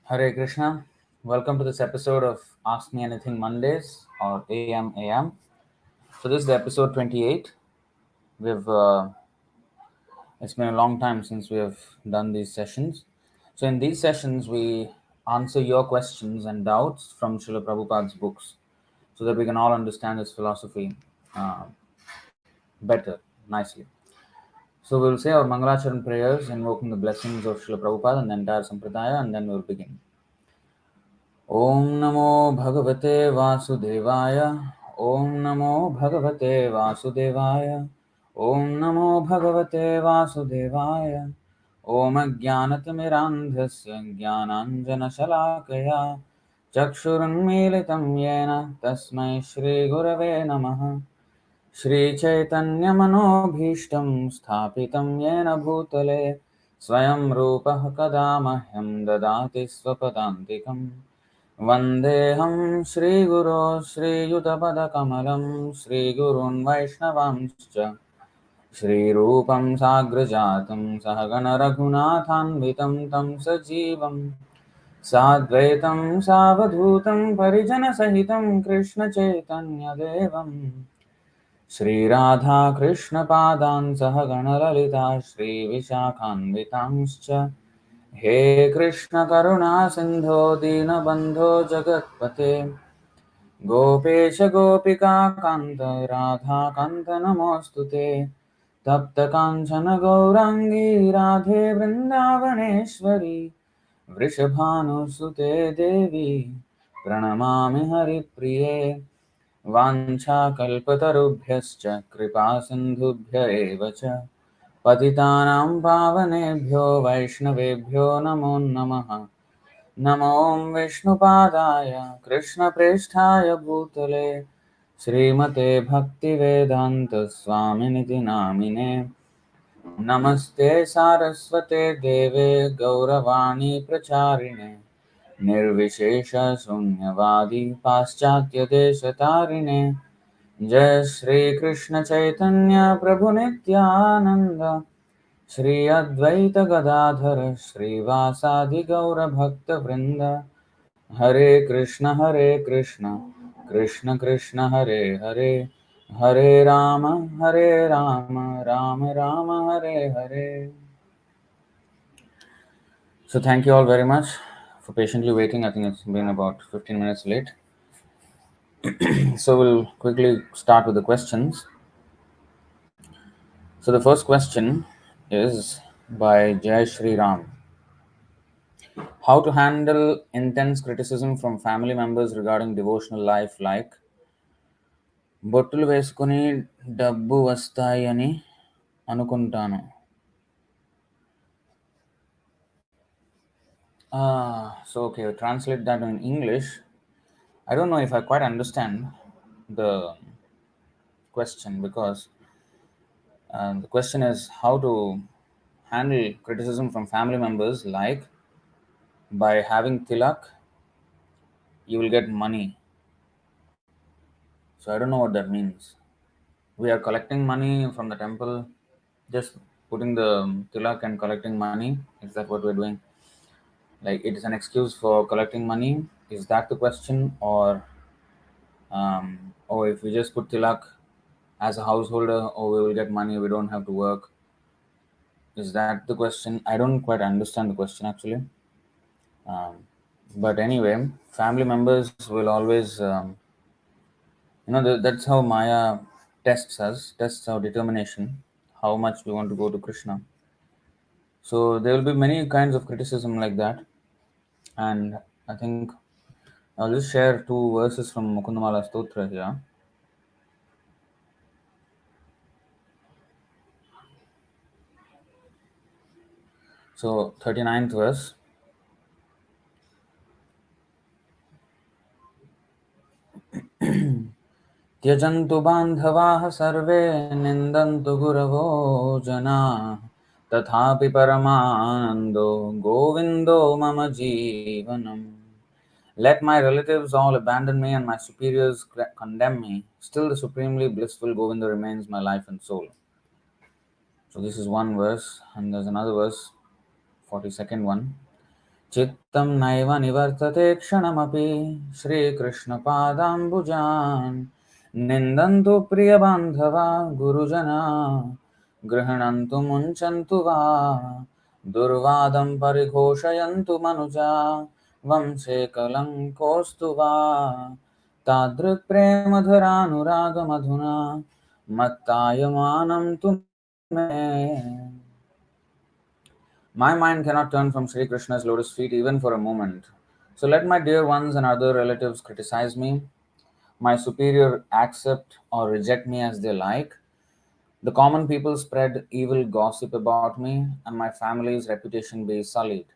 Hare Krishna. Welcome to this episode of Ask Me Anything Mondays or AMAM. So this is the episode 28. We've It's been a long time since we have done these sessions. So in these sessions we answer your questions and doubts from Śrīla Prabhupāda's books, so that we can all understand his philosophy uh, better, nicely. So we'll say our Mangalacharan prayers invoking the blessings of Śrīla Prabhupada and the entire Sampradaya, and then we'll begin. ॐ नमो भगवते वासुदेवाय। ॐ नमो भगवते वासुदेवाय। ॐ नमो भगवते वासुदेवाय। ॐ अज्ञानतिमिरान्धस्य ज्ञानाञ्जनशलाकया चक्षुरुन्मीलितं येन तस्मै श्रीगुरवे नमः। श्रीचैतन्यमनोभीष्टं स्थापितं येन भूतले स्वयं रूपः कदा मह्यं ददाति स्वपदान्तिकम्। वन्देऽहं श्रीगुरो श्रीयुतपदकमलं श्रीगुरून् वैष्णवांश्च श्रीरूपं साग्रजातं सहगणरघुनाथान्वितं तं सजीवं साद्वैतं सावधूतं परिजनसहितं कृष्णचैतन्यदेवं श्रीराधाकृष्णपादान् सहगणललिता श्रीविशाखान्वितांश्च हे कृष्ण करुणा सिंधो दीनबंधो जगत्पते गोपेश गोपिका कांत राधा कांत नमोस्तुते तप्त कांचन गौरांगी राधे वृंदावनेश्वरी वृषभानुसुते देवी प्रणमामि हरिप्रिये वाञ्छाकल्पतरुभ्यश्च कृपा सिन्धुभ्य एव च पतितानां पावनेभ्यो वैष्णवेभ्यो नमो नमः। नमो विष्णुपादाय कृष्णप्रेष्ठाय भूतले श्रीमते भक्तिवेदान्तस्वामिनिति नामिने। नमस्ते सारस्वते देवे गौरवाणी प्रचारिणे निर्विशेषशून्यवादी पाश्चात्यदेशतारिणे। जय श्री कृष्ण चैतन्य प्रभु नित्यानंद श्री अद्वैत गदाधर श्रीवासादि गौर भक्त वृंद। हरे Krishna Krishna Krishna Hare Hare Hare Ram Ram Ram Hare Hare. So thank you all very much for patiently waiting. I think it's been about 15 minutes late. So we'll quickly start with the questions. So the first question is by Jai Shri Ram. How to handle intense criticism from family members regarding devotional life, like బొట్టులు వేసుకుని డబ్బు వస్తాయి అని అనుకుంటాను. So okay, translate that in English. I don't know if I quite understand the question, because the question is how to handle criticism from family members, like by having tilak you will get money. So I don't know what that means. We are collecting money from the temple, just putting the tilak and collecting money. Is that what we're doing? Like, it is an excuse for collecting money? Is that the question? Or if we just put tilak as a householder, oh, we will get money, we don't have to work? Is that the question? I don't quite understand the question actually. But anyway, family members will always that's how Maya tests us, tests our determination, how much we want to go to Krishna. So there will be many kinds of criticism like that. And I think I'll just share two verses from Mukundamala Stotra here. So 39th verse. त्यजन्तु बान्धवाः सर्वे निन्दन्तु गुरवो जनाः तथापि परमानन्दो गोविन्दो मम जीवनम्. Let my relatives all abandon me and my superiors condemn me, still the supremely blissful Govinda remains my life and soul. So this is one verse, and there's another verse, 42nd one. चित्तं नैव निवर्तते क्षणमपि श्रीकृष्णपादाम्बुजान् निन्दन्तु प्रियबान्धवा गुरुजना गृह्णन्तु मुञ्चन्तु वा दुर्वादं परिघोषयन्तु मनुजा वंशे कलङ्कोऽस्तु वा तादृक्प्रेमधरानुरागमधुना मत्तायमानं तु मे. My mind cannot turn from Sri Krishna's lotus feet even for a moment. So let my dear ones and other relatives criticize me, my superior accept or reject me as they like. The common people spread evil gossip about me, and my family's reputation be sullied.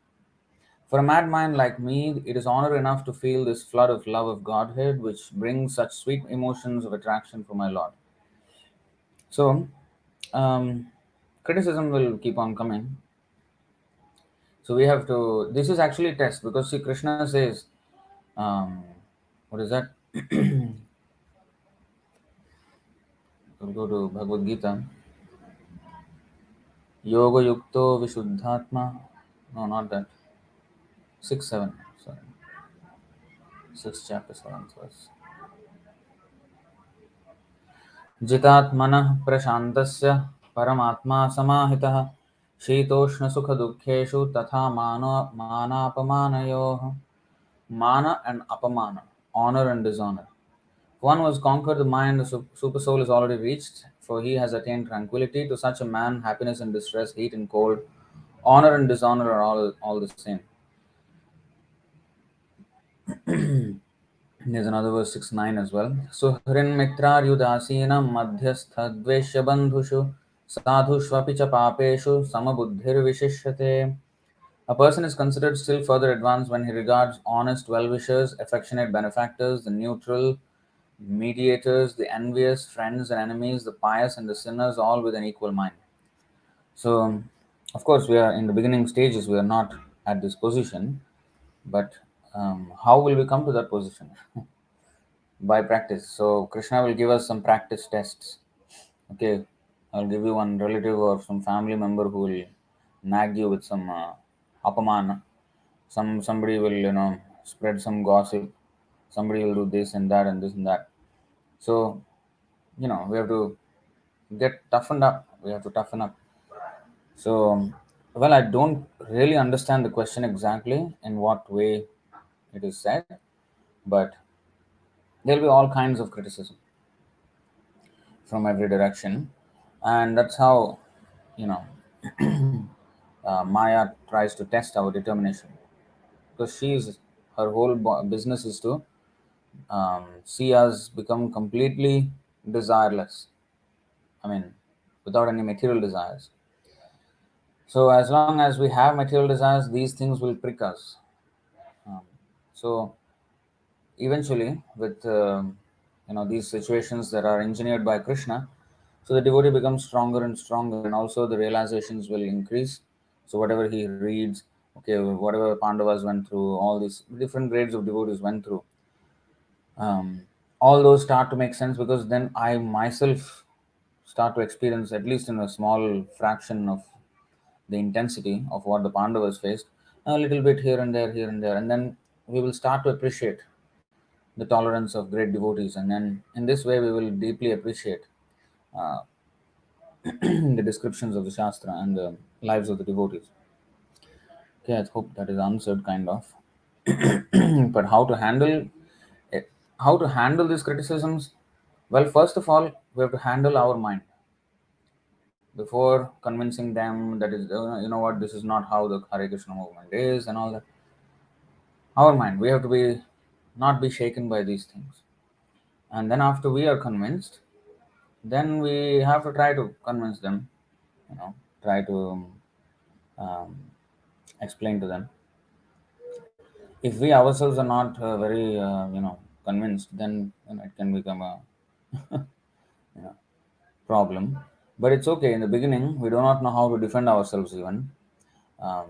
For a mad mind like me, it is honor enough to feel this flood of love of Godhead, which brings such sweet emotions of attraction for my Lord. So, criticism will keep on coming. So we have to. This is actually test because see, Krishna says, what is that? We'll go to Bhagavad Gita. Yoga yukto vishuddhatma. No, not that. 6-7. Sorry, 6 chapter 7th verse. जितात्मनः प्रशान्तस्य परमात्मा समाहितः शीतोष्णसुखदुःखेषु तथा मानापमानयोः. Mana and apamana, honor and dishonor. One who has conquered the mind, the super soul is already reached, for he has attained tranquility. To such a man, happiness and distress, heat and cold, honor and dishonor are all the same. There's another verse 6-9 as well. Suhrin mitrar yudasina madhyastha dveshya bandhushu sadhushvapi cha papeshu samabuddhir vishishyate. A person is considered still further advanced when he regards honest well-wishers, affectionate benefactors, the neutral mediators, the envious, friends and enemies, the pious and the sinners, all with an equal mind. So, of course, we are in the beginning stages, we are not at this position, but how will we come to that position? By practice. So, Krishna will give us some practice tests. Okay, I'll give you one relative or some family member who will nag you with some apamana. Somebody will spread some gossip. Somebody will do this and that and this and that. So we have to get toughened up. We have to toughen up. So, well, I don't really understand the question exactly in what way it is said, but there'll be all kinds of criticism from every direction, and that's how you know Maya tries to test our determination, because her whole business is to see us become completely desireless. I mean, without any material desires. So as long as we have material desires, these things will prick us. Um, so eventually, with these situations that are engineered by Krishna, so the devotee becomes stronger and stronger, and also the realizations will increase. So whatever he reads, okay, whatever Pandavas went through, all these different grades of devotees went through, all those start to make sense, because then I myself start to experience, at least in a small fraction of the intensity of what the Pandavas faced, a little bit here and there, and then we will start to appreciate the tolerance of great devotees, and then in this way we will deeply appreciate uh, the descriptions of the Shastra and the lives of the devotees. Okay, I hope that is answered, kind of. But it, how to handle these criticisms? Well, first of all, we have to handle our mind before convincing them that is, what, this is not how the Hare Krishna movement is and all that. Our mind, we have to be not be shaken by these things, and then after we are convinced, then we have to try to convince them, try to um, explain to them. If we ourselves are not very convinced, then it can become a problem. But it's okay. In the beginning, we do not know how to defend ourselves even. um,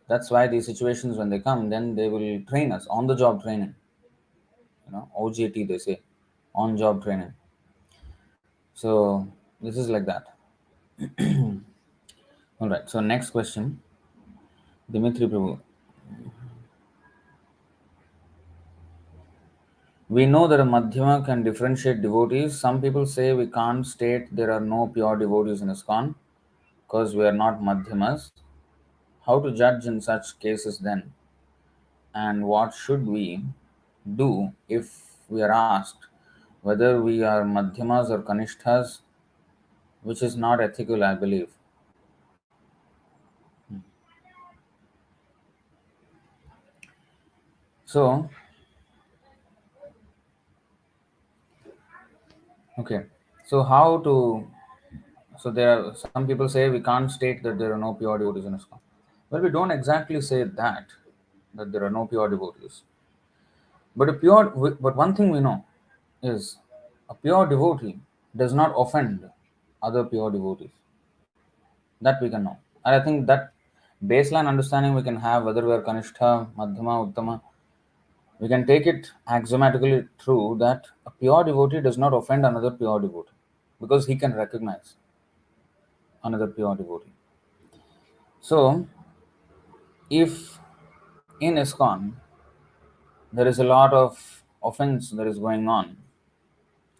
that's why these situations, when they come, then they will train us on the job training. OJT, they say, on job training. So this is like that. All right, so next question, Dimitri Prabhu. We know that a Madhyama can differentiate devotees. Some people say we can't state there are no pure devotees in Iskcon because we are not Madhyamas. How to judge in such cases then? And what should we do if we are asked whether we are Madhyamas or Kanishthas, which is not ethical, I believe. So, okay. So, how to. So, there are some people say we can't state that there are no pure devotees in Iskcon. Well, we don't exactly say that there are no pure devotees. But one thing we know is a pure devotee does not offend other pure devotees. That we can know. And I think that baseline understanding we can have whether we are Kanishtha, Madhyama, Uttama, we can take it axiomatically true that a pure devotee does not offend another pure devotee because he can recognize another pure devotee. So, if in ISKCON there is a lot of offense that is going on,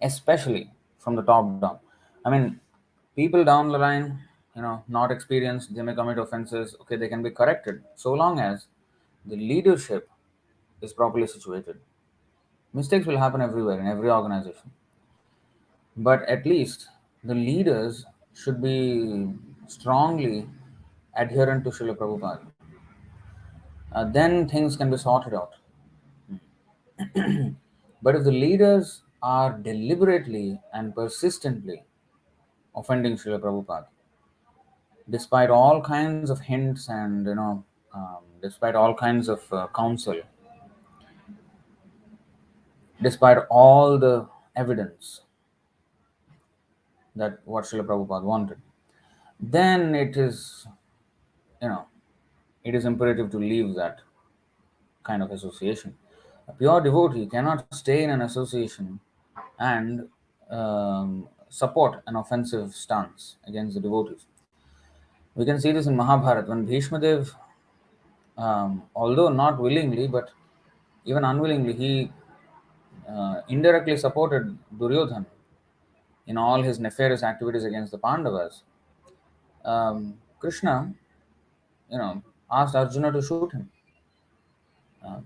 especially from the top down. I mean, people down the line, not experienced, they may commit offenses. Okay, they can be corrected so long as the leadership is properly situated. Mistakes will happen everywhere in every organization, but at least the leaders should be strongly adherent to Śrīla Prabhupāda. Then things can be sorted out. But if the leaders are deliberately and persistently offending Śrīla Prabhupada, despite all kinds of hints and despite all kinds of counsel, despite all the evidence that what Śrīla Prabhupada wanted, then you know it is imperative to leave that kind of association. A pure devotee cannot stay in an association and support an offensive stance against the devotees. We can see this in Mahabharata when Bhishma Dev, although not willingly but even unwillingly, he indirectly supported Duryodhan in all his nefarious activities against the Pandavas. Krishna, asked Arjuna to shoot him.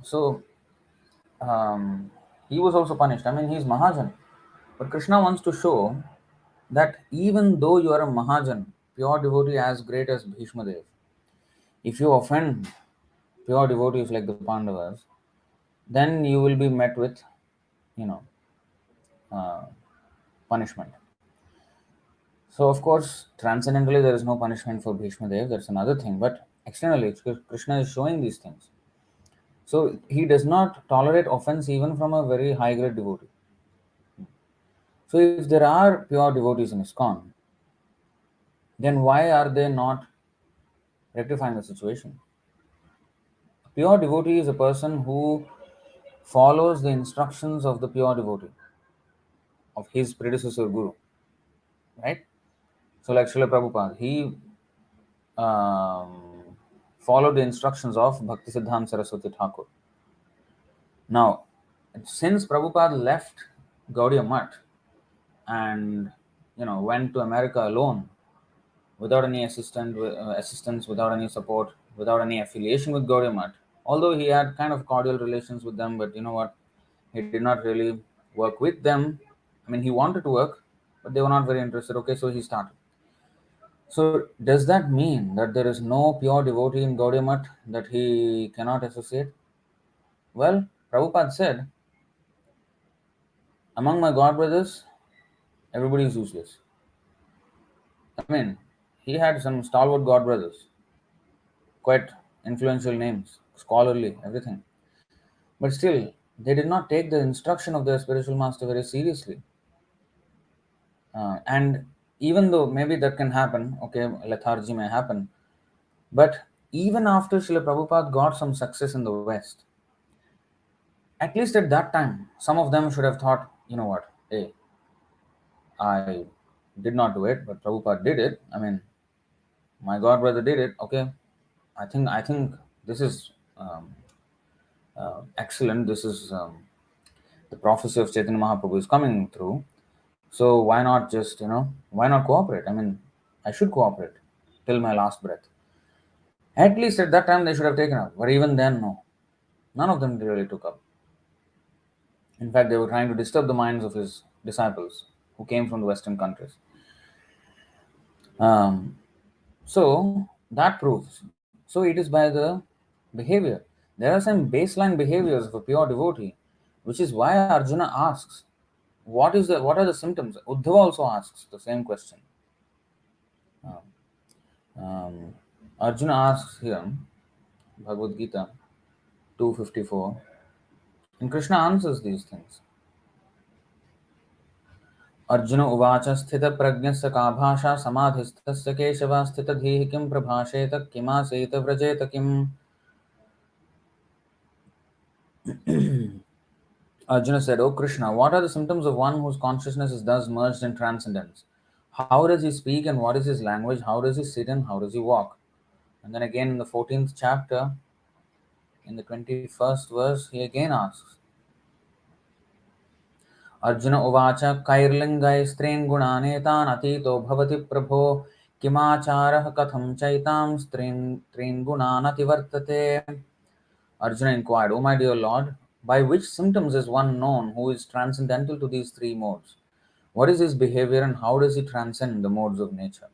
So he was also punished. I mean, he's Mahajan. But Krishna wants to show that even though you are a Mahajan, pure devotee as great as Bhishma Dev, if you offend pure devotees like the Pandavas, then you will be met with, you know, uh, punishment. So, of course, transcendentally, there is no punishment for Bhishma Dev. That's another thing. But externally, Krishna is showing these things. So, he does not tolerate offense even from a very high grade devotee. So, if there are pure devotees in ISKCON, then why are they not rectifying the situation? A pure devotee is a person who follows the instructions of the pure devotee, of his predecessor guru, right? So, like Śrīla Prabhupada, he um, followed the instructions of Bhaktisiddhanta Saraswati Thakur. Now, since Prabhupada left Gaudiya Mutt and went to America alone, without any assistance, without any support, without any affiliation with Gaudiya Mutt, although he had kind of cordial relations with them, but you know what, he did not really work with them. I mean, he wanted to work, but they were not very interested. Okay, so he started. So does that mean that there is no pure devotee in Gaudiya Mutt that he cannot associate? Well, Prabhupada said, among my god brothers, everybody is useless. I mean, he had some stalwart god brothers, quite influential names, scholarly, everything. But still, they did not take the instruction of their spiritual master very seriously. And even though maybe that can happen, okay, lethargy may happen, but even after Srila Prabhupada got some success in the West, at least at that time, some of them should have thought, you know what, hey, I did not do it, but Prabhupada did it. I mean, my god brother did it. Okay, I think this is um, excellent. This is the prophecy of Chaitanya Mahaprabhu is coming through. So why not just, why not cooperate? I mean, I should cooperate till my last breath. At least at that time they should have taken up, but even then, no. None of them really took up. In fact, they were trying to disturb the minds of his disciples who came from the Western countries. Um, so that proves. So it is by the behavior. There are some baseline behaviors of a pure devotee, which is why Arjuna asks, what are the symptoms? Uddhava also asks the same question. Um, Arjuna asks here, Bhagavad Gita 254, and Krishna answers these things. Arjun उवाच स्थितप्रज्ञस्य का भाषा समाधिस्थस्य केशव स्थितधीः किं प्रभाषेत किमासीत व्रजेत किम्. Arjuna said, O Krishna, what are the symptoms of one whose consciousness is thus merged in transcendence? How does he speak and what is his language? How does he sit and how does he walk? And then again in the 14th chapter, in the 21st verse, he again asks, Arjun उवाच कैर्लिङ्गैस्त्रीन् गुणानेतान् अतीतो भवति प्रभो किमाचारः कथं चैतां स्त्रीन् गुणान् अतिवर्तते. Arjuna inquired, O my dear Lord, by which symptoms is one known who is transcendental to these three modes? What is his behavior and how does he transcend the modes of nature?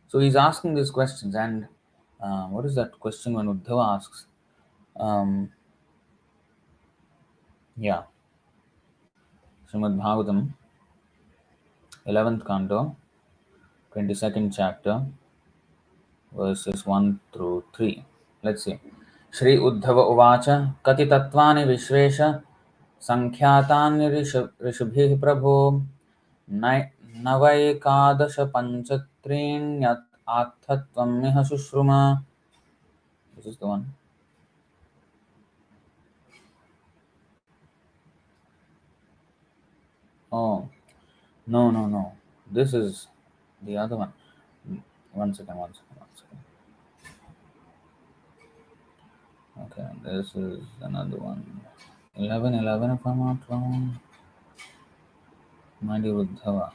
So he's asking these questions, and what is that question when Uddhava asks? Yeah, Srimad Bhagavatam, 11th canto, 22nd chapter, verses 1 through 3. Let's see. Shri Uddhava Uvacha Kati Tattvani Vishvesha Sankhyatāni Rishubhih Prabho Navaikadasha Panchatrinyat Athatvam Miha Sushruma. This is the one. Oh, no. This is the other one. One second. Okay, this is another one. 11, if I'm not wrong. My dear Uddhava.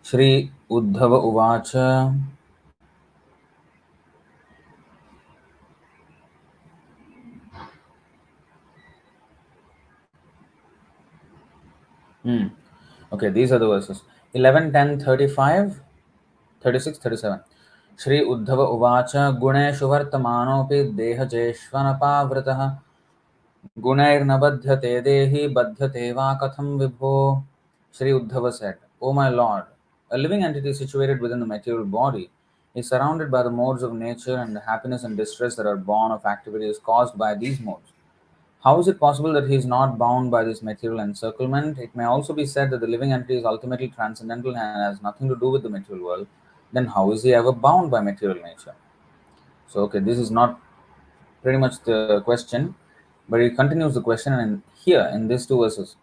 Shri Uddhava Uvacha. Okay, these are the verses. 11, 10, 35, 36, 37. Shri Uddhava Uvacha Guneshu Vartamanopi Dehajeshvanapavritah Gunairna Badhyate Dehi Badhyate Va Katham Vibho. Shri Uddhava said, O my Lord, a living entity situated within the material body is surrounded by the modes of nature, and the happiness and distress that are born of activity is caused by these modes. How is it possible that he is not bound by this material encirclement? It may also be said that the living entity is ultimately transcendental and has nothing to do with the material world. Then how is he ever bound by material nature? So, okay, this is not pretty much the question, but he continues the question and here in these two verses.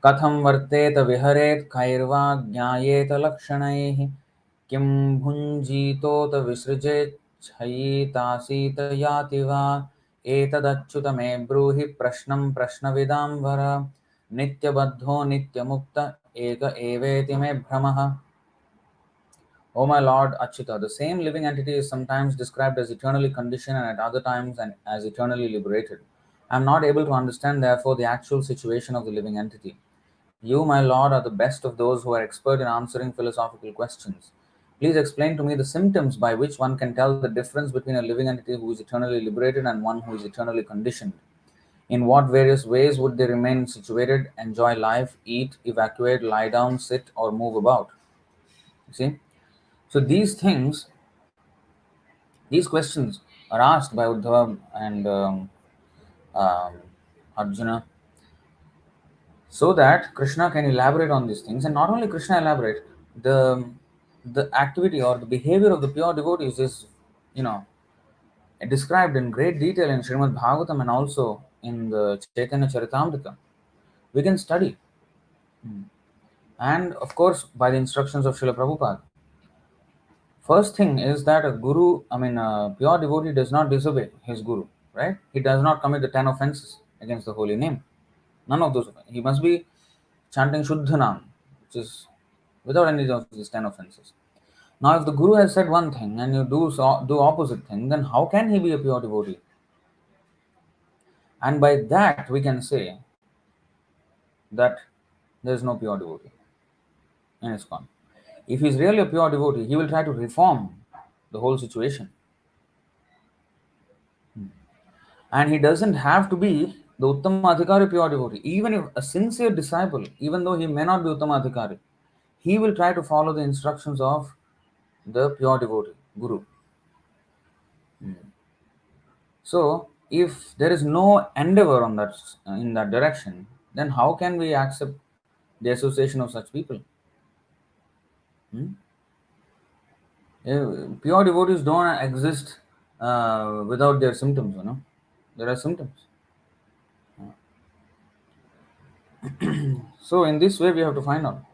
कथं वर्तेत विहरेत् कैर्वा ज्ञायेत लक्षणैः किं भुञ्जीतोत विसृजेत् छयितासीत याति वा एतदच्युत मे ब्रूहि प्रश्नं प्रश्नविदां वर नित्यबद्धो नित्यमुक्त एक एवेति मे भ्रमः. O my Lord Achyuta, the same living entity is sometimes described as eternally conditioned and at other times as eternally liberated. I am not able to understand, therefore, the actual situation of the living entity. You, my Lord, are the best of those who are expert in answering philosophical questions. Please explain to me the symptoms by which one can tell the difference between a living entity who is eternally liberated and one who is eternally conditioned. In what various ways would they remain situated, enjoy life, eat, evacuate, lie down, sit, or move about? You see? So these things, these questions are asked by Uddhava and um, Arjuna, so that Krishna can elaborate on these things. And not only Krishna elaborate, the activity or the behavior of the pure devotees is, described in great detail in Srimad Bhagavatam and also in the Chaitanya Charitamrita. We can study. And of course, by the instructions of Śrīla Prabhupāda. First thing is that a pure devotee does not disobey his guru, right? He does not commit the 10 offenses against the holy name. None of those. He must be chanting Shuddhanam, which is without any of these 10 offenses. Now, if the guru has said one thing and you do opposite thing, then how can he be a pure devotee? And by that we can say that there is no pure devotee in Iskcon. If he is really a pure devotee, he will try to reform the whole situation. And he doesn't have to be the Uttama Adhikari pure devotee. Even if a sincere disciple, even though he may not be Uttama Adhikari, he will try to follow the instructions of the pure devotee, Guru. So, if there is no endeavor on that in that direction, then how can we accept the association of such people? Pure devotees don't exist without their symptoms. There are symptoms. So, in this way, we have to find out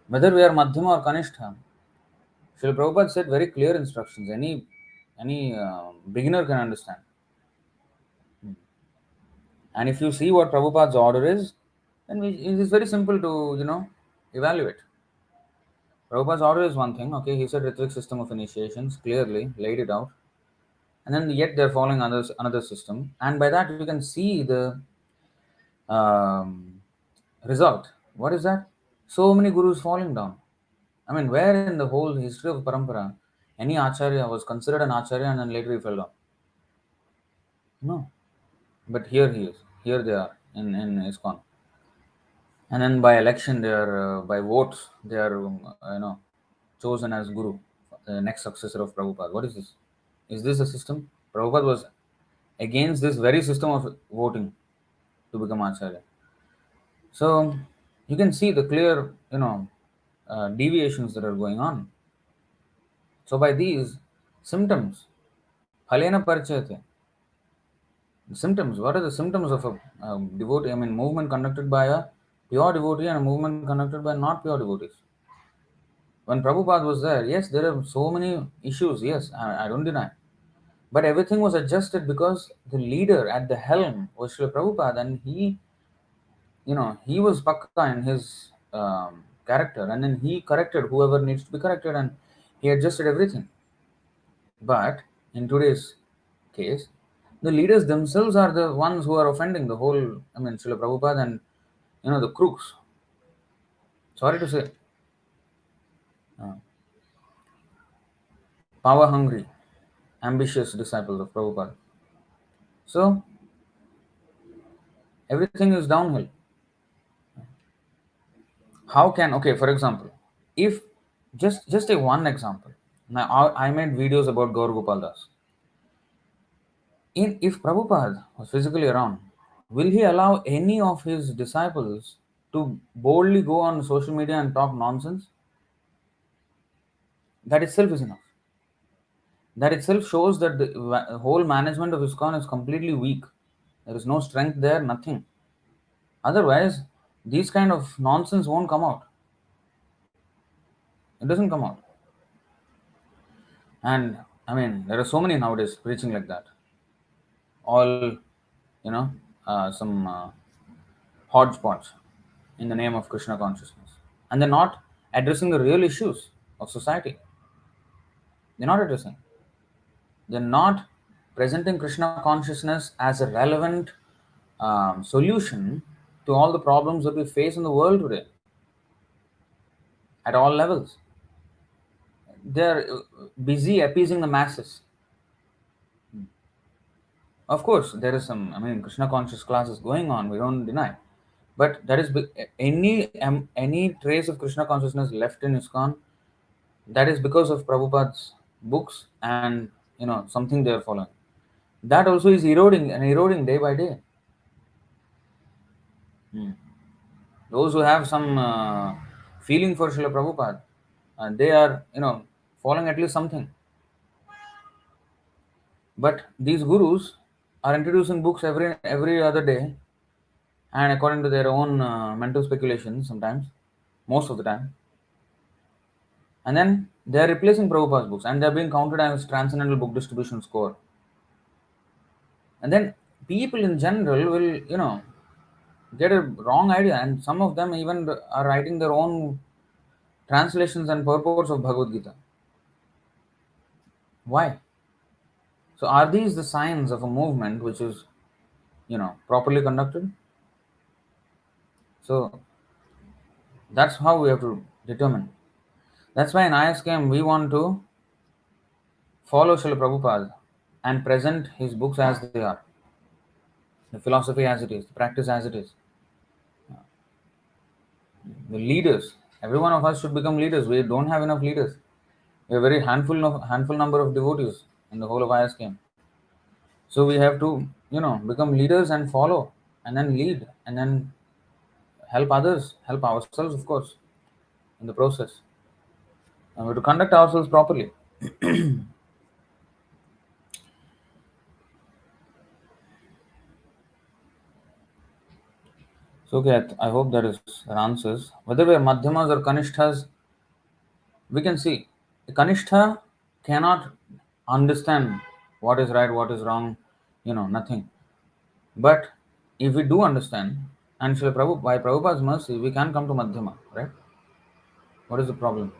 whether we are Madhyama or Kanishtha. Śrīla Prabhupada said very clear instructions. Any beginner can understand. And if you see what Prabhupada's order is, then it is very simple to evaluate. Prabhupada's order is one thing. Okay, he said Ritvik system of initiations, clearly laid it out, and then yet they're following another system, and by that we can see the result. What is that? So many gurus falling down. I mean, where in the whole history of parampara any acharya was considered an acharya and then later he fell down? No. But here he is. Here they are in Iskcon. And then by election, they are by votes, they are chosen as guru, the next successor of Prabhupada. What is this? Is this a system? Prabhupada was against this very system of voting to become acharya. So you can see the clear deviations that are going on. So by these symptoms, phalena parichyate. Symptoms. What are the symptoms of a devotee? I mean, movement conducted by a pure devotee and a movement conducted by not pure devotees. When Prabhupada was there, yes, there are so many issues. Yes, I don't deny. But everything was adjusted because the leader at the helm was Śrīla Prabhupada, and he was pakka in his character, and then he corrected whoever needs to be corrected, and he adjusted everything. But in today's case, the leaders themselves are the ones who are offending the whole, Śrīla Prabhupada and, the crooks. Sorry to say. Power hungry, ambitious disciples of Prabhupada. So, everything is downhill. How can, okay, for example, if, just take one example. Now, I made videos about Gaur Gopal Das. If Prabhupada was physically around, will he allow any of his disciples to boldly go on social media and talk nonsense? That itself is enough. That itself shows that the whole management of Iskcon is completely weak. There is no strength there, nothing. Otherwise, these kind of nonsense won't come out. It doesn't come out. And there are so many nowadays preaching like that. All, some hodgepodge in the name of Krishna consciousness. And they're not addressing the real issues of society. They're not addressing. They're not presenting Krishna consciousness as a relevant solution to all the problems that we face in the world today. At all levels. They're busy appeasing the masses. Of course, there is some, Krishna conscious classes going on, we don't deny. But that is any trace of Krishna consciousness left in Iskcon, that is because of Prabhupada's books and, something they are following. That also is eroding day by day. Those who have some feeling for Śrīla Prabhupada, they are, following at least something. But these gurus are introducing books every other day, and according to their own mental speculations sometimes, most of the time. And then they are replacing Prabhupada's books, and they are being counted as transcendental book distribution score. And then people in general will, get a wrong idea, and some of them even are writing their own translations and purports of Bhagavad Gita. Why? So are these the signs of a movement which is, properly conducted? So that's how we have to determine. That's why in ISKM we want to follow Śrīla Prabhupāda and present his books as they are, the philosophy as it is, the practice as it is. The leaders, every one of us should become leaders. We don't have enough leaders. We have a very handful number of devotees in the whole of ISKM. So we have to, become leaders and follow, and then lead, and then help others, help ourselves, of course, in the process. And we have to conduct ourselves properly. So, okay, I hope that answers. Whether we are Madhyamas or Kanishthas, we can see the Kanishtha cannot understand what is right, what is wrong, nothing. But if we do understand, and by Prabhupada's mercy, we can come to Madhyama, right? What is the problem?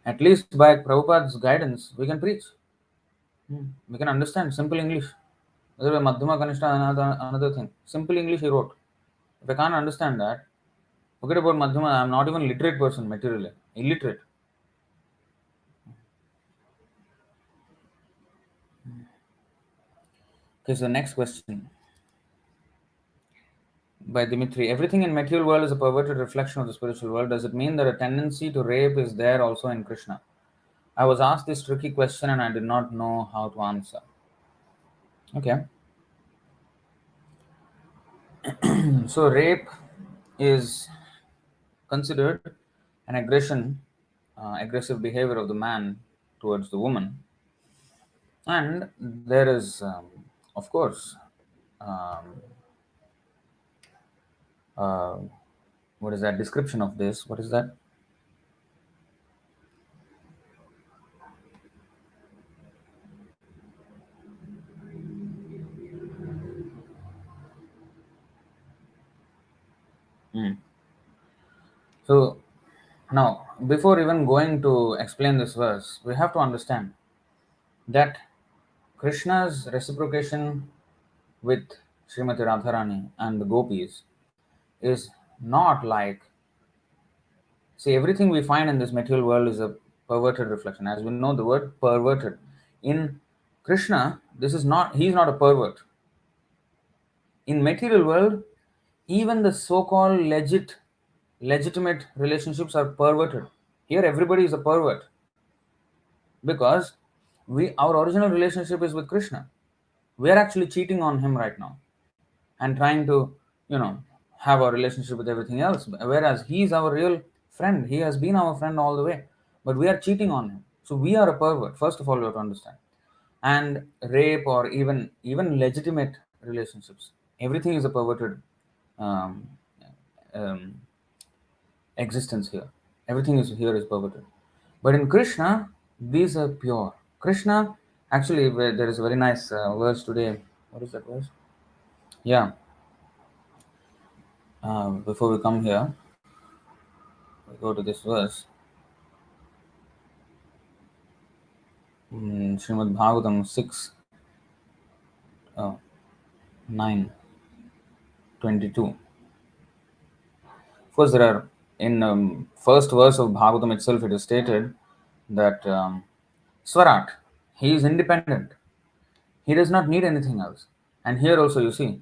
At least by Prabhupada's guidance, we can preach. We can understand simple English. Whether we're Madhyama, Kanishta, another thing. Simple English he wrote. If I can't understand that, forget about Madhyama. I'm not even literate person materially. Illiterate. Okay, so next question by Dimitri. Everything in material world is a perverted reflection of the spiritual world. Does it mean that a tendency to rape is there also in Krishna? I was asked this tricky question and I did not know how to answer. Okay. So rape is considered an aggressive behavior of the man towards the woman, and there is, of course, um, uh, what is that description of this? What is that? Hmm. So now, before even going to explain this verse, we have to understand that Krishna's reciprocation with Srimati Radharani and the gopis is not like, see, everything we find in this material world is a perverted reflection. As we know the word perverted. In Krishna, this is not, he is not a pervert. In material world, even the so-called legitimate relationships are perverted. Here everybody is a pervert because our original relationship is with Krishna. We are actually cheating on him right now and trying to, have our relationship with everything else. Whereas he is our real friend. He has been our friend all the way. But we are cheating on him. So we are a pervert. First of all, you have to understand. And rape or even legitimate relationships, everything is a perverted um, um, existence here. Everything is here is perverted. But in Krishna, these are pure. Krishna, actually, there is a very nice verse today. What is that verse? Yeah. Before we come here, we go to this verse. Srimad Bhagavatam 6, 9, 22. Of course, there are, in first verse of Bhagavatam itself, it is stated that Swarat, he is independent. He does not need anything else. And here also you see,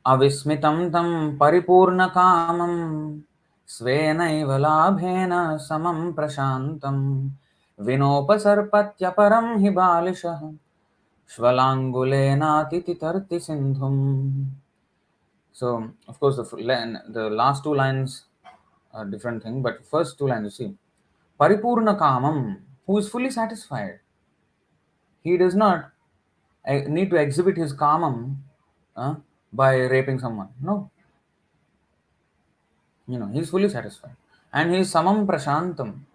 Avismitam tam paripurna kamam svenaiva labhena samam prashantam vinopasarpatyaparam hi balishah shvalangulena tititarti sindhum. So, of course, the last two lines are different thing, but first two lines you see, paripurna kamam, who is fully satisfied. He does not need to exhibit his kamam by raping someone. No, he's fully satisfied, and he's samam prashantam.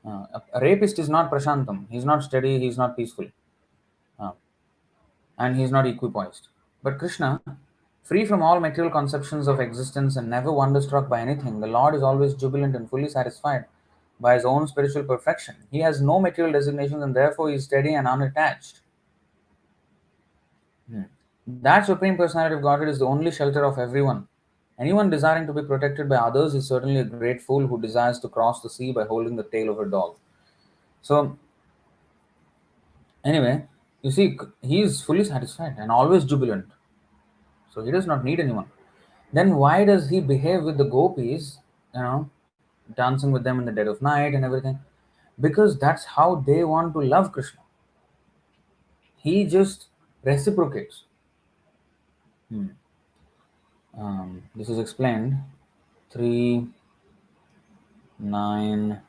A rapist is not prashantam. He's not steady. He's not peaceful, uh, and he's not equipoised. But Krishna, free from all material conceptions of existence and never wonderstruck by anything, the Lord is always jubilant and fully satisfied by his own spiritual perfection. He has no material designations, and therefore he is steady and unattached. That Supreme Personality of Godhead is the only shelter of everyone. Anyone desiring to be protected by others is certainly a great fool who desires to cross the sea by holding the tail of a dog. So, anyway, you see, he is fully satisfied and always jubilant. So, he does not need anyone. Then, why does he behave with the gopis, dancing with them in the dead of night and everything? Because that's how they want to love Krishna. He just reciprocates. This is explained 3 9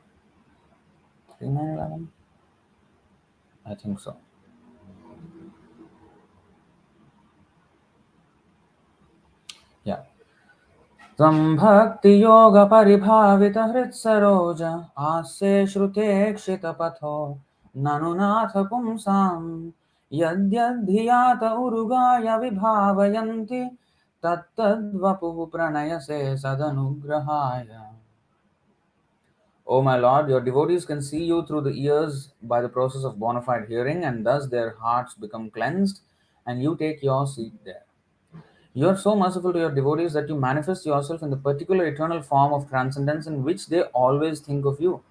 3911, I think so. Yeah. Tvam bhakti yoga paribhavita hritsaroja asya shrute kshita patho nanunatha pumsam yadyadhyata urugaya vibhavayanti tattadvapuh pranayase sadanugrahaya. O my Lord, your devotees can see you through the ears by the process of bona fide hearing, and thus their hearts become cleansed, and you take your seat there. You are so merciful to your devotees that you manifest yourself in the particular eternal form of transcendence in which they always think of you.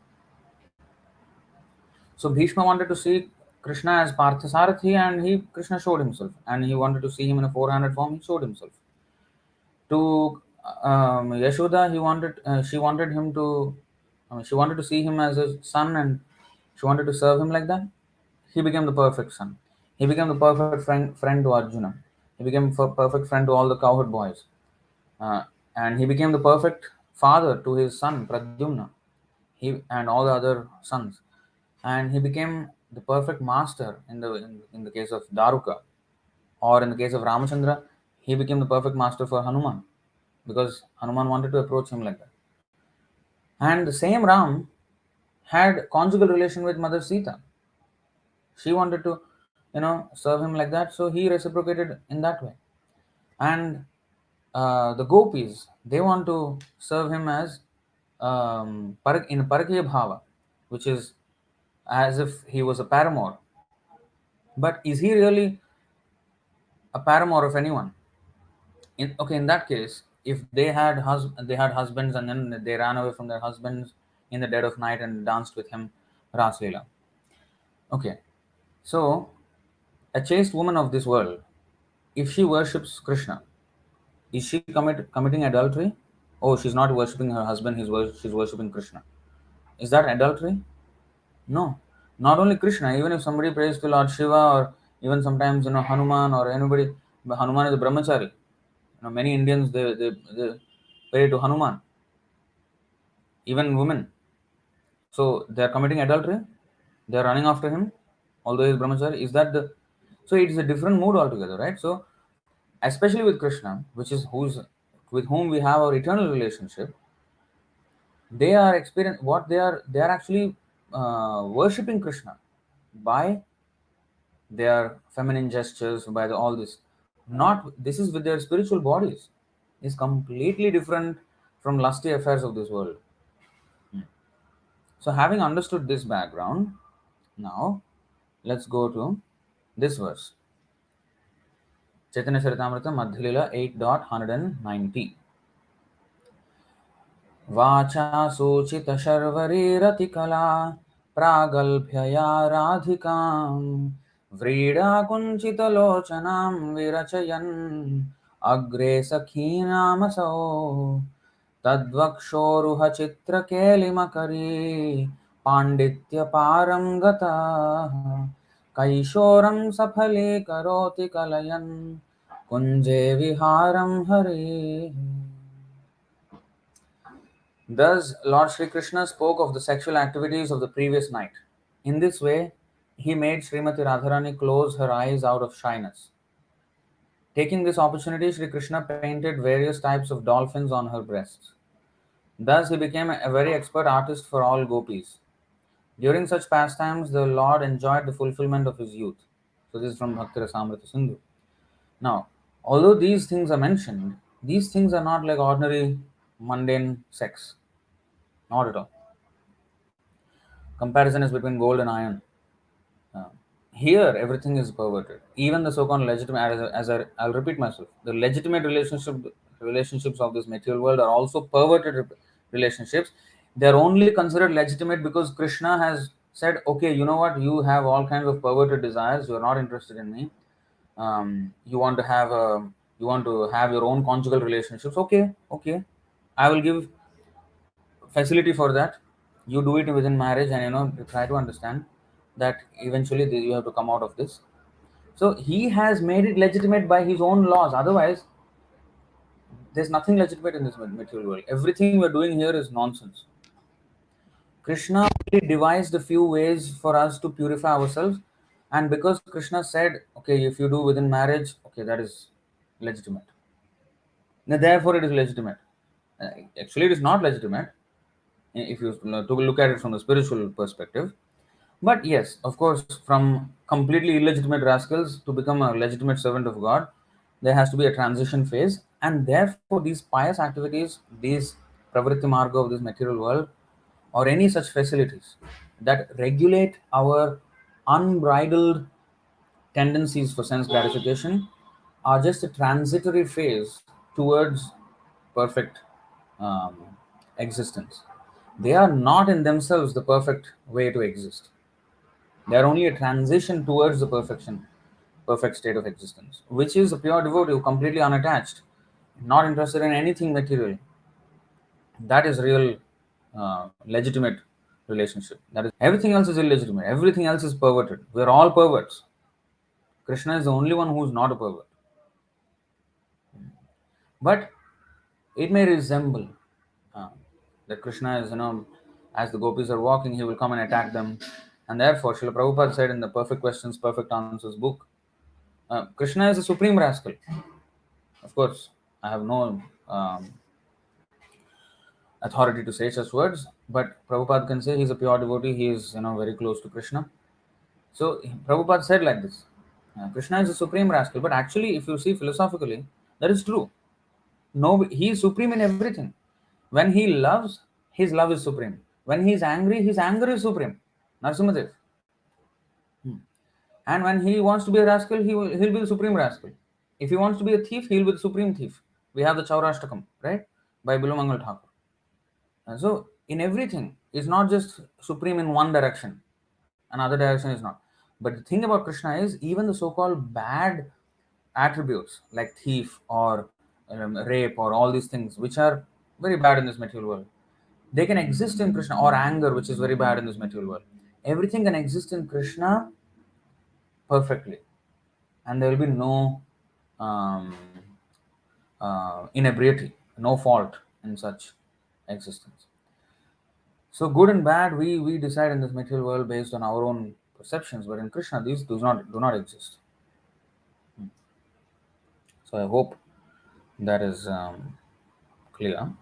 So Bhishma wanted to see Krishna as Parthasarathi, and Krishna showed himself, and he wanted to see him in a 400 form. He showed himself. To Yashoda, she wanted him to, she wanted to see him as a son, and she wanted to serve him like that. He became the perfect son. He became the perfect friend to Arjuna. He became perfect friend to all the cowherd boys, and he became the perfect father to his son Pradyumna, and all the other sons, and he became the perfect master in the case of Daruka, or in the case of Ramachandra, he became the perfect master for Hanuman, because Hanuman wanted to approach him like that. And the same Ram had conjugal relation with Mother Sita. She wanted to, serve him like that, so he reciprocated in that way. And the gopis, they want to serve him as in Parakya Bhava, which is as if he was a paramour. But is he really a paramour of anyone? In that case, if they had husbands and then they ran away from their husbands in the dead of night and danced with him Ras Leela. Okay, so a chaste woman of this world, if she worships Krishna, is she committing adultery? Oh, she's not worshipping her husband, she's worshipping Krishna. Is that adultery? No. Not only Krishna, even if somebody prays to Lord Shiva, or even sometimes Hanuman or anybody, but Hanuman is a brahmachari. Many Indians they pray to Hanuman, even women. So they are committing adultery. They are running after him, although he is brahmachari. Is that the? So it is a different mood altogether, right? So especially with Krishna, which is with whom we have our eternal relationship, they are experience what they are actually worshipping Krishna by their feminine gestures, by all this. Not this is with their spiritual bodies. Is completely different from lusty affairs of this world. So having understood this background, now let's go to this verse. Chaitanya Charitamrita Madhyalila 8.190. Vacha Sochita Sharvari Ratikala Pragalbhyaya Radhikam Vrida Kunchita Lochanam Virachayan Agre Sakhinamaso Tadvakshoruha Chitra Kelimakari Panditya Parangata Kaishoram Saphale Karoti Kalayan Kunje Viharam Hare. Thus, Lord Sri Krishna spoke of the sexual activities of the previous night. In this way, he made Srimati Radharani close her eyes out of shyness. Taking this opportunity, Sri Krishna painted various types of dolphins on her breasts. Thus, he became a very expert artist for all gopis. During such pastimes, the Lord enjoyed the fulfillment of his youth. So, this is from Bhakti Rasamrita Sindhu. Now, although these things are mentioned, these things are not like ordinary mundane sex. Not at all. Comparison is between gold and iron. Uh, Here, everything is perverted. Even the so-called legitimate, I'll repeat myself, the legitimate relationships of this material world are also perverted relationships. They're only considered legitimate because Krishna has said, okay, you know what, you have all kinds of perverted desires. You're not interested in me. You want to have your own conjugal relationships. Okay, I will give facility for that. You do it within marriage, and try to understand that eventually you have to come out of this. So he has made it legitimate by his own laws. Otherwise, there's nothing legitimate in this material world. Everything we're doing here is nonsense. Krishna only devised a few ways for us to purify ourselves, and because Krishna said, okay, if you do within marriage, okay, that is legitimate. Now, therefore, it is legitimate. Actually, it is not legitimate if you to look at it from a spiritual perspective. But yes, of course, from completely illegitimate rascals to become a legitimate servant of God, there has to be a transition phase. And therefore, these pious activities, these pravritti marga of this material world, or any such facilities that regulate our unbridled tendencies for sense gratification are just a transitory phase towards perfect um, existence. They are not in themselves the perfect way to exist. They are only a transition towards the perfect state of existence, which is a pure devotee, completely unattached, not interested in anything material. That is real, legitimate relationship. That is everything else is illegitimate. Everything else is perverted. We're all perverts. Krishna is the only one who is not a pervert. But it may resemble uh, that Krishna is, as the gopis are walking, he will come and attack them. And therefore, Śrīla Prabhupāda said in the Perfect Questions, Perfect Answers book, Krishna is a supreme rascal. Of course, I have no authority to say such words, but Prabhupada can say he's a pure devotee, he is, very close to Krishna. So, Prabhupada said like this, Krishna is a supreme rascal, but actually, if you see philosophically, that is true. No, he is supreme in everything. When he loves, his love is supreme. When he is angry, his anger is supreme. Narsimadev. And when he wants to be a rascal, he'll be the supreme rascal. If he wants to be a thief, he'll be the supreme thief. We have the Chaurashtakam, right? By Bilumangal Thakur. And so, in everything, it's not just supreme in one direction, another direction is not. But the thing about Krishna is, even the so called bad attributes like thief or rape or all these things, which are very bad in this material world, they can exist in Krishna, or anger, which is very bad in this material world. Everything can exist in Krishna perfectly, and there will be no um, inebriety, no fault in such existence. So good and bad, we decide in this material world based on our own perceptions, but in Krishna these do not exist. So I hope that is clear.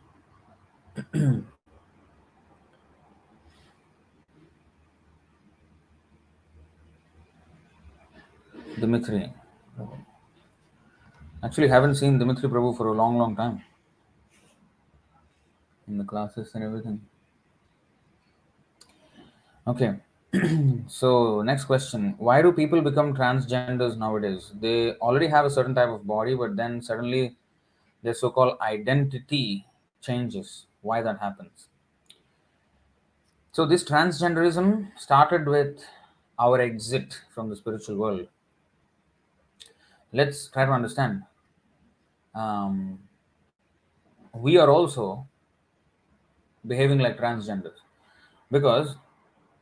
Dimitri, actually haven't seen Dimitri Prabhu for a long time in the classes and everything. Okay. So next question: why do people become transgenders nowadays? They already have a certain type of body, but then suddenly their so-called identity changes. Why that happens? So this transgenderism started with our exit from the spiritual world. Let's try to understand. Um, we are also behaving like transgenders because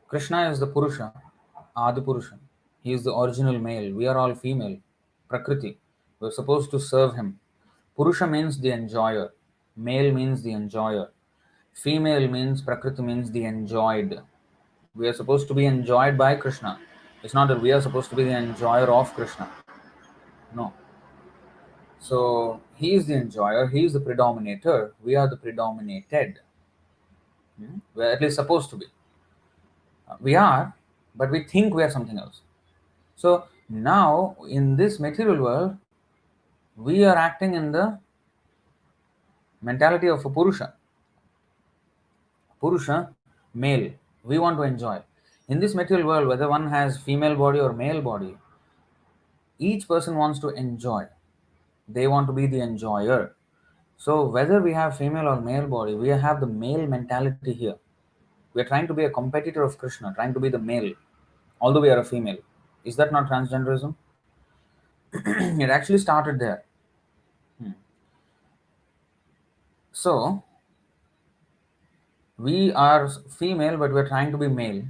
Krishna is the Purusha, Adi Purusha. He is the original male. We are all female. Prakriti. We're supposed to serve him. Purusha means the enjoyer. Male means the enjoyer. Female means Prakriti means the enjoyed. We are supposed to be enjoyed by Krishna. It's not that we are supposed to be the enjoyer of Krishna. No. So he is the enjoyer, he is the predominator, we are the predominated. We're at least supposed to be. We are, but we think we are something else. So now in this material world, we are acting in the mentality of a Purusha. Purusha, male. We want to enjoy. In this material world, whether one has female body or male body, each person wants to enjoy. They want to be the enjoyer. So whether we have female or male body, we have the male mentality here. We are trying to be a competitor of Krishna, trying to be the male, although we are a female. Is that not transgenderism? It actually started there. So we are female, but we're trying to be male.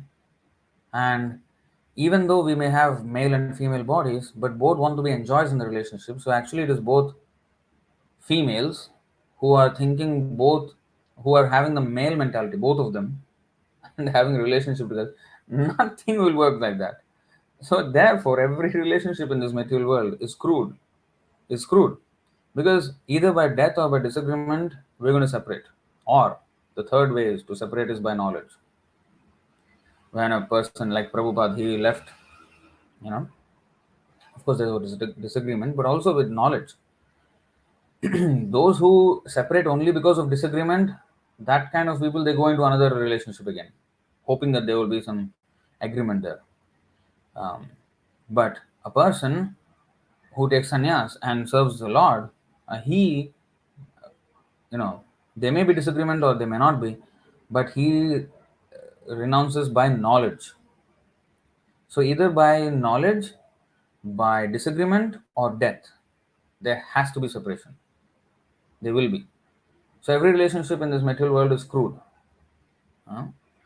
And even though we may have male and female bodies, but both want to be enjoyed in the relationship. So actually, it is both females who are thinking both, who are having the male mentality, both of them, and having a relationship together. Nothing will work like that. So therefore, every relationship in this material world is screwed. Is screwed because either by death or by disagreement, we're going to separate. Or the third way is to separate is by knowledge. When a person like Prabhupada, he left, you know, of course there was disagreement, but also with knowledge. Those who separate only because of disagreement, that kind of people, they go into another relationship again, hoping that there will be some agreement there. But a person who takes sannyas and serves the Lord, he, there may be disagreement or there may not be, but he renounces by knowledge. So either by knowledge, by disagreement, or death, there has to be separation. There will be. So every relationship in this material world is screwed.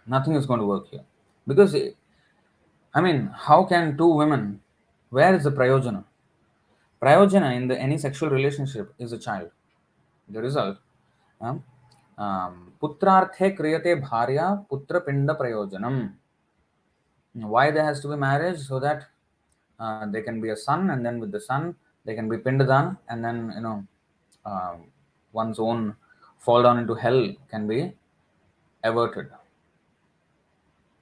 Nothing is going to work here. Because, how can two women, where is the prayojana? Prayojana in any sexual relationship is a child. The result, putrarthe kriyate bharya putra pinda prayojanam. Why there has to be marriage? So that there can be a son, and then with the son, there can be pindadan, and then, one's own fall down into hell can be averted.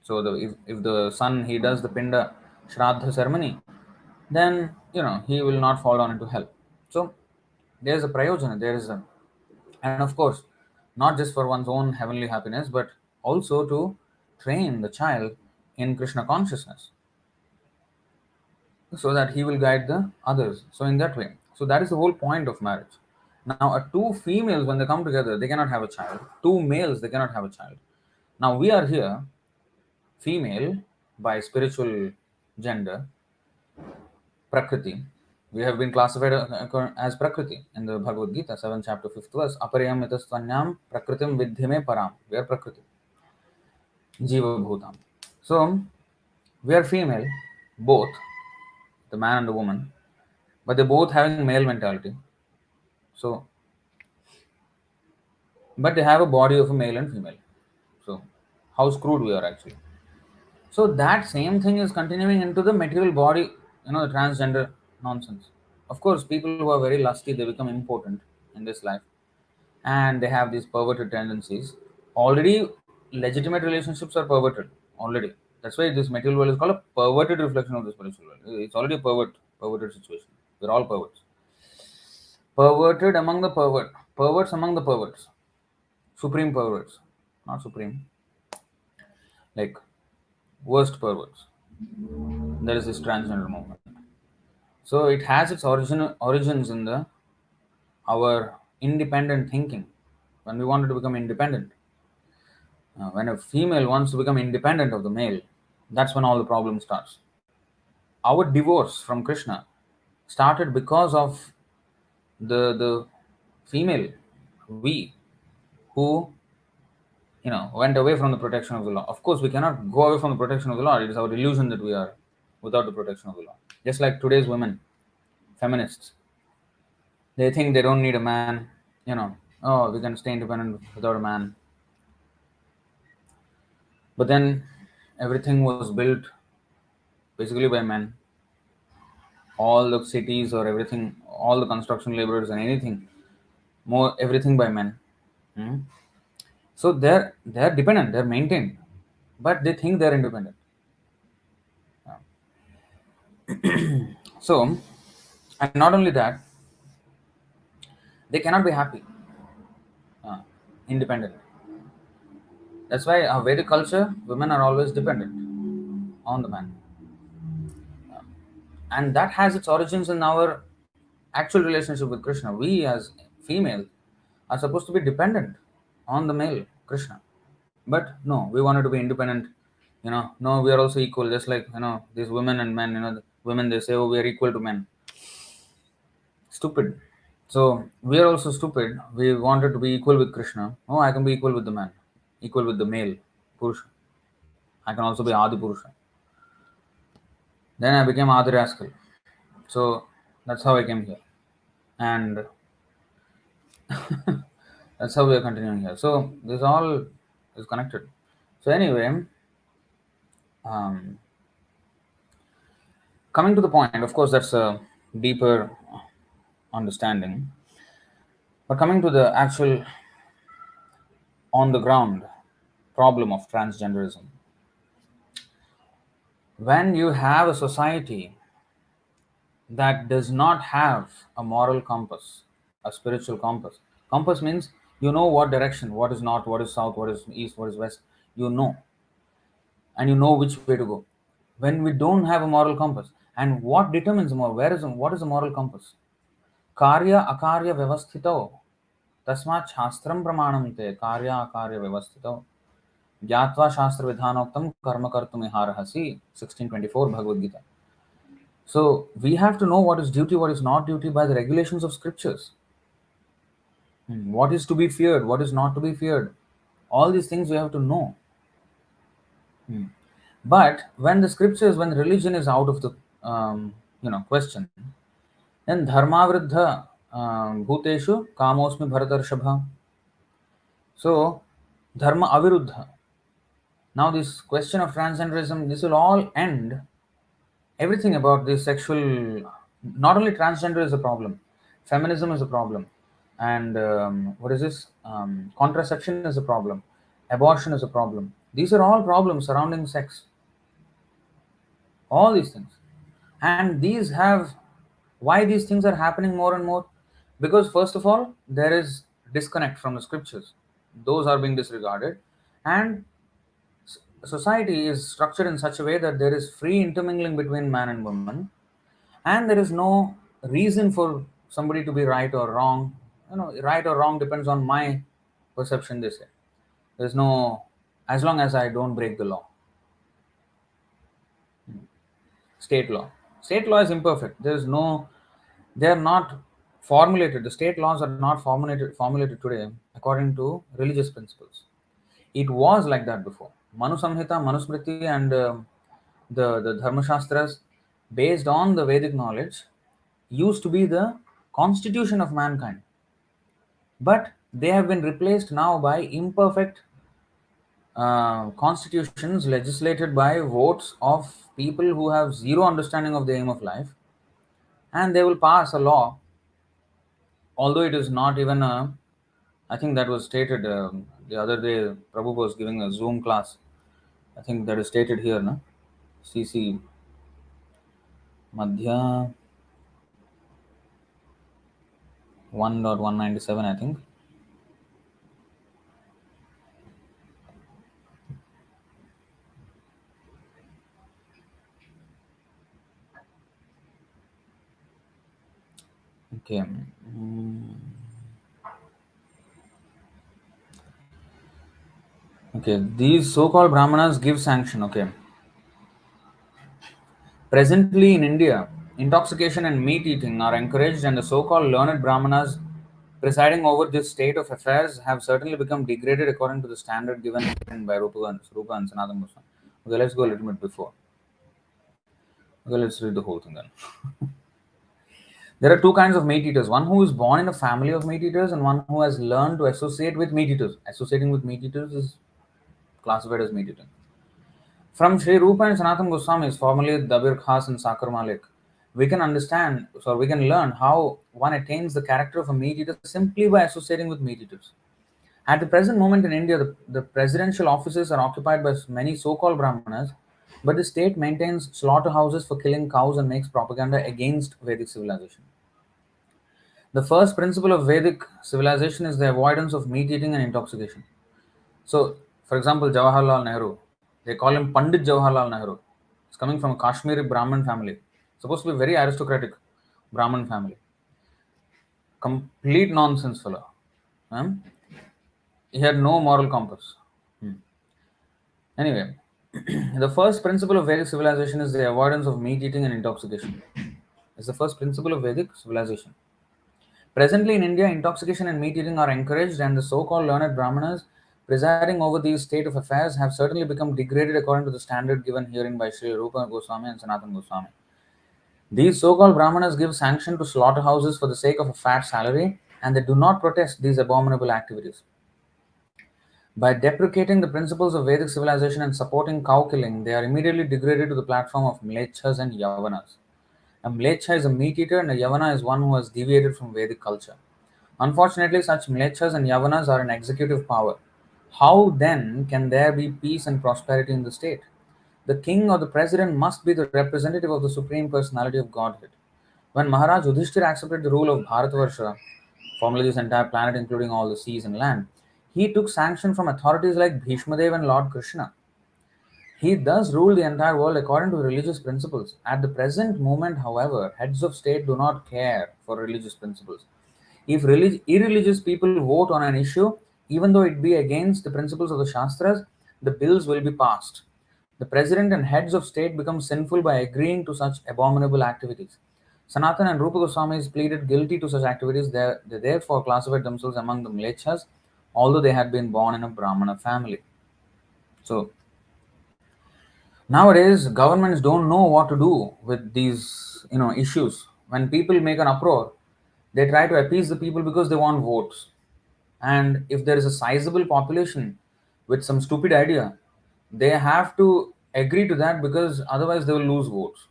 So if the son, he does the pinda shraddha ceremony, then he will not fall down into hell. So there is a prayojana, and of course, not just for one's own heavenly happiness, but also to train the child in Krishna consciousness, so that he will guide the others. So in that way, so that is the whole point of marriage. Now, two females, when they come together, they cannot have a child. Two males, they cannot have a child. Now we are here, female by spiritual gender, Prakriti. We have been classified as Prakriti in the Bhagavad Gita, 7th chapter, 5th verse. Aparayam itastvanyam prakritim vidhime param. We are Prakriti. Jiva Bhutam. So, we are female, both, the man and the woman, but they're both having male mentality. So, but they have a body of a male and female. So, how screwed we are actually. So that same thing is continuing into the material body, the transgender nonsense. Of course, people who are very lusty, they become important in this life, and they have these perverted tendencies. Already, legitimate relationships are perverted already. That's why this material world is called a perverted reflection of the spiritual world. It's already a perverted situation. We're all perverts. Perverted among the perverts among the perverts, supreme perverts, not supreme, like worst perverts. There is this transgender movement. So it has its origins in our independent thinking. When we wanted to become independent, when a female wants to become independent of the male, that's when all the problem starts. Our divorce from Krishna started because of the female, we, who went away from the protection of the law. Of course, we cannot go away from the protection of the law. It is our illusion that we are without the protection of the law. Just like today's women, feminists, they think they don't need a man. Oh, we can stay independent without a man. But then everything was built basically by men. All the cities or everything, all the construction laborers and anything, more everything by men. Hmm? So they're dependent, they're maintained, but they think they're independent. So, and not only that, they cannot be happy uh, independent. That's why our Vedic culture, women are always dependent on the man, and that has its origins in our actual relationship with Krishna. We as female are supposed to be dependent on the male Krishna, but no, we wanted to be independent. No, we are also equal, just like these women and men. The women, they say, oh, we are equal to men. Stupid. So we are also stupid. We wanted to be equal with Krishna. Oh, I can be equal with the man, equal with the male Purusha. I can also be Adi Purusha. Then I became Adi Rascal. So that's how I came here. And that's how we are continuing here. So this all is connected. So anyway, um, coming to the point, of course, that's a deeper understanding. But coming to the actual on the ground problem of transgenderism, when you have a society that does not have a moral compass, a spiritual compass. Compass means you know what direction, what is north, what is south, what is east, what is west. You know, and you know which way to go. When we don't have a moral compass, and what determines more? What is a moral compass? Karya akarya vyavasthito. Tasmat shastram pramanam te karya akarya vyavasthito. Gyatva shastra vidhanoktam karma kartum iharahasi. 1624 Bhagavad Gita. So we have to know what is duty, what is not duty by the regulations of scriptures. What is to be feared, what is not to be feared. All these things we have to know. But when the scriptures, when religion is out of the question, then dharma vriddha bhuteshu kamosmi bharatarshabha. So dharma aviruddha. Now this question of transgenderism, this will all end. Everything about this sexual, not only transgender is a problem, feminism is a problem, and what is this? Contraception is a problem, abortion is a problem. These are all problems surrounding sex. All these things, and these have why these things are happening more and more, because first of all there is disconnect from the scriptures. Those are being disregarded, and society is structured in such a way that there is free intermingling between man and woman, and there is no reason for somebody to be right or wrong. Right or wrong depends on my perception, they say. There's no, as long as I don't break the law. State law is imperfect. They're not formulated. The state laws are not formulated today according to religious principles. It was like that before. Manu Samhita, Manusmriti, and the Dharma Shastras, based on the Vedic knowledge, used to be the constitution of mankind. But they have been replaced now by imperfect constitutions legislated by votes of people who have zero understanding of the aim of life, and they will pass a law, although it is not even a. I think that was stated the other day. Prabhu was giving a Zoom class. I think that is stated here, no? CC Madhya 1.197, I think. Okay. Okay. These so-called Brahmanas give sanction. Okay. Presently in India, intoxication and meat eating are encouraged, and the so-called learned Brahmanas presiding over this state of affairs have certainly become degraded according to the standard given by Rupa and Sanatana Goswami. Okay, let's go a little bit before. Okay, let's read the whole thing then. There are two kinds of meat eaters. One who is born in a family of meat eaters, and one who has learned to associate with meat eaters. Associating with meat eaters is classified as meat eating. From Sri Rupa and Sanatana Goswamis, formerly Dabir Khas and Sakar Malik, we can understand, so we can learn how one attains the character of a meat eater simply by associating with meat eaters. At the present moment in India, the presidential offices are occupied by many so-called Brahmanas, but the state maintains slaughterhouses for killing cows and makes propaganda against Vedic civilization. The first principle of Vedic civilization is the avoidance of meat eating and intoxication. So, for example, Jawaharlal Nehru, they call him Pandit Jawaharlal Nehru. He's coming from a Kashmiri Brahmin family, supposed to be a very aristocratic Brahmin family. Complete nonsense fellow. Um, he had no moral compass. Anyway, the first principle of Vedic civilization is the avoidance of meat eating and intoxication. It's the first principle of Vedic civilization. Presently in India, intoxication and meat eating are encouraged, and the so-called learned Brahmanas presiding over these state of affairs have certainly become degraded according to the standard given herein by Sri Rupa Goswami and Sanatana Goswami. These so-called Brahmanas give sanction to slaughterhouses for the sake of a fat salary, and they do not protest these abominable activities. By deprecating the principles of Vedic civilization and supporting cow killing, they are immediately degraded to the platform of Mlechas and Yavanas. A Mlecha is a meat eater and a Yavana is one who has deviated from Vedic culture. Unfortunately, such Mlechas and Yavanas are in executive power. How then can there be peace and prosperity in the state? The king or the president must be the representative of the supreme personality of Godhead. When Maharaj Yudhishthira accepted the rule of Bharatvarsha, formerly this entire planet including all the seas and land, he took sanction from authorities like Bhishmadev and Lord Krishna. He thus ruled the entire world according to religious principles. At the present moment, however, heads of state do not care for religious principles. If irreligious people vote on an issue, even though it be against the principles of the Shastras, the bills will be passed. The president and heads of state become sinful by agreeing to such abominable activities. Sanatana and Rupa Goswamis pleaded guilty to such activities. They therefore classified themselves among the Mlechas, although they had been born in a Brahmana family. So, nowadays, governments don't know what to do with these, issues. When people make an uproar, they try to appease the people because they want votes. And if there is a sizable population with some stupid idea, they have to agree to that because otherwise they will lose votes.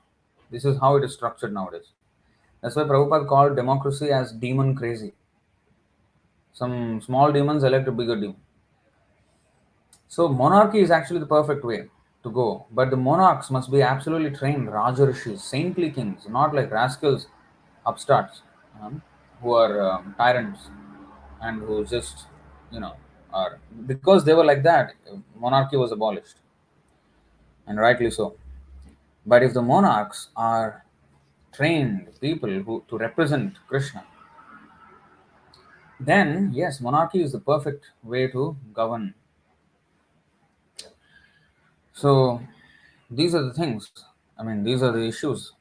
This is how it is structured nowadays. That's why Prabhupada called democracy as demon crazy. Some small demons elect a bigger demon. So monarchy is actually the perfect way to go, but the monarchs must be absolutely trained Rajarishis, saintly kings, not like rascals, upstarts, who are tyrants and who just, you know, are because they were like that. Monarchy was abolished, and rightly so. But if the monarchs are trained people who to represent Krishna, then yes, monarchy is the perfect way to govern. So these are the things. I mean, these are the issues.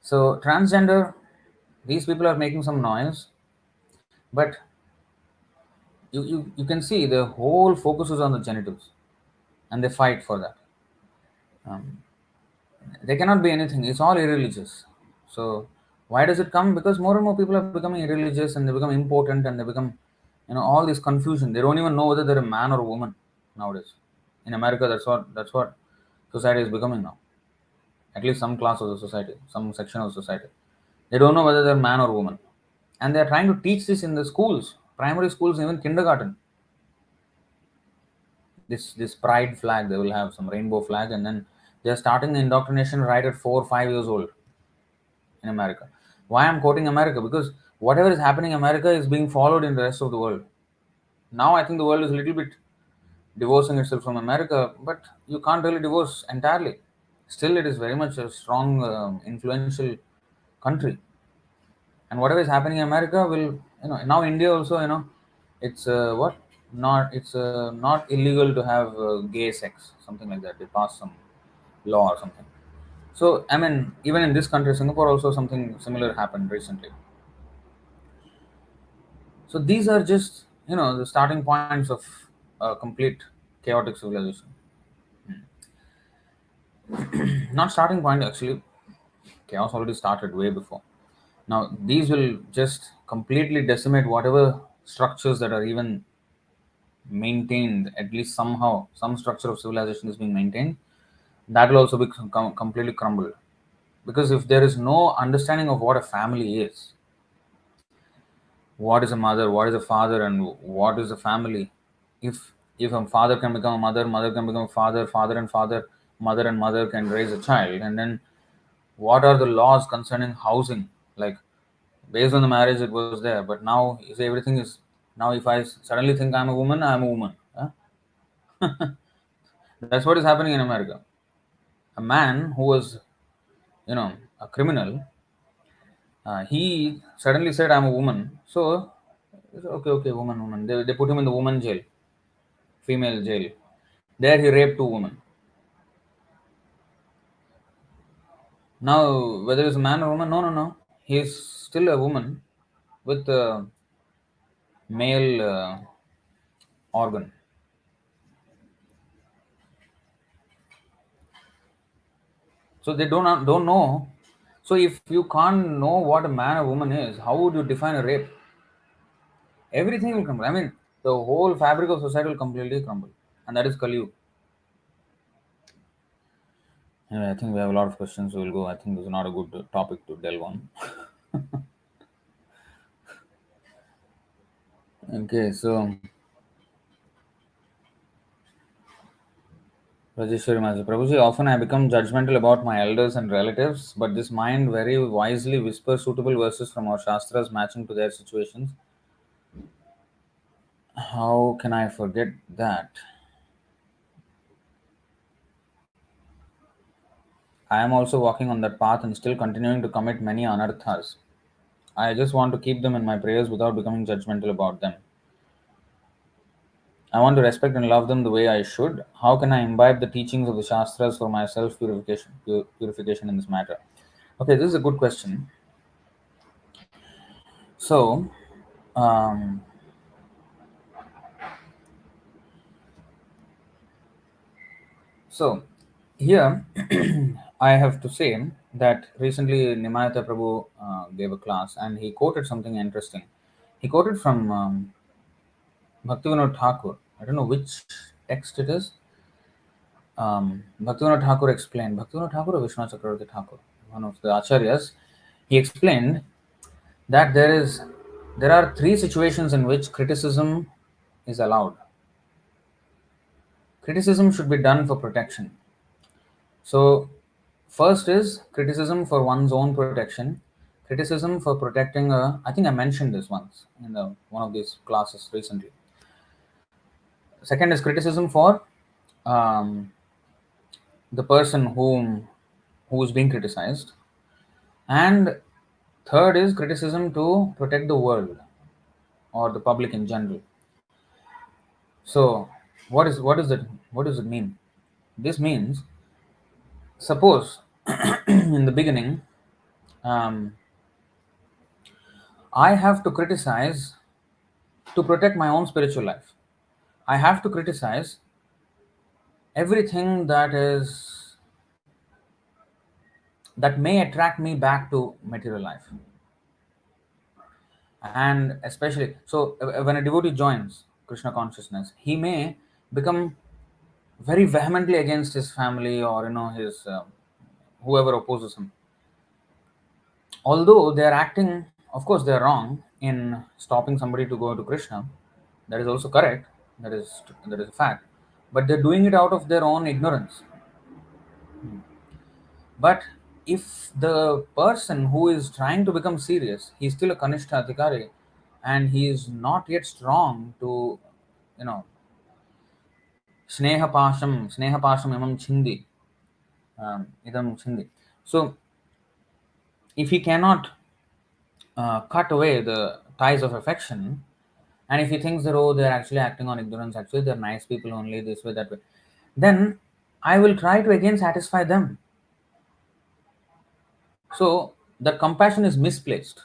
So transgender, these people are making some noise, but you can see the whole focus is on the genitals, and they fight for that. Um, they cannot be anything. It's all irreligious. So why does it come? Because more and more people are becoming irreligious, and they become important, and they become, all this confusion. They don't even know whether they're a man or a woman nowadays. In America, that's what society is becoming now. At least some class of the society, some section of society. They don't know whether they're man or woman. And they're trying to teach this in the schools, primary schools, even kindergarten. This pride flag, they will have some rainbow flag, and then they're starting the indoctrination right at 4 or 5 years old in America. Why I'm quoting America? Because whatever is happening in America is being followed in the rest of the world. Now I think the world is a little bit divorcing itself from America, but you can't really divorce entirely. Still, it is very much a strong, influential country. And whatever is happening in America will, now India also, it's what not it's not illegal to have gay sex, something like that. They passed some law or something. So I mean, even in this country, Singapore also something similar happened recently. So these are just the starting points of a complete chaotic civilization. Not starting point actually, chaos already started way before. Now these will just completely decimate whatever structures that are even maintained, at least somehow, some structure of civilization is being maintained, that will also be completely crumbled. Because if there is no understanding of what a family is, what is a mother, what is a father, and what is a family, if a father can become a mother, mother can become a father, father and father, mother and mother can raise a child, and then what are the laws concerning housing? Like, based on the marriage it was there, but now you say everything is, now if I suddenly think I'm a woman, I'm a woman. That's what is happening in America. A man who was, a criminal, he suddenly said, I'm a woman. So, okay, okay, woman, woman. They put him in the woman jail, female jail. There he raped two women. Now, whether he's a man or woman, no, no, no. He's still a woman with a male organ. So they don't know. So if you can't know what a man or woman is, how would you define a rape? Everything will crumble. I mean, the whole fabric of society will completely crumble, and that is Kali. Anyway, I think we have a lot of questions. So we'll go. I think this is not a good topic to delve on. Okay, so Rajeshwari Master Prabhuji, often I become judgmental about my elders and relatives, but this mind very wisely whispers suitable verses from our Shastras matching to their situations. How can I forget that? I am also walking on that path and still continuing to commit many anarthas. I just want to keep them in my prayers without becoming judgmental about them. I want to respect and love them the way I should. How can I imbibe the teachings of the Shastras for my self purification in this matter? Okay, this is a good question. So, um, so here I have to say that recently Nimayata Prabhu gave a class and he quoted something interesting. He quoted from Bhaktivinoda Thakur. I don't know which text it is. Bhaktivinoda Thakur explained, Bhaktivinoda Thakur or Vishnu Chakravarti Thakur, one of the acharyas, he explained that there are three situations in which criticism is allowed. Criticism should be done for protection. So, first is criticism for one's own protection, criticism for protecting a. I think I mentioned this once in one of these classes recently. Second is criticism for um, the person who is being criticized, and third is criticism to protect the world or the public in general. So, what does it mean? This means, suppose in the beginning, um, I have to criticize to protect my own spiritual life. I have to criticize everything that may attract me back to material life. And especially, so when a devotee joins Krishna consciousness, he may become very vehemently against his family or his whoever opposes him. Although they are acting, of course, they are wrong in stopping somebody to go to Krishna. That is also correct. That is a fact. But they're doing it out of their own ignorance. But if the person who is trying to become serious, he's still a Kanishta Adhikari, and he is not yet strong to, you know, Sneha Pasham Imam Chindi, Idam Chindi. So if he cannot cut away the ties of affection, and if he thinks that, oh, they're actually acting on ignorance, actually they're nice people only, this way, that way, then I will try to again satisfy them. So the compassion is misplaced.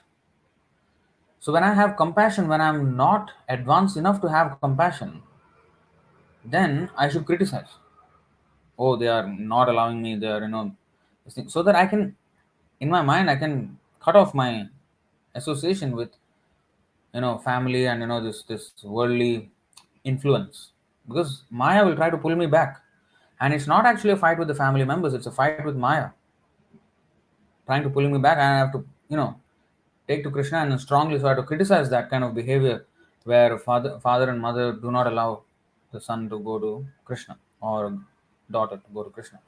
So when I have compassion, when I'm not advanced enough to have compassion, then I should criticize. Oh, they are not allowing me, they are, this thing. So that I can, in my mind, I can cut off my association with, family and, this worldly influence, because Maya will try to pull me back. And it's not actually a fight with the family members, it's a fight with Maya trying to pull me back, and I have to, take to Krishna and strongly try to criticize that kind of behavior where father and mother do not allow the son to go to Krishna or daughter to go to Krishna.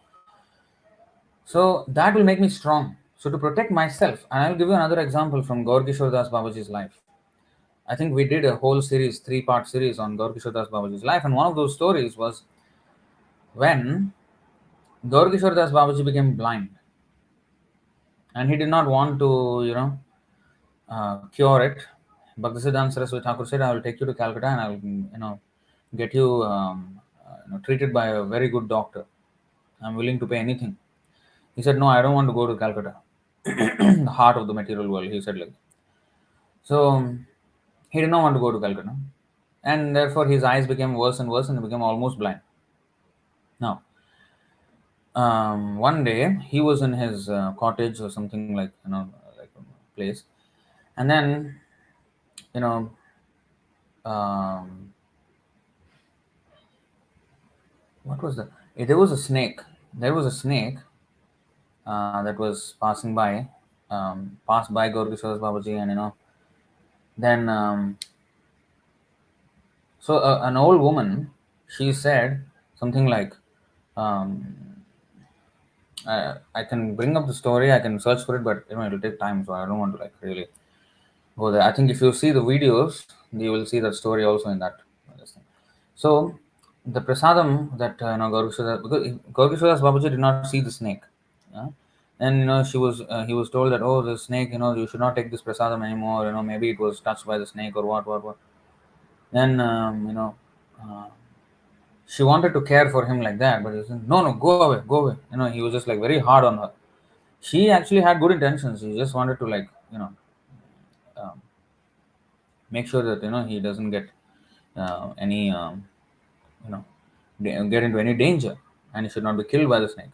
So that will make me strong. So to protect myself, and I'll give you another example from Gaur Kishore Das Babaji's life. I think we did a whole series, 3-part series on Gaur Kishore Das Babaji's life, and one of those stories was when Gaur Kishore Das Babaji became blind, and he did not want to, cure it. Bhaktisiddhanta Saraswati Thakur said, "I will take you to Calcutta and I will, get you, treated by a very good doctor. I'm willing to pay anything." He said, "No, I don't want to go to Calcutta, the heart of the material world." He said like. So he did not want to go to Calcutta, and therefore his eyes became worse and worse, and he became almost blind. Now, one day he was in his cottage or something like, like a place, and then you know um, what was that? There was a snake. There was a snake that was passed by Gaur Kishore Babaji, and then so an old woman, she said something like, um, I can bring up the story, I can search for it, but it'll take time, so I don't want to like really go there. I think if you see the videos, you will see that story also in that. This thing. So the prasadam that Gaur Kishore, because Gaur Kishore Babaji did not see the snake, yeah? And he was told that, oh, the snake, you should not take this prasadam anymore. Maybe it was touched by the snake or what. Then she wanted to care for him like that, but he said, no, no, go away, go away. He was just like very hard on her. She actually had good intentions. He just wanted to like um, make sure that he doesn't get any you know get into any danger, and he should not be killed by the snake.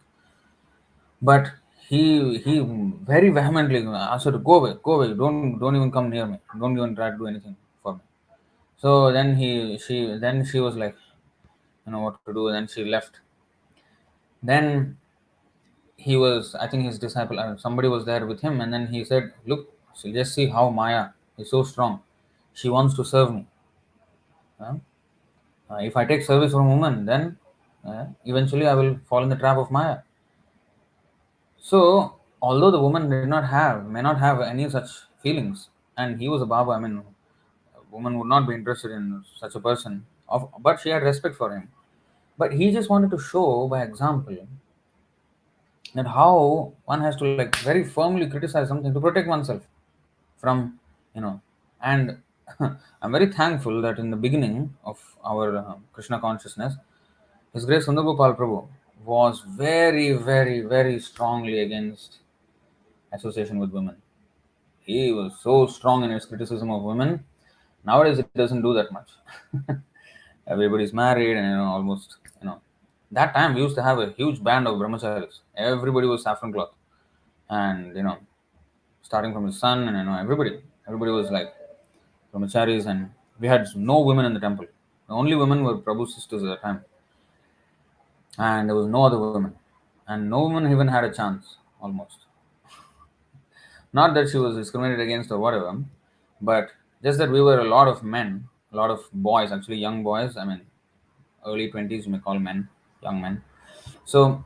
But he very vehemently asked her to go away, don't even come near me, don't even try to do anything for me. So then she was like, what to do. Then she left. Then I think his disciple, somebody was there with him, and then he said, look, so just see how Maya is so strong. She wants to serve me. Huh? If I take service from a woman, then eventually I will fall in the trap of Maya. So, although the woman may not have any such feelings, and he was a Baba, I mean, a woman would not be interested in such a person, but she had respect for him. But he just wanted to show by example that how one has to like very firmly criticize something to protect oneself from, and I'm very thankful that in the beginning of our Krishna consciousness, His Grace Sundar Gopal Prabhu was very, very, very strongly against association with women. He was so strong in his criticism of women. Nowadays, it doesn't do that much. Everybody's married, and almost, that time we used to have a huge band of brahmacharis. Everybody was saffron cloth, and starting from his son, and everybody was like brahmacharis, and we had no women in the temple. The only women were Prabhu's sisters at the time, and there was no other women, and no woman even had a chance almost. Not that she was discriminated against or whatever, but just that we were a lot of men, a lot of boys, actually young boys. I mean, early 20s, you may call men, young men. So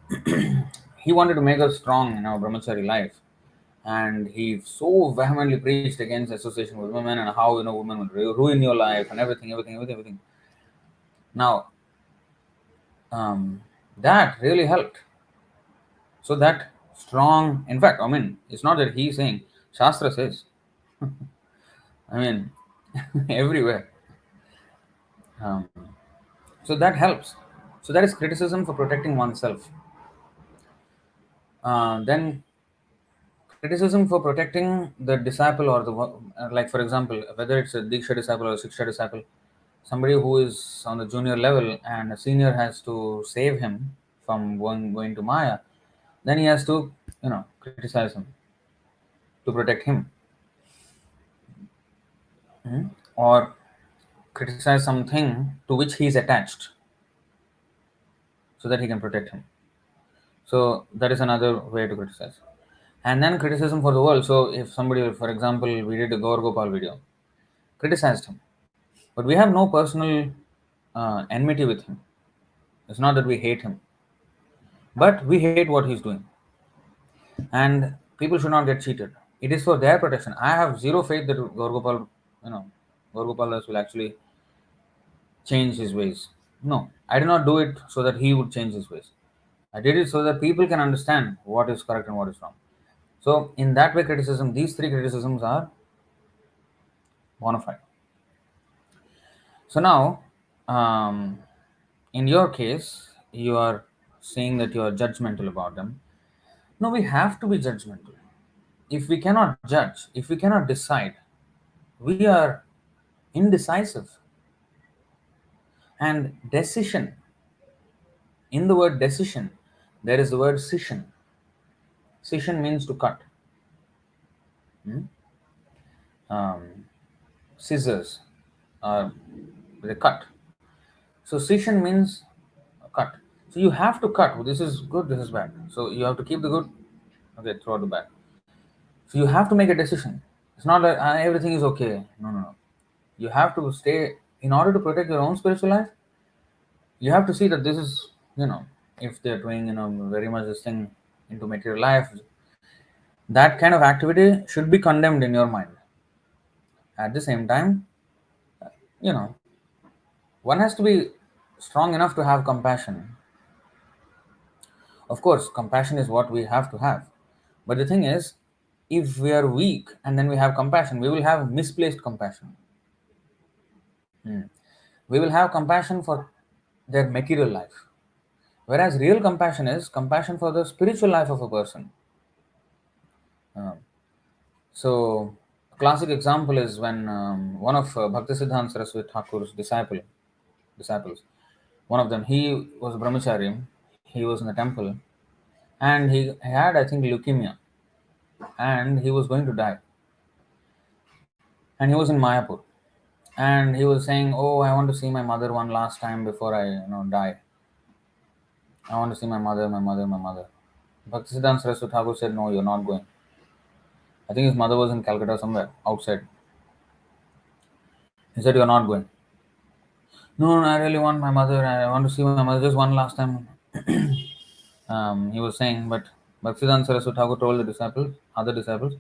he wanted to make us strong in our brahmachari life. And he so vehemently preached against association with women and how, women would ruin your life and everything. Now, that really helped. So that strong, in fact, I mean, it's not that he's saying, Shastra says. I mean, everywhere. Um, so that helps. So that is criticism for protecting oneself. Then criticism for protecting the disciple or like for example, whether it's a Diksha disciple or a Shiksha disciple, somebody who is on the junior level and a senior has to save him from going to Maya, then he has to, criticize him to protect him. Or criticize something to which he is attached so that he can protect him. So that is another way to criticize. And then criticism for the world. So if somebody, for example, we did a Gaur Gopal video, criticized him, but we have no personal enmity with him. It's not that we hate him, but we hate what he's doing. And people should not get cheated. It is for their protection. I have zero faith that Gaur Gopal, Gaur Gopal Das will actually change his ways. No, I did not do it so that he would change his ways. I did it so that people can understand what is correct and what is wrong. So, in that way, criticism, these three criticisms are bona fide. So, now, in your case, you are saying that you are judgmental about them. No, we have to be judgmental. If we cannot judge, if we cannot decide, we are indecisive. And decision, in the word decision, there is the word scission. Scission means to cut. Scissors, they cut. So scission means cut. So you have to cut. This is good, this is bad. So you have to keep the good, okay, throw out the bad. So you have to make a decision. It's not like everything is okay. No. You have to stay, in order to protect your own spiritual life, you have to see that this is, if they're doing, very much this thing into material life, that kind of activity should be condemned in your mind. At the same time, you know, one has to be strong enough to have compassion. Of course, compassion is what we have to have. But the thing is, if we are weak and then we have compassion, we will have misplaced compassion. We will have compassion for their material life. Whereas real compassion is compassion for the spiritual life of a person. So, a classic example is when one of Bhaktisiddhanta Saraswati Thakur's disciples, one of them, he was a brahmachari, he was in the temple, and he had, I think, leukemia, and he was going to die. And he was in Mayapur, and he was saying, "Oh, I want to see my mother one last time before I, die. I want to see my mother, my mother, my mother." Bhaktisiddhanta Saraswati Thakur said, "No, you're not going." I think his mother was in Calcutta somewhere outside. He said, "You're not going." No, I really want my mother. I want to see my mother just one last time. He was saying, but Bhaktisiddhanta Saraswati Thakur told the other disciples,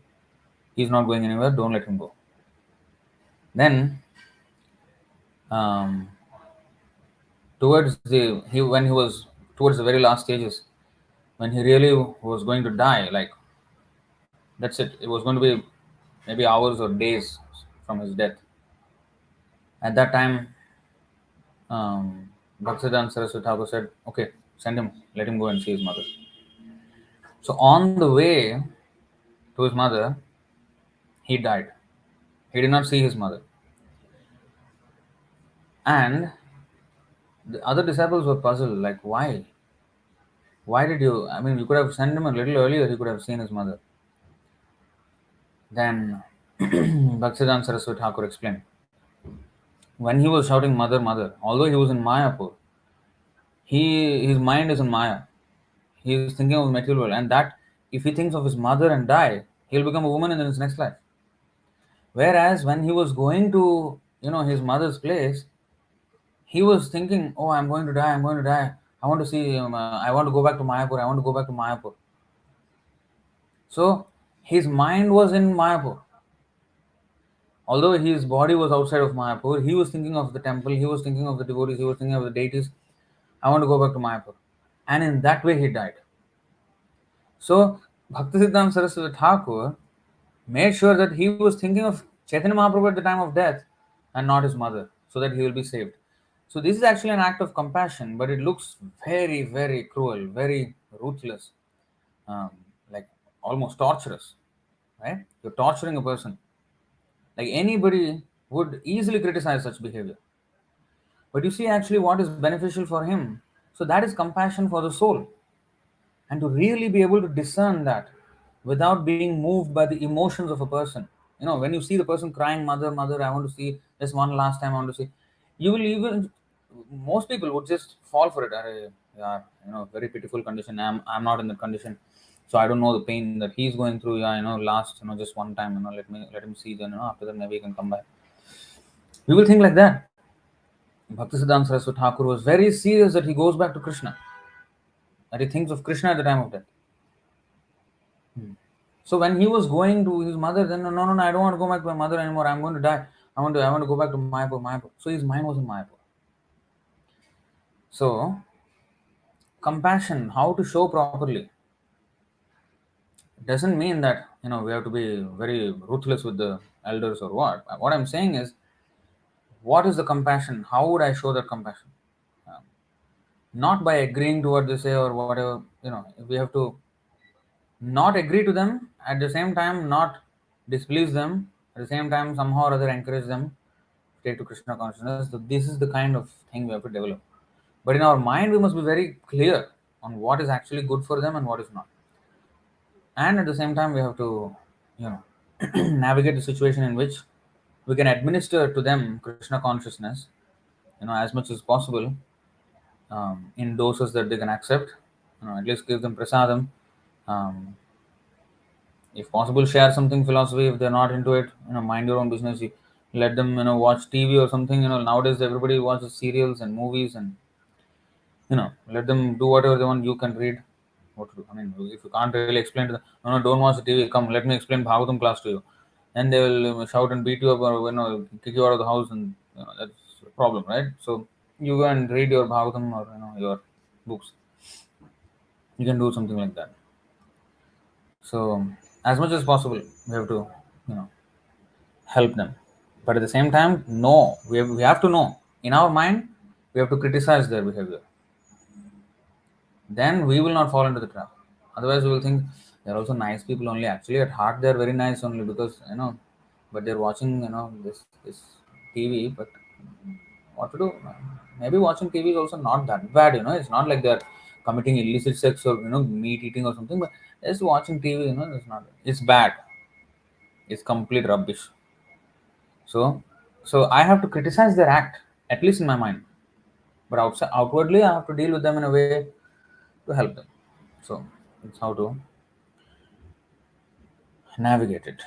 he's not going anywhere. Don't let him go. Then, when he was towards the very last stages, when he really was going to die, like that's it. It was going to be maybe hours or days from his death. At that time, Bhaktisiddhanta Saraswati Thakur said, "Okay, send him. Let him go and see his mother." So on the way to his mother, he died. He did not see his mother. And the other disciples were puzzled, like, why? Why did you? I mean, you could have sent him a little earlier, he could have seen his mother. Then Bhaktisiddhanta Saraswati Thakur explained. When he was shouting, "Mother, Mother," although he was in Mayapur, his mind is in Maya. He is thinking of the material world. And that, if he thinks of his mother and die, he'll become a woman in his next life. Whereas when he was going to, his mother's place, he was thinking, "Oh, I'm going to die, I'm going to die. I want to see, I want to go back to Mayapur, I want to go back to Mayapur." So his mind was in Mayapur. Although his body was outside of Mayapur, he was thinking of the temple, he was thinking of the devotees, he was thinking of the deities. I want to go back to Mayapur. And in that way he died. So Bhaktisiddhanta Saraswati Thakur made sure that he was thinking of Chaitanya Mahaprabhu at the time of death and not his mother, so that he will be saved. So this is actually an act of compassion, but it looks very, very cruel, very ruthless, like almost torturous, right? You're torturing a person. Like anybody would easily criticize such behavior. But you see actually what is beneficial for him. So that is compassion for the soul. And to really be able to discern that without being moved by the emotions of a person. When you see the person crying, "Mother, Mother, I want to see this one last time, I want to see." You will even, most people would just fall for it. Arey, yeah, very pitiful condition. I'm not in that condition, so I don't know the pain that he's going through. Yeah, last, just one time. Let him see. Then, after that maybe he can come back. We will think like that. Bhaktisiddhanta Saraswati Thakur was very serious that he goes back to Krishna. That he thinks of Krishna at the time of death. So when he was going to his mother, then no, I don't want to go back to my mother anymore. I'm going to die. I want to go back to Mayapur. So his mind was in Mayapur. So compassion, how to show properly, doesn't mean that we have to be very ruthless with the elders or what. What I'm saying is, what is the compassion? How would I show that compassion? Um, Not by agreeing to what they say or whatever. We have to not agree to them, at the same time not displease them, at the same time somehow or other encourage them take to Krishna consciousness. So this is the kind of thing we have to develop. But in our mind, we must be very clear on what is actually good for them and what is not. And at the same time, we have to, you know, navigate the situation in which we can administer to them Krishna consciousness, as much as possible, in doses that they can accept. At least give them prasadam. Um, if possible, share something philosophy. If they're not into it, mind your own business. You let them, watch TV or something. Nowadays everybody watches serials and movies, and let them do whatever they want. You can read what to do. I mean, if you can't really explain to them, no, don't watch the TV. Come, let me explain Bhagavatam class to you. And they will shout and beat you up, or kick you out of the house, and that's a problem, right? So you go and read your Bhagavatam or your books. You can do something like that. So as much as possible, we have to you know help them. But at the same time, no, we have to know in our mind, we have to criticize their behavior. Then we will not fall into the trap. Otherwise, we will think they're also nice people only. Actually, at heart, they're very nice only because but they're watching this TV. But what to do? Maybe watching TV is also not that bad. It's not like they're committing illicit sex or meat eating or something. But just watching TV, it's not. It's bad. It's complete rubbish. So I have to criticize their act, at least in my mind. But outwardly, I have to deal with them in a way to help them. So it's how to navigate it.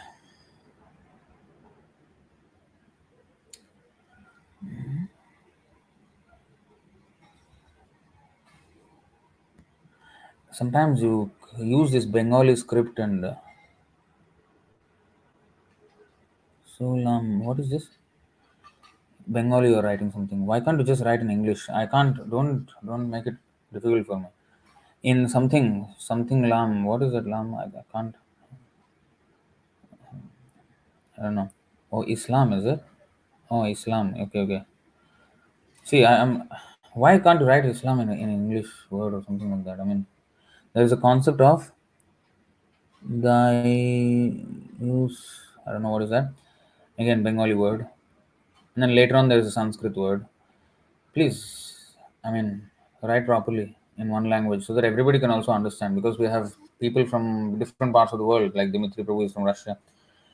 Sometimes you use this Bengali script and Sulam. What is this? Bengali you're writing something. Why can't you just write in English? I can't. Don't make it difficult for me. In something lam. What is that lam? I can't. I don't know. Oh, Islam is it? Oh, Islam. Okay, okay. See, I am. Why can't you write Islam in English word or something like that? I mean, there is a concept of thy use. I don't know what is that. Again, Bengali word, and then later on there is a Sanskrit word. Please, I mean, write properly in one language so that everybody can also understand. Because we have people from different parts of the world, like Dimitri Prabhu is from Russia,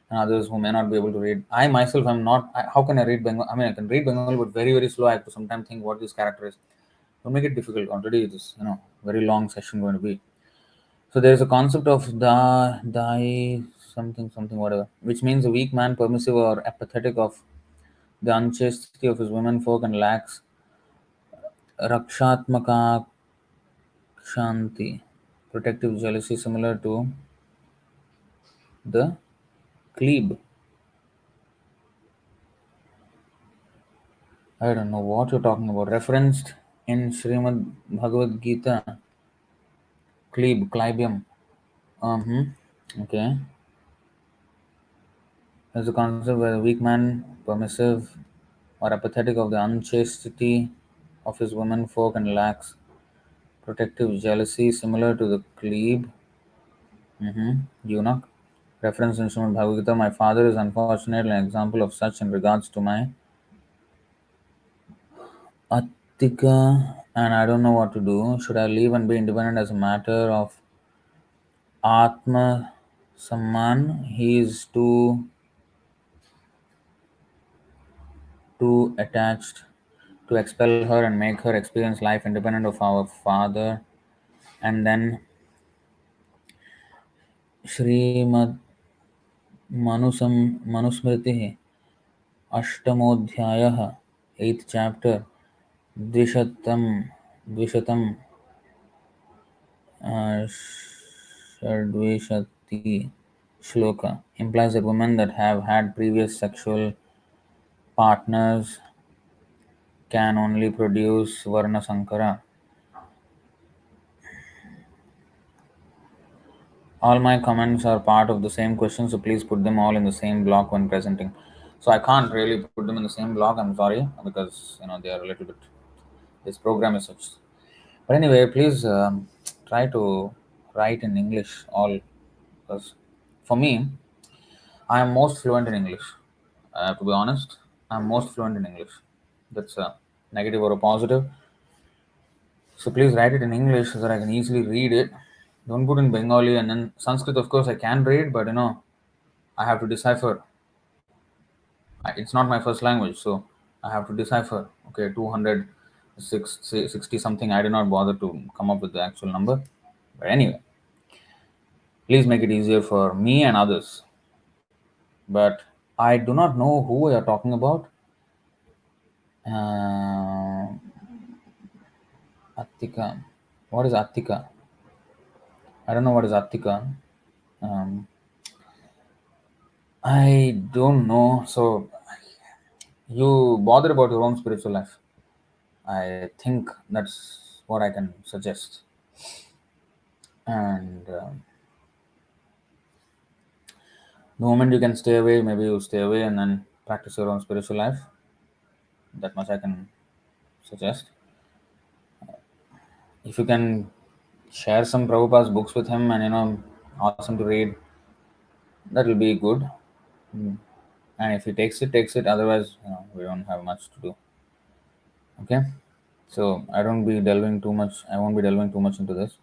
and others who may not be able to read. I myself am not. How can I read Bengali? I mean, I can read Bengali, but very very slow. I have to sometimes think what this character is. Don't make it difficult. Already it is very long session going to be. So there is a concept of dai something something whatever, which means a weak man, permissive or apathetic of the unchastity of his women folk and lacks rakshatmaka shanti, protective jealousy similar to the klebe. I don't know what you're talking about. Referenced in Srimad Bhagavad Gita, klebe, clibium. Okay. There's a concept where a weak man, permissive or apathetic of the unchastity of his women folk and lacks protective jealousy similar to the klebe, eunuch. Reference in Srimad Bhagavad Gita. My father is unfortunately an example of such in regards to my Attika, and I don't know what to do. Should I leave and be independent as a matter of Atma Samman? He is too attached. to expel her and make her experience life independent of our father. And then Srimad Manusmriti Ashtamodhyayah, 8th chapter, Dvishatam Shadvishati Shloka implies that women that have had previous sexual partners can only produce Varna Sankara. All my comments are part of the same question, so please put them all in the same block when presenting. So I can't really put them in the same block, I'm sorry, because they are a little bit. This program is such. But anyway, please try to write in English all, because for me, I am most fluent in English. To be honest, I'm most fluent in English. That's a negative or a positive. So please write it in English so that I can easily read it. Don't put in Bengali, and then Sanskrit. Of course, I can read, but I have to decipher. It's not my first language, so I have to decipher. Okay, 260 something. I did not bother to come up with the actual number. But anyway, please make it easier for me and others. But I do not know who we are talking about. Uh, Attika. What is Attika? I don't know what is Attika. Um, I don't know. So you bother about your own spiritual life. I think that's what I can suggest. And the moment you can stay away, maybe you stay away and then practice your own spiritual life. That much I can suggest. If you can share some Prabhupada's books with him and ask him to read, that will be good. And if he takes it, takes it. Otherwise, we don't have much to do. Okay. So I don't be delving too much. I won't be delving too much into this.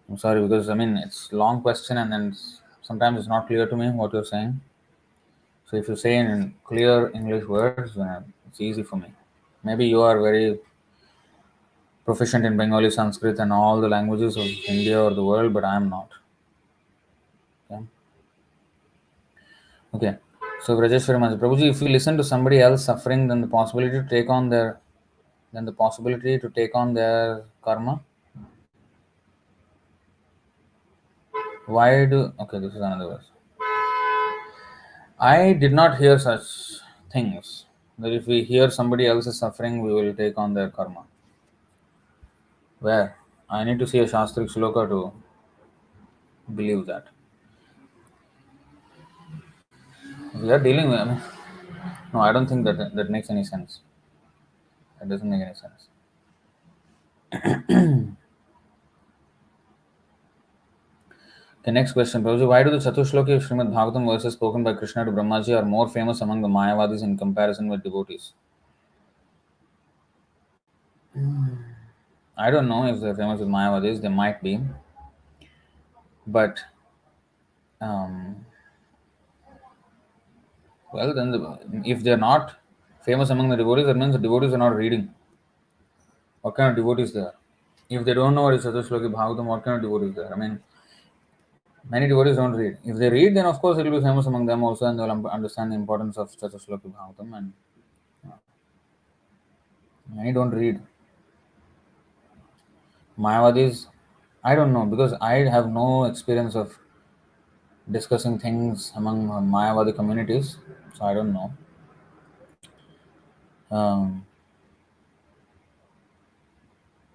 I'm sorry, because it's long question and then sometimes it's not clear to me what you're saying. So if you say in clear English words, it's easy for me. Maybe you are very proficient in Bengali, Sanskrit, and all the languages of India or the world, but I am not. Okay. Okay. So Rajeshwari Maharaj, Prabhuji, if you listen to somebody else suffering, then the possibility to take on their karma. Okay, this is another verse. I did not hear such things, that if we hear somebody else is suffering, we will take on their karma. Where? I need to see a Shastric Shloka to believe that. We are dealing with, no, I don't think that makes any sense. That doesn't make any sense. The next question, Prabhuji, why do the Chatushloki of Srimad Bhagavatam verses spoken by Krishna to Brahmaji are more famous among the Mayavadis in comparison with devotees? I don't know if they're famous with Mayavadis, they might be. But, then if they're not famous among the devotees, that means the devotees are not reading. What kind of devotees they are? If they don't know what is Chatushloki Bhagavatam, what kind of devotees they are? Many devotees don't read. If they read, then of course it will be famous among them also, and they'll understand the importance of Chatushloki Bhagavatam. And many don't read. Mayavadis, I don't know, because I have no experience of discussing things among Mayavadi communities, so I don't know. Um,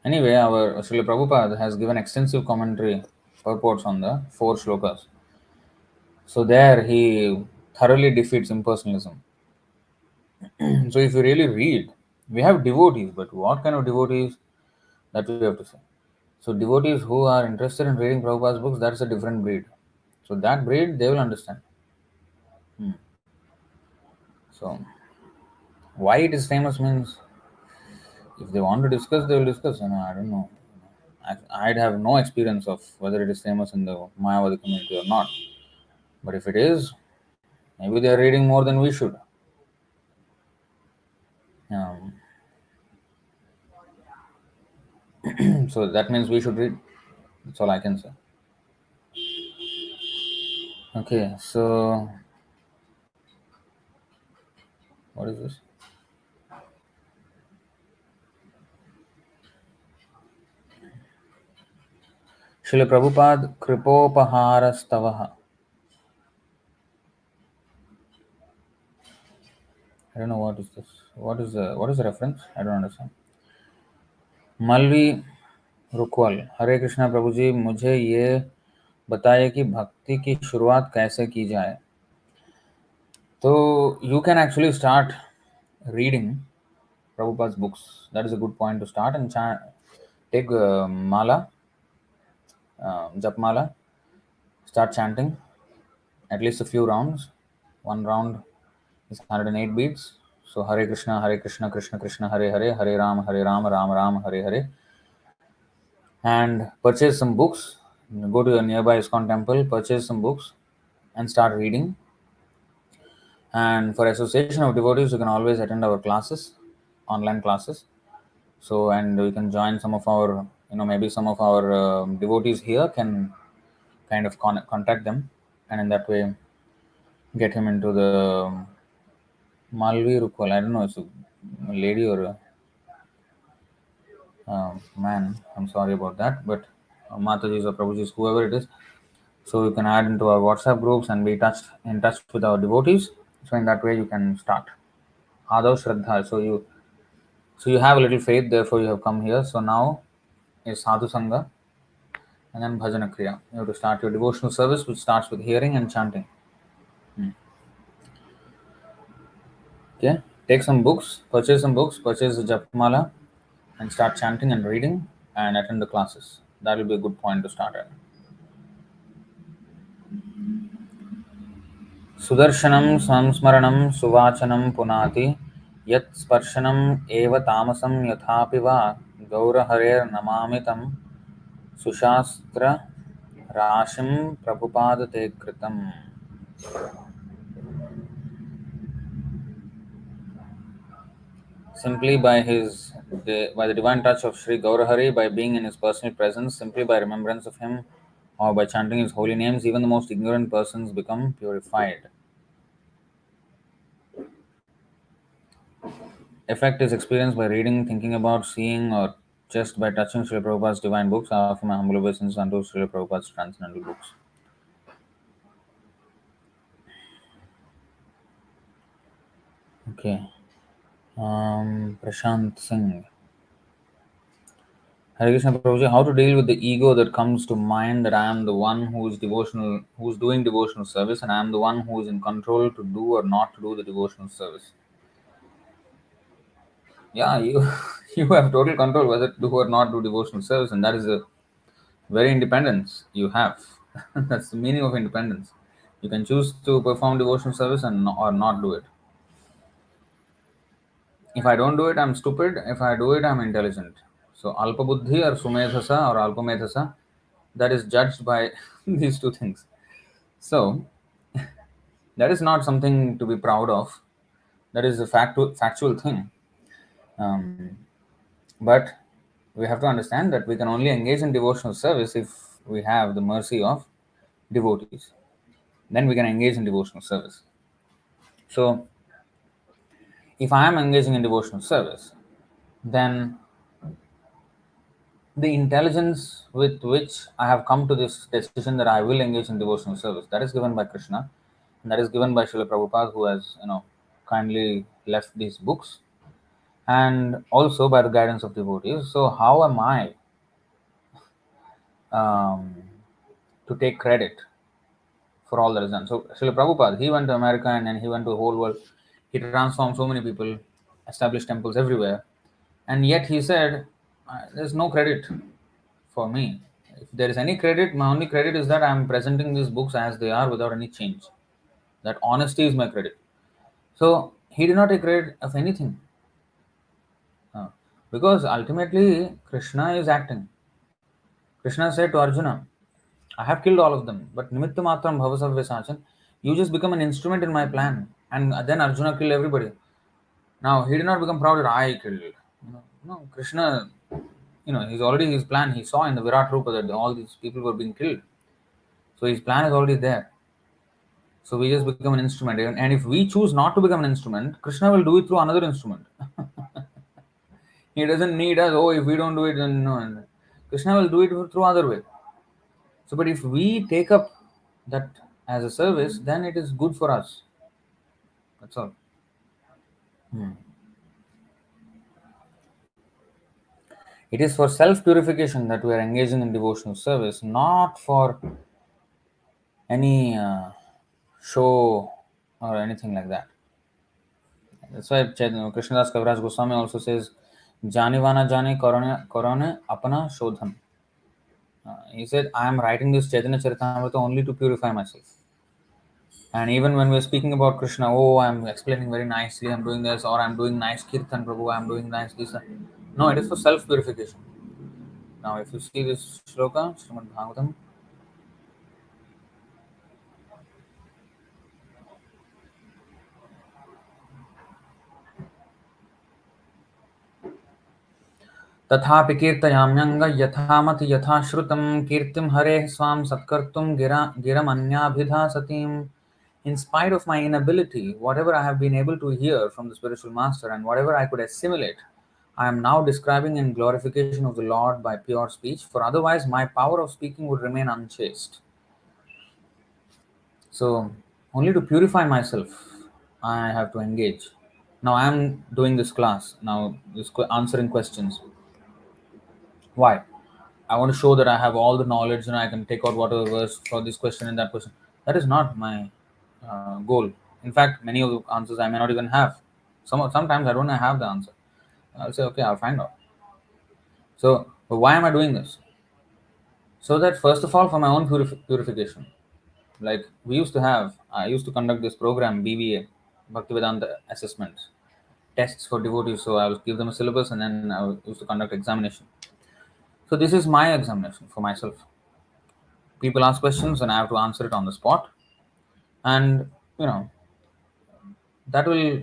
anyway, our Śrīla Prabhupāda has given extensive commentary purports on the 4 shlokas. So there he thoroughly defeats impersonalism. So if you really read, we have devotees, but what kind of devotees, that we have to say. So devotees who are interested in reading Prabhupada's books, that's a different breed. So that breed, they will understand. So why it is famous means, if they want to discuss, they will discuss. I don't know. I'd have no experience of whether it is famous in the Mayavadi community or not. But if it is, maybe they are reading more than we should. Um, So that means we should read. That's all I can say. Okay, so what is this? Śrīla Prabhupāda Kripopahārastavaha. I don't know what is this. What is the reference? I don't understand. मलवी रुकवल हरे कृष्णा प्रभु जी मुझे ये बताइए कि भक्ति की शुरुआत कैसे की जाए. तो you can actually start reading Prabhupada's books. That is a good point to start and take mala, jap mala, start chanting at least a few rounds. One round is 108 beats. So Hare Krishna, Krishna Krishna, Hare Hare, Hare Ram, Ram Ram, Hare Hare. And purchase some books. Go to your nearby Iskcon temple, purchase some books, and start reading. And for association of devotees, you can always attend our classes, online classes. So, and we can join some of our, maybe some of our devotees here can kind of contact them, and in that way get him into the Malvi Rukwal. I don't know, it's a lady or a man. I'm sorry about that, but Mataji's or Prabhuji's, whoever it is. So you can add into our WhatsApp groups and be in touch with our devotees. So in that way you can start. Adav Shraddha. So you have a little faith, therefore you have come here. So now is Sadhu Sangha and then Bhajana Kriya. You have to start your devotional service, which starts with hearing and chanting. Okay, take some books, purchase the Japmala, and start chanting and reading and attend the classes. That will be a good point to start at. Sudarshanam samsmaranam suvachanam punati yat sparshanam eva tamasam yathapi va gaura harer namamitam sushastra rashim prabhupada te kritam. Simply by the divine touch of Sri Gaurahari, by being in his personal presence, simply by remembrance of him, or by chanting his holy names, even the most ignorant persons become purified. Effect is experienced by reading, thinking about, seeing, or just by touching Srila Prabhupada's divine books. I offer my humble obeisance unto Srila Prabhupada's transcendental books. Okay. Prashant Singh. Hare Krishna Prabhuji, how to deal with the ego that comes to mind that I am the one who is doing devotional service, and I am the one who is in control to do or not to do the devotional service. Yeah, you you have total control whether to do or not do devotional service, and that is a very independence you have. That's the meaning of independence. You can choose to perform devotional service or not do it. If I don't do it, I'm stupid. If I do it, I'm intelligent. So alpa buddhi or sumedhasa or alpamedhasa, that is judged by these two things. So that is not something to be proud of. That is a factual thing. Um, but we have to understand that we can only engage in devotional service if we have the mercy of devotees. Then we can engage in devotional service. So if I am engaging in devotional service, then the intelligence with which I have come to this decision that I will engage in devotional service, that is given by Krishna, and that is given by Śrīla Prabhupāda, who has kindly left these books, and also by the guidance of devotees. So how am I um, to take credit for all that is done? So Śrīla Prabhupada, he went to America and then he went to the whole world. He transformed so many people, established temples everywhere, and yet he said, "There's no credit for me. If there is any credit, my only credit is that I am presenting these books as they are without any change. That honesty is my credit." So he did not take credit of anything, because ultimately Krishna is acting. Krishna said to Arjuna, "I have killed all of them, but nimitta matram bhavasavya sachan, you just become an instrument in my plan." And then Arjuna killed everybody. Now he did not become proud that I killed. No, Krishna, he's already his plan. He saw in the Virat Rupa that all these people were being killed. So his plan is already there. So we just become an instrument. And if we choose not to become an instrument, Krishna will do it through another instrument. He doesn't need us. Oh, if we don't do it, then no. Krishna will do it through other way. So, but if we take up that as a service, then it is good for us. That's all. It is for self-purification that we are engaging in devotional service, not for any show or anything like that. That's why Krishnadas Kaviraj Goswami also says, "Janivana jani korone apana shodhan." He said, "I am writing this Chaitanya Charitamrita only to purify myself." And even when we're speaking about Krishna, oh, I'm explaining very nicely, I'm doing this, or I'm doing nice kirtan, Prabhu, I'm doing nice this. No, it is for self-purification. Now, if you see this shloka, Srimad Bhagavatam, तथापि कीर्तयाम्यङ्ग यथामति यथा श्रुतं कीर्तिं हरेः Swan सत्कर्तुं गिरमन्याभिधा सतीम्. In spite of my inability, whatever I have been able to hear from the spiritual master and whatever I could assimilate, I am now describing in glorification of the Lord by pure speech, for otherwise my power of speaking would remain unchaste. So, only to purify myself, I have to engage. Now I am doing this class, now this answering questions. Why? I want to show that I have all the knowledge and I can take out whatever verse for this question and that question. That is not my goal. In fact, many of the answers I may not even have. Sometimes I don't have the answer. I'll say, okay, I'll find out. So, but why am I doing this? So that first of all, for my own purification. Like I used to conduct this program, BVA, Bhaktivedanta assessments, tests for devotees. So I would give them a syllabus and then used to conduct examination. So this is my examination for myself. People ask questions and I have to answer it on the spot. And, that will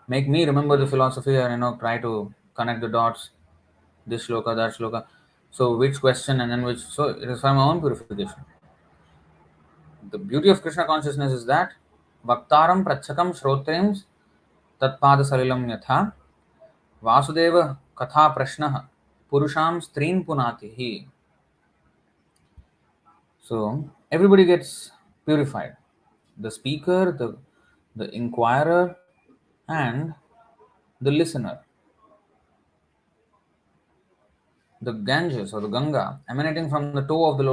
make me remember the philosophy and, try to connect the dots, this shloka, that shloka. So which question and then which. So it is for my own purification. The beauty of Krishna consciousness is that Bhaktaram Prachakam Shrotrims Tatpada Salilam Yatha Vasudeva Katha Prashnaha Purusham Strin Punatihi. So everybody gets purified. The speaker, the inquirer, and the listener. The Ganges or the Ganga emanating from the toe of the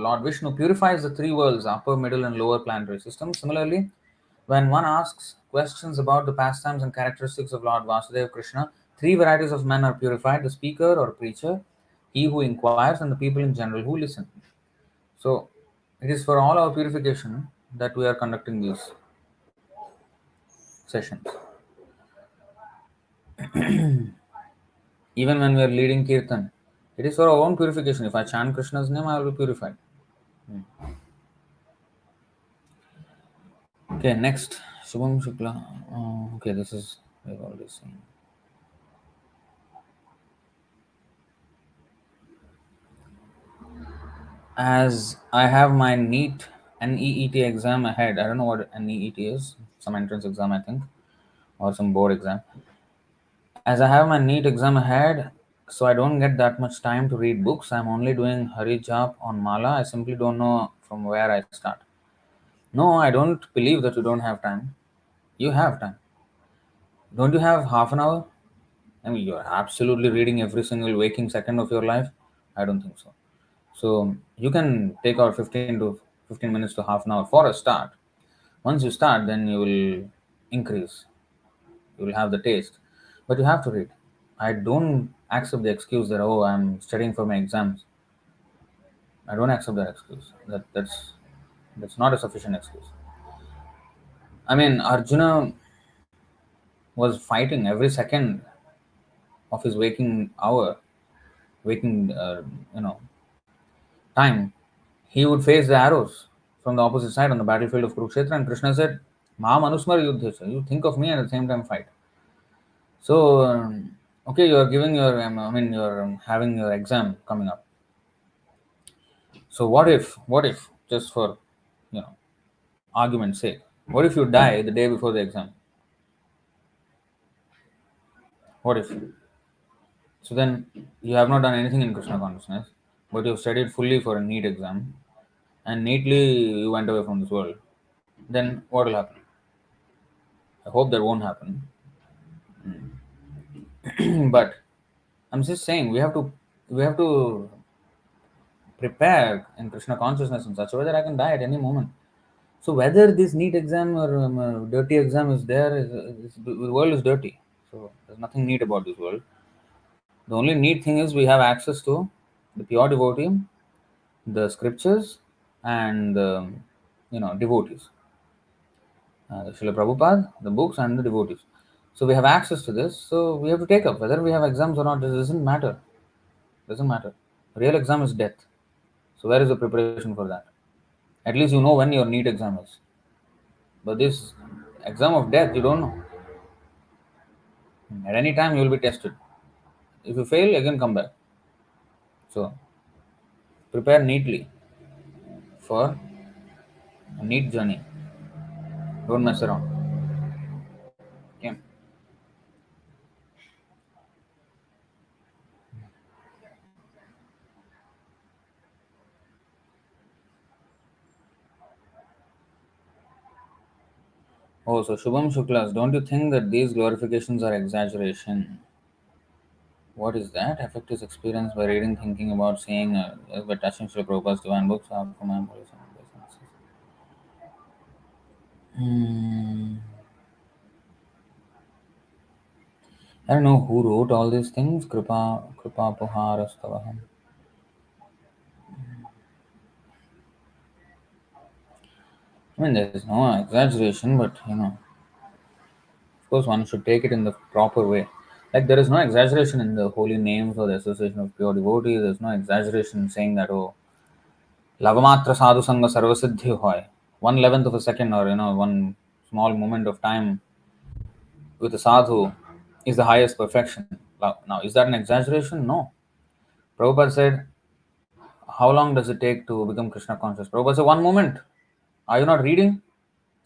Lord Vishnu purifies the three worlds, upper, middle, and lower planetary systems. Similarly, when one asks questions about the pastimes and characteristics of Lord Vasudeva Krishna, three varieties of men are purified: the speaker or preacher, he who inquires, and the people in general who listen. So, it is for all our purification that we are conducting these sessions. Even when we are leading kirtan, it is for our own purification. If I chant Krishna's name, I will be purified. Okay, next. Shubham Shukla. Okay, this is, we've already seen. As I have my NEET exam ahead, I don't know what NEET is, some entrance exam, I think, or some board exam. As I have my NEET exam ahead, so I don't get that much time to read books. I'm only doing Hari Jap on Mala. I simply don't know from where I start. No, I don't believe that you don't have time. You have time. Don't you have half an hour? I mean, you're absolutely reading every single waking second of your life? I don't think so. So you can take out 15 minutes to half an hour for a start. Once you start, then you will increase. You will have the taste. But you have to read. I don't accept the excuse that, oh, I'm studying for my exams. I don't accept that excuse. That's not a sufficient excuse. I mean, Arjuna was fighting every second of his waking time. He would face the arrows from the opposite side on the battlefield of Kurukshetra, and Krishna said, "Maam Anusmar Yuddhesha." You think of me and at the same time fight. So Okay, you are giving your, you are having your exam coming up. So what if, just for, argument's sake, what if you die the day before the exam? What if? So then you have not done anything in Krishna consciousness, but you've studied fully for a NEET exam, and neatly you went away from this world. Then what will happen? I hope that won't happen. But I'm just saying we have to prepare in Krishna consciousness in such a way that I can die at any moment. So whether this neat exam or dirty exam is there, the world is dirty. So there's nothing neat about this world. The only neat thing is we have access to the pure devotee, the scriptures, and devotees. The Śrīla Prabhupāda, the books, and the devotees. So we have access to this. So we have to take up whether we have exams or not. This doesn't matter. Doesn't matter. Real exam is death. So where is the preparation for that? At least you know when your NEET exam is. But this exam of death, you don't know. At any time you will be tested. If you fail, again come back. So prepare neatly for a neat journey. Don't mess around. Okay. Oh, so Shubham Shuklas, don't you think that these glorifications are exaggeration? What is that? Affect his experience by reading, thinking about, seeing, by touching Śrīla Prabhupāda's divine books, from my Hmm. I don't know who wrote all these things. Kripa Puharastavaham. I mean, there's no exaggeration, but of course, one should take it in the proper way. Like, there is no exaggeration in the holy names or the association of pure devotees. There's no exaggeration in saying that, oh, lavamatra sadhu sangha sarvasiddhi hoy. 1/11th of a second, or, one small moment of time with a sadhu is the highest perfection. Now, is that an exaggeration? No. Prabhupada said, how long does it take to become Krishna conscious? Prabhupada said, 1 moment. Are you not reading?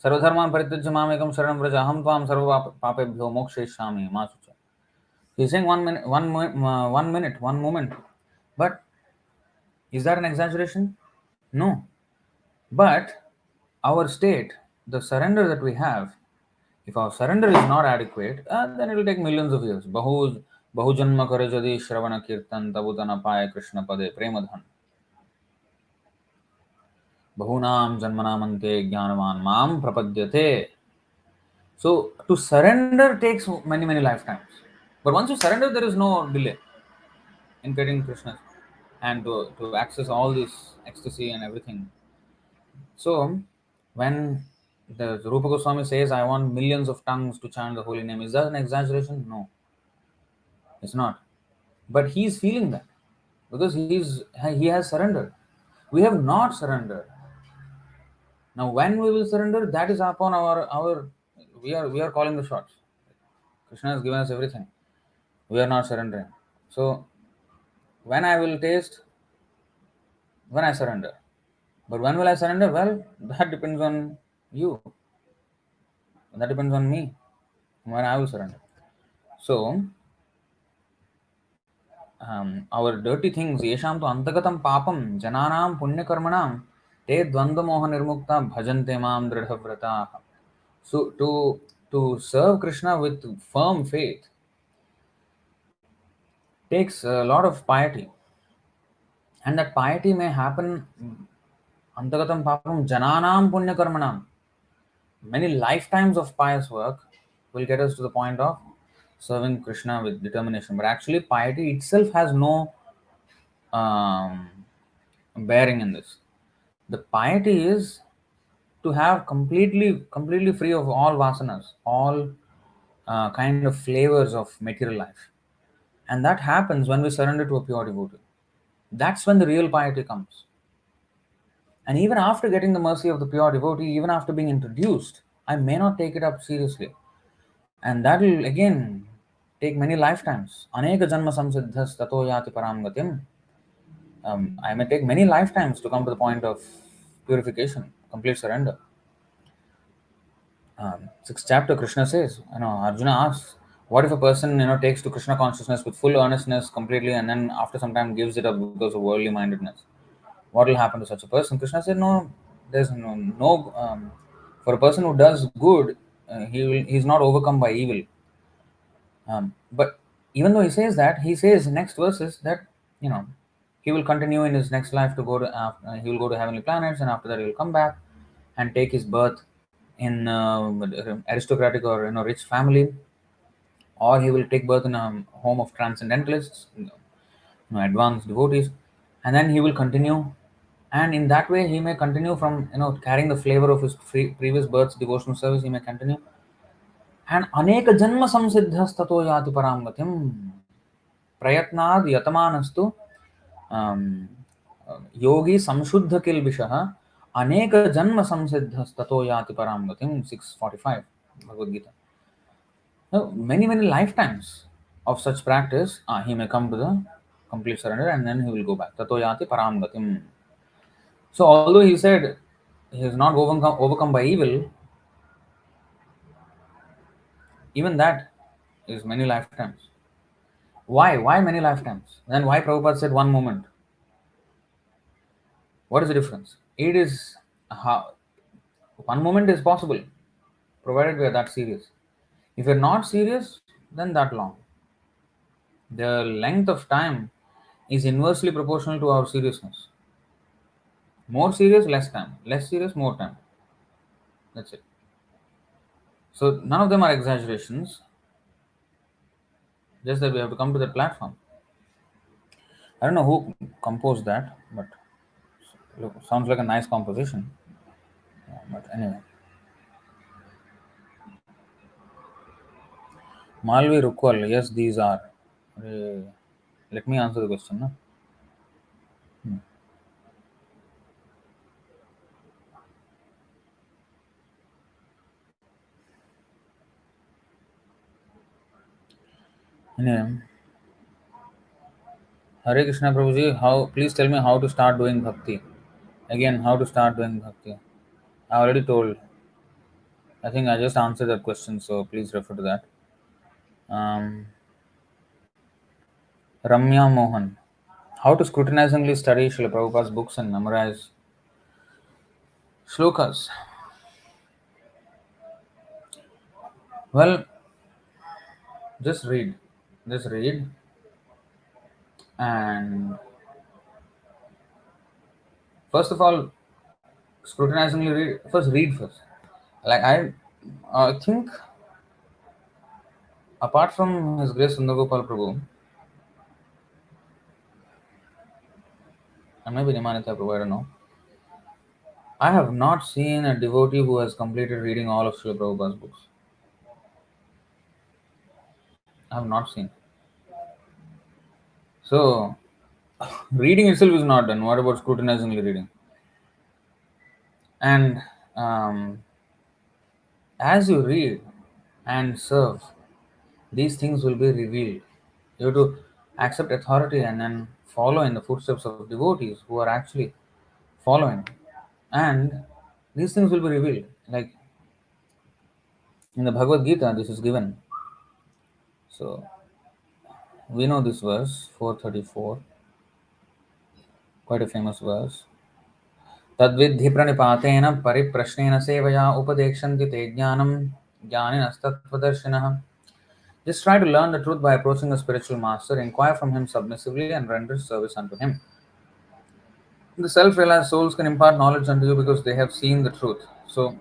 Sarvadharman parityajya mamekam sharanam vraja aham tvam sarva papebhyo mokshayishyami ma sucha. He's saying 1 minute, 1 minute, 1 moment. But is that an exaggeration? No. But our state, the surrender that we have, if our surrender is not adequate, then it will take millions of years. Bahujanma kare jadi shravana kirtan tabutana paya Krishna pade premadhan. Bahunam janmanamante jnanavan mam prapadyate. So to surrender takes many, many lifetimes. But once you surrender, there is no delay in getting Krishna and to access all this ecstasy and everything. So when the Rupa Goswami says, I want millions of tongues to chant the holy name, is that an exaggeration? No, it's not. But he's feeling that because he has surrendered. We have not surrendered. Now when we will surrender, that is upon our we are calling the shots. Krishna has given us everything. We are not surrendering. So when I will taste, when I surrender. But when will I surrender? Well, that depends on you. That depends on me. When I will surrender. So our dirty things, yesham to antagatam papam, jananam punyakarmanam, te dvandamoha nirmukta bhajante mam dridhavrata. So to serve Krishna with firm faith takes a lot of piety. And that piety may happen antagatam papam jananam punyakarmanam. Many lifetimes of pious work will get us to the point of serving Krishna with determination. But actually, piety itself has no um, bearing in this. The piety is to have completely free of all vasanas, all kind of flavors of material life. And that happens when we surrender to a pure devotee. That's when the real piety comes. And even after getting the mercy of the pure devotee, even after being introduced, I may not take it up seriously. And that will again take many lifetimes. Aneka janma samsiddhas tato yati param gatim. I may take many lifetimes to come to the point of purification, complete surrender. Sixth chapter, Krishna says, Arjuna asks, what if a person, takes to Krishna consciousness with full earnestness completely and then after some time gives it up because of worldly mindedness? What will happen to such a person? Krishna said, no, there's for a person who does good, he's not overcome by evil. But even though he says that, he says next verses that, you know, he will continue in his next life to go to, he will go to heavenly planets, and after that he will come back and take his birth in aristocratic or rich family, or he will take birth in a home of transcendentalists, advanced devotees, and then he will continue, and in that way he may continue from carrying the flavor of his previous birth's devotional service. He may continue, and aneka janma samsiddhastato yati param gatim prayatnad yatamaanastu yogi samshuddha kilbishah aneka janma samsiddhastato yati param gatim. 645 Bhagavad Gita. Now, many lifetimes of such practice, he may come to the complete surrender, and then he will go back. Tato yati param gatim. So, although he said he is not overcome by evil, even that is many lifetimes. Why? Why many lifetimes? Then why Prabhupada said one moment? What is the difference? It is how one moment is possible, provided we are that serious. If we are not serious, then that long. The length of time is inversely proportional to our seriousness. More serious, less time. Less serious, more time. That's it. So none of them are exaggerations. Just that we have to come to that platform. I don't know who composed that, but look, sounds like a nice composition. But anyway, Malvi Rukwal, yes, these are. Let me answer the question. No? Anyway, Hare Krishna Prabhuji, please tell me how to start doing bhakti. Again, how to start doing bhakti. I already told. I think I just answered that question, so please refer to that. Ramya Mohan, how to scrutinizingly study Śrīla Prabhupāda's books and memorize shlokas. Well, just read. Just read. And first of all, scrutinizingly read. First, read first. Like I think, apart from His Grace Sundar Prabhu, and maybe Nimanita Prabhu, I don't know, I have not seen a devotee who has completed reading all of Śrīla Prabhupāda's books. I have not seen. So, reading itself is not done. What about scrutinizingly reading? And as you read and serve, these things will be revealed. You have to accept authority and then follow in the footsteps of devotees who are actually following. And these things will be revealed. Like in the Bhagavad Gita, this is given. So, we know this verse, 434, quite a famous verse. तद्विद्धि प्रणिपातेन परिप्रश्नेन सेवया उपदेक्षन्ति ते ज्ञानं ज्ञानिनस्तत्त्वदर्शिनः. Just try to learn the truth by approaching a spiritual master, inquire from him submissively, and render service unto him. The self-realized souls can impart knowledge unto you because they have seen the truth. So,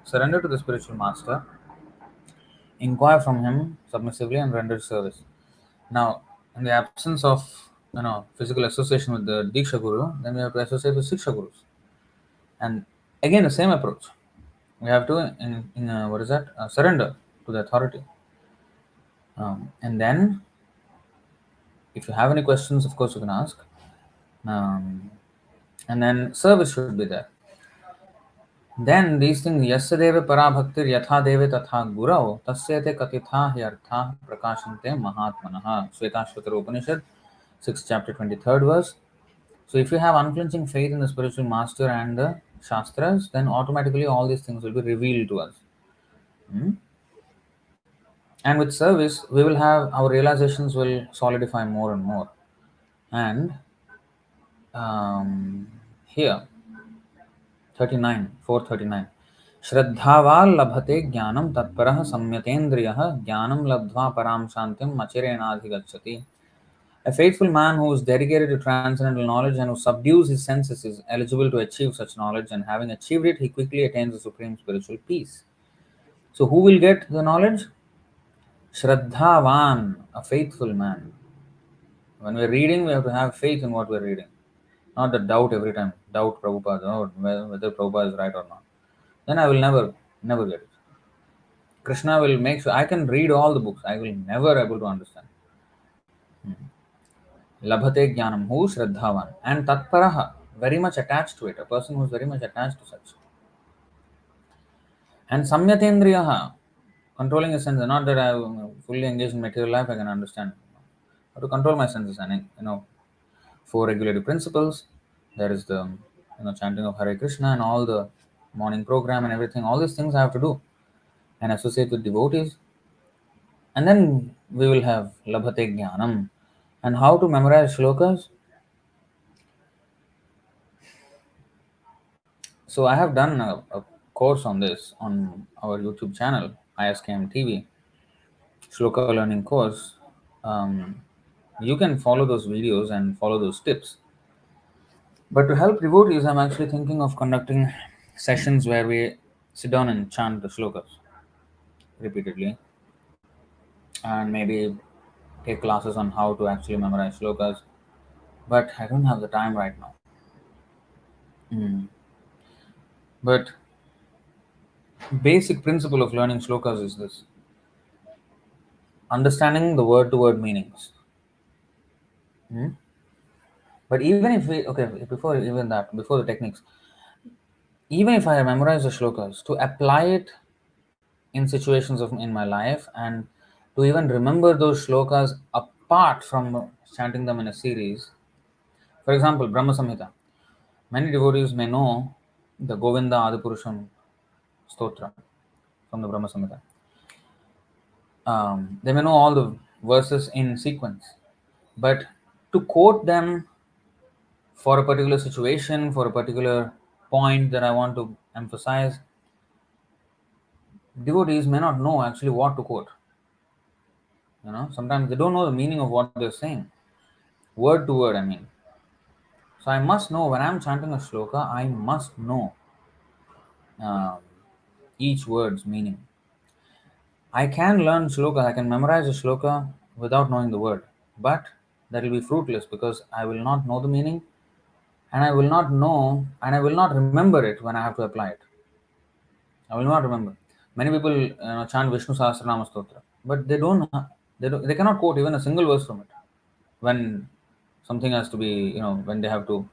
surrender to the spiritual master, inquire from him submissively, and render service. Now, in the absence of physical association with the Diksha Guru, then we have to associate with Siksha Gurus. And again, the same approach. We have to, surrender to the authority. And then, if you have any questions, of course, you can ask. And then service should be there. Then these things, Yasadeva Parabhaktir Yatha Deve Tatha Gurao, Tasyate Katitha Hyartha Prakashante Mahatmanaha. Shvetashvatara Upanishad, 6th chapter, 23rd verse. So if you have unflinching faith in the spiritual master and the Shastras, then automatically all these things will be revealed to us. Hmm? And with service, we will have our realizations will solidify more and more. And here, 39, 439. श्रद्धावान् लभते ज्ञानं तत्परः सम्यतेन्द्रियः ज्ञानं लब्ध्वा परां शान्तिम् अचिरेणाधिगच्छति. A faithful man who is dedicated to transcendental knowledge and who subdues his senses is eligible to achieve such knowledge, and having achieved it, he quickly attains the supreme spiritual peace. So, who will get the knowledge? Shraddhavan, a faithful man. When we're reading, we have to have faith in what we're reading, not the doubt every time. Doubt Prabhupada, or whether Prabhupada is right or not. Then I will never get it. Krishna will make sure I can read all the books. I will never able to understand. Labhate jnanam, who shraddhavan. And tatparaha, very much attached to it. A person who is very much attached to such. And samyatendriyaha, controlling his senses. Not that I am fully engaged in material life, I can understand. How to control my senses, and four regulative principles. There is the chanting of Hare Krishna and all the morning program and everything. All these things I have to do and associate with devotees. And then we will have Labhate Jnanam. And how to memorize shlokas? So I have done a course on this on our YouTube channel, ISKM TV, Shloka Learning Course. You can follow those videos and follow those tips. But to help devotees, I'm actually thinking of conducting sessions where we sit down and chant the shlokas repeatedly, and maybe take classes on how to actually memorize shlokas. But I don't have the time right now. Mm. But basic principle of learning shlokas is this: understanding the word to word meanings. Hmm? But even if we, okay, before even that, before the techniques, even if I memorize the shlokas, to apply it in situations of in my life, and to even remember those shlokas apart from chanting them in a series. For example, Brahma Samhita. Many devotees may know the Govinda Adipurusham Stotra from the Brahma Samhita. They may know all the verses in sequence, but to quote them for a particular situation, for a particular point that I want to emphasize, devotees may not know actually what to quote. Sometimes they don't know the meaning of what they're saying, word to word, I mean. So I must know when I'm chanting a shloka, I must know um, each word's meaning. I can learn shloka, I can memorize a shloka without knowing the word, but that will be fruitless because I will not know the meaning, and I will not know and I will not remember it when I have to apply it. I will not remember. Many people chant Vishnu Sahasranama Stotra, but they cannot quote even a single verse from it. When something has to be, when they have to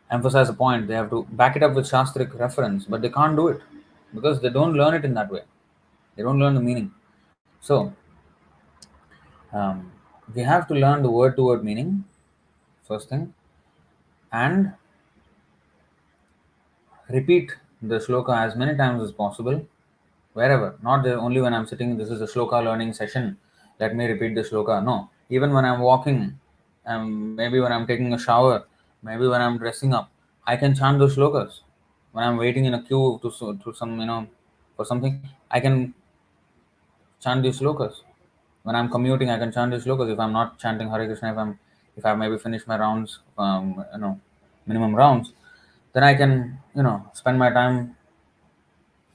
emphasize a point, they have to back it up with Shastric reference, but they can't do it because they don't learn it in that way. They don't learn the meaning. So we have to learn the word to word meaning, first thing, and repeat the shloka as many times as possible, wherever. Not only when I'm sitting, this is a shloka learning session, let me repeat the shloka. No, even when I'm walking, maybe when I'm taking a shower, maybe when I'm dressing up, I can chant those shlokas. When I'm waiting in a queue to some, for something, I can chant these shlokas. When I'm commuting, I can chant these shlokas. If I'm not chanting Hare Krishna, if I've maybe finished my rounds, minimum rounds, then I can, spend my time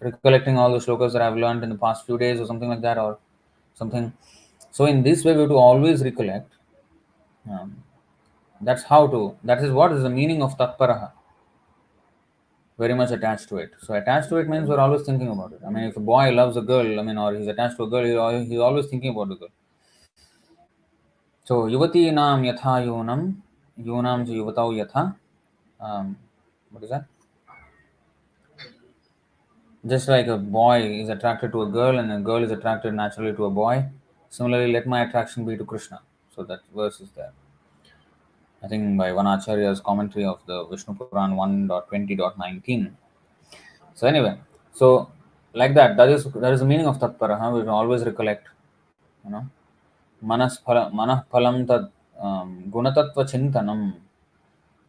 recollecting all the shlokas that I've learned in the past few days or something like that, or something. So in this way, we have to always recollect. Um, that is what is the meaning of tatparaha. Very much attached to it. So attached to it means we're always thinking about it. I mean, if a boy loves a girl, or he's attached to a girl, he's always thinking about the girl. So yuvatīnām yatha yūnam cha yuvatau yatha. What is that? Just like a boy is attracted to a girl and a girl is attracted naturally to a boy, similarly, let my attraction be to Krishna. So that verse is there. I think by one Acharya's commentary of the Vishnu Puran 1.20.19. So anyway, so like that is the meaning of Tatparaha. We will always recollect, you know, manah phalam tad gunatattva chintanam.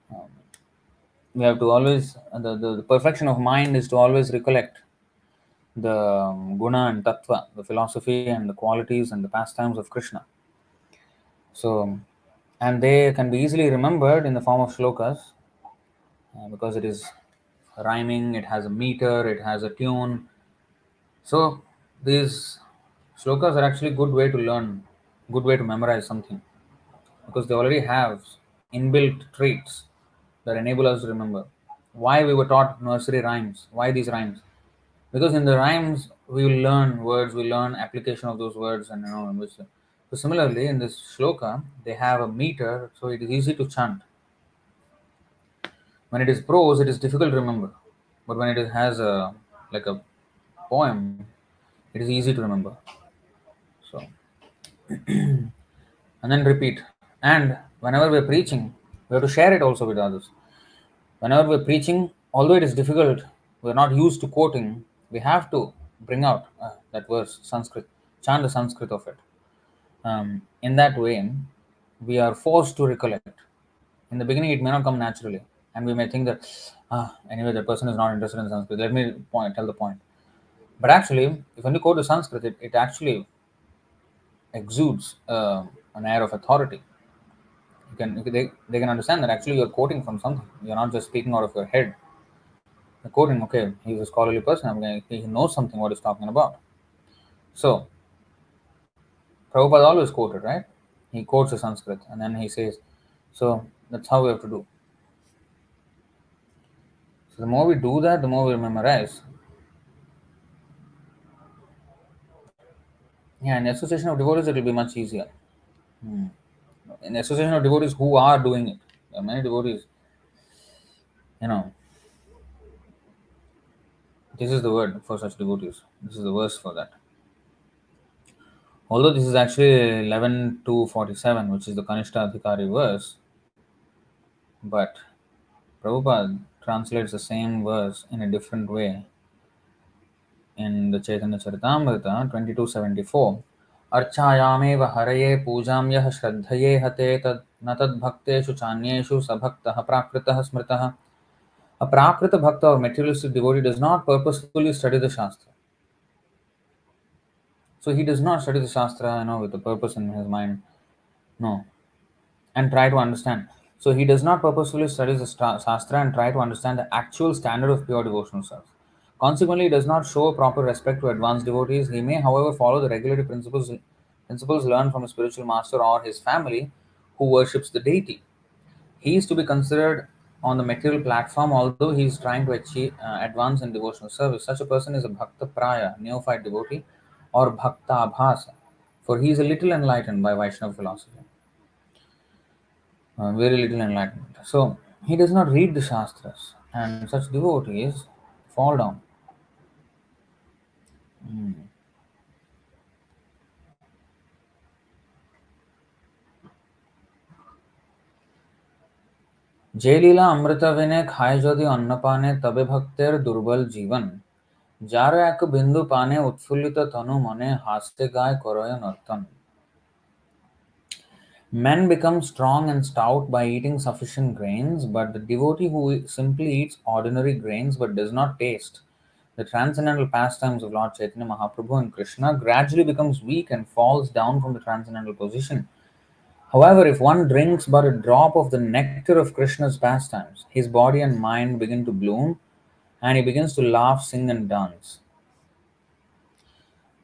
Um, we have to always the perfection of mind is to always recollect the guna and tattva, the philosophy and the qualities and the pastimes of Krishna. So, and they can be easily remembered in the form of shlokas because it is rhyming, it has a meter, it has a tune. So, these shlokas are actually good way to learn, good way to memorize something because they already have inbuilt traits that enable us to remember. Why we were taught nursery rhymes? Why these rhymes? Because in the rhymes we will learn words, we learn application of those words, and in which. So similarly, in this shloka, they have a meter, so it is easy to chant. When it is prose, it is difficult to remember, but when it has a like a poem, it is easy to remember. So and then repeat. And whenever we are preaching, we have to share it also with others. Whenever we're preaching, although it is difficult, we're not used to quoting, we have to bring out that verse, Sanskrit, chant the Sanskrit of it. In that way, we are forced to recollect. In the beginning, it may not come naturally, and we may think that, anyway, the person is not interested in Sanskrit. Let me tell the point. But actually, if when you quote the Sanskrit, it actually exudes an air of authority. They can understand that actually you're quoting from something. You're not just speaking out of your head. Quoting, okay, he's a scholarly person. He knows something what he's talking about. So, Prabhupada always quoted, right? He quotes the Sanskrit and then he says, so that's how we have to do. So, the more we do that, the more we memorize. Yeah, in association of devotees, it will be much easier. Hmm. In association of devotees who are doing it, there are many devotees, you know, this is the word for such devotees. This is the verse for that. Although this is actually 11 to 47, which is the Kanishta Adhikari verse, but Prabhupada translates the same verse in a different way in the Chaitanya Charitamrita 2274. Archayameva haraye pujam yah shraddhaye hate tad na tad bhakteshu chanyeshu sabhaktah prakritah smritah. A prakrita bhakta or materialistic devotee does not purposefully study the Shastra. So he does not study the Shastra, with a purpose in his mind. No. And try to understand. So he does not purposefully study the Shastra and try to understand the actual standard of pure devotional service. Consequently, he does not show proper respect to advanced devotees. He may, however, follow the regulatory principles learned from a spiritual master or his family who worships the deity. He is to be considered on the material platform, although he is trying to achieve advance in devotional service. Such a person is a Bhakta Praya, neophyte devotee, or Bhakta Abhasa, for he is a little enlightened by Vaishnava philosophy. Very little enlightenment. So he does not read the Shastras, and such devotees fall down. Hmm. যে লীলা অমৃত বিনে খায় যদি অন্নপানে তবে ভক্তের দুর্বল জীবন যার এক বিন্দু পানে উৎফুল্লিত তনু মনে হাসতে গায় করয় নর্তন. Men become strong and stout by eating sufficient grains, but the devotee who simply eats ordinary grains but does not taste the transcendental pastimes of Lord Chaitanya Mahaprabhu and Krishna gradually becomes weak and falls down from the transcendental position. However, if one drinks but a drop of the nectar of Krishna's pastimes, his body and mind begin to bloom and he begins to laugh, sing, and dance.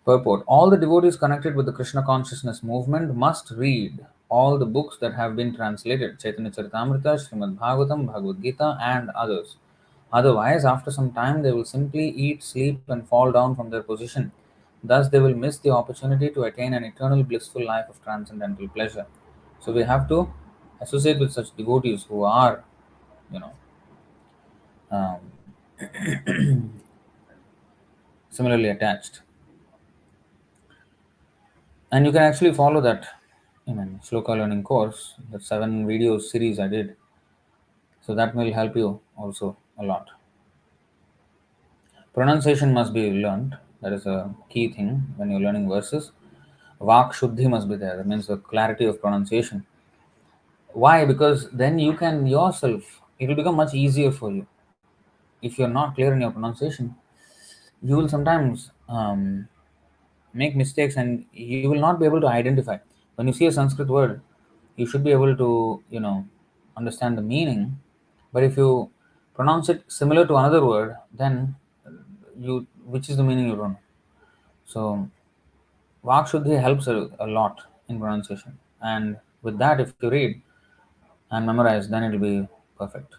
Purport: all the devotees connected with the Krishna consciousness movement must read all the books that have been translated Chaitanya Charitamrita, Srimad Bhagavatam, Bhagavad Gita, and others. Otherwise, after some time, they will simply eat, sleep, and fall down from their position. Thus, they will miss the opportunity to attain an eternal blissful life of transcendental pleasure. So, we have to associate with such devotees who are, you know, um, similarly attached. And you can actually follow that Shloka learning course, the 7 video series I did. So that will help you also a lot. Pronunciation must be learned. That is a key thing when you're learning verses. Vak Shuddhi must be there. That means the clarity of pronunciation. Why? Because then you can yourself, it will become much easier for you. If you're not clear in your pronunciation, you will sometimes make mistakes and you will not be able to identify. When you see a Sanskrit word, you should be able to, understand the meaning. But if you pronounce it similar to another word, then which is the meaning you don't know. So, Vak Shuddhi helps a lot in pronunciation. And with that, if you read and memorize, then it will be perfect.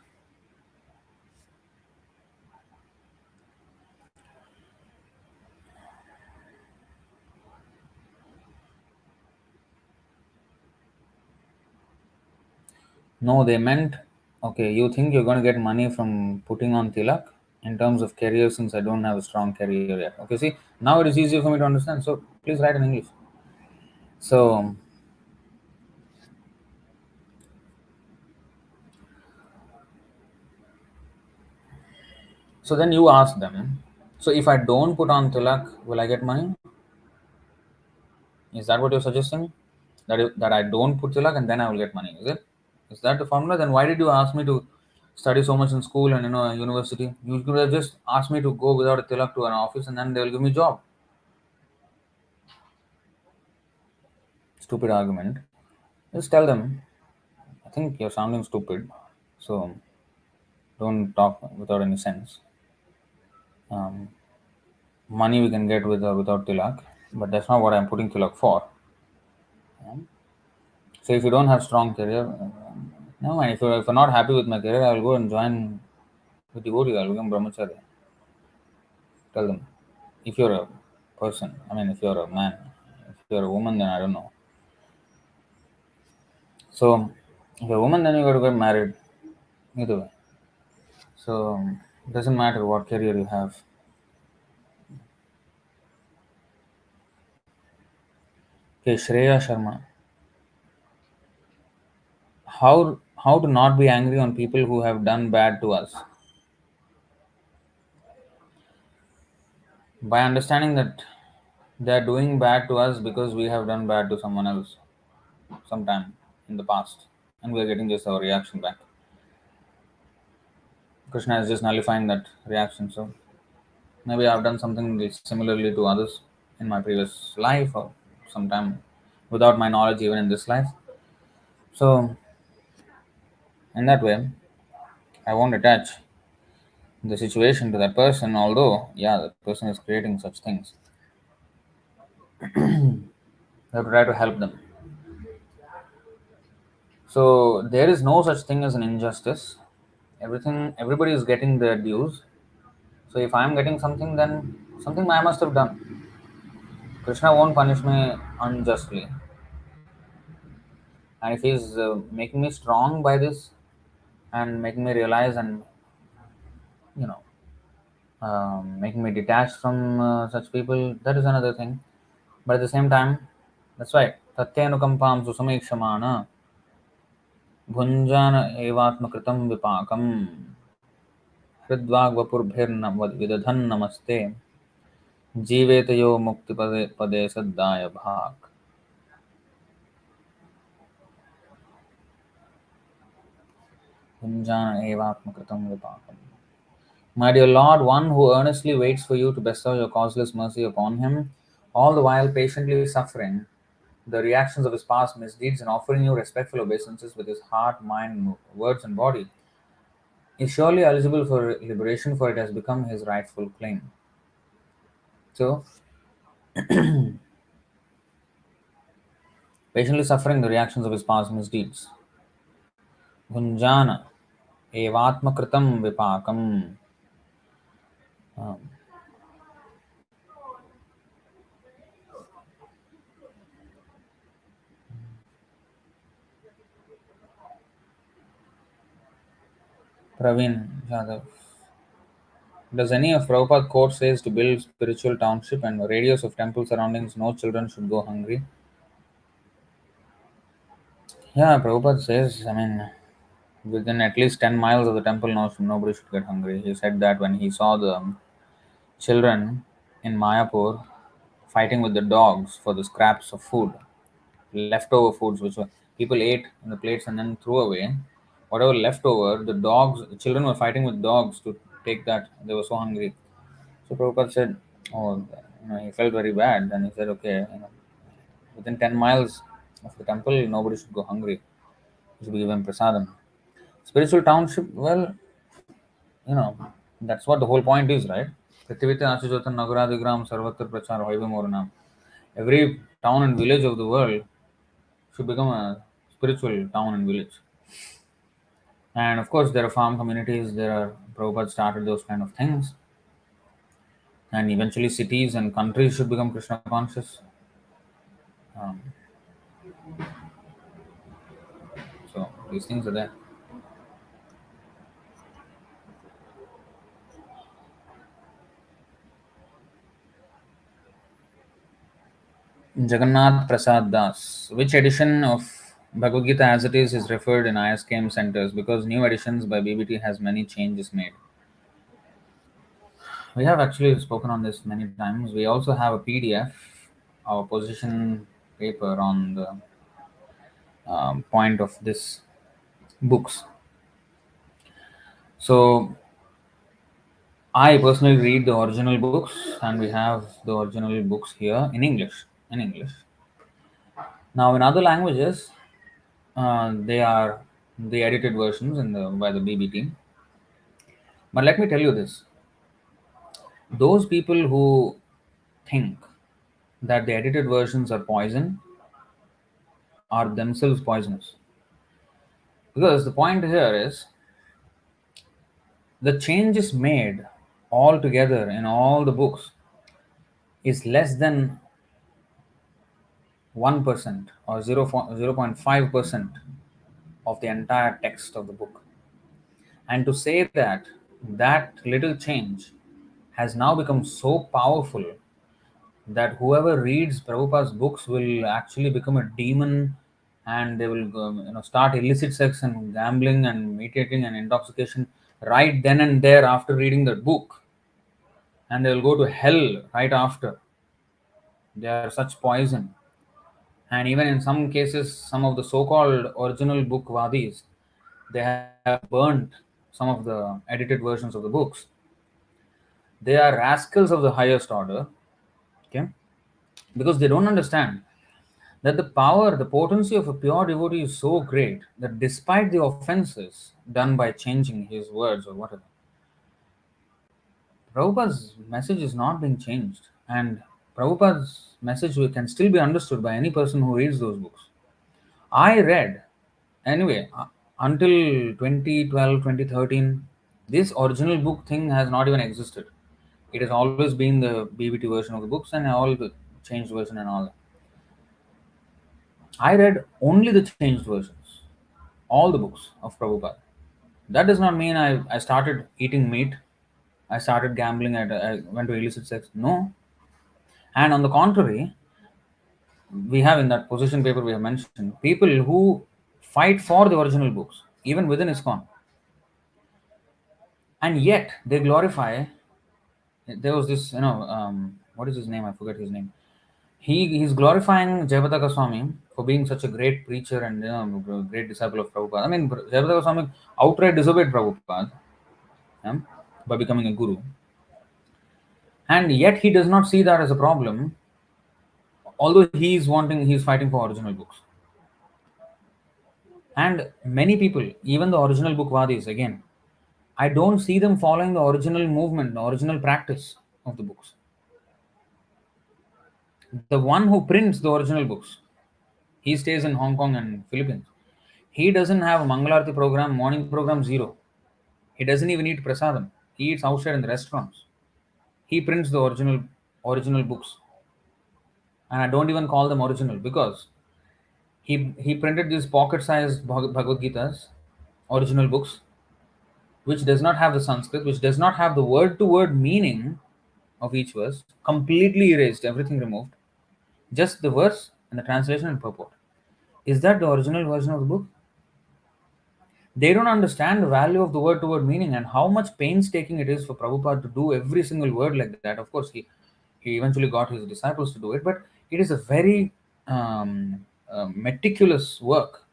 No, they meant, okay, you think you're going to get money from putting on tilak in terms of career since I don't have a strong career yet. Okay, see, now it is easier for me to understand. So please write in English. So, so then you ask them, so if I don't put on tilak, will I get money? Is that what you're suggesting? That I don't put tilak and then I will get money, is it? Is that the formula? Then why did you ask me to study so much in school and university? You could have just asked me to go without a tilak to an office and then they will give me a job. Stupid argument. Just tell them, I think you're sounding stupid, so don't talk without any sense. Um, Money we can get without tilak, but that's not what I'm putting tilak for. Um, So if you don't have strong career, no, and if you're not happy with my career, I will go and join the devotee. I'll become brahmachari. Tell them. If you're a person, if you're a man, if you're a woman, then I don't know. So if you're a woman, then you got to get married. Either way. So it doesn't matter what career you have. Okay, Shreya Sharma. How to not be angry on people who have done bad to us? By understanding that they are doing bad to us because we have done bad to someone else sometime in the past, and we are getting just our reaction back. Krishna is just nullifying that reaction. So maybe I've done something similarly to others in my previous life or sometime without my knowledge even in this life. So in that way, I won't attach the situation to that person, although yeah, the person is creating such things. I have to try to help them. So there is no such thing as an injustice. Everybody is getting their dues. So if I am getting something, then something I must have done. Krishna won't punish me unjustly. And if he's making me strong by this and making me realize and you know making me detached from such people, that is another thing. But at the same time, that's right. Tatyanukampam susamikshama भुञ्जान एवात्मकृतं विपाकम् हृद्वाग्वपुर्भिर्न विदधन् नमस्ते जीवेत यो मुक्तिपदे पदे सद्दाय भाक् भुञ्जान एवात्मकृतं विपाकम्. My dear Lord, one who earnestly waits for you to bestow your causeless mercy upon him, all the while patiently suffering the reactions of his past misdeeds and offering you respectful obeisances with his heart, mind, words, and body, is surely eligible for liberation, for it has become his rightful claim. So, patiently suffering the reactions of his past misdeeds. Gunjana evatmakritam vipakam. Um, Praveen Yadav. Does any of Prabhupada quote says to build spiritual township and radius of temple surroundings, no children should go hungry? Yeah, Prabhupada says, I mean, within at least 10 miles of the temple, nobody should get hungry. He said that when he saw the children in Mayapur fighting with the dogs for the scraps of food, leftover foods which were, people ate in the plates and then threw away. Whatever left over, the children were fighting with dogs to take that. They were so hungry. So Prabhupada said, oh, he felt very bad. Then he said, okay, within 10 miles of the temple, nobody should go hungry. You should be given prasadam. Spiritual township, well, you know, that's what the whole point is, right? Tattvavit dāsa nagaradigram sarvatra prachar hoivamornam. Every town and village of the world should become a spiritual town and village. And of course, there are farm communities, there are Prabhupada started those kind of things. And eventually, cities and countries should become Krishna conscious. Um, so, these things are there. Jagannath Prasad Das. Which edition of Bhagavad Gita as it is referred in ISKM centers because new editions by BBT has many changes made. We have actually spoken on this many times. We also have a PDF, our position paper on the point of this books. So I personally read the original books, and we have the original books here in English. In English. Now, in other languages, they are the edited versions by the BBT. But let me tell you this: those people who think that the edited versions are poison are themselves poisonous. Because the point here is the changes made all together in all the books is less than 1% or 0.5% of the entire text of the book. And to say that that little change has now become so powerful that whoever reads Prabhupada's books will actually become a demon and they will start illicit sex and gambling and meditating and intoxication right then and there after reading the book, and they will go to hell right after. They are such poison. And even in some cases, some of the so-called original book vadis, they have burnt some of the edited versions of the books. They are rascals of the highest order, okay? Because they don't understand that the power, the potency of a pure devotee is so great that despite the offenses done by changing his words or whatever, Prabhupada's message is not being changed. And Prabhupada's message can still be understood by any person who reads those books. I read, anyway, until 2012, 2013, this original book thing has not even existed. It has always been the BBT version of the books and all the changed version and all that. I read only the changed versions, all the books of Prabhupada. That does not mean I started eating meat, I started gambling, I went to illicit sex. No. And on the contrary, we have in that position paper we have mentioned people who fight for the original books, even within Iskcon. And yet they glorify. There was this, what is his name? I forget his name. He's glorifying Jayapataka Swami for being such a great preacher and great disciple of Prabhupada. I mean, Jayapataka Swami outright disobeyed Prabhupada, yeah, by becoming a guru, and yet he does not see that as a problem. Although he's fighting for original books, and many people, even the original book vadis, again, I don't see them following the original movement, the original practice of the books. The one who prints the original books, he stays in Hong Kong and Philippines. He doesn't have a Mangalarti program, morning program, zero. He doesn't even eat prasadam. He eats outside in the restaurants. He prints the original books. And I don't even call them original because he printed these pocket-sized Bhagavad Gitas, original books, which does not have the Sanskrit, which does not have the word-to-word meaning of each verse, completely erased, everything removed, just the verse and the translation and purport. Is that the original version of the book? They don't understand the value of the word-to-word meaning and how much painstaking it is for Prabhupada to do every single word like that. Of course, he eventually got his disciples to do it, but it is a very meticulous work.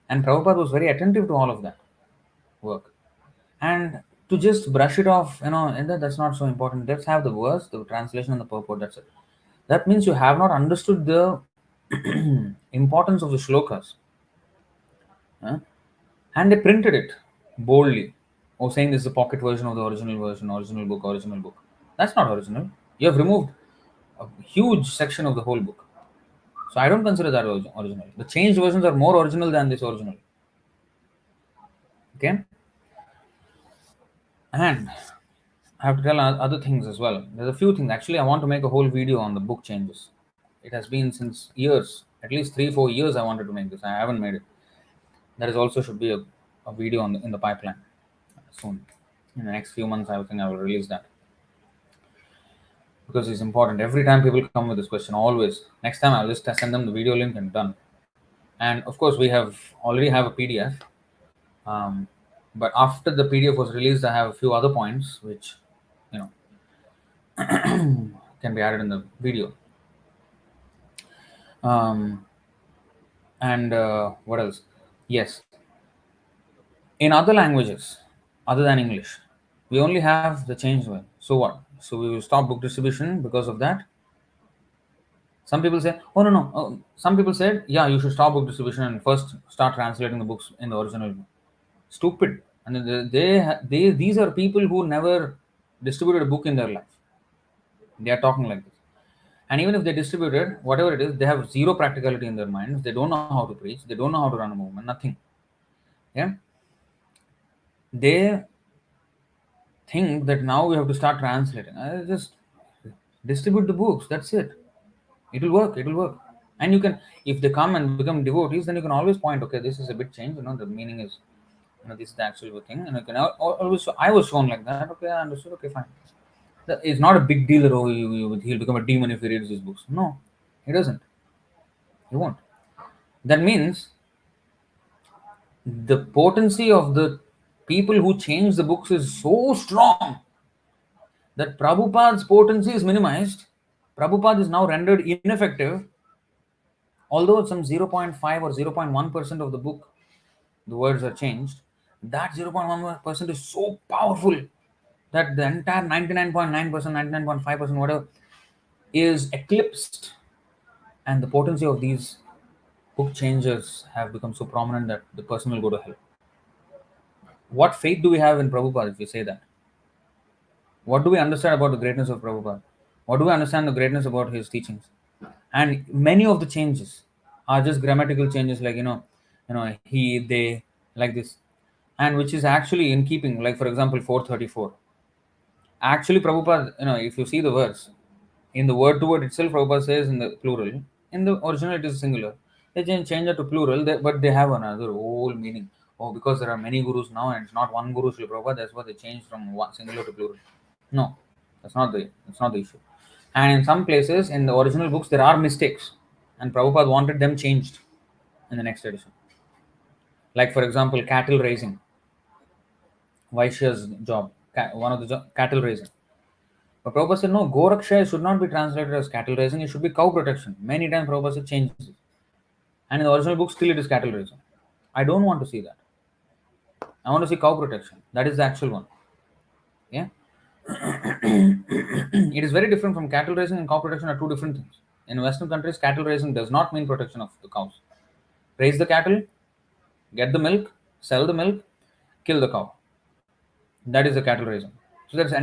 And Prabhupada was very attentive to all of that work. And to just brush it off, and that's not so important. Let's have the verse, the translation, and the purport. That's it. That means you have not understood the importance of the shlokas. Huh? And they printed it boldly, or saying this is a pocket version of the original book, original book. That's not original. You have removed a huge section of the whole book. So I don't consider that original. The changed versions are more original than this original. Okay? And I have to tell other things as well. There's a few things. Actually, I want to make a whole video on the book changes. It has been since years, at least 3-4 years I wanted to make this. I haven't made it. There is also should be a video in the pipeline soon. In the next few months, I think I will release that. Because it's important. Every time people come with this question, always. Next time I'll just send them the video link and done. And of course, we already have a PDF. But after the PDF was released, I have a few other points which, can be added in the video. And what else? Yes. In other languages, other than English, we only have the changed one. So what? So we will stop book distribution because of that? Some people say, oh, no. Some people said, yeah, you should stop book distribution and first start translating the books in the original. Stupid. And these are people who never distributed a book in their life. They are talking like this. And even if they distributed, whatever it is, they have zero practicality in their minds. They don't know how to preach. They don't know how to run a movement. Nothing. Yeah. They think that now we have to start translating. I just distribute the books. That's it. It will work. It will work. And you can, if they come and become devotees, then you can always point, okay, this is a bit changed. The meaning is, this is the actual thing. And you can always, I was shown like that. Okay, I understood. Okay, fine. It's not a big deal that, he'll become a demon if he reads these books. No, he doesn't. He won't. That means the potency of the people who change the books is so strong that Prabhupada's potency is minimized. Prabhupada is now rendered ineffective, although some 0.5 or 0.1% of the book, the words are changed. That 0.1% is so powerful that the entire 99.9%, 99.5%, whatever, is eclipsed. And the potency of these book changers have become so prominent that the person will go to hell. What faith do we have in Prabhupada if we say that? What do we understand about the greatness of Prabhupada? What do we understand the greatness about his teachings? And many of the changes are just grammatical changes, like he, they, like this, and which is actually in keeping. Like for example, 434. Actually, Prabhupada, if you see the verse, in the word to word itself, Prabhupada says in the plural. In the original, it is singular. They change it to plural, but they have another whole meaning. Oh, because there are many gurus now, and it's not one guru, Śrīla Prabhupada. That's why they changed from one singular to plural. No, that's not the issue. And in some places, in the original books, there are mistakes, and Prabhupada wanted them changed in the next edition. Like for example, cattle raising, Vaishya's job, one of the cattle raising. But Prabhupada said, no, Goraksha should not be translated as cattle raising, it should be cow protection. Many times Prabhupada said changes it. And in the original book, still it is cattle raising. I don't want to see that. I want to see cow protection. That is the actual one. Yeah. It is very different from cattle raising and cow protection are two different things. In Western countries, cattle raising does not mean protection of the cows. Raise the cattle, get the milk, sell the milk, kill the cow. That is the cattle raising. So that's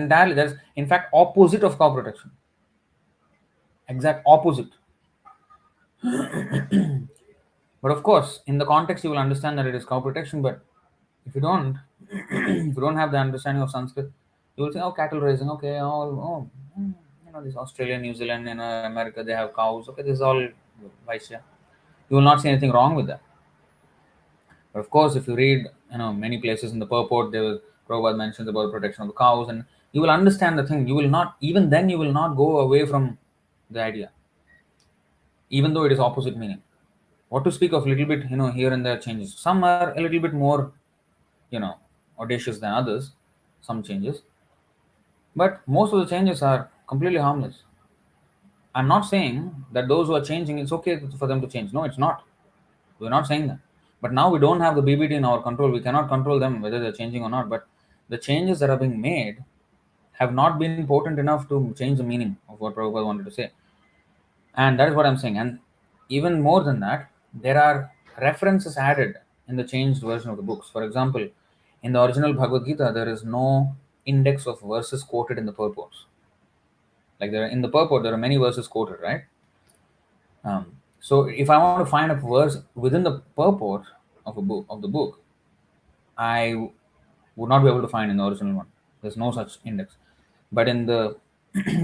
in fact opposite of cow protection. Exact opposite. But of course, in the context, you will understand that it is cow protection. But if you don't, if you don't have the understanding of Sanskrit, you will say, oh, cattle raising, okay, this Australia, New Zealand, America, they have cows. Okay, this is all Vaishya. You will not see anything wrong with that. But of course, if you read, many places in the purport, Prabhupada mentions about protection of the cows, and you will understand the thing. You will not, even then, you will not go away from the idea, even though it is opposite meaning. What to speak of little bit, here and there changes. Some are a little bit more, audacious than others, some changes. But most of the changes are completely harmless. I'm not saying that those who are changing, it's okay for them to change. No, it's not. We're not saying that. But now we don't have the BBT in our control. We cannot control them whether they're changing or not. But the changes that are being made have not been potent enough to change the meaning of what Prabhupada wanted to say. And that is what I'm saying. And even more than that, there are references added in the changed version of the books. For example, in the original Bhagavad Gita, there is no index of verses quoted in the purports. Like in the purport, there are many verses quoted, right? So if I want to find a verse within the purport of the book, I would not be able to find in the original one. There's no such index. But in the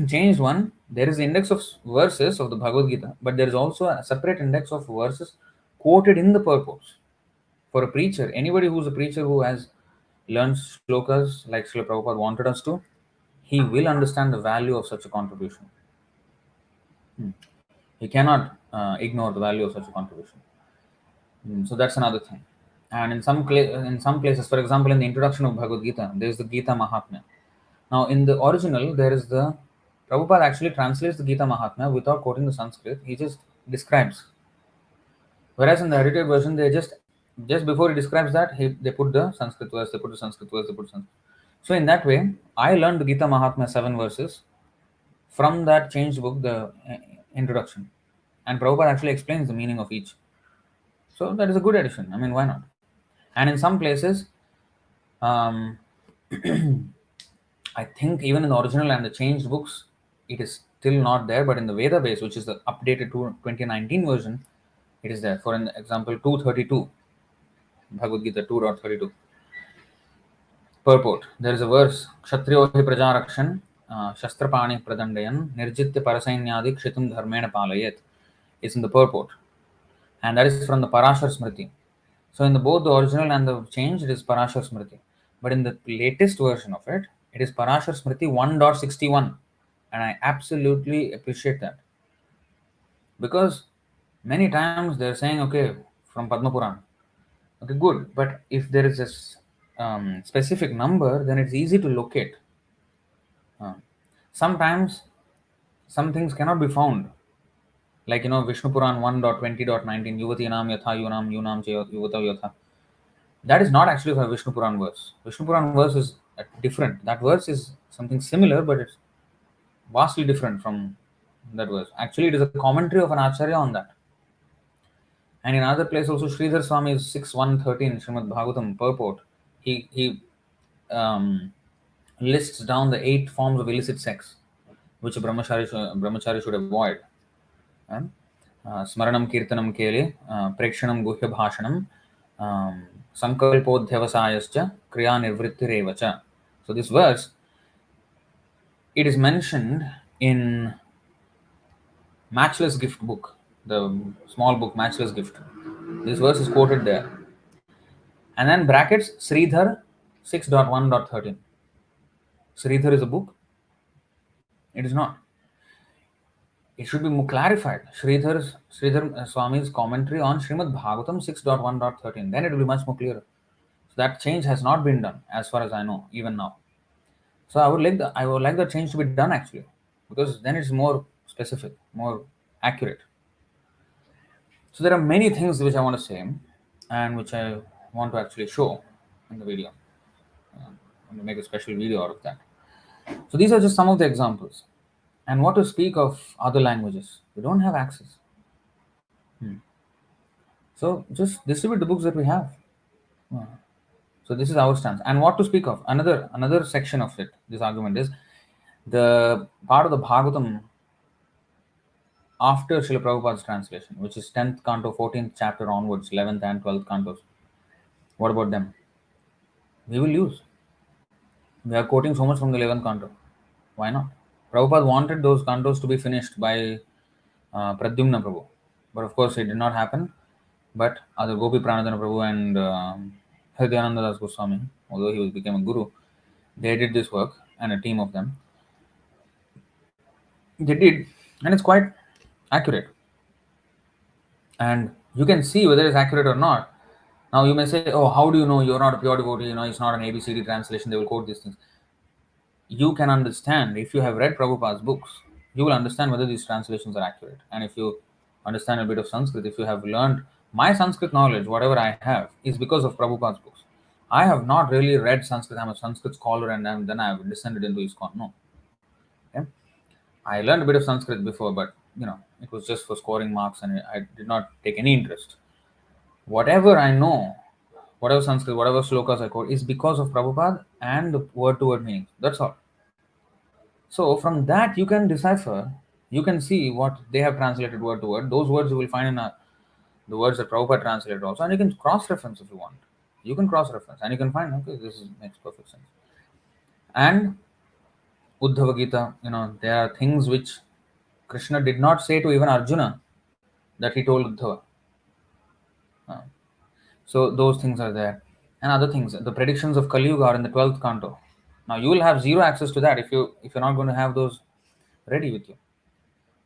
changed one, there is the index of verses of the Bhagavad Gita, but there is also a separate index of verses quoted in the purports. For a preacher, anybody who's a preacher who has learned shlokas like Śrīla Prabhupāda wanted us to, he will understand the value of such a contribution. He cannot ignore the value of such a contribution. So that's another thing. And in some places, for example, in the introduction of Bhagavad Gita, there is the Gita Mahatmya. Now, in the original, there is the Prabhupada actually translates the Gita Mahatmya without quoting the Sanskrit. He just describes. Whereas in the edited version, they just before he describes that, they put the Sanskrit verse, they put the Sanskrit verse, they put Sanskrit. So in that way, I learned the Gita Mahatmya 7 verses from that changed book, the introduction. And Prabhupada actually explains the meaning of each. So that is a good addition. I mean, why not? And in some places, I think even in the original and the changed books, it is still not there. But in the Veda base, which is the updated 2019 version, it is there. For example, 232, Bhagavad Gita 2.32. Purport. There is a verse, Kshatriyo hi prajarakshan, shastrapani pradandayan, nirjitya parasainyadi kshitum dharmena palayet. It's in the purport. And that is from the Parashar Smriti. So in both the original and the change, it is Parashar Smriti. But in the latest version of it, it is Parashar Smriti 1.61. And I absolutely appreciate that. Because many times they're saying, okay, from Padma Purana. Okay, good. But if there is a specific number, then it's easy to locate. Sometimes some things cannot be found. Like, Vishnu Puran 1.20.19, Yuvatinam Yatha Yunam Yunam Yuvata Yatha. That is not actually a Vishnu Puran verse. Vishnu Puran verse is different. That verse is something similar, but it's vastly different from that verse. Actually, it is a commentary of an Acharya on that. And in another place also, Sridhar Swami's 6.1.13 Srimad Bhagavatam purport, he lists down the 8 forms of illicit sex, which a brahmachari should avoid. Smaranam Kirtanam Kele, Prekshanam Guhya Bhashanam, Sankalpodhyavasayascha, Kriya Nirvrittirevacha. So this verse, it is mentioned in Matchless Gift book, the small book Matchless Gift. This verse is quoted there. And then brackets Sridhar 6.1.13. Sridhar is a book? It is not. It should be more clarified. Sridhar Swami's commentary on Srimad Bhagavatam 6.1.13. Then it will be much more clearer. So that change has not been done, as far as I know, even now. So I would like that change to be done actually, because then it's more specific, more accurate. So there are many things which I want to say, and which I want to actually show in the video. I'm going to make a special video out of that. So these are just some of the examples. And what to speak of other languages? We don't have access. So just distribute the books that we have. So this is our stance. And what to speak of? Another section of it, this argument is the part of the Bhagavatam after Śrīla Prabhupāda's translation, which is 10th canto, 14th chapter onwards, 11th and 12th cantos. What about them? We will use. We are quoting so much from the 11th canto. Why not? Prabhupada wanted those cantos to be finished by Pradyumna Prabhu. But of course, it did not happen. But other Gopi Pranadhana Prabhu and Hridayananda Das Goswami, although became a guru, they did this work, and a team of them. They did, and it's quite accurate. And you can see whether it's accurate or not. Now you may say, "Oh, how do you know you're not a pure devotee? It's not an ABCD translation. They will quote these things." You can understand if you have read Prabhupada's books. You will understand whether these translations are accurate. And if you understand a bit of Sanskrit, if you have learned my Sanskrit knowledge, whatever I have, is because of Prabhupada's books. I have not really read Sanskrit. I'm a Sanskrit scholar, and then I've descended into Iskcon. No, okay? I learned a bit of Sanskrit before, but it was just for scoring marks, and I did not take any interest. Whatever I know, whatever Sanskrit, whatever slokas I quote, is because of Prabhupada and the word-to-word meaning. That's all. So from that you can decipher, you can see what they have translated word to word. Those words you will find in the words that Prabhupada translated also, and you can cross-reference if you want. You can cross-reference, and you can find, okay, makes perfect sense. And Uddhava Gita, there are things which Krishna did not say to even Arjuna that he told Uddhava. So those things are there. And other things, the predictions of Kali Yuga are in the 12th canto. Now you will have zero access to that if you're not going to have those ready with you.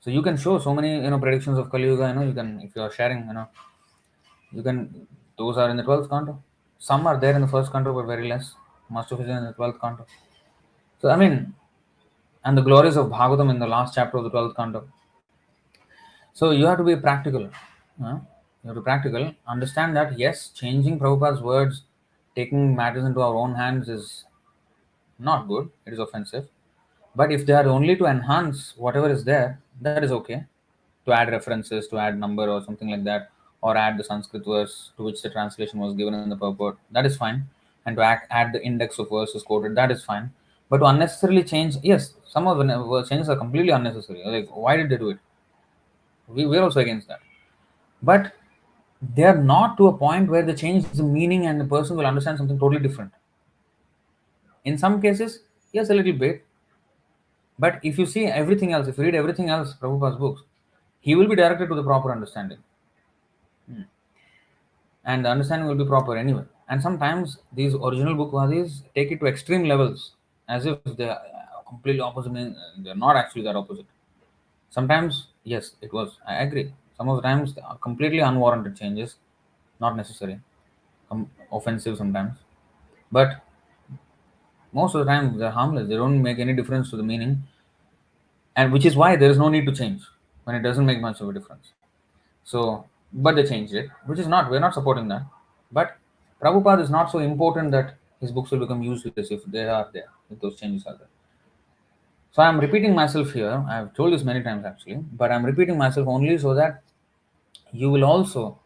So you can show so many predictions of Kali Yuga. You can, if you are sharing, you can. Those are in the 12th canto. Some are there in the first canto, but very less. Most of it is in the 12th canto. So I mean, and the glories of Bhagavatam in the last chapter of the 12th canto. So you have to be practical. You have to be practical. Understand that yes, changing Prabhupada's words, taking matters into our own hands is not good. It is offensive. But if they are only to enhance whatever is there, that is okay. To add references, to add number or something like that, or add the Sanskrit verse to which the translation was given in the purport, that is fine. And to add the index of verses quoted, that is fine. But to unnecessarily change, yes, some of the changes are completely unnecessary. Like, why did they do it? We're also against that. But they are not to a point where they change the meaning and the person will understand something totally different. In some cases, yes, a little bit. But if you see everything else, if you read everything else, Prabhupada's books, he will be directed to the proper understanding. And the understanding will be proper anyway. And sometimes these original bookwadis take it to extreme levels, as if they are completely opposite. They're not actually that opposite. Sometimes, yes, it was. I agree. Some of the times, they are completely unwarranted changes, not necessary, offensive sometimes. But most of the time, they're harmless. They don't make any difference to the meaning, and which is why there is no need to change when it doesn't make much of a difference. So, but they changed it, which is not, we're not supporting that. But Prabhupada is not so important that his books will become useless if they are there, if those changes are there. So I'm repeating myself here. I've told this many times actually, but I'm repeating myself only so that you will also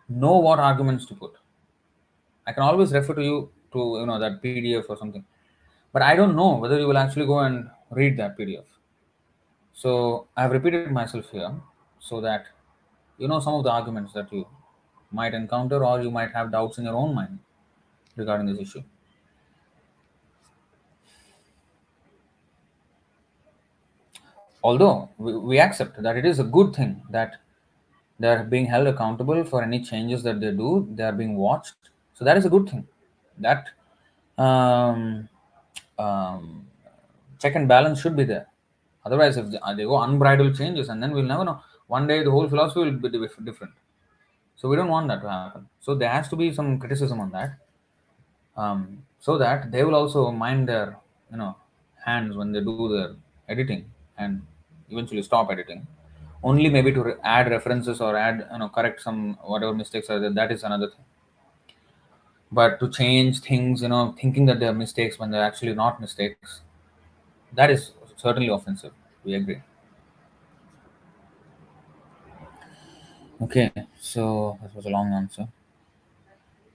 know what arguments to put. I can always refer to you to that PDF or something, but I don't know whether you will actually go and read that PDF. So I've repeated myself here so that you know some of the arguments that you might encounter, or you might have doubts in your own mind regarding this issue. Although we accept that it is a good thing that they are being held accountable for any changes that they do, they are being watched. So that is a good thing. That um, um, check and balance should be there. Otherwise, if they go unbridled changes, and then we'll never know. One day the whole philosophy will be different. So we don't want that to happen. So there has to be some criticism on that, so that they will also mind their hands when they do their editing and eventually stop editing. Only maybe to add references or add correct some whatever mistakes are there. That is another thing. But to change things, thinking that they are mistakes when they're actually not mistakes, that is certainly offensive. We agree. Okay, so that was a long answer.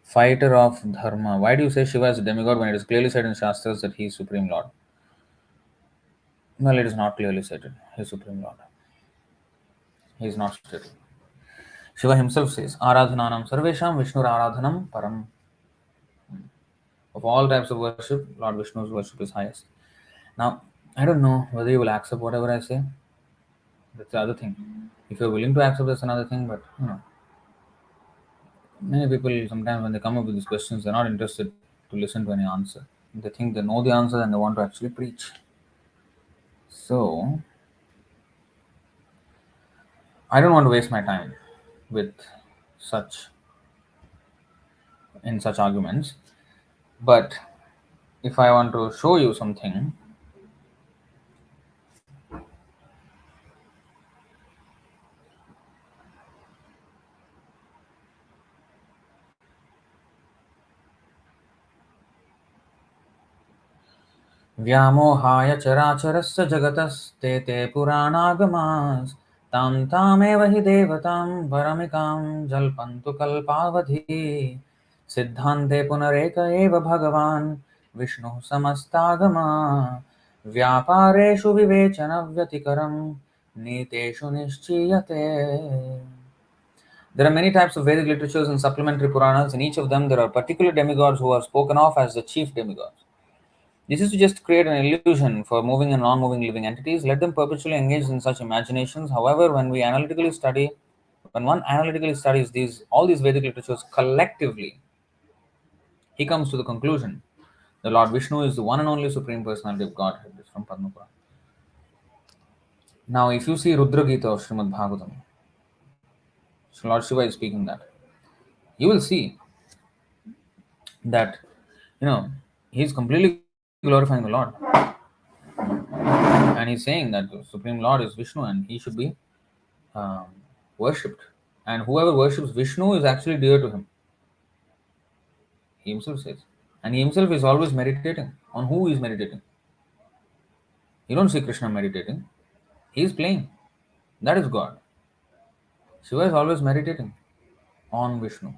Fighter of Dharma. Why do you say Shiva is a demigod when it is clearly said in Shastras that he is Supreme Lord? Well, it is not clearly stated. He is Supreme Lord. He is not stated. Shiva himself says, Aradhananam Sarvesham Vishnu Aradhanam Param. Of all types of worship, Lord Vishnu's worship is highest. Now, I don't know whether you will accept whatever I say. That's the other thing. If you're willing to accept, that's another thing, but Many people sometimes when they come up with these questions, they're not interested to listen to any answer. They think they know the answer and they want to actually preach. So I don't want to waste my time with such in such arguments. But if I want to show you something, व्यामोहाय चराचरस्य जगतस्ते ते पुराणागमास् तां तामेव हि देवतां परमिकां जल्पन्तु कल्पावधि सिद्धान्ते पुनरेक एव भगवान् विष्णुः समस्तागमा व्यापारेषु विवेचनव्यतिकरं नीतेषु निश्चीयते. There are many types of Vedic literatures and supplementary Puranas. In each of them, there are particular demigods who are spoken of as the chief demigods. This is to just create an illusion for moving and non-moving living entities. Let them perpetually engage in such imaginations. However, when one analytically studies all these Vedic literatures collectively, he comes to the conclusion the Lord Vishnu is the one and only Supreme Personality of Godhead. This is from Padma Purana. Now, if you see Rudra Gita of Srimad Bhagavatam, so Lord Shiva is speaking that. You will see that, he's completely glorifying the Lord. And he's saying that the Supreme Lord is Vishnu and he should be um, worshipped. And whoever worships Vishnu is actually dear to him. He himself says. And he himself is always meditating. On who he is meditating? You don't see Krishna meditating. He is playing. That is God. Shiva is always meditating on Vishnu.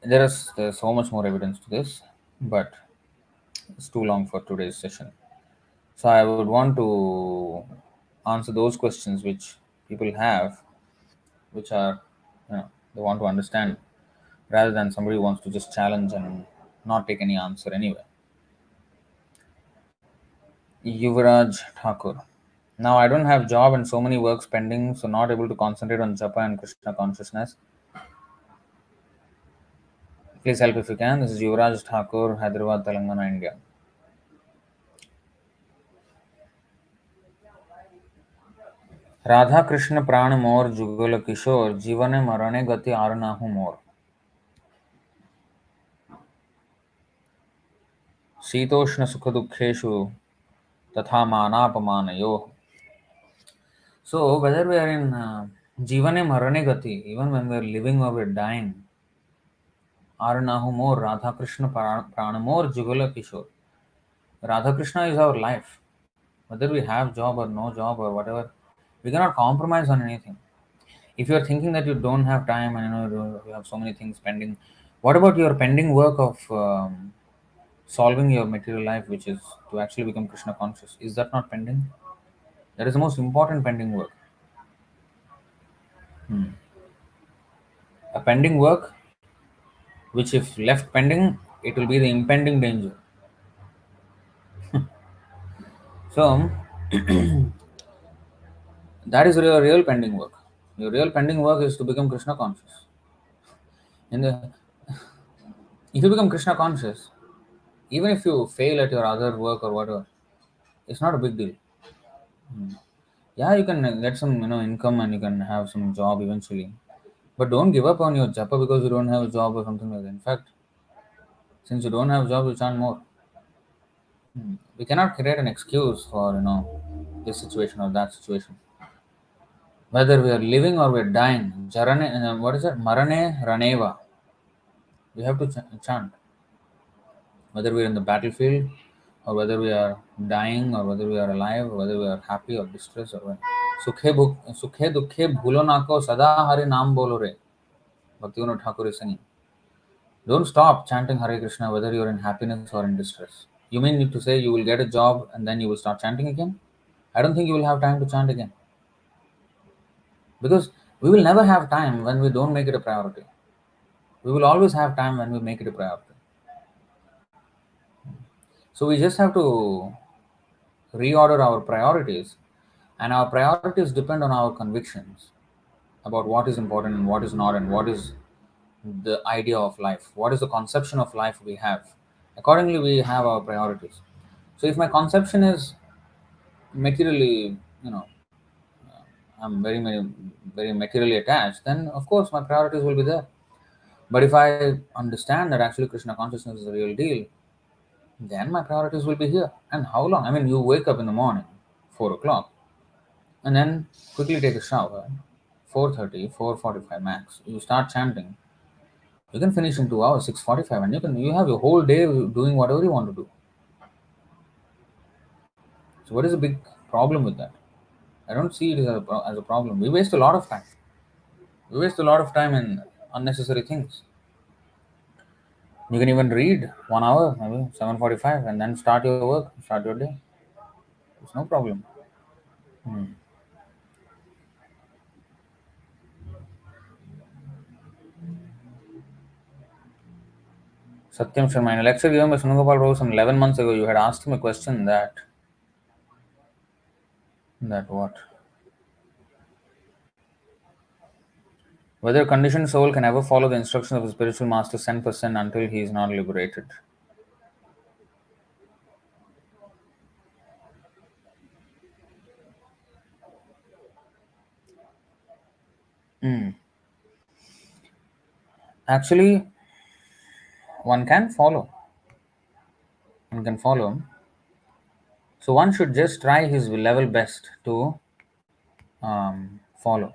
There's so much more evidence to this, but it's too long for today's session. So I would want to answer those questions which people have, which are, they want to understand, rather than somebody who wants to just challenge and not take any answer anyway. Yuvraj Thakur. Now I don't have job and so many works pending, so not able to concentrate on japa and Krishna consciousness. Please help if you can. This is Yuvraj Thakur, Hyderabad, Telangana, India. Radha Krishna प्राण मोर जुगल किशोर जीवन मरणे गति आरनाहु मोर शीतोष्ण सुख दुखेशु तथा मानापमानयोः. So whether we are in jivane marane gati, even when we are living or we are dying, arnahu more Radha Krishna pranamor jugala kishore. Radha Krishna is our life. Whether we have job or no job or whatever, we cannot compromise on anything. If you are thinking that you don't have time and you have so many things pending, what about your pending work of solving your material life, which is to actually become Krishna conscious? Is that not pending? That is the most important pending work. A pending work which if left pending, it will be the impending danger. So that is your real pending work. Your real pending work is to become Krishna conscious. If you become Krishna conscious, even if you fail at your other work or whatever, it's not a big deal. Yeah, you can get some income and you can have some job eventually, but don't give up on your japa because you don't have a job or something like that. In fact, since you don't have a job, you chant more. We cannot create an excuse for this situation or that situation. Whether we are living or we are dying, what is it? Marane raneva. We have to chant. Whether we are in the battlefield, or whether we are dying, or whether we are alive, or whether we are happy or distressed, or what. Sukhe dukhe bhulo nako sada Hari naam bolo re. Bhaktivinoda Thakur is singing. Don't stop chanting Hare Krishna whether you are in happiness or in distress. You mean to say you will get a job and then you will start chanting again? I don't think you will have time to chant again. Because we will never have time when we don't make it a priority. We will always have time when we make it a priority. So we just have to reorder our priorities, and our priorities depend on our convictions about what is important and what is not, and what is the idea of life, what is the conception of life we have. Accordingly, we have our priorities. So, if my conception is materially, I'm very materially attached, then of course my priorities will be there. But if I understand that actually Krishna consciousness is the real deal, then my priorities will be here. And how long? I mean, you wake up in the morning, 4 o'clock, and then quickly take a shower, 4:30, 4:45 max. You start chanting. You can finish in 2 hours, 6:45, and you have your whole day doing whatever you want to do. So what is the big problem with that? I don't see it as a problem. We waste a lot of time. We waste a lot of time in unnecessary things. You can even read 1 hour, maybe 7:45, and then start your work, start your day. It's no problem. Hmm. Satyam Sharma, in a lecture given by Sunugopal Rose some 11 months ago, you had asked him a question that what? Whether a conditioned soul can ever follow the instructions of a spiritual master 10% until he is not liberated. Hmm. Actually, one can follow. One can follow him. So one should just try his level best to follow.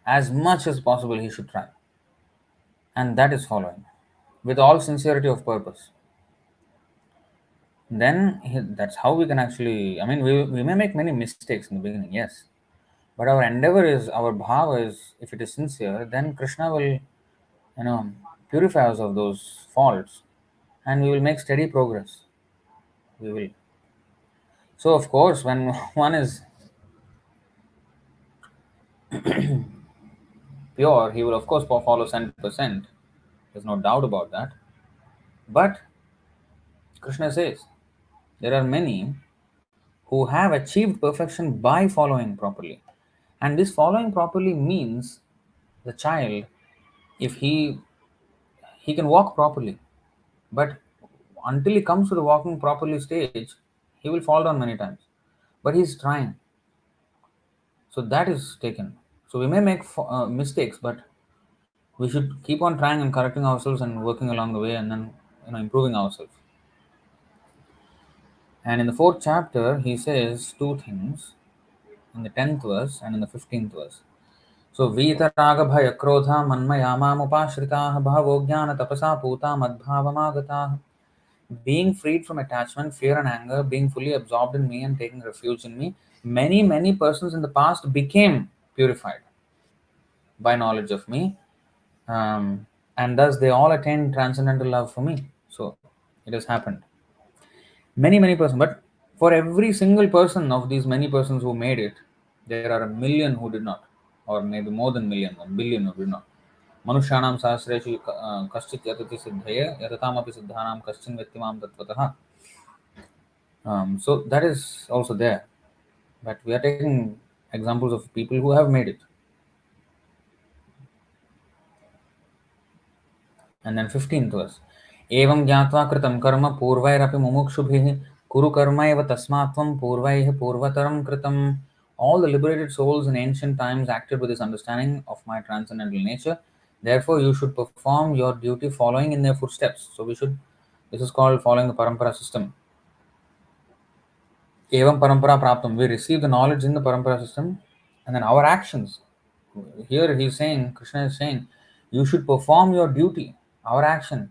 As much as possible, he should try. And that is following with all sincerity of purpose. Then that's how we can actually, I mean, we may make many mistakes in the beginning, yes. But our endeavor is, our bhava is, if it is sincere, then Krishna will, purify us of those faults, and we will make steady progress. We will. So, of course, when one is pure, he will, of course, follow 100%. There's no doubt about that. But Krishna says there are many who have achieved perfection by following properly. And this following properly means the child, if he can walk properly, but until he comes to the walking properly stage, he will fall down many times. But he's trying. So that is taken. So we may make mistakes, but we should keep on trying and correcting ourselves and working along the way, and then improving ourselves. And in the fourth chapter, he says two things in the 10th verse and in the 15th verse. So वीतराग भय क्रोधा मन्मयामामुपाश्रिताः बहवो ज्ञान तपसा पूता मद्भावमागताः. Being freed from attachment, fear and anger, being fully absorbed in me and taking refuge in me, many persons in the past became purified by knowledge of me, and thus they all attained transcendental love for me. So it has happened. Many persons, but for every single person of these many persons who made it, there are a million who did not, or maybe more than million, 1 billion who did not. मनुष्याणां सहस्रेषु कश्चित् यतति सिद्धये यततामपि सिद्धानां कश्चिन् वेत्ति मां तत्त्वतः. So that is also there, but we are taking examples of people who have made it. And then 15th verse. एवं ज्ञात्वा कृतं कर्म पूर्वैरपि मुमुक्षुभिः कुरु कर्मैव तस्मात् त्वं पूर्वैः पूर्वतरं कृतम्. All the liberated souls in ancient times acted with this understanding of my transcendental nature. Therefore, you should perform your duty following in their footsteps. So this is called following the parampara system. Evam parampara praptam. We receive the knowledge in the parampara system, and then our actions. Here he's saying, Krishna is saying, you should perform your duty, our action,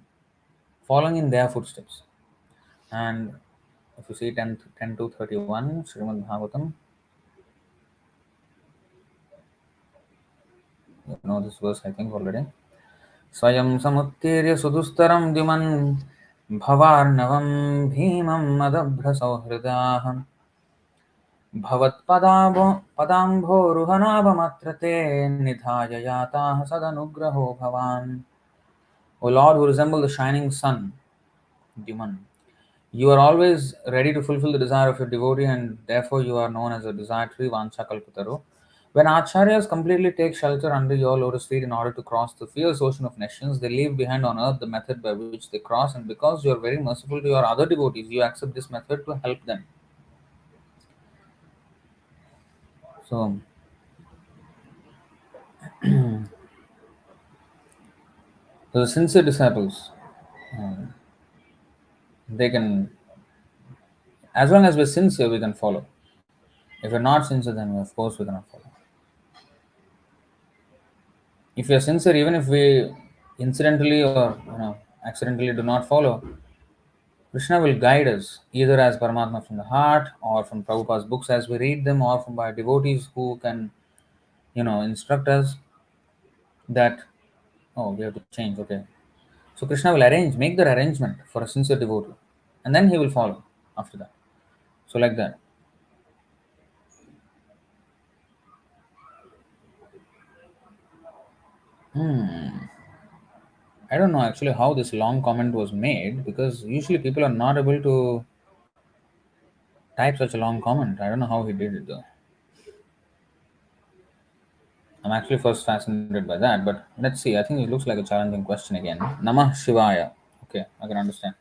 following in their footsteps. And if you see 10 to 31, Srimad Bhagavatam, you know this verse, I think, already. Swayam samuttirya sudustaram diman bhavarnavam bhimam madabhra sauhridaham भवत्पदाम्भोरुहनाभमत्रते निधाय याताः सदनुग्रहो भवान्. O Lord, who resemble the shining sun, Diman, You are always ready to fulfill the desire of your devotee, and therefore you are known as a desiratory Vancha Kalpataru. When acharyas completely take shelter under your lotus feet in order to cross the fierce ocean of nations, they leave behind on earth the method by which they cross, and because you are very merciful to your other devotees, you accept this method to help them. So, the sincere disciples, they can, as long as we're sincere, we can follow. If we're not sincere, then of course we cannot follow. If we are sincere, even if we incidentally or accidentally do not follow, Krishna will guide us either as Paramatma from the heart, or from Prabhupada's books as we read them, or from by devotees who can instruct us that, oh, we have to change. Okay, so Krishna will make that arrangement for a sincere devotee, and then he will follow after that. So like that. I don't know actually how this long comment was made, because usually people are not able to type such a long comment. I don't know how he did it though. I'm actually first fascinated by that, but let's see. I think it looks like a challenging question again. Namah Shivaya. Okay, I can understand.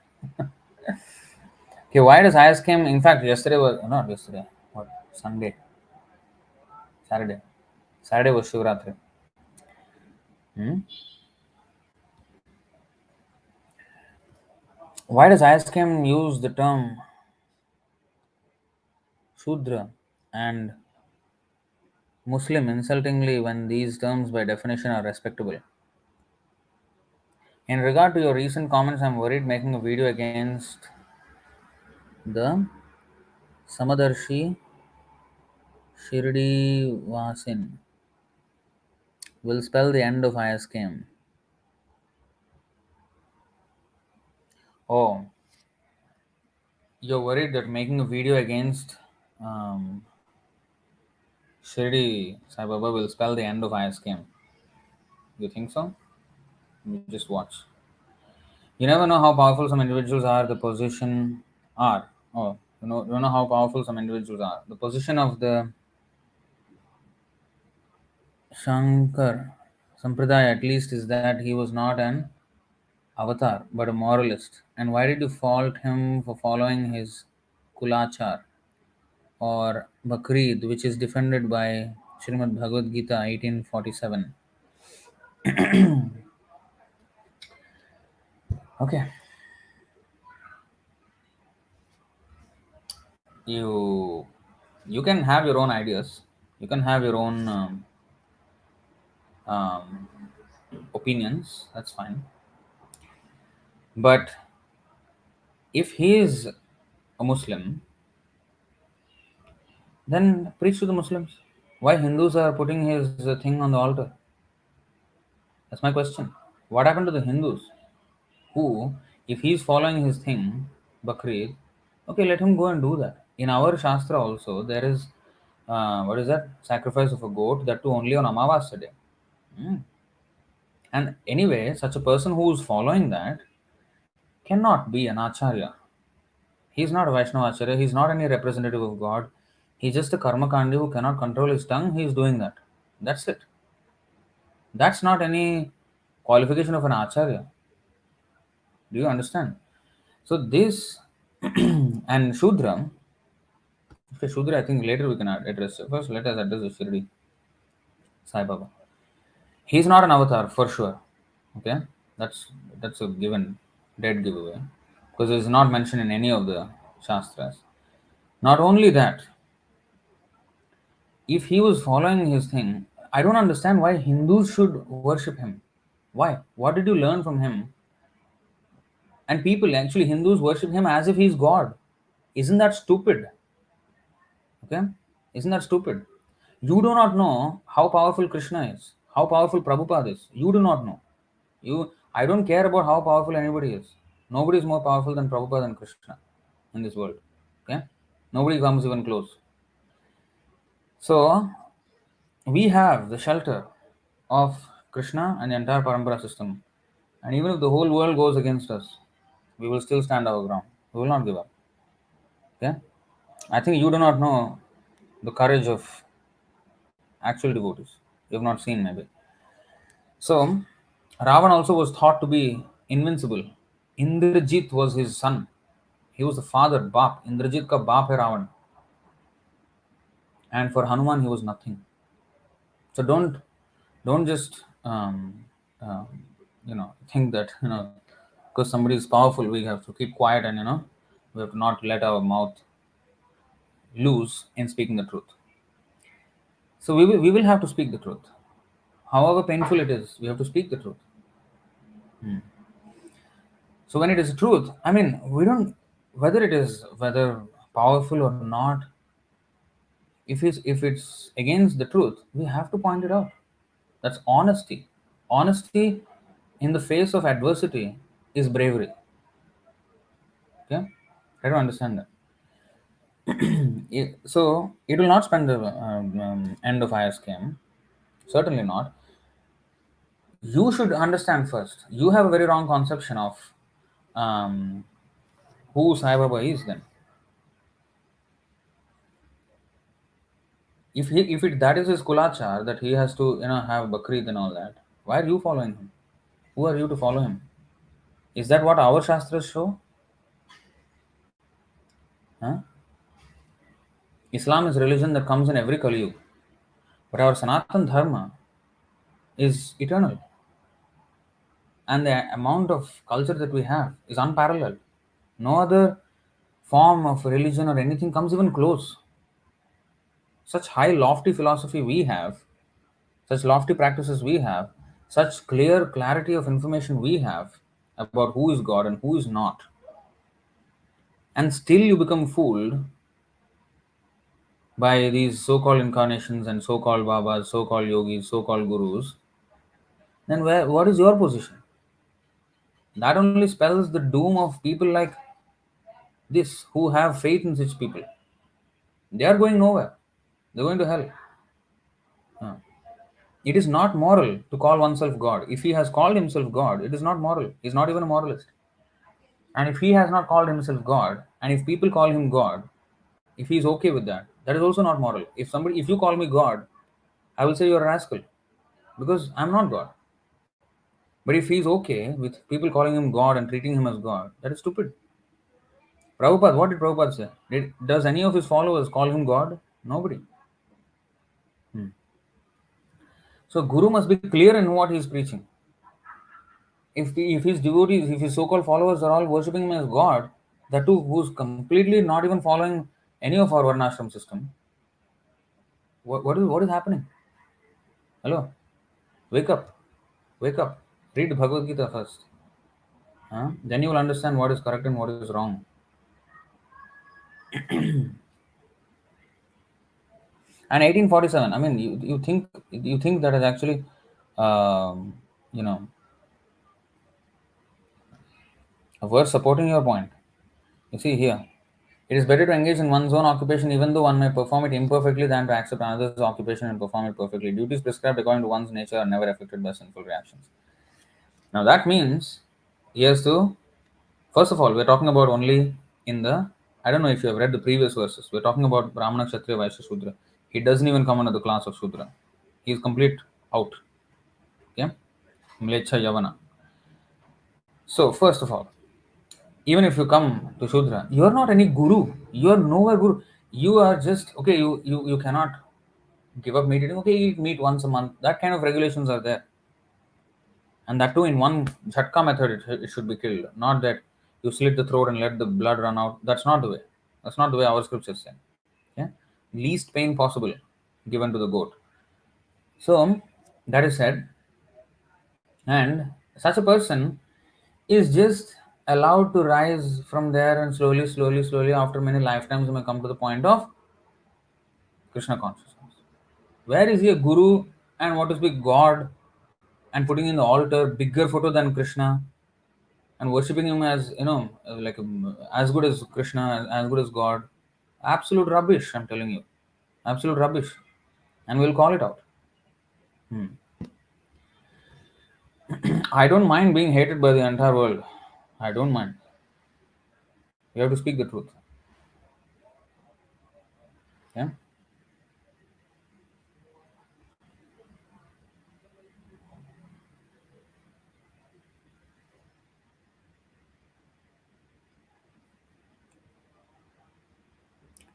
Okay, why does ISKM? In fact, yesterday was not yesterday. What, Sunday, Saturday? Saturday was Shivratri. Hmm? Why does ISKM use the term Shudra and Muslim insultingly when these terms by definition are respectable? In regard to your recent comments, I'm worried making a video against the Samadarshi Shirdi Vasin will spell the end of ISKM. Oh, you're worried that making a video against um, Shirdi Sai Baba will spell the end of ISKM. You think so? You just watch. You never know how powerful some individuals are. The position are. Oh, you don't know how powerful some individuals are. The position of the Shankar Sampradaya, at least, is that he was not an avatar but a moralist. And why did you fault him for following his Kulachar or Bakrid, which is defended by Srimad Bhagavad Gita 1847? Okay, you you can have your own ideas. You can have your own um, opinions. That's fine. But if he is a Muslim, then preach to the Muslims. Why Hindus are putting his thing on the altar? That's my question. What happened to the Hindus who, if he's following his thing, Bakrid, okay, let him go and do that. In our Shastra also, there is, what is that? Sacrifice of a goat, that too only on Amavasya day. Hmm. And anyway, such a person who is following that cannot be an Acharya. He's not a Vaishnava Acharya, he's not any representative of God. He's just a Karmakandi who cannot control his tongue, he's doing that. That's it. That's not any qualification of an Acharya. Do you understand? So this and Shudra, okay, Shudra, I think later we can address. First, let us address the Shirdi Sai Baba. He's not an avatar for sure. Okay, that's that's a given, dead giveaway, because it's not mentioned in any of the shastras. Not only that, if he was following his thing, I don't understand why Hindus should worship him. Why? What did you learn from him? And people, actually, Hindus worship him as if he's God. Isn't that stupid? Okay? Isn't that stupid? You do not know how powerful Krishna is, how powerful Prabhupada is. You do not know. I don't care about how powerful anybody is. Nobody is more powerful than Prabhupada and Krishna in this world. Okay? Nobody comes even close. So, we have the shelter of Krishna and the entire Parampara system. And even if the whole world goes against us, we will still stand our ground. We will not give up. Okay? I think you do not know the courage of actual devotees. You have not seen, maybe. So, Ravan also was thought to be invincible. Indrajit was his son. He was the father, Bap. Indrajit ka Bap hai Ravan. And for Hanuman, he was nothing. So don't just think that because somebody is powerful, we have to keep quiet, and we have to not let our mouth loose in speaking the truth. So we will have to speak the truth, however painful it is. We have to speak the truth. So when it is truth, I mean, we don't, whether powerful or not, if it's against the truth, we have to point it out. That's honesty. Honesty in the face of adversity is bravery. Okay, try to understand that. So it will not spend the end of ISKM. Certainly not. You should understand first. You have a very wrong conception of um, who Sai Baba is. Then, if that is his kulachar, that he has to have Bakrid and all that, why are you following him? Who are you to follow him? Is that what our shastras show? Huh? Islam is religion that comes in every Kali Yuga, but our Sanatan Dharma is eternal, and the amount of culture that we have is unparalleled. No other form of religion or anything comes even close. Such high, lofty philosophy we have, such lofty practices we have, such clear clarity of information we have about who is God and who is not. And still you become fooled by these so called incarnations and so called Babas, so called yogis, so called gurus. Then what is your position? That only spells the doom of people like this who have faith in such people. They are going nowhere. They're going to hell. Huh. It is not moral to call oneself God. If he has called himself God, it is not moral. He's not even a moralist. And if he has not called himself God, and if people call him God, if he is okay with that, that is also not moral. If you call me God, I will say you're a rascal because I'm not God. But if he's okay with people calling him God and treating him as God, that is stupid. Prabhupada, what did Prabhupada say? Does any of his followers call him God? Nobody. So Guru must be clear in what he is preaching. If his devotees, if his so-called followers are all worshipping him as God, that too who's completely not even following any of our Varnashram system, what is happening? Hello? Wake up. Wake up. Read Bhagavad Gita first. Huh? Then you will understand what is correct and what is wrong. And 1847, I mean, you think that is actually, um, you know, a verse supporting your point. You see here, it is better to engage in one's own occupation even though one may perform it imperfectly than to accept another's occupation and perform it perfectly. Duties prescribed according to one's nature are never affected by sinful reactions. Now that means he has to, first of all, we're talking about only in the, I don't know if you have read the previous verses, we're talking about Brahmana, Kshatriya, Vaishya, Shudra. He doesn't even come under the class of Shudra. He is complete out. Okay? Mlecha Yavana. So, first of all, even if you come to Shudra, you are not any guru. You are nowhere guru. You are just, okay, you cannot give up meat eating. Okay, eat meat once a month. That kind of regulations are there. And that too in one jhatka method, it should be killed. Not that you slit the throat and let the blood run out. That's not the way. That's not the way our scriptures say. Yeah? Least pain possible given to the goat. So, that is said. And such a person is just allowed to rise from there and slowly, after many lifetimes, he may come to the point of Krishna consciousness. Where is he a guru and what is big God and putting in the altar bigger photo than Krishna and worshipping him as, like as good as Krishna, as good as God? Absolute rubbish, I'm telling you. Absolute rubbish. And we'll call it out. I don't mind being hated by the entire world. I don't mind. You have to speak the truth. Yeah.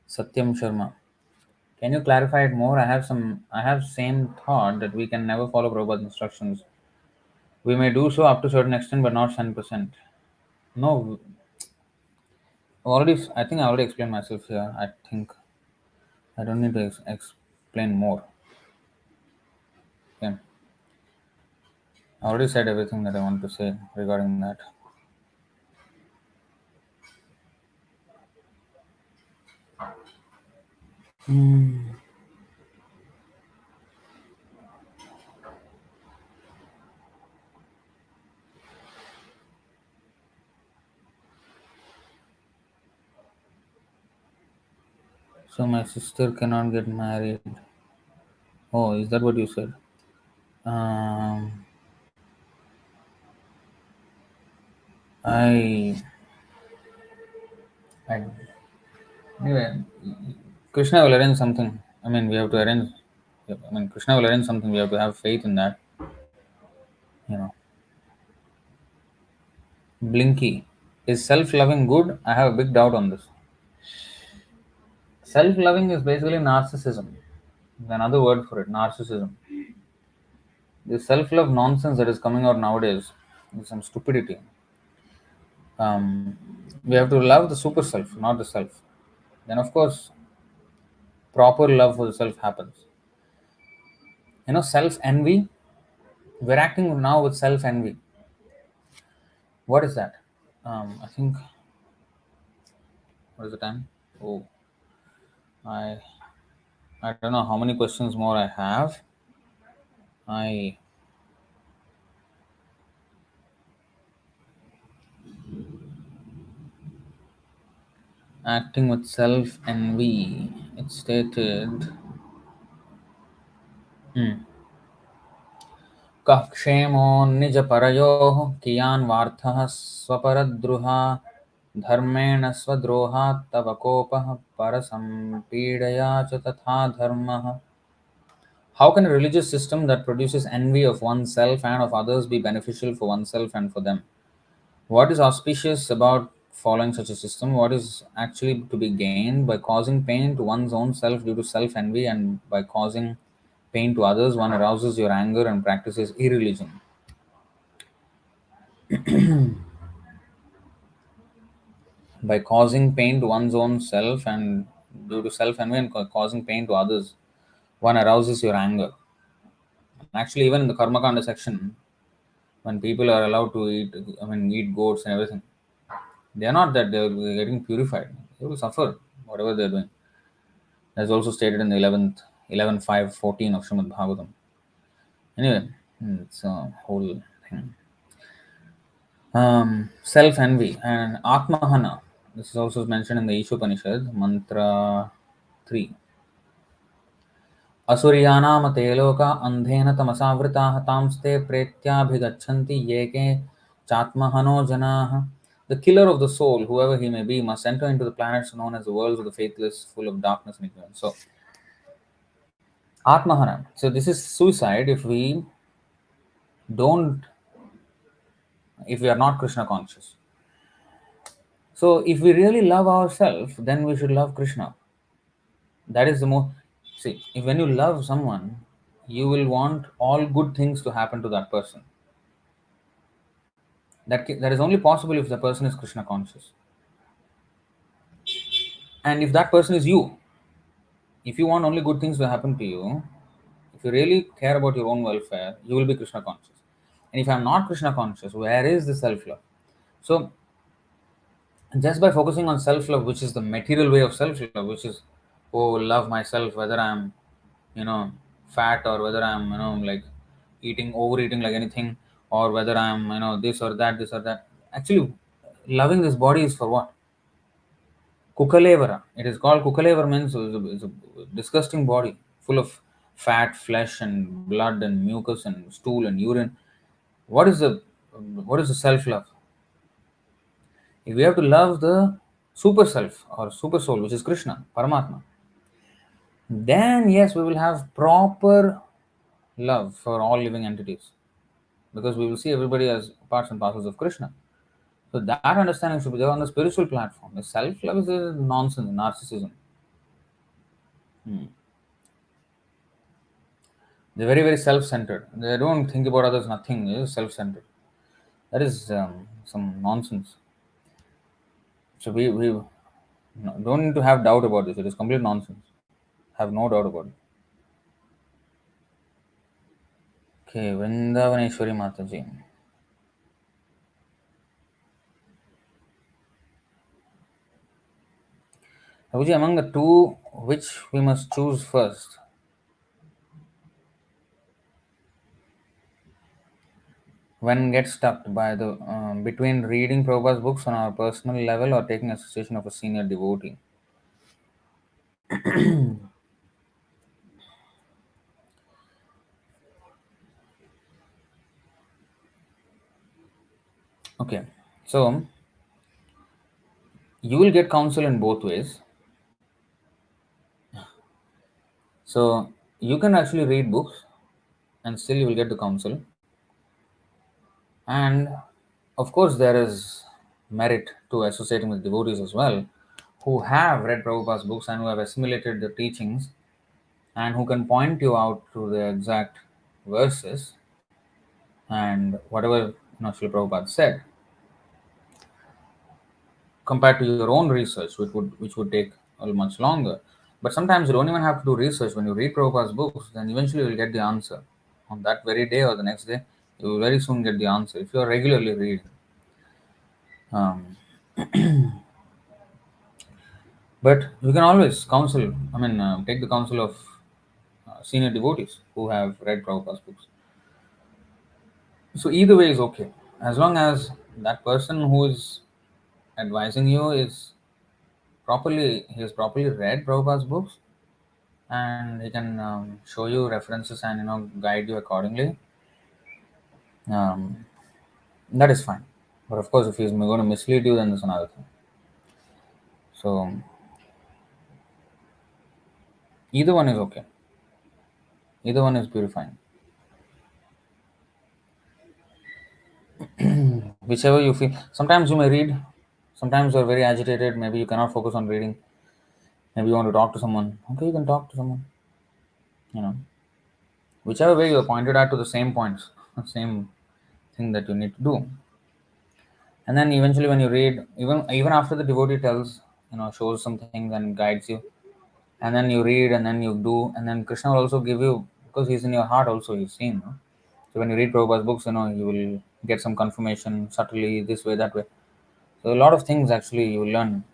Satyam Sharma. Can you clarify it more? I have same thought that we can never follow Prabhupada's instructions. We may do so up to certain extent, but not 100%. No, I think I already explained myself here. I think I don't need to explain more. Yeah. I already said everything that I want to say regarding that. So my sister cannot get married. Oh, is that what you said? Um, I, I anyway, Krishna will arrange something. I mean, we have to arrange. I mean, Krishna will arrange something. We have to have faith in that. You know, Blinky, is self-loving good? I have a big doubt on this. Self-loving is basically narcissism. There's another word for it, narcissism. The self-love nonsense that is coming out nowadays is some stupidity. Um, we have to love the super self, not the self. Then, of course, proper love for the self happens. Self envy. We're acting now with self envy. What is that? I think. What is the time? Oh, I I don't know how many questions more I have. I acting with self envy. It stated. Hmm. कः क्षेमो निजपरयोः कियान् वार्थः स्वपरद्रुहा धर्मेण स्वद्रोहात् तव कोपः परसम्पीडया च तथा धर्मः. How can a religious system that produces envy of oneself and of others be beneficial for oneself and for them? What is auspicious about following such a system? What is actually to be gained by causing pain to one's own self due to self envy, and by causing pain to others, one arouses your anger and practices irreligion. By causing pain to one's own self and due to self envy and causing pain to others, one arouses your anger. Actually, even in the Karma Kanda section, when people are allowed to eat goats and everything, they are not that they're getting purified. They will suffer whatever they're doing. As also stated in the 11.5.14 of Srimad Bhagavatam. Anyway, it's a whole thing. Self envy and Atmahana. This is also mentioned in the Ishopanishad, Mantra 3. असुर्यानामते लोका अन्धेन तमसावृताः तांस्ते प्रेत्याभिगच्छन्ति ये के चात्महनो जनाः. The killer of the soul, whoever he may be, must enter into the planets known as the worlds of the faithless, full of darkness and ignorance. So, Atmahana. So, this is suicide don't, if we are not Krishna conscious. So, if we really love ourselves, then we should love Krishna. That is the most. See, if when you love someone, you will want all good things to happen to that person. That is only possible if the person is Krishna conscious. And if that person is you, if you want only good things to happen to you, if you really care about your own welfare, you will be Krishna conscious. And if I'm not Krishna conscious, where is the self love? So, just by focusing on self love, which is the material way of self love, which is, oh, love myself, whether I'm, fat, or whether I'm, like overeating like anything, or whether I'm, this or that, this or that. Actually, loving this body is for what? Kukalevara. It is called Kukalevara, means it's a disgusting body full of fat, flesh, and blood, and mucus, and stool, and urine. What is the self love? If we have to love the super self or super soul, which is Krishna, Paramatma, then yes, we will have proper love for all living entities, because we will see everybody as parts and parcels of Krishna. So that understanding should be there on the spiritual platform. The self-love is a nonsense, narcissism. They're very, very self-centered. They don't think about others, nothing. They're self-centered. That is some nonsense. So we don't need to have doubt about this. It is complete nonsense. Have no doubt about it. Okay, Vrindavaneshwari Mataji. Prabhuji, among the two, which we must choose first? When get stuck by the between reading Prabhupada's books on our personal level or taking association of a senior devotee. Okay, so you will get counsel in both ways. So you can actually read books and still you will get the counsel. And of course, there is merit to associating with devotees as well, who have read Prabhupada's books and who have assimilated the teachings and who can point you out to the exact verses and whatever Śrīla Prabhupada said, compared to your own research, which would take much longer. But sometimes you don't even have to do research. When you read Prabhupada's books, then eventually you'll get the answer. On that very day or the next day, you will very soon get the answer if you are regularly reading. But you can always take the counsel of senior devotees who have read Prabhupada's books. So either way is okay, as long as that person who is advising you he has properly read Prabhupada's books, and he can show you references and guide you accordingly. Um, that is fine. But of course, if he's going to mislead you, then that's another thing. So either one is okay. Either one is purifying. Whichever you feel. Sometimes you may read. Sometimes you're very agitated. Maybe you cannot focus on reading. Maybe you want to talk to someone. Okay, you can talk to someone. You know, whichever way you're pointed at to the same points, same thing that you need to do. And then eventually, when you read, even after the devotee tells, shows some things and guides you, and then you read and then you do, and then Krishna will also give you, because he's in your heart also, he's seen. No? So when you read Prabhupada's books, you will get some confirmation subtly, this way, that way. So a lot of things actually you will learn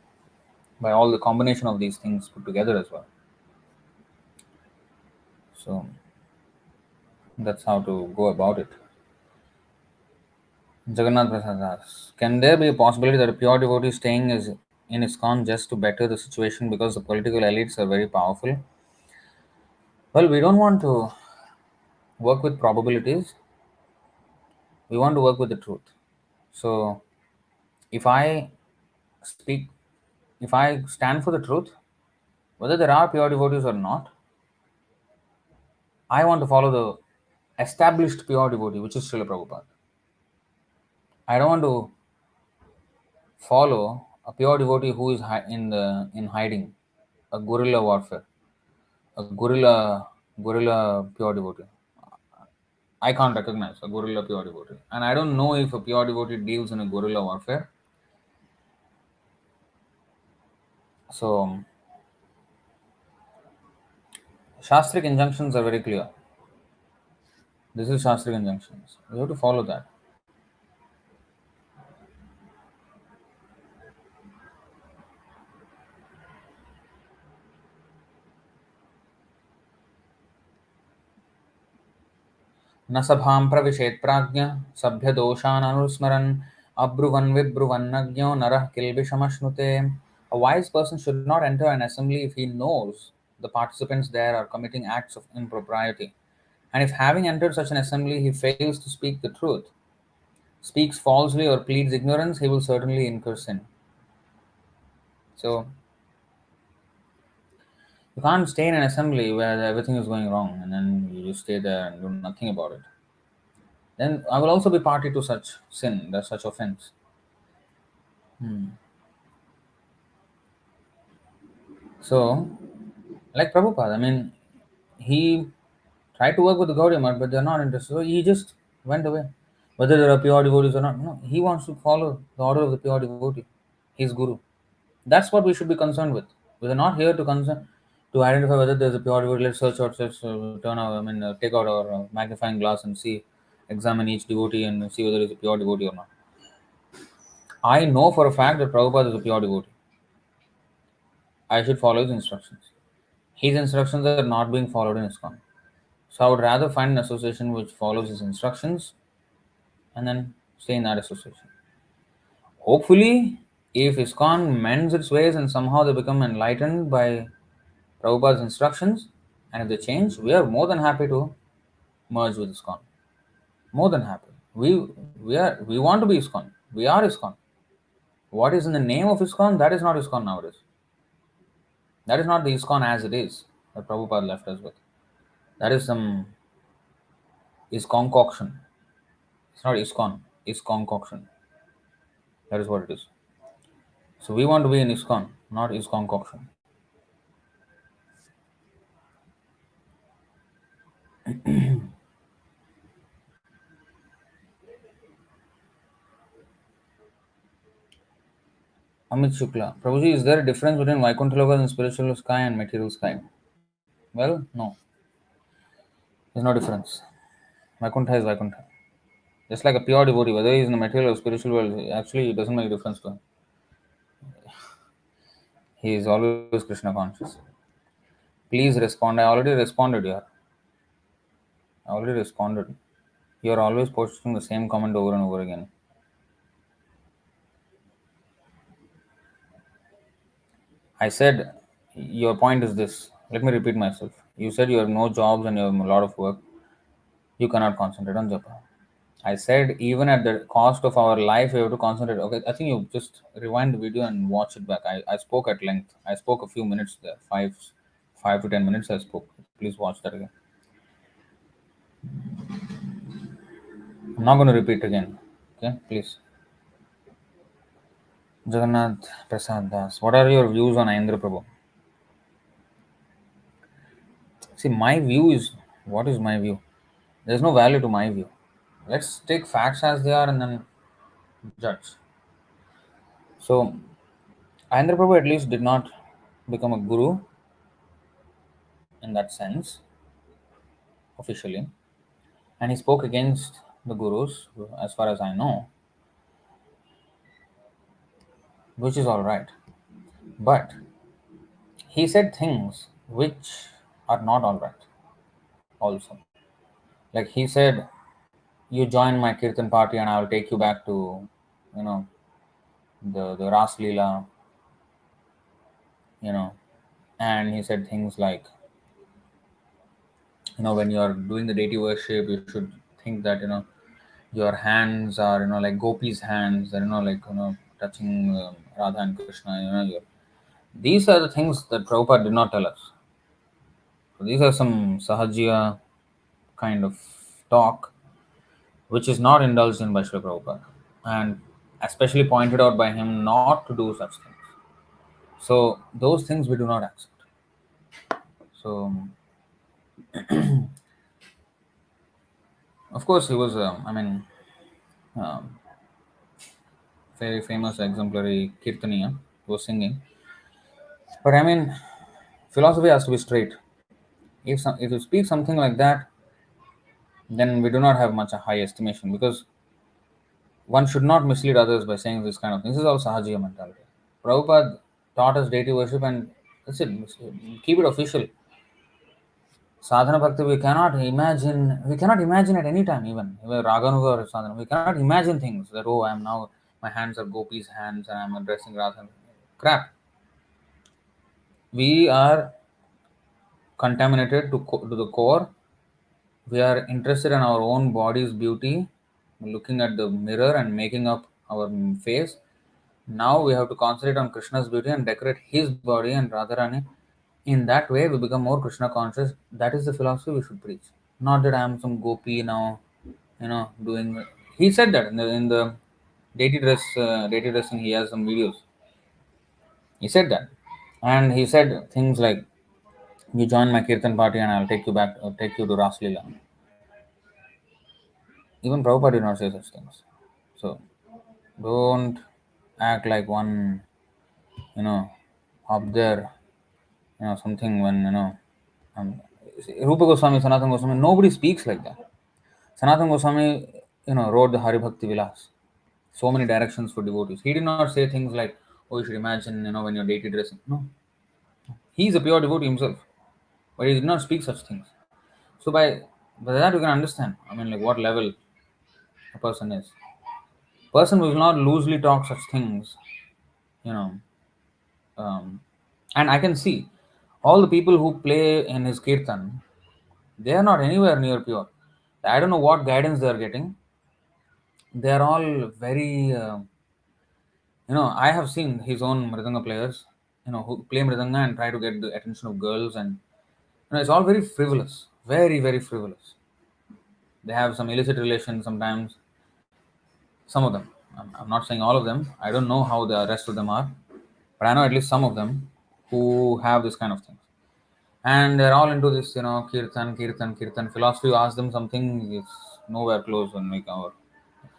by all the combination of these things put together as well. So that's how to go about it. Jagannath Prasad asks, can there be a possibility that a pure devotee staying in Iskcon just to better the situation because the political elites are very powerful? Well, we don't want to work with probabilities. We want to work with the truth. So if I speak, if I stand for the truth, whether there are pure devotees or not, I want to follow the established pure devotee, which is Śrīla Prabhupāda. I don't want to follow a pure devotee who is in hiding, a guerrilla warfare, a guerrilla pure devotee. I can't recognize a guerrilla pure devotee, and I don't know if a pure devotee deals in a guerrilla warfare. So Shastric injunctions are very clear. This is Shastric injunctions. We have to follow that. न सभां प्रविशेत् प्राज्ञः सभ्यदोषान् अनुस्मरन् अब्रुवन् विब्रुवन्नज्ञो नरः किल्बिषमश्नुते. A wise person should not enter an assembly if he knows the participants there are committing acts of impropriety. And if having entered such an assembly he fails to speak the truth, speaks falsely or pleads ignorance, he will certainly incur sin. So you can't stay in an assembly where everything is going wrong and then you just stay there and do nothing about it. Then I will also be party to such sin, such offense. So, like Prabhupada, I mean, he tried to work with the Gaudiya Math, but they're not interested. So he just went away. Whether there are pure devotees or not, no, he wants to follow the order of the pure devotee, his guru. That's what we should be concerned with. We are not here to identify whether there's a pure devotee. Let's search out, take out our magnifying glass and examine each devotee and see whether he's a pure devotee or not. I know for a fact that Prabhupada is a pure devotee. I should follow his instructions. His instructions are not being followed in Iskcon. So I would rather find an association which follows his instructions and then stay in that association. Hopefully, if Iskcon mends its ways and somehow they become enlightened by Prabhupada's instructions and if they change, we are more than happy to merge with Iskcon. More than happy. We want to be Iskcon. We are Iskcon. What is in the name of Iskcon, that is not Iskcon nowadays. That is not the Iskcon as it is that Prabhupada left us with. That is some is concoction. It's not Iskcon, it's concoction. That is what it is. So we want to be in Iskcon, not is concoction. Amit Shukla. Prabhuji, is there a difference between Vaikuntha Loka and spiritual sky and material sky? Well, no. There's no difference. Vaikuntha is Vaikuntha. Just like a pure devotee, whether he is in the material or spiritual world, actually it doesn't make a difference to him. He is always Krishna conscious. Please respond. I already responded here. I already responded. You are always posting the same comment over and over again. I said, your point is this. Let me repeat myself. You said you have no jobs and you have a lot of work. You cannot concentrate on japa. I said, even at the cost of our life, we have to concentrate. Okay, I think you just rewind the video and watch it back. I spoke at length. I spoke a few minutes there. Five to 10 minutes I spoke. Please watch that again. I'm not going to repeat again. Okay, please. Jagannath Prasad Das. What are your views on Ayendra Prabhu? See, my view is, what is my view? There's no value to my view. Let's take facts as they are and then judge. So, Ayendra Prabhu at least did not become a guru in that sense, officially. And he spoke against the gurus, as far as I know, which is alright. But he said things which are not alright, also. Like he said, you join my Kirtan party and I will take you back to, the Ras Leela, and he said things like, when you are doing the deity worship, you should think that, your hands are, like gopis' hands, and, touching Radha and Krishna, these are the things that Prabhupada did not tell us. So these are some Sahajiya kind of talk, which is not indulged in by Śrīla Prabhupada, and especially pointed out by him not to do such things. So those things we do not accept. So, of course, he was, um, very famous exemplary Kirtaniya, who was singing. But philosophy has to be straight. If you speak something like that, then we do not have much a high estimation, because one should not mislead others by saying this kind of things. This is all Sahajiya mentality. Prabhupada taught us deity worship, and that's it. Keep it official. Sadhana bhakti, we cannot imagine at any time, even Raganuga or sadhana, we cannot imagine things that, oh, I am now, my hands are Gopi's hands and I am addressing Radha. Crap. We are contaminated to the core. We are interested in our own body's beauty, looking at the mirror and making up our face. Now we have to concentrate on Krishna's beauty and decorate his body and Radharani. In that way, we become more Krishna conscious. That is the philosophy we should preach. Not that I am some gopi now, doing. He said that in the deity dressing. He has some videos. He said that, and he said things like, "You join my kirtan party, and I'll take you back, take you to Ras Leela." Even Prabhupada did not say such things. So don't act like one, you know, up there, something when, um, Rupa Goswami, Sanatana Goswami, nobody speaks like that. Sanatana Goswami, wrote the Hari Bhakti Vilas. So many directions for devotees. He did not say things like, oh, you should imagine, when you're deity dressing. No. He is a pure devotee himself. But he did not speak such things. So by that you can understand, like what level a person is. Person will not loosely talk such things, you know. Um, and I can see all the people who play in his kirtan, they are not anywhere near pure. I don't know what guidance they are getting. They are all very, I have seen his own mridanga players, who play mridanga and try to get the attention of girls, and it's all very frivolous, very very frivolous. They have some illicit relations sometimes. Some of them. I'm not saying all of them. I don't know how the rest of them are, but I know at least some of them who have this kind of things. And they're all into this, kirtan philosophy. You ask them something, it's nowhere close when we cover.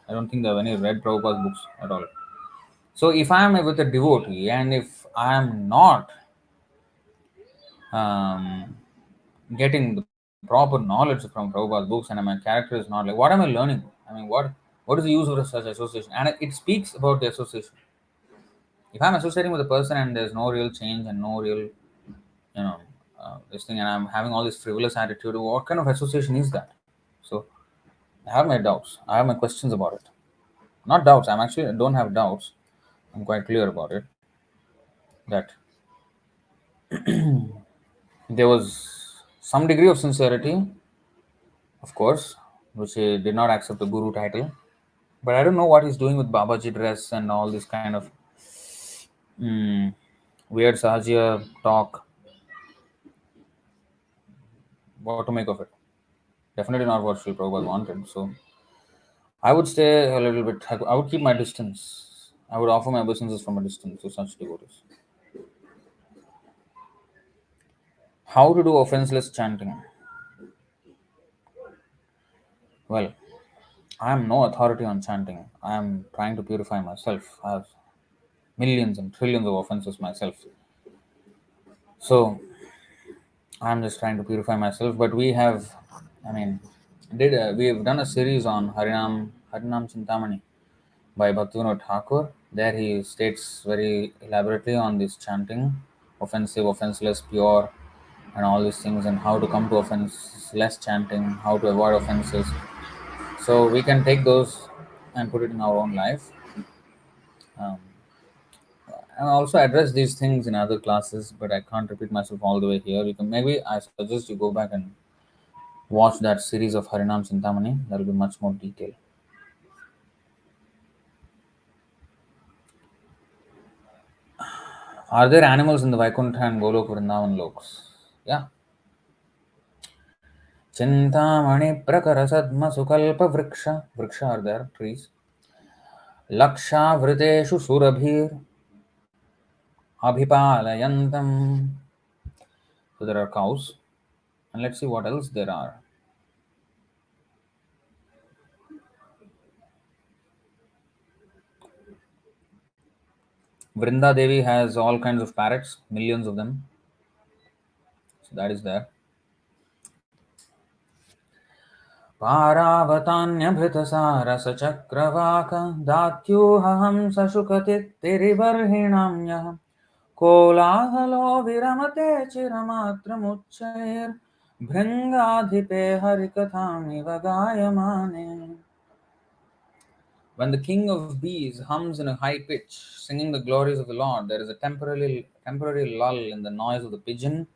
I don't think they have any read Prabhupada's books at all. So if I am with a devotee and if I am not um, getting the proper knowledge from Prabhupada's books and my character is not, like, what am I learning? What is the use of such association? And it speaks about the association. If I'm associating with a person and there's no real change and no real, this thing, and I'm having all this frivolous attitude, what kind of association is that? So I have my doubts. I have my questions about it. Not doubts. I don't have doubts. I'm quite clear about it. That there was some degree of sincerity, of course, which he did not accept the guru title. But I don't know what he's doing with Babaji dress and all this kind of mm, weird Sahajya talk. What to make of it? Definitely not what Srila Prabhupada wanted. So I would stay a little bit. I would keep my distance. I would offer my obeisances from a distance to such devotees. How to do offenseless chanting? Well, I am no authority on chanting. I am trying to purify myself. I have millions and trillions of offenses myself. So I am just trying to purify myself. But we have, I mean, we have done a series on Harinam Chintamani by Bhaktivinoda Thakur. There he states very elaborately on this chanting, offensive, offenseless, pure, and all these things, and how to come to offenseless chanting, how to avoid offenses. So we can take those and put it in our own life. Um, and also address these things in other classes, but I can't repeat myself all the way here. You can maybe I suggest you go back and watch that series of Harinam Chintamani. That will be much more detailed. Are there animals in the Vaikuntha and Golok Vrindavan loks? Yeah. Chintamani prakara sadma sukalpa vriksha. Vriksha are there, trees. Laksha vriteshu surabhir abhipalayantam. So there are cows. And let's see what else there are. Vrinda Devi has all kinds of parrots, millions of them. So that is there. पारावतान्यभृतसारसचक्रवाक दात्यूहं सशुकतित्तिरिबर्हिणां यः कोलाहलो विरमते चिरमात्रमुच्चैर्भृङ्गाधिपे हरिकथामिव गायमाने. When the king of bees hums in a high pitch, singing the glories of the Lord, there is a temporary lull in the noise of the pigeon,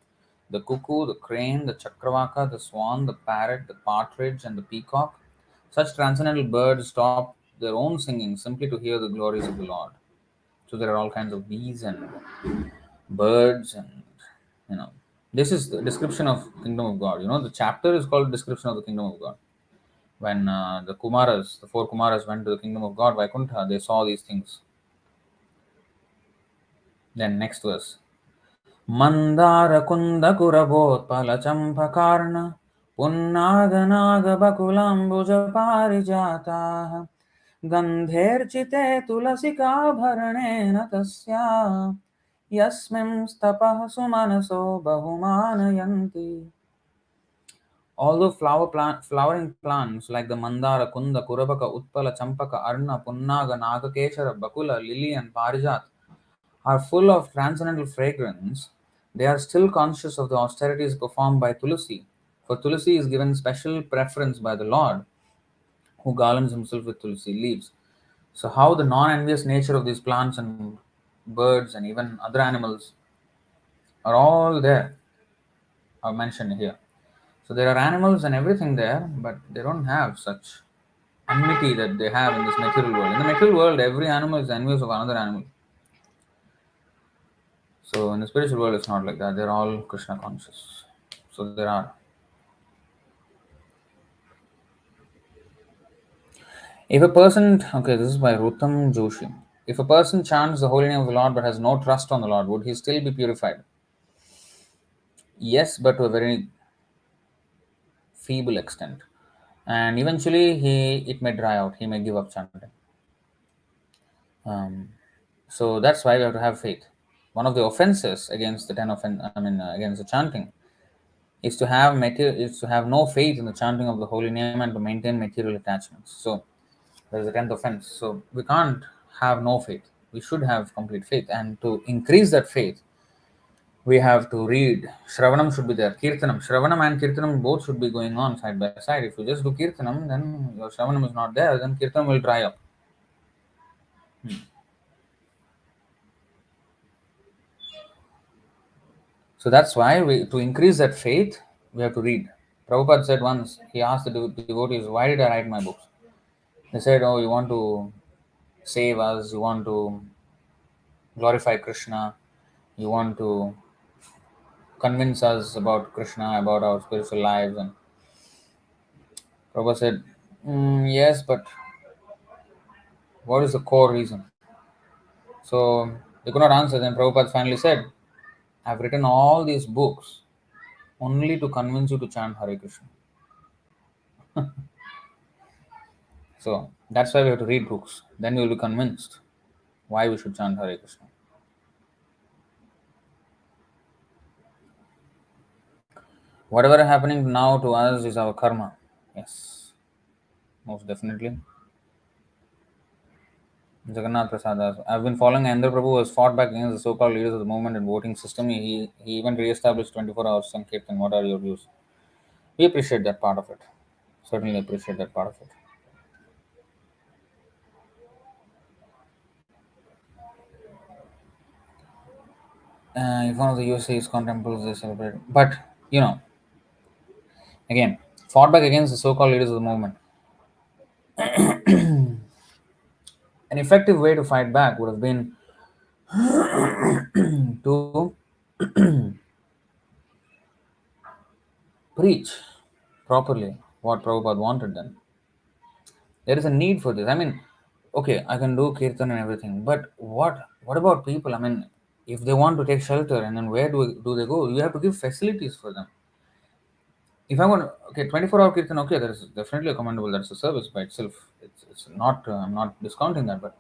the cuckoo, the crane, the chakravaka, the swan, the parrot, the partridge, and the peacock. Such transcendental birds stop their own singing simply to hear the glories of the Lord. So there are all kinds of bees and birds, and this is the description of kingdom of God. The chapter is called description of the kingdom of God. When the four Kumaras went to the kingdom of God, Vaikuntha, they saw these things. Then next verse. Mandara kunda kurabot palachampakarna punnaganaga bakulambuja parijata gandherchite tulasika bharanena tasya yasmim stapah sumanaso bahumanayanti. Although flowering plants like the mandara, kunda, kurabaka, utpala, champaka, arna, punnaga, nagakeshara, bakula, lily, and parijat are full of transcendental fragrance, they are still conscious of the austerities performed by Tulasi. For Tulasi is given special preference by the Lord, who garlands himself with Tulasi leaves. So, how the non envious nature of these plants and birds and even other animals are all there are mentioned here. So, there are animals and everything there, but they don't have such enmity that they have in this material world. In the material world, every animal is envious of another animal. So in the spiritual world, it's not like that. They're all Krishna conscious. So there are. If a person, okay, this is by Rutam Joshi. If a person chants the holy name of the Lord but has no trust on the Lord, would he still be purified? Yes, but to a very feeble extent. And eventually, it may dry out. He may give up chanting. So that's why we have to have faith. One of the offenses against the against the chanting is to have no faith in the chanting of the holy name and to maintain material attachments. So there is a 10th offense. So we can't have no faith. We should have complete faith. And to increase that faith, we have to read. Shravanam should be there. Kirtanam. Shravanam and Kirtanam both should be going on side by side. If you just do Kirtanam, then your Shravanam is not there, then Kirtanam will dry up. So that's why to increase that faith, we have to read. Prabhupada said once, he asked the devotees, why did I write my books? They said, oh, you want to save us, you want to glorify Krishna, you want to convince us about Krishna, about our spiritual lives. And Prabhupada said, yes, but what is the core reason? So they could not answer. Then Prabhupada finally said, I've written all these books only to convince you to chant Hare Krishna. So that's why we have to read books. Then you will be convinced why we should chant Hare Krishna. Whatever is happening now to us is our karma. Yes, most definitely. Jagannath Prasad. I've been following Andhra Prabhu, who has fought back against the so-called leaders of the movement and voting system. He even re-established 24 hours Sankirtan. What are your views? We appreciate that part of it. Certainly appreciate that part of it. If one of the USA Iskcon temples they celebrate, but again, fought back against the so-called leaders of the movement. An effective way to fight back would have been to preach properly what Prabhupada wanted then. There is a need for this. I mean, okay, I can do kirtan and everything, but what about people? I mean, if they want to take shelter, and then where do they go? You have to give facilities for them. If I want, okay, 24-hour kirtan, okay, that is definitely a commendable. That's a service by itself. It's not. I'm not discounting that, but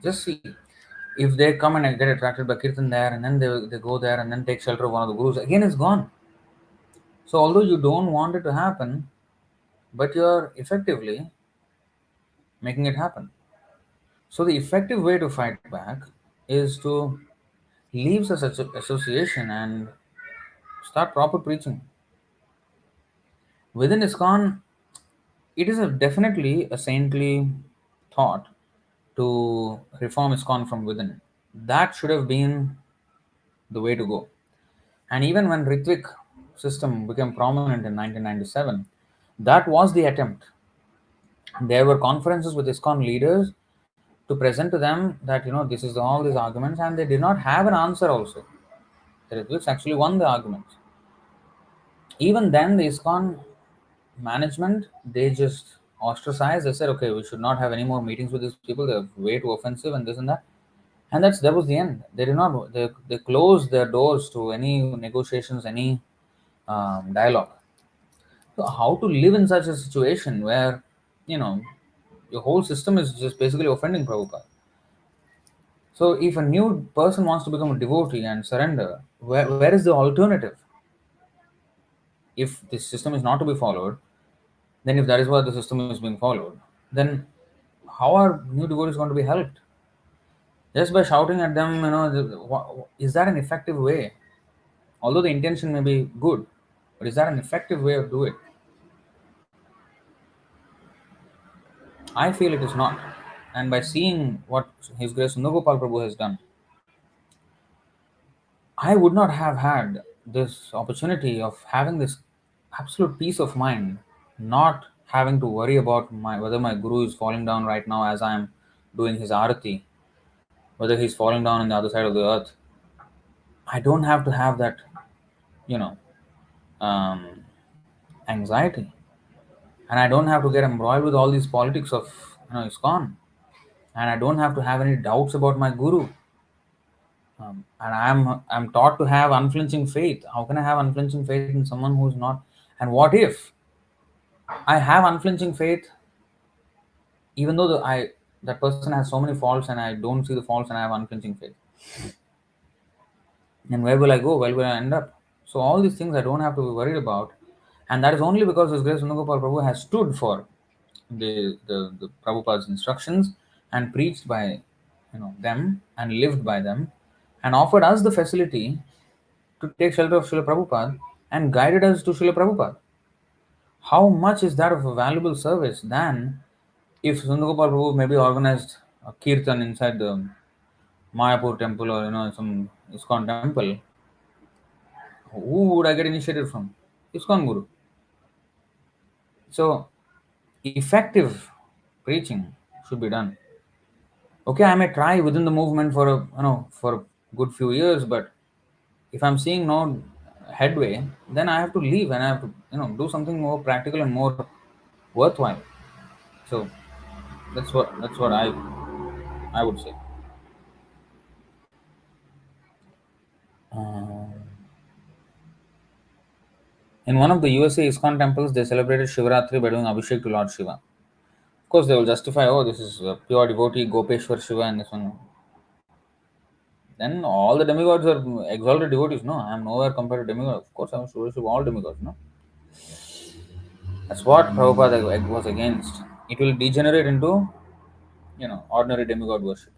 just see, if they come and get attracted by kirtan there, and then they go there and then take shelter of one of the gurus, again it's gone. So although you don't want it to happen, but you're effectively making it happen. So the effective way to fight back is to leave such association and start proper preaching. Within ISKCON, it is definitely a saintly thought to reform ISKCON from within. That should have been the way to go. And even when Ritvik system became prominent in 1997, that was the attempt. There were conferences with ISKCON leaders to present to them that, this is all these arguments, and they did not have an answer also. The Ritviks actually won the arguments. Even then, the Iskcon management, they just ostracized. They said, okay, we should not have any more meetings with these people. They're way too offensive and this and that. And that was the end. They did not. They closed their doors to any negotiations, any dialogue. So how to live in such a situation where, you know, your whole system is just basically offending Prabhupada? So if a new person wants to become a devotee and surrender, where is the alternative? If this system is not to be followed, then if that is what the system is being followed, then how are new devotees going to be helped? Just by shouting at them, is that an effective way? Although the intention may be good, but is that an effective way of doing it? I feel it is not. And by seeing what His Grace Nugopal Prabhu has done, I would not have had this opportunity of having this absolute peace of mind, not having to worry about whether my guru is falling down right now as I am doing his arati, whether he's falling down on the other side of the earth. I don't have to have that, you know, um, anxiety, and I don't have to get embroiled with all these politics of, Iskcon, and I don't have to have any doubts about my guru. And I'm taught to have unflinching faith. How can I have unflinching faith in someone who's not? And what if I have unflinching faith, even though that person has so many faults, and I don't see the faults, and I have unflinching faith? And where will I go? Where will I end up? So all these things I don't have to be worried about, and that is only because His Grace Nugopal Prabhu has stood for the Prabhupada's instructions and preached by them and lived by them, and offered us the facility to take shelter of Śrīla Prabhupada and guided us to Śrīla Prabhupada. How much is that of a valuable service than if Sundagopal Prabhu maybe organized a kirtan inside the Mayapur temple, or some Iskcon temple? Who would I get initiated from? Iskcon Guru. So effective preaching should be done. Okay, I may try within the movement for a good few years, but if I'm seeing no headway, then I have to leave and I have to do something more practical and more worthwhile. So that's what I would say. Um, in one of the USA Iskcon temples, they celebrated Shivaratri by doing Abhishek to Lord Shiva. Of course, they will justify, oh, this is a pure devotee, Gopeshwar Shiva, and this one. Then all the demigods are exalted devotees. No, I am nowhere compared to demigods. Of course, I am to worship all demigods. No, that's what Prabhupada was against. It will degenerate into ordinary demigod worship,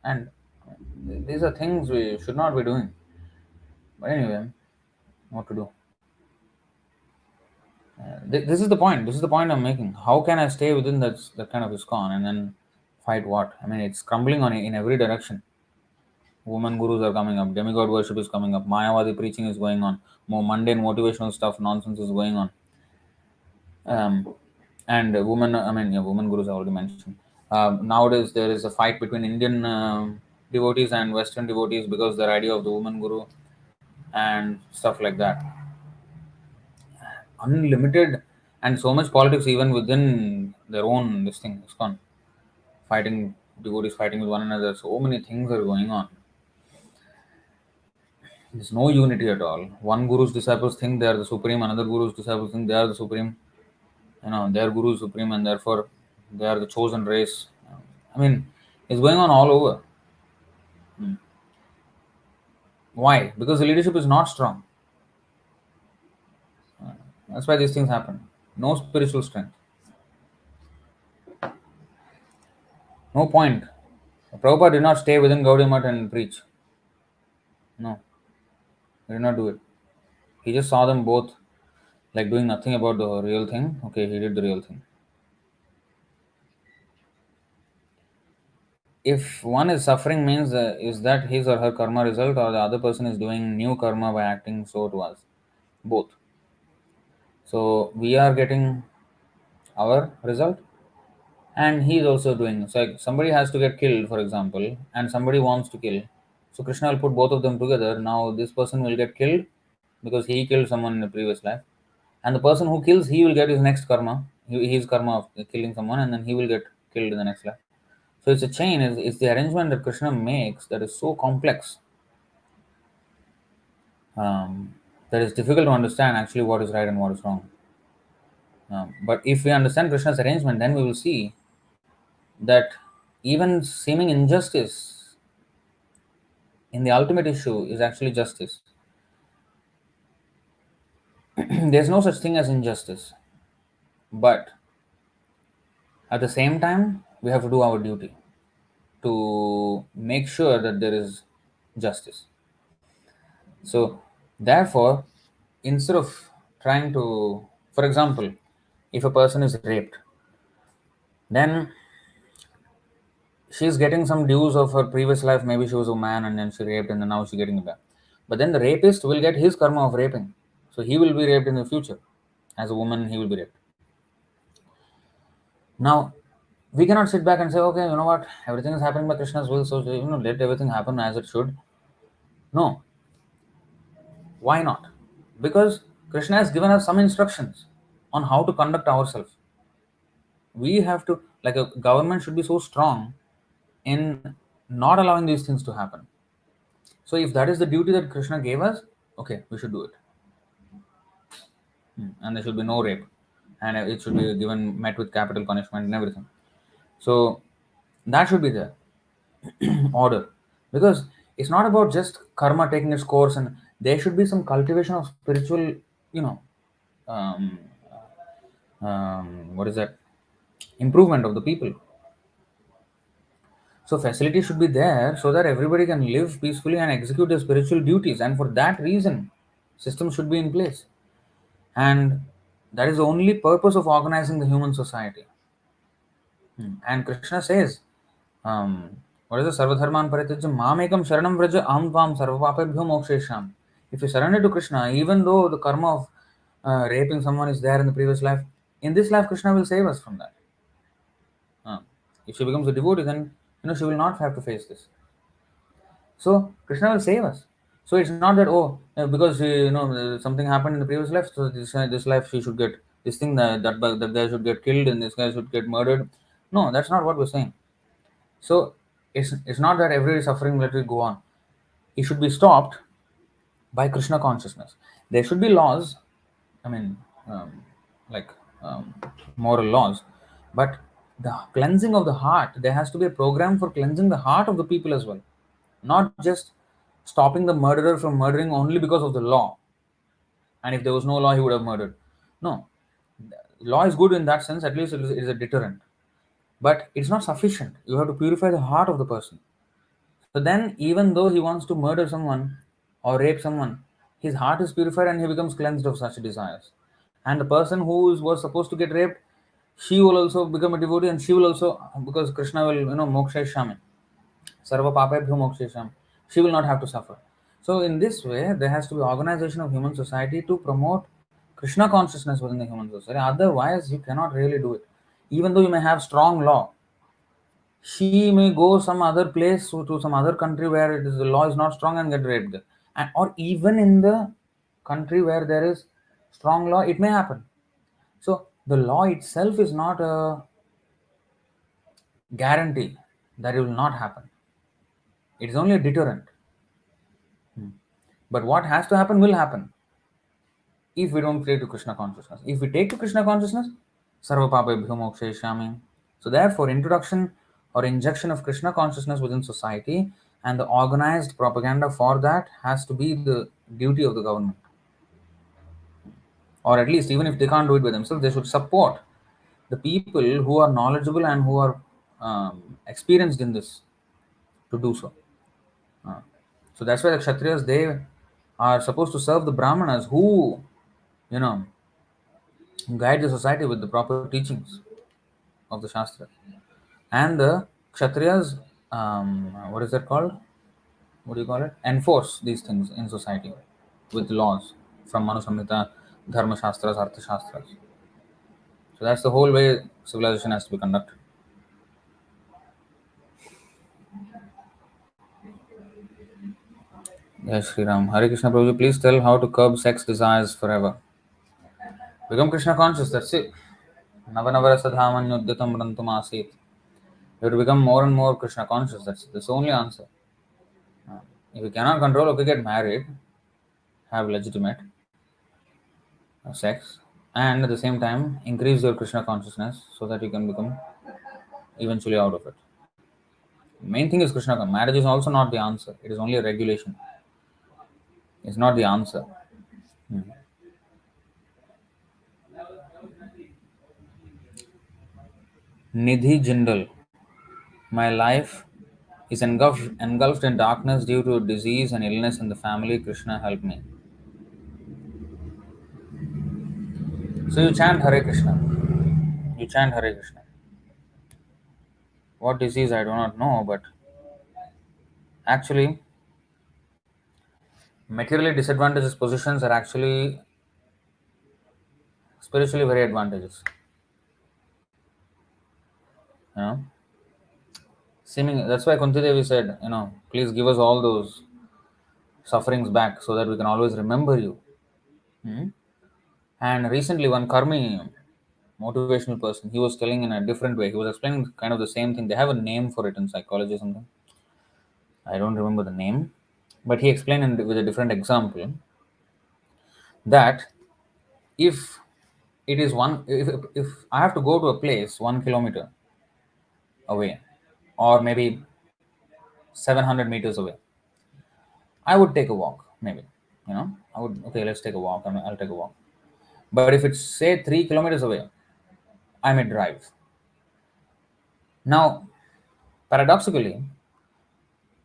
and these are things we should not be doing. But anyway, what to do? This is the point. This is the point I'm making. How can I stay within that kind of Iskcon and then fight what? I mean, it's crumbling in every direction. Women gurus are coming up. Demigod worship is coming up. Mayavadi preaching is going on. More mundane motivational stuff, nonsense is going on. And women, I mean, yeah, women gurus I already mentioned. Nowadays, there is a fight between Indian devotees and Western devotees because their idea of the woman guru and stuff like that. Unlimited, and so much politics even within their own this thing. Iskcon, fighting devotees, fighting with one another. So many things are going on. There's no unity at all. One guru's disciples think they are the supreme. Another guru's disciples think they are the supreme. Their guru is supreme, and therefore they are the chosen race. I mean, it's going on all over. Why? Because the leadership is not strong. That's why these things happen. No spiritual strength. No point. Prabhupada did not stay within Gaudiya Math and preach. No, he did not do it. He just saw them both like doing nothing about the real thing. Okay, he did the real thing. If one is suffering, means is that his or her karma result, or the other person is doing new karma by acting so to us? Both. So we are getting our result, and he is also doing. So like somebody has to get killed, for example, and somebody wants to kill. So Krishna will put both of them together. Now this person will get killed because he killed someone in the previous life, and the person who kills, he will get his next karma, his karma of killing someone, and then he will get killed in the next life. So it's a chain. It's the arrangement that Krishna makes that is so complex, that is difficult to understand actually what is right and what is wrong. But if we understand Krishna's arrangement, then we will see that even seeming injustice in the ultimate issue is actually justice. There's no such thing as injustice, but at the same time, we have to do our duty to make sure that there is justice. So, therefore, instead of trying to, for example, if a person is raped, then she's getting some dues of her previous life. Maybe she was a man and then she raped and then now she's getting it back. But then the rapist will get his karma of raping. So he will be raped in the future. As a woman, he will be raped. Now, we cannot sit back and say, okay, you know what, everything is happening by Krishna's will, so let everything happen as it should. No. Why not? Because Krishna has given us some instructions on how to conduct ourselves. We have to, like a government should be so strong in not allowing these things to happen. So if that is the duty that Krishna gave us, okay, we should do it. And there should be no rape. And it should be given, met with capital punishment and everything. So that should be the order. Because it's not about just karma taking its course, and there should be some cultivation of spiritual, you know, um, what is that? Improvement of the people. So facility should be there so that everybody can live peacefully and execute their spiritual duties. And for that reason, systems should be in place. And that is the only purpose of organizing the human society. And Krishna says, what is the Sarvadharman Parityajya Mamekam Sharanam Vraja Aham Tvam Sarvapapebhyo Mokshesham. If you surrender to Krishna, even though the karma of raping someone is there in the previous life, in this life Krishna will save us from that. If she becomes a devotee, then she will not have to face this. So Krishna will save us. So it's not that because something happened in the previous life, so this life she should get this thing, that guy should get killed and this guy should get murdered. No, that's not what we're saying. So it's not that every suffering let it go on. It should be stopped by Krishna consciousness. There should be laws. I mean, like moral laws, but the cleansing of the heart. There has to be a program for cleansing the heart of the people as well, not just stopping the murderer from murdering only because of the law. And if there was no law, he would have murdered. No, law is good in that sense. At least it is a deterrent, but it's not sufficient. You have to purify the heart of the person. So then, even though he wants to murder someone or rape someone, his heart is purified and he becomes cleansed of such desires. And the person who was supposed to get raped, she will also become a devotee, and she will also, because Krishna will, moksha shami, sarva papabhyo mokshesham, she will not have to suffer. So in this way, there has to be organization of human society to promote Krishna consciousness within the human society. Otherwise, you cannot really do it. Even though you may have strong law, she may go some other place to some other country where the law is not strong and get raped, or even in the country where there is strong law, it may happen. So the law itself is not a guarantee that it will not happen. It is only a deterrent. But what has to happen will happen if we don't take to Krishna consciousness. If we take to Krishna consciousness, sarva papabhyo moksheshami. So therefore, introduction or injection of Krishna consciousness within society and the organized propaganda for that has to be the duty of the government. Or at least, even if they can't do it by themselves, they should support the people who are knowledgeable and who are experienced in this to do so. So that's why the Kshatriyas, they are supposed to serve the Brahmanas who, guide the society with the proper teachings of the Shastra. And the Kshatriyas, what is that called? What do you call it? Enforce these things in society with laws from Manu Samhita, Dharma Shastras, Artha Shastras. So that's the whole way civilization has to be conducted. Yes, Sri Ram. Hare Krishna Prabhuji, please tell how to curb sex desires forever. Become Krishna conscious, that's it. Navanavara sadhamanyudyatam rantum asit. You have to become more and more Krishna conscious, that's the only answer. If you cannot control, okay, get married, have legitimate sex, and at the same time increase your Krishna consciousness so that you can become eventually out of it. Main thing is Krishna. Marriage is also not the answer. It is only a regulation. It's not the answer. Nidhi Jindal. My life is engulfed in darkness due to disease and illness in the family. Krishna help me. So you chant Hare Krishna. You chant Hare Krishna. What disease I do not know, but actually materially disadvantaged positions are actually spiritually very advantageous. You know? Seeming that's why Kunti Devi said, please give us all those sufferings back so that we can always remember you. Hmm? And recently, one Karmi motivational person, he was telling in a different way. He was explaining kind of the same thing. They have a name for it in psychology or something. I don't remember the name, but he explained with a different example that if it is if I have to go to a place 1 kilometer away, or maybe 700 meters away, I would take a walk. Maybe I would, okay. Let's take a walk. I'll take a walk. But if it's say 3 kilometers away, I may drive. Now, paradoxically,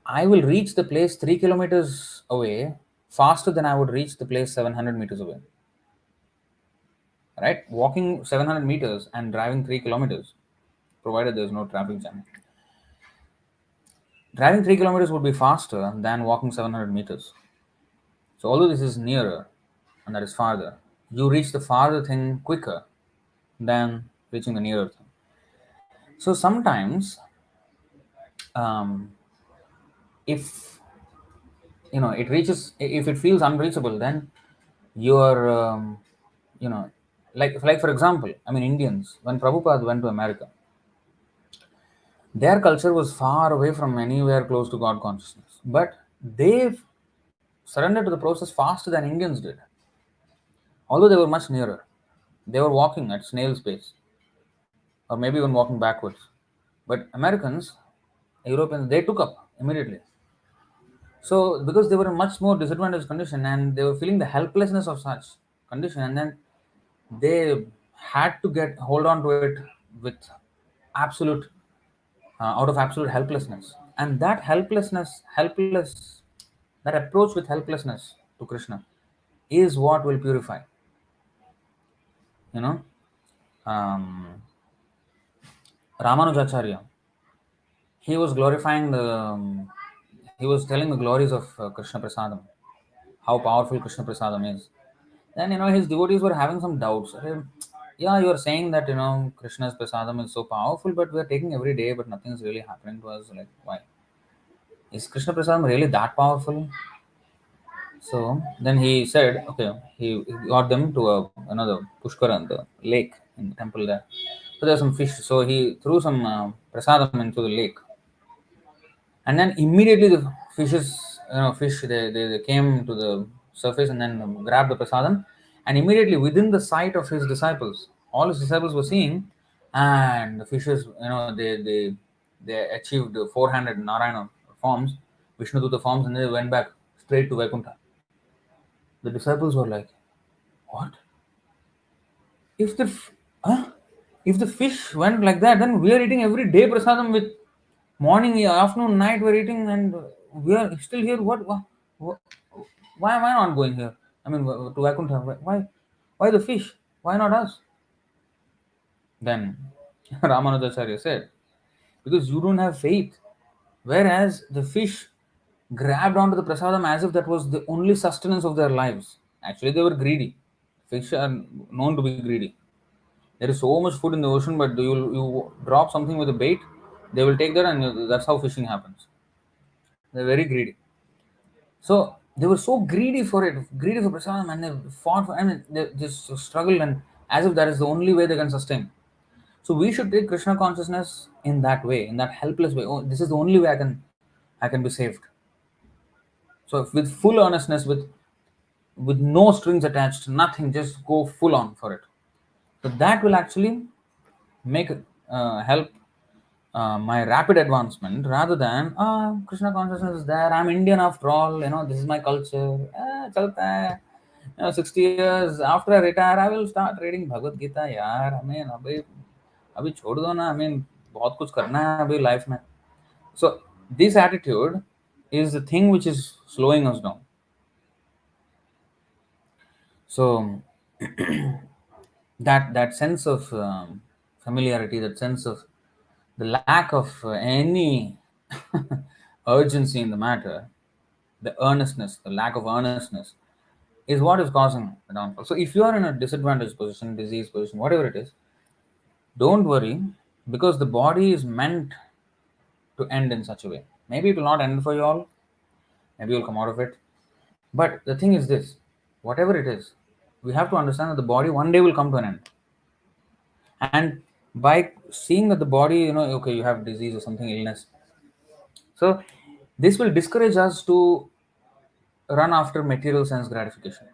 I will reach the place 3 kilometers away faster than I would reach the place 700 meters away. Right? Walking 700 meters and driving 3 kilometers, provided there's no traffic jam. Driving 3 kilometers would be faster than walking 700 meters. So, although this is nearer and that is farther, you reach the farther thing quicker than reaching the nearer thing. So, sometimes, um, if it reaches, if it feels unreachable, then you're like for example, Indians, when Prabhupada went to America, their culture was far away from anywhere close to God consciousness, but they surrendered to the process faster than Indians did, although they were much nearer. They were walking at snail's pace, or maybe even walking backwards. But Americans, Europeans, they took up immediately. So because they were in much more disadvantaged condition and they were feeling the helplessness of such condition, and then they had to get hold on to it with absolute out of absolute helplessness, and that that approach with helplessness to Krishna is what will purify. you know um, Ramanujacharya, he was glorifying he was telling the glories of Krishna Prasadam, how powerful Krishna Prasadam is. Then his devotees were having some doubts. Yeah, you are saying that Krishna's Prasadam is so powerful, but we are taking every day, but nothing is really happening to us. Like, why? Is Krishna Prasadam really that powerful? So then he said, okay, he got them to another Pushkaran, the lake in the temple there. So there's some fish. So he threw some prasadam into the lake, and then immediately the they came to the surface and then grabbed the prasadam, and immediately within the sight of his disciples, all his disciples were seeing, and the fishes, they achieved 400 Narayana forms, Vishnuduta forms, and they went back straight to Vaikuntha. The disciples were like, "What? If the f- huh? If the fish went like that, then we are eating every day prasadam with morning, afternoon, night. We're eating, and we are still here. What why am I not going here? To Vaikuntha. Why the fish? Why not us?" Then Ramanujacharya said, "Because you don't have faith. Whereas the fish grabbed onto the prasadam as if that was the only sustenance of their lives. Actually, they were greedy. Fish are known to be greedy. There is so much food in the ocean, but you drop something with a bait, they will take that, and that's how fishing happens. They're very greedy. So They were so greedy for it, greedy for prasadam, and they fought for, I mean, they just struggled, and as if that is the only way they can sustain. So we should take Krishna consciousness in that way, in that helpless way. Oh, this is the only way I can be saved. So with full earnestness, with no strings attached, nothing, just go full on for it. So that will actually make help my rapid advancement, rather than Krishna consciousness is there. I'm Indian after all. This is my culture. Chalta hai. 60 years after I retire, I will start reading Bhagavad Gita. यार, I mean, अभी अभी छोड़ दो ना. I mean, बहुत कुछ करना है अभी life में. So this attitude is the thing which is slowing us down. So that sense of familiarity, that sense of the lack of any urgency in the matter, the earnestness, the lack of earnestness, is what is causing the downfall. So if you are in a disadvantaged position, disease position, whatever it is, don't worry, because the body is meant to end in such a way. Maybe it will not end for you all, maybe you'll come out of it. But the thing is this: whatever it is, we have to understand that the body one day will come to an end. And by seeing that the body, okay, you have disease or something, illness, so this will discourage us to run after material sense gratification,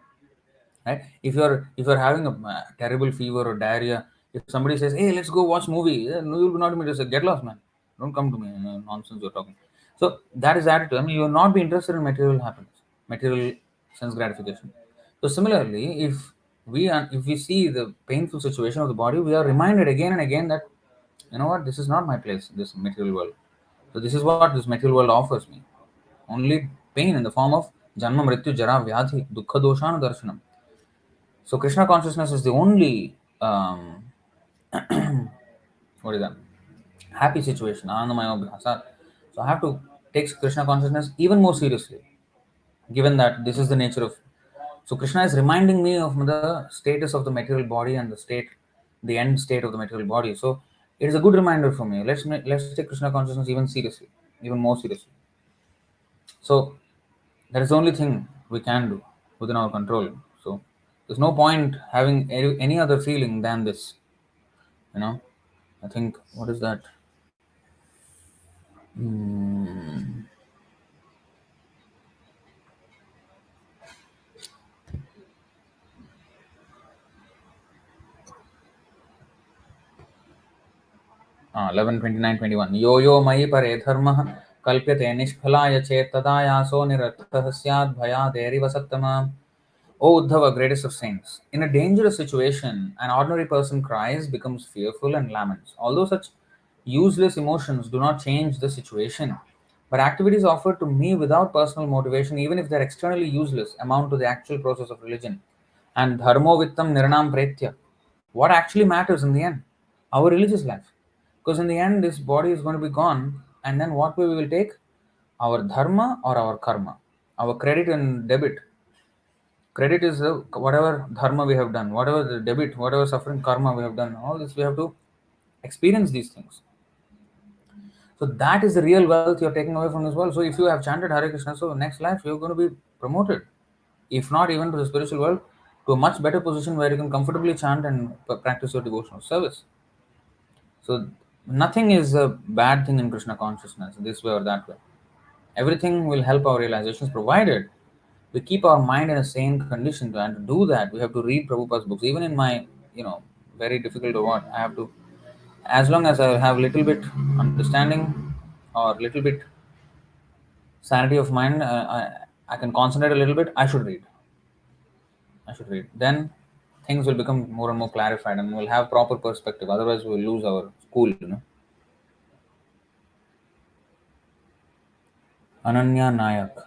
right? If you're having a terrible fever or diarrhea, if somebody says, hey, let's go watch movie, no, you'll not immediately say, get lost, man, don't come to me, nonsense you're talking. So that is attitude. I mean, you'll not be interested in material happiness, material sense gratification. So similarly, if we see the painful situation of the body, we are reminded again and again that, you know what, this is not my place, this material world. So this is what this material world offers me: only pain in the form of janma mrityu jara vyadhi dukkha doshana darshanam. So Krishna consciousness is the only what is that? Happy situation, anandamaya bhasa. So I have to take Krishna consciousness even more seriously, given that this is the nature of. So Krishna is reminding me of the status of the material body and the end state of the material body. So it is a good reminder for me. Let's take Krishna consciousness even seriously, even more seriously. So that is the only thing we can do within our control. So there's no point having any other feeling than this. You know, I think, what is that? Hmm. 11:29-21 यो यो मयि परे धर्मः कल्प्यते निष्फलाय चेत् तदा यासो निरर्थः स्यात् भयादेरिव सत्तमा. O Uddhava, greatest of saints, in a dangerous situation, an ordinary person cries, becomes fearful, and laments. Although such useless emotions do not change the situation, but activities offered to me without personal motivation, even if they are externally useless, amount to the actual process of religion. And dharmo vittam nirnam pretya. What actually matters in the end? Our religious life. Because in the end, this body is going to be gone, and then what way we will take? Our dharma or our karma? Our credit and debit. Credit is whatever dharma we have done, whatever the debit, whatever suffering karma we have done, all this we have to experience these things. So that is the real wealth you're taking away from this world. So if you have chanted Hare Krishna, so next life you're going to be promoted, if not even to the spiritual world, to a much better position where you can comfortably chant and practice your devotional service. So nothing is a bad thing in Krishna consciousness, this way or that way. Everything will help our realizations, provided we keep our mind in a sane condition. And to do that, we have to read Prabhupada's books. Even in my, very difficult or what, I have to, as long as I have little bit understanding or little bit sanity of mind, I can concentrate a little bit, I should read. Then things will become more and more clarified, and we'll have proper perspective. Otherwise, we'll lose our cool. Ananya Nayak.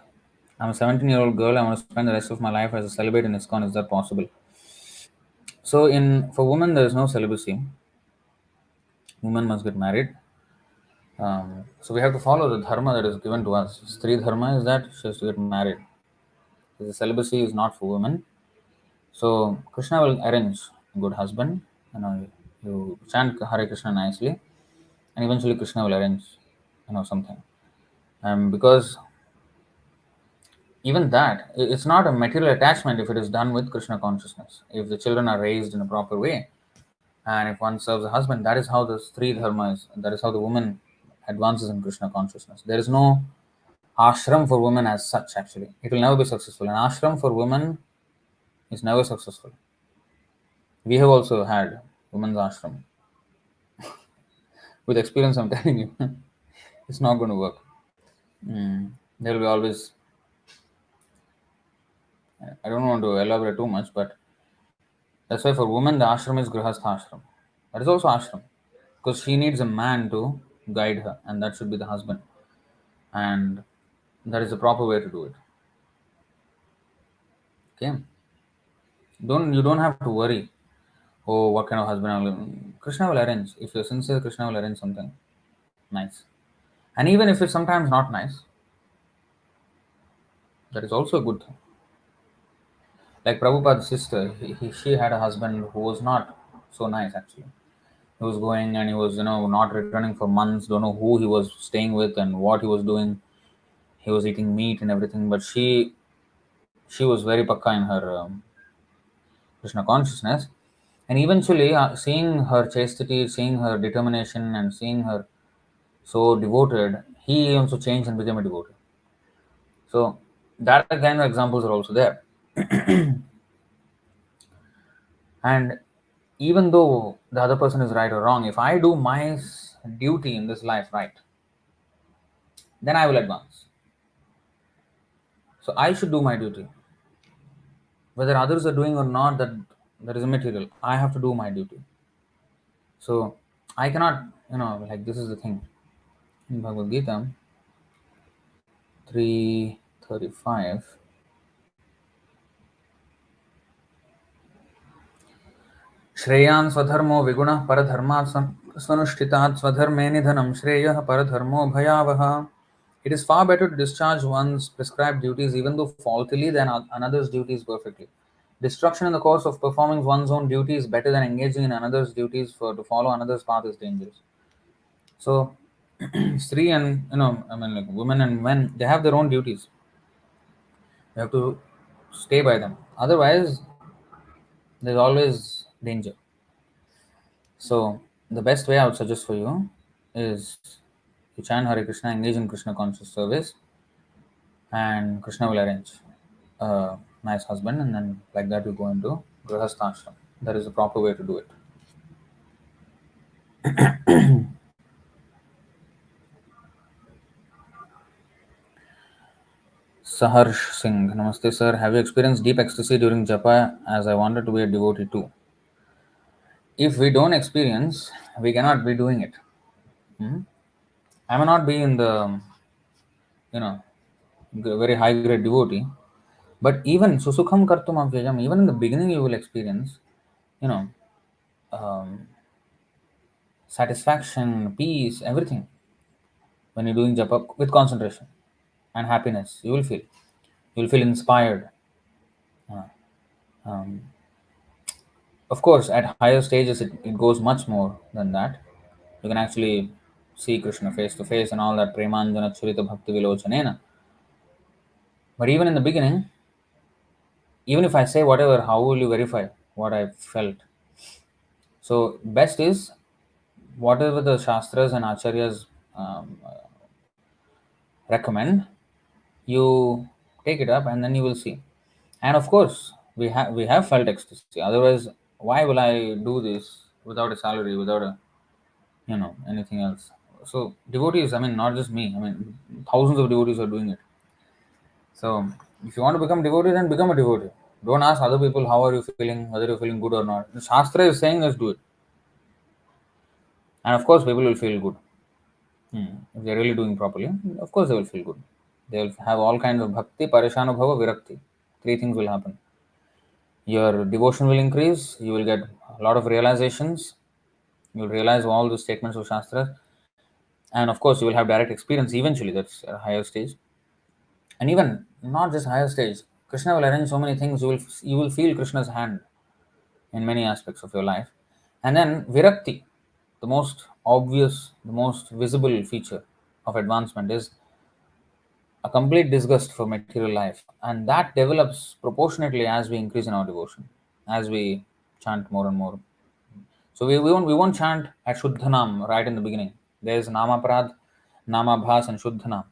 I'm a 17-year-old girl. I want to spend the rest of my life as a celibate in Iskcon. Is that possible? So, for women, there is no celibacy. Women must get married. So we have to follow the dharma that is given to us. Stree dharma is that she has to get married. The celibacy is not for women. So Krishna will arrange a good husband. You chant Hare Krishna nicely, and eventually Krishna will arrange, something. Because even that, it's not a material attachment if it is done with Krishna consciousness. If the children are raised in a proper way, and if one serves a husband, that is how the Sri Dharma is, that is how the woman advances in Krishna consciousness. There is no ashram for women as such, actually. It will never be successful. An ashram for women is never successful. We have also had women's ashram. With experience, I'm telling you, it's not going to work. There will be always, I don't want to elaborate too much, but that's why for women, the ashram is grihastha ashram. That is also ashram. Because she needs a man to guide her, and that should be the husband. And that is the proper way to do it. Okay? You don't have to worry, oh, what kind of husband I will. Krishna will arrange. If you're sincere, Krishna will arrange something nice. And even if it's sometimes not nice, that is also a good thing. Like Prabhupada's sister, she had a husband who was not so nice actually. He was going and he was, not returning for months, don't know who he was staying with and what he was doing. He was eating meat and everything, but she was very pakka in her Krishna consciousness. And eventually, seeing her chastity, seeing her determination, and seeing her so devoted, he also changed and became a devotee. So that kind of examples are also there. And even though the other person is right or wrong, if I do my duty in this life right, then I will advance. So I should do my duty. Whether others are doing or not, that is immaterial. I have to do my duty. So I cannot, like this is the thing. In Bhagavad Gita 3:35. श्रेयान् स्वधर्मो विगुणः परधर्मात् स्वनुष्ठितात् स्वधर्मे निधनं श्रेयः परधर्मो भयावहः. It is far better to discharge one's prescribed duties even though faultily than another's duties perfectly. Destruction in the course of performing one's own duty is better than engaging in another's duties, for to follow another's path is dangerous. So, Sri and, like women and men, they have their own duties. You have to stay by them. Otherwise, there's always danger. So, the best way I would suggest for you is you chant Hare Krishna, engage in Krishna conscious service, and Krishna will arrange a nice husband, and then like that you go into Grihastha ashram. That is the proper way to do it. Saharsh Singh, Namaste sir. Have you experienced deep ecstasy during japa, as I wanted to be a devotee too? If we don't experience, we cannot be doing it. I may not be in the, very high grade devotee, but even susukham kartum avyayam, even in the beginning you will experience, you know, um, satisfaction, peace, everything when you're doing japa with concentration and happiness. You will feel inspired. Um, of course, at higher stages, it goes much more than that. You can actually see Krishna face to face and all that premanjana churita bhakti vilochanena. But even in the beginning, even if I say whatever, how will you verify what I felt? So best is whatever the shastras and acharyas recommend, you take it up and then you will see. And of course, we have felt ecstasy. Otherwise, why will I do this without a salary, without a anything else? So devotees, I mean, not just me. I mean, thousands of devotees are doing it. So if you want to become devotee, then become a devotee. Don't ask other people how are you feeling, whether you're feeling good or not. The Shastra is saying let's do it. And of course people will feel good. If they're really doing properly, of course they will feel good. They'll have all kinds of bhakti, parishanubhava, virakti. Three things will happen. Your devotion will increase, you will get a lot of realizations, you'll realize all the statements of Shastra, and of course you will have direct experience eventually, that's a higher stage. And even not just higher stage, Krishna will arrange so many things, you will feel Krishna's hand in many aspects of your life. And then virakti, the most obvious, the most visible feature of advancement is a complete disgust for material life, and that develops proportionately as we increase in our devotion, as we chant more and more. So we won't chant at Shuddhanam right in the beginning. There's Namaprad, Namabhas, and Shuddhanam.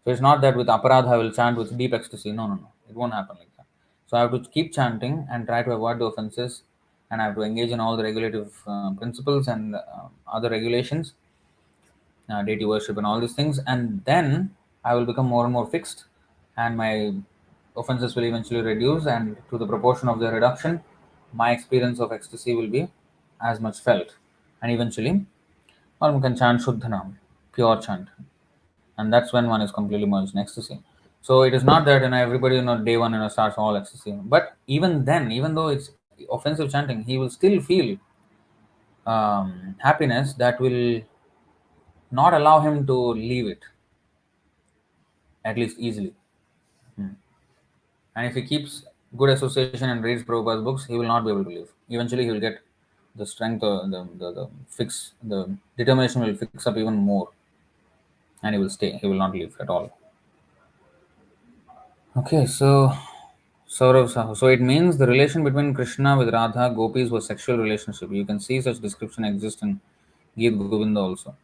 So it's not that with Aparadha I will chant with deep ecstasy. No, no, no. It won't happen like that. So I have to keep chanting and try to avoid the offenses, and I have to engage in all the regulative principles and other regulations, deity worship, and all these things, and then I will become more and more fixed, and my offenses will eventually reduce, and to the proportion of their reduction, my experience of ecstasy will be as much felt, and eventually one can chant Shuddhanam, pure chant, and that's when one is completely merged in ecstasy. So it is not that everybody day one starts all ecstasy, but even then, even though it's offensive chanting, he will still feel happiness that will not allow him to leave it, at least easily. And if he keeps good association and reads Prabhupada's books, he will not be able to leave. Eventually, he will get the strength, the determination will fix up even more, and he will stay. He will not leave at all. Okay, so so it means the relation between Krishna with Radha gopis was sexual relationship. You can see such description exists in Geet Govinda also.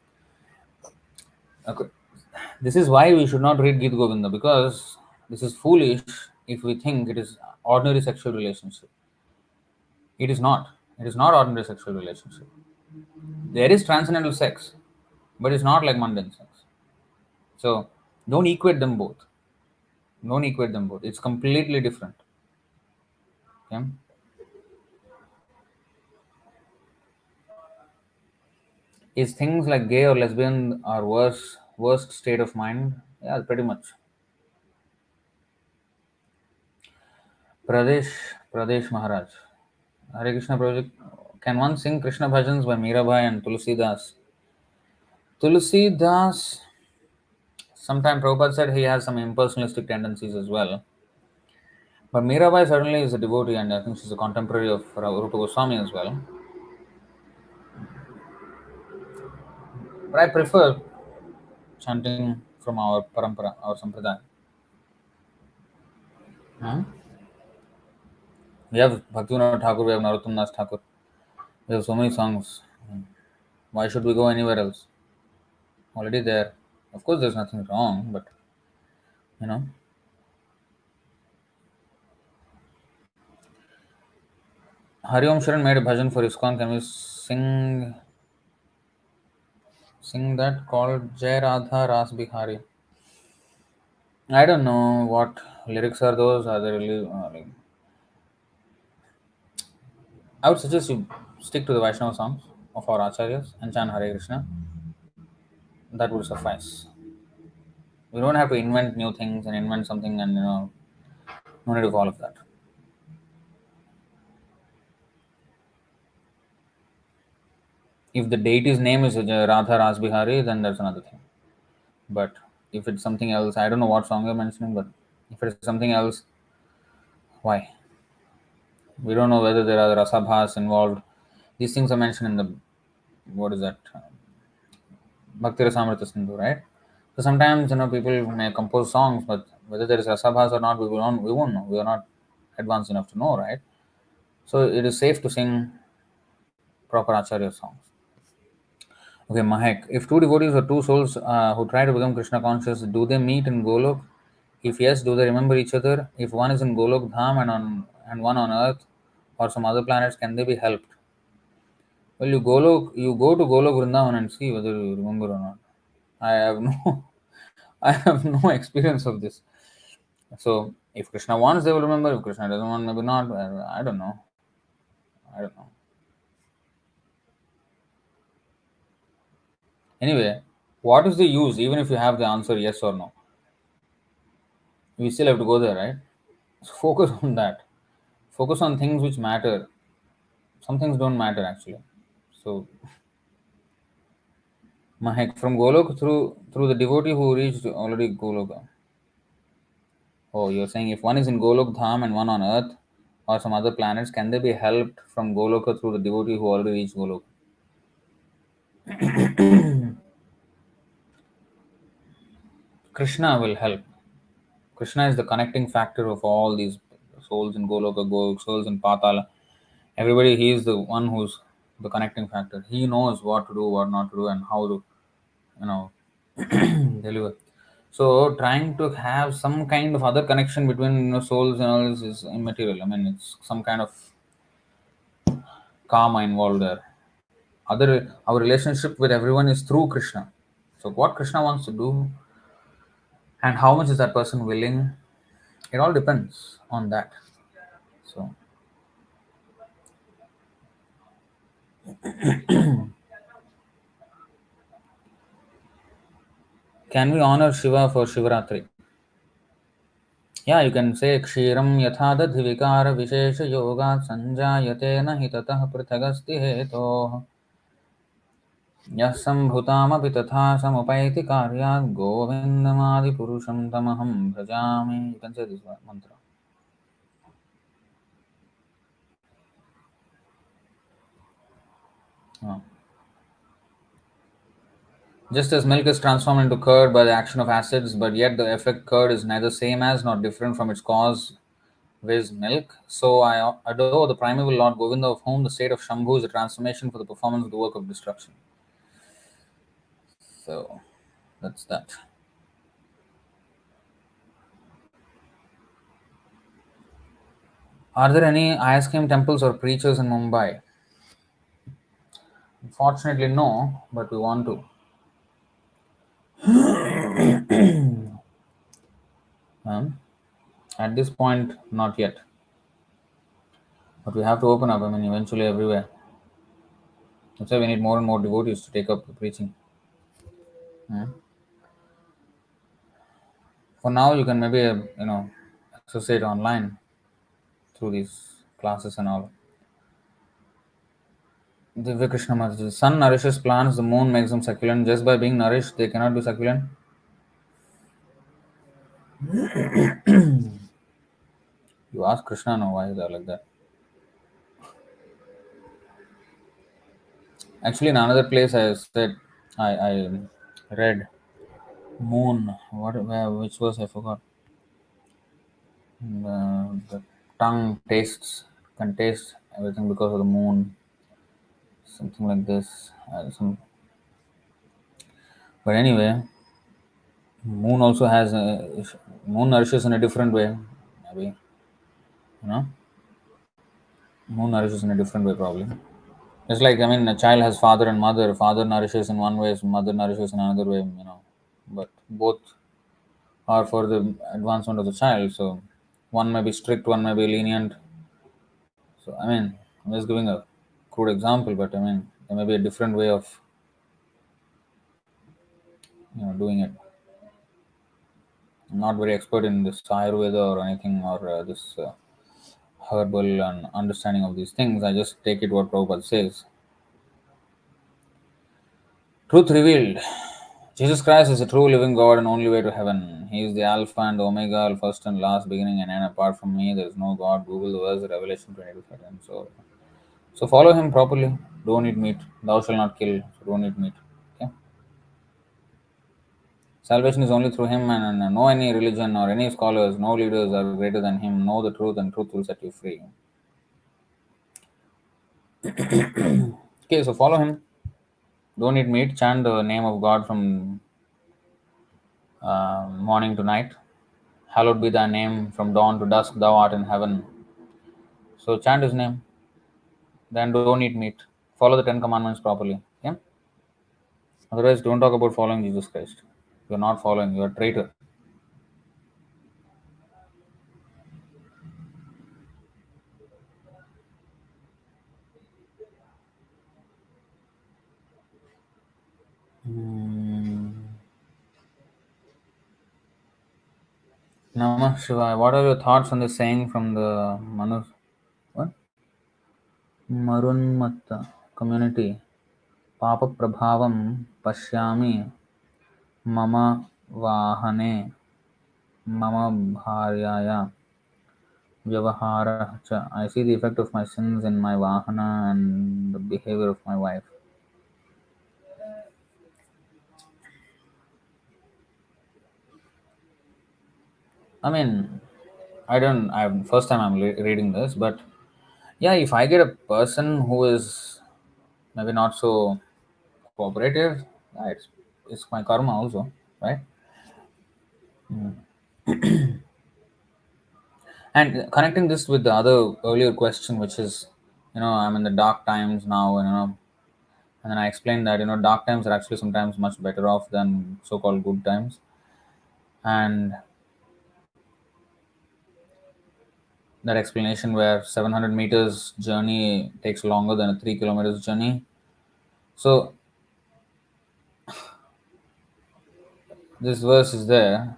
Okay. This is why we should not read Geet Govinda, because this is foolish if we think it is ordinary sexual relationship. It is not. It is not ordinary sexual relationship. There is transcendental sex, but it's not like mundane sex. So don't equate them both. Don't equate them both. It's completely different. Okay? Is things like gay or lesbian are worst state of mind? Yeah, pretty much. Pradesh Pradesh Maharaj. Hare Krishna project. Can one sing Krishna bhajans by Mirabai and Tulsi Das? Tulsi Das. Sometime Prabhupada said he has some impersonalistic tendencies as well. But Mirabai certainly is a devotee, and I think she's a contemporary of Rupa Goswami as well. But I prefer chanting from our parampara, our sampradaya. Hmm? We have Bhaktivinoda Thakur, we have Narottam Das Thakur. We have so many songs. Why should we go anywhere else? Already there. Of course, there's nothing wrong, but you know. Hari Om Sharan made a bhajan for Iskcon. Can we sing that called Jai Radha Ras Bihari? I don't know what lyrics are those. Are they really? I would suggest you stick to the Vaishnava songs of our acharyas and chant Hare Krishna. That would suffice. We don't have to invent new things and invent something, and no need of all of that. If the deity's name is Radha Rasbihari, then that's another thing. But if it's something else, I don't know what song you're mentioning, but if it's something else, why? We don't know whether there are rasabhas involved. These things are mentioned in the, what is that? Bhakti Rasamrita Sindhu, right? So sometimes people may compose songs, but whether there is rasabhas or not, we won't know. We are not advanced enough to know, right? So it is safe to sing proper acharya songs. Okay, Mahek. If two devotees or two souls who try to become Krishna conscious, do they meet in Golok? If yes, do they remember each other? If one is in Golok Dham and one on Earth or some other planets, can they be helped? Well, you go to Golok Vrindavan and see whether you remember or not. I have no, I have no experience of this. So if Krishna wants, they will remember. If Krishna doesn't want, maybe not. I don't know. I don't know. Anyway, what is the use? Even if you have the answer yes or no, we still have to go there, right? So focus on that. Focus on things which matter. Some things don't matter actually. So Mahek, from Golok through the devotee who reached already Goloka. Oh, you're saying if one is in Golok Dham and one on Earth or some other planets, can they be helped from Goloka through the devotee who already reached Goloka? Krishna will help. Krishna is the connecting factor of all these souls in Goloka, souls in Patala. Everybody, he is the one who's the connecting factor. He knows what to do, what not to do, and how to, you know, deliver. So trying to have some kind of other connection between souls and all this is immaterial. I mean, it's some kind of karma involved there. Our relationship with everyone is through Krishna. So what Krishna wants to do and how much is that person willing, it all depends on that. So can we honor Shiva for Shivaratri? Yeah, you can say Kshiram yatha dadhi vikara vishesha yoga sanjayate nahi tatah prithagasti hetoh यः सम्भूतामपि तथा समुपैति कार्यात् गोविन्दमादिपुरुषं तमहं भजामि. You can say this mantra. Oh. Just as milk is transformed into curd by the action of acids, but yet the effect curd is neither same as nor different from its cause, viz. Milk, so I adore the primeval Lord Govinda, of whom the state of Shambhu is a transformation for the performance of the work of destruction. So that's that. Are there any ice cream temples or preachers in Mumbai? Unfortunately, no, but we want to. At this point, not yet. But we have to open up. I mean, eventually everywhere. That's why we need more and more devotees to take up the preaching. Hmm. For now, you can maybe, associate online through these classes and all. Divya Krishna Mataji. Sun nourishes plants, the moon makes them succulent. Just by being nourished, they cannot be succulent. You ask Krishna now why they're like that. Actually, in another place, I said, I read moon. Which was I forgot. The tongue can taste everything because of the moon, something like this. But anyway, moon also has moon nourishes in a different way. Maybe you know, moon nourishes in a different way probably. It's like, I mean, a child has father and mother. Father nourishes in one way, mother nourishes in another way. But both are for the advancement of the child. So one may be strict, one may be lenient. So I mean, I'm just giving a crude example, but I mean, there may be a different way of doing it. I'm not very expert in this Ayurveda or anything, or this herbal and understanding of these things. I just take it what Prabhupada says. Truth revealed. Jesus Christ is the true living God and only way to heaven. He is the Alpha and the Omega, first and last, beginning and end. Apart from me, there is no God. Google the verse, Revelation 22:13. So follow him properly. Don't eat meat. Thou shalt not kill. So don't eat meat. Okay. Salvation is only through him, and no any religion or any scholars, no leaders are greater than him. Know the truth, and truth will set you free. Okay, so follow him. Don't eat meat. Chant the name of God from morning to night. Hallowed be thy name from dawn to dusk. Thou art in heaven. So chant his name. Then don't eat meat. Follow the Ten Commandments properly. Okay. Otherwise, don't talk about following Jesus Christ. You're not following. You're a traitor. Namah Shivaya. What are your thoughts on the saying from the what? Marunmatta community? Papa Prabhavam Pashyami Mama Vahane Mama Bharyaya Vyavahara cha. I see the effect of my sins in my Vahana and the behavior of my wife. I mean, first time I'm reading this, but yeah, if I get a person who is maybe not so cooperative, yeah, it's my karma also, right? And connecting this with the other earlier question, which is, I'm in the dark times now, and then I explained that dark times are actually sometimes much better off than so-called good times, and that explanation where 700 meters journey takes longer than a 3 kilometers journey. So this verse is there.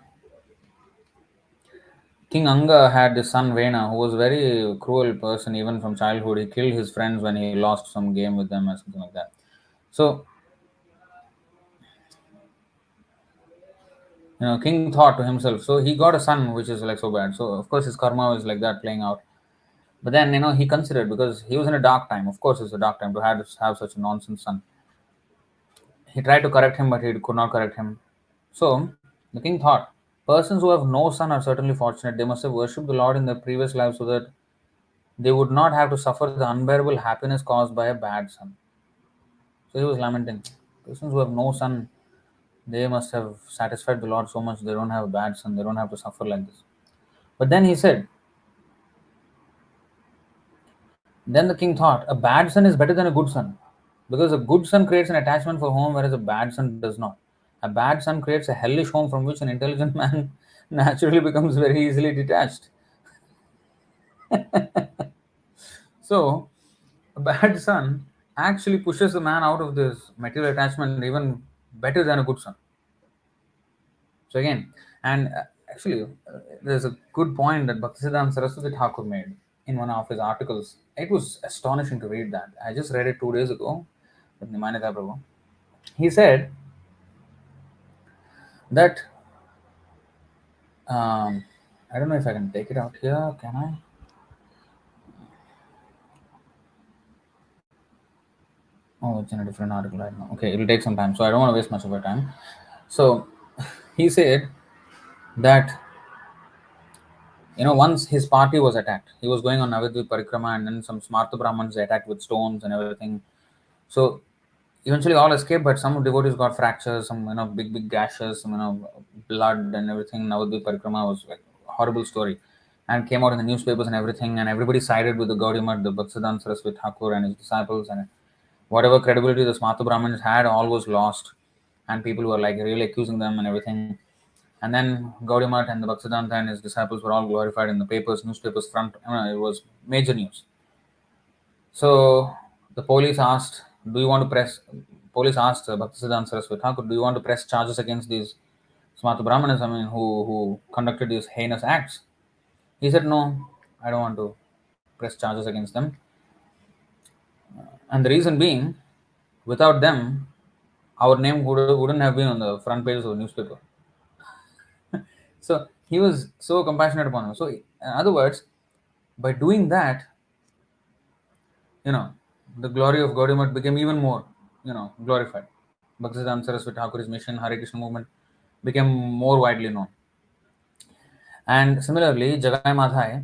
King Anga had this son Vena, who was a very cruel person even from childhood. He killed his friends when he lost some game with them or something like that. So, King thought to himself, so he got a son which is like so bad. So, of course, his karma was like that playing out. But then, he considered, because he was in a dark time. Of course, it's a dark time to have such a nonsense son. He tried to correct him, but he could not correct him. So, the king thought, persons who have no son are certainly fortunate. They must have worshipped the Lord in their previous life so that they would not have to suffer the unbearable happiness caused by a bad son. So he was lamenting. Persons who have no son, they must have satisfied the Lord so much they don't have a bad son, they don't have to suffer like this. But then he said, then the king thought, a bad son is better than a good son. Because a good son creates an attachment for home, whereas a bad son does not. A bad son creates a hellish home from which an intelligent man naturally becomes very easily detached. So, a bad son actually pushes the man out of this material attachment even better than a good son. So again, and actually, there's a good point that Bhaktisiddhanta Saraswati Thakur made in one of his articles. It was astonishing to read that. I just read it 2 days ago with Nimanita Prabhu. He said that, I don't know if I can take it out here. Can I? Oh, it's in a different article right now. Okay, it'll take some time, so I don't want to waste much of your time. So he said that once his party was attacked, he was going on Navadvip Parikrama, and then some Smarta Brahmins attacked with stones and everything. So eventually all escaped, but some devotees got fractures, some big gashes, some blood and everything. Navadvip Parikrama was like a horrible story, and came out in the newspapers and everything, and everybody sided with the Gaudiya Math, the Bhaktisiddhanta Saraswati Thakur and his disciples, and whatever credibility the Smarta Brahmins had, all was lost, and people were like really accusing them and everything. And then Gaudiya Math and the Bhaktisiddhanta and his disciples were all glorified in the papers, newspapers front. It was major news. So the police asked, "Do you want to press?" Police asked Bhaktisiddhanta Saraswati Thakur, "Do you want to press charges against these Smarta Brahmanas? I mean, who conducted these heinous acts?" He said, "No, I don't want to press charges against them." And the reason being, without them, our name wouldn't have been on the front pages of the newspaper. So he was so compassionate upon him. So, in other words, by doing that, the glory of Gaudiya Math became even more, glorified. Bhaktisiddhanta Saraswati Thakur's mission, Hare Krishna movement, became more widely known. And similarly, Jagai Madhai,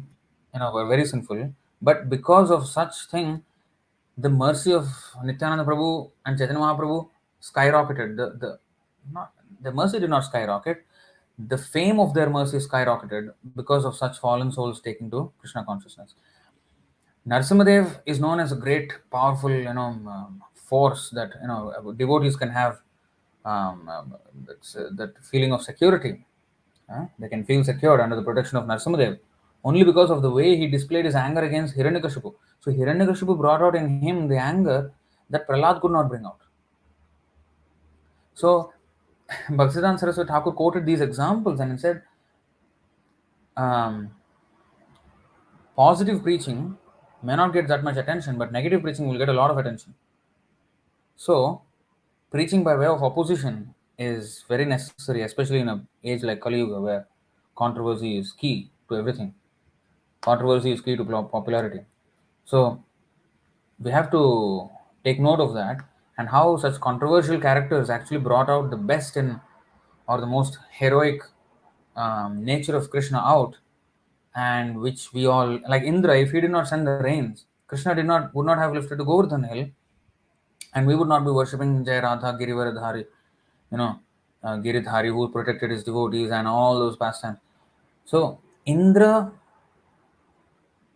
were very sinful, but because of such thing, the mercy of Nityananda Prabhu and Chaitanya Mahaprabhu skyrocketed. Not the mercy did not skyrocket. The fame of their mercy skyrocketed because of such fallen souls taking to Krishna consciousness. Narasimhadev is known as a great, powerful, force that devotees can have, that feeling of security. They can feel secured under the protection of Narasimhadev only because of the way he displayed his anger against Hiranyakashipu. So Hiranyakashipu brought out in him the anger that Prahlad could not bring out. So Bhaktisiddhanta Saraswati Thakur quoted these examples and he said, positive preaching may not get that much attention, but negative preaching will get a lot of attention. So, preaching by way of opposition is very necessary, especially in an age like Kali Yuga, where controversy is key to everything. Controversy is key to popularity. So, we have to take note of that and how such controversial characters actually brought out the best in, or the most heroic nature of Krishna out, and which we all like Indra. If he did not send the rains, Krishna would not have lifted the Govardhan hill, and we would not be worshipping Jai Radha Girivaradhari, you know, Giridhari, who protected his devotees and all those pastimes. So Indra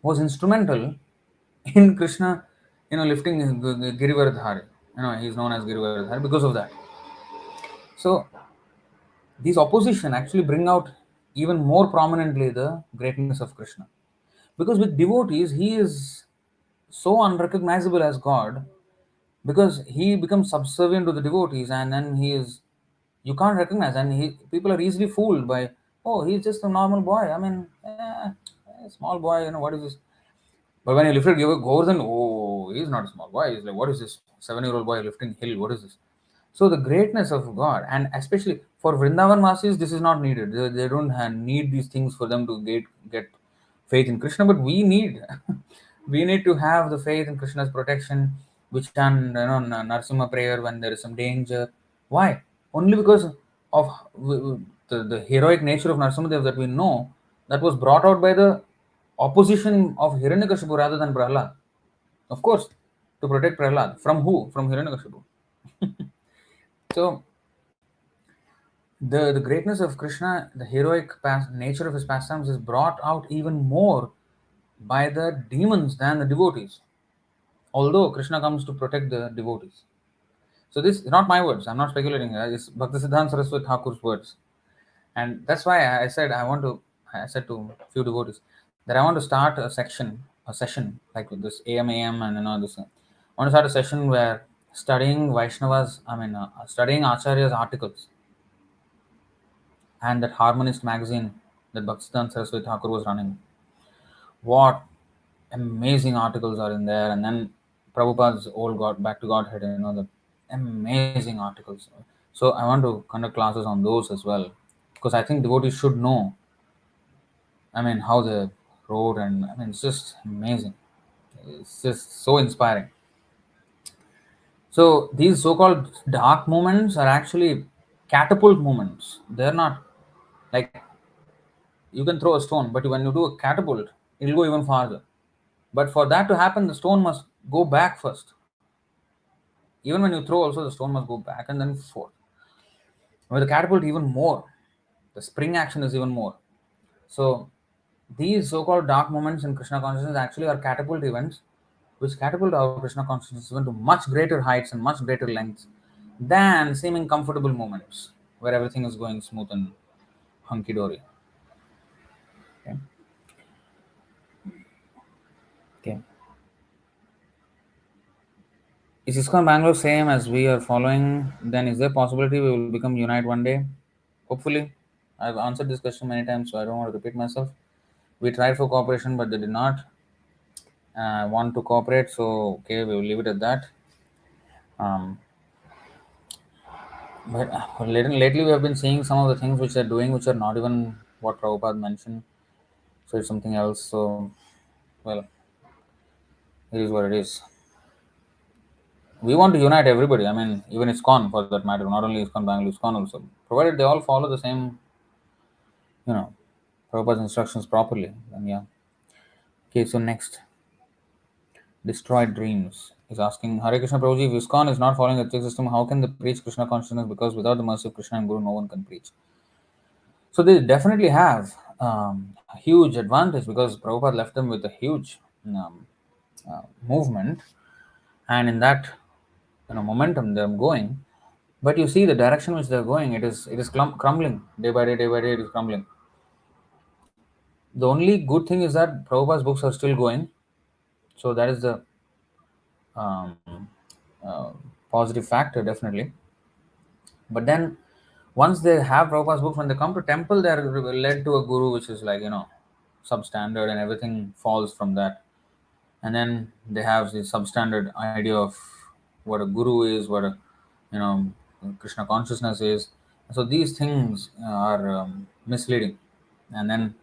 was instrumental in Krishna, lifting Girivaradhari. He's known as Girivaradhari because of that. So these opposition actually bring out even more prominently the greatness of Krishna. Because with devotees, he is so unrecognizable as God, because he becomes subservient to the devotees, and then you can't recognize, and people are easily fooled by, oh, he's just a normal boy. I mean, small boy, what is this? But when you lifted Govardhan, oh, he's not a small boy. He's like, what is this 7-year-old boy lifting hill? What is this? So the greatness of God, and especially for Vrindavan Vasis, this is not needed. They don't need these things for them to get faith in Krishna, but we need we need to have the faith in Krishna's protection, which can Narsimha prayer when there is some danger. Why? Only because of the heroic nature of Narsimhadev that we know, that was brought out by the opposition of Hiranyakashipu rather than Prahlad. Of course, to protect Prahlad. From who? From Hiranyakashipu. So, the greatness of Krishna, the heroic nature of his pastimes is brought out even more by the demons than the devotees. Although Krishna comes to protect the devotees. So this is not my words. I'm not speculating. It's Bhaktisiddhanta Saraswati Thakur's words. And that's why I said to a few devotees that I want to start a session like with this AMAM and this. I want to start a session where studying studying Acharya's articles, and that Harmonist magazine that Bhaktisiddhanta Saraswati Thakur was running. What amazing articles are in there, and then Prabhupada's old God, Back to Godhead, the amazing articles. So I want to conduct classes on those as well, because I think devotees should know, how they wrote, and it's just amazing. It's just so inspiring. So these so-called dark moments are actually catapult moments. They're not like, you can throw a stone, but when you do a catapult, it'll go even farther. But for that to happen, the stone must go back first. Even when you throw, also the stone must go back and then forth. With the catapult, even more. The spring action is even more. So these so-called dark moments in Krishna consciousness actually are catapult events, which catapult our Krishna consciousness even to much greater heights and much greater lengths than seeming comfortable moments where everything is going smooth and hunky-dory. Okay. Okay. Is Iskcon Bangalore same as we are following? Then is there possibility we will become unite one day? Hopefully. I've answered this question many times, so I don't want to repeat myself. We tried for cooperation, but they did not want to cooperate, so okay, we will leave it at that. But lately we have been seeing some of the things which they're doing, which are not even what Prabhupada mentioned. So it's something else. So, well, it is what it is. We want to unite everybody. Even Iskcon for that matter, not only Iskcon Bangalore, Iskcon also. Provided they all follow the same, Prabhupada's instructions properly, then yeah. Okay, so next. Destroyed Dreams is asking, Hare Krishna Prabhuji, if Iskcon is not following the ethics system, how can they preach Krishna consciousness? Because without the mercy of Krishna and Guru, no one can preach. So they definitely have a huge advantage, because Prabhupada left them with a huge movement, and in that momentum they're going. But you see the direction which they're going, it is crumbling day by day, day by day. It is crumbling. The only good thing is that Prabhupada's books are still going, so that is the positive factor, definitely. But then once they have Prabhupada's books, when they come to temple, they are led to a guru which is like, substandard, and everything falls from that. And then they have the substandard idea of what a guru is, what a, Krishna consciousness is. So these things are misleading. And then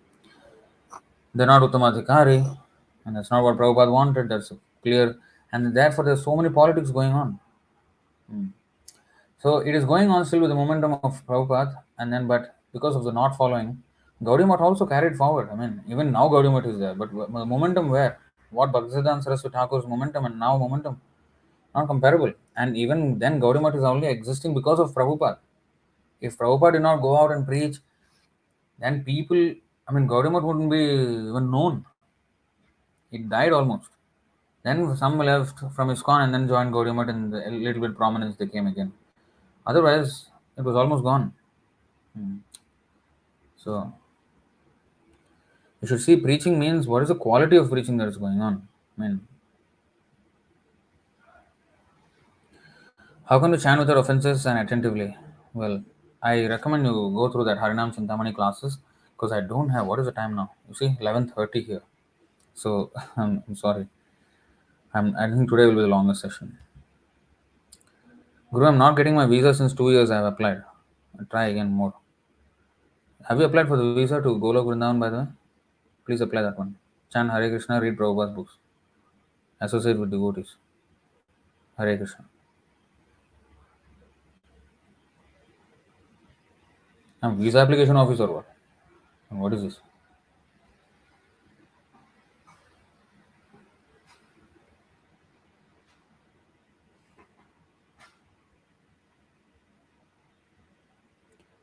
they're not Uttamadhikari, and that's not what Prabhupada wanted. That's clear. And therefore, there's so many politics going on. So it is going on still with the momentum of Prabhupada, and then but because of the not following, Gaudiya Math also carried forward. I mean, even now Gaudiya Math is there, but the momentum where? What Bhaktisiddhanta Saraswati Thakur's momentum and now momentum? Not comparable. And even then, Gaudiya Math is only existing because of Prabhupada. If Prabhupada did not go out and preach, then people, I mean, Gaudiya Math wouldn't be even known. It died almost. Then some left from Iskcon and then joined Gaudiya Math, and a little bit prominence they came again. Otherwise, it was almost gone. So, you should see preaching means what is the quality of preaching that is going on. I mean, how can you chant without offenses and attentively? Well, I recommend you go through that Harinam Chintamani classes because I don't have. What is the time now? You see, 11:30 here. So I'm sorry. I think today will be the longest session. Guru, I'm not getting my visa since 2 years. I have applied. I'll try again more. Have you applied for the visa to Golok Vrindavan, by the way? Please apply that one. Chant Hare Krishna, read Prabhupada's books. Associate with devotees. Hare Krishna. Visa application office or what? What is this?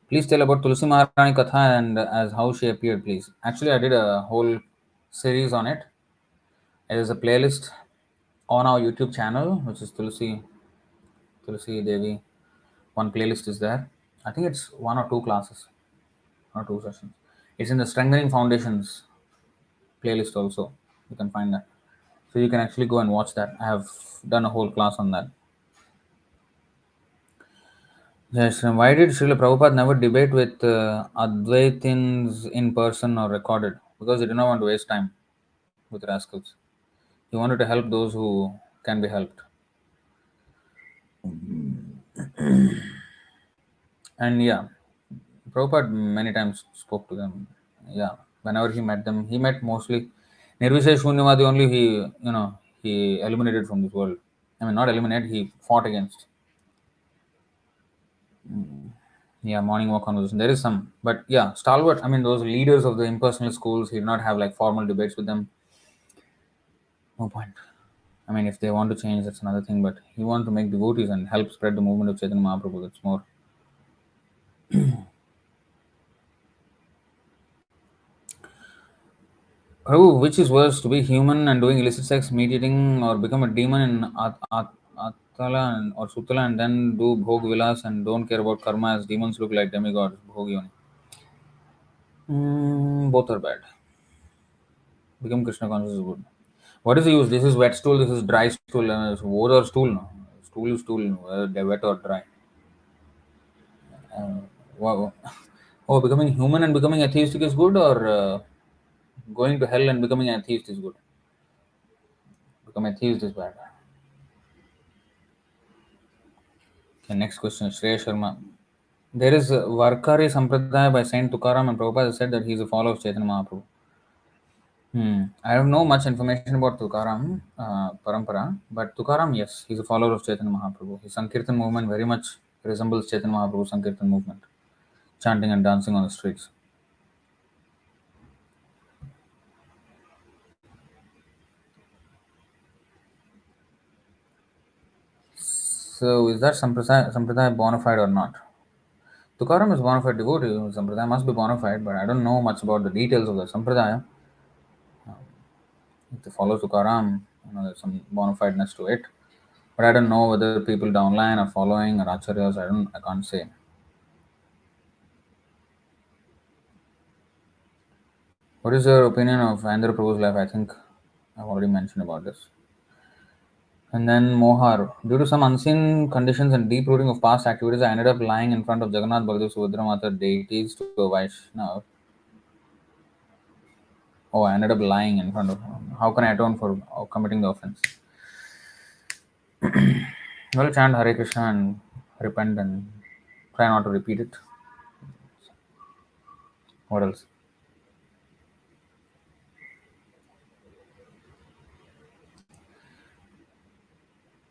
Please tell about Tulsi Maharani Katha and as how she appeared, please. Actually, I did a whole series on it. It is a playlist on our YouTube channel, which is Tulsi Devi. One playlist is there. I think it's one or two classes or two sessions. It's in the Strengthening Foundations playlist also. You can find that. So you can actually go and watch that. I have done a whole class on that. Yes, and why did Śrīla Prabhupāda never debate with Advaitins in person or recorded? Because he did not want to waste time with rascals. He wanted to help those who can be helped. And yeah, Prabhupada many times spoke to them. Yeah, whenever he met them, he met mostly Nirvishesh Shunyavadi only he eliminated from this world. I mean, not eliminate, he fought against. Yeah, morning walk conversation. There is some, but yeah, stalwart. I mean, those leaders of the impersonal schools, he did not have like formal debates with them. No point. I mean, if they want to change, that's another thing. But he wanted to make devotees and help spread the movement of Chaitanya Mahaprabhu. That's more. Prabhu, which is worse, to be human and doing illicit sex, meat eating, or become a demon in Atala or Sutala and then do Bhog Vilas and don't care about karma as demons look like demigods? Bhog Yoni. Both are bad. Become Krishna conscious is good. What is the use? This is wet stool, this is dry stool. Both are stool. No? Stool is stool, they're wet or dry. Wow. Oh, becoming human and becoming atheistic is good, or going to hell and becoming an atheist is good? Become atheist is bad. Okay, next question, Shreya Sharma. There is Varkari Sampradaya by Saint Tukaram, and Prabhupada said that he is a follower of Chaitanya Mahaprabhu. I don't know much information about Tukaram Parampara, but Tukaram, yes, he's a follower of Chaitanya Mahaprabhu. His Sankirtan movement very much resembles Chaitanya Mahaprabhu's Sankirtan movement, chanting and dancing on the streets. So, is that Sampradaya bona fide or not? Tukaram is bona fide devotee. Sampradaya must be bona fide, but I don't know much about the details of the Sampradaya. If they follow Tukaram, there's some bona fideness to it. But I don't know whether people downline are following or acharyas. I can't say. What is your opinion of Andhra Prabhu's life? I think I've already mentioned about this. And then Mohar. Due to some unseen conditions and deep rooting of past activities, I ended up lying in front of Jagannath Baladev Subhadra Mata deities to a Vaishnava. Oh, I ended up lying in front of. How can I atone for committing the offense? Well, chant Hare Krishna and repent and try not to repeat it. What else?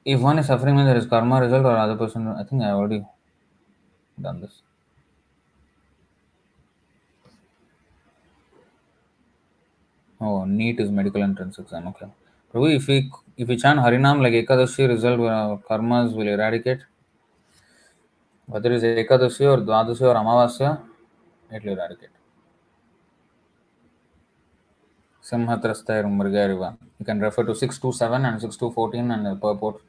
If one is suffering, means there is karma result or other person. I think I already done this. Oh, NEET is medical entrance exam. Okay. Prabhu, if we chant Harinam like Ekadashi, result karmas will eradicate. Whether it is Ekadashi or Dvadashi or Amavasya, it will eradicate. Simhatrastha Mrigariva. You can refer to 627 and 6214 and the purport.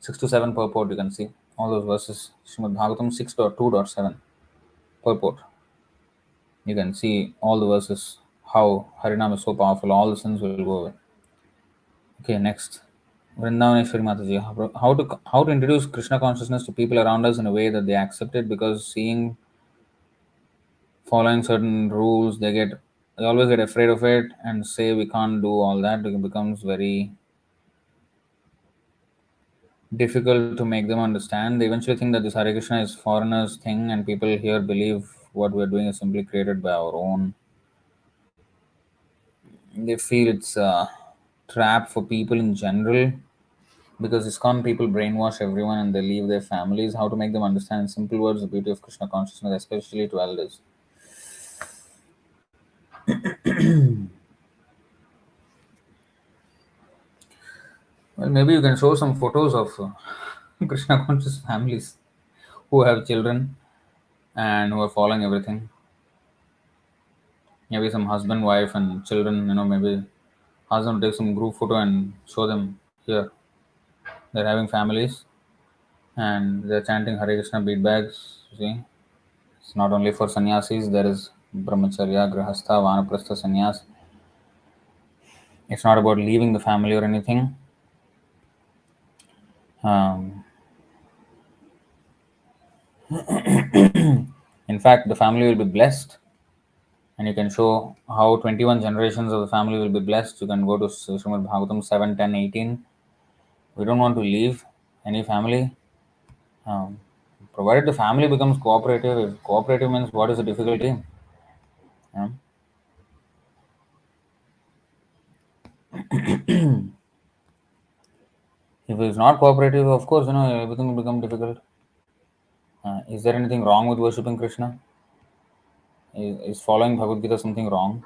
627 purport you can see. All those verses. Srimad Bhagavatam 6.2.7 purport. You can see all the verses. How Harinam is so powerful. All the sins will go away. Okay, next. Vrindavaneshwari Mataji. How to introduce Krishna consciousness to people around us in a way that they accept it, because seeing following certain rules they always get afraid of it and say we can't do all that. It becomes very difficult to make them understand. They eventually think that this Hare Krishna is foreigners thing, and people here believe what we're doing is simply created by our own. They feel it's a trap for people in general, because Iskcon people brainwash everyone and they leave their families. How to make them understand in simple words the beauty of Krishna consciousness, especially to elders. Well, maybe you can show some photos of Krishna conscious families who have children and who are following everything. Maybe some husband, wife, and children. Maybe husband take some group photo and show them here. They're having families and they're chanting Hare Krishna bead bags. See, it's not only for sannyasis. There is brahmacharya, grahastha, vanaprastha, sannyas. It's not about leaving the family or anything. Um, in fact, the family will be blessed, and you can show how 21 generations of the family will be blessed. You can go to Srimad Bhagavatam 7, 10, 18. We don't want to leave any family. Um, Provided the family becomes cooperative. If cooperative means what is the difficulty? Um, if it's not cooperative, of course, everything will become difficult. Is there anything wrong with worshipping Krishna? Is following Bhagavad Gita something wrong?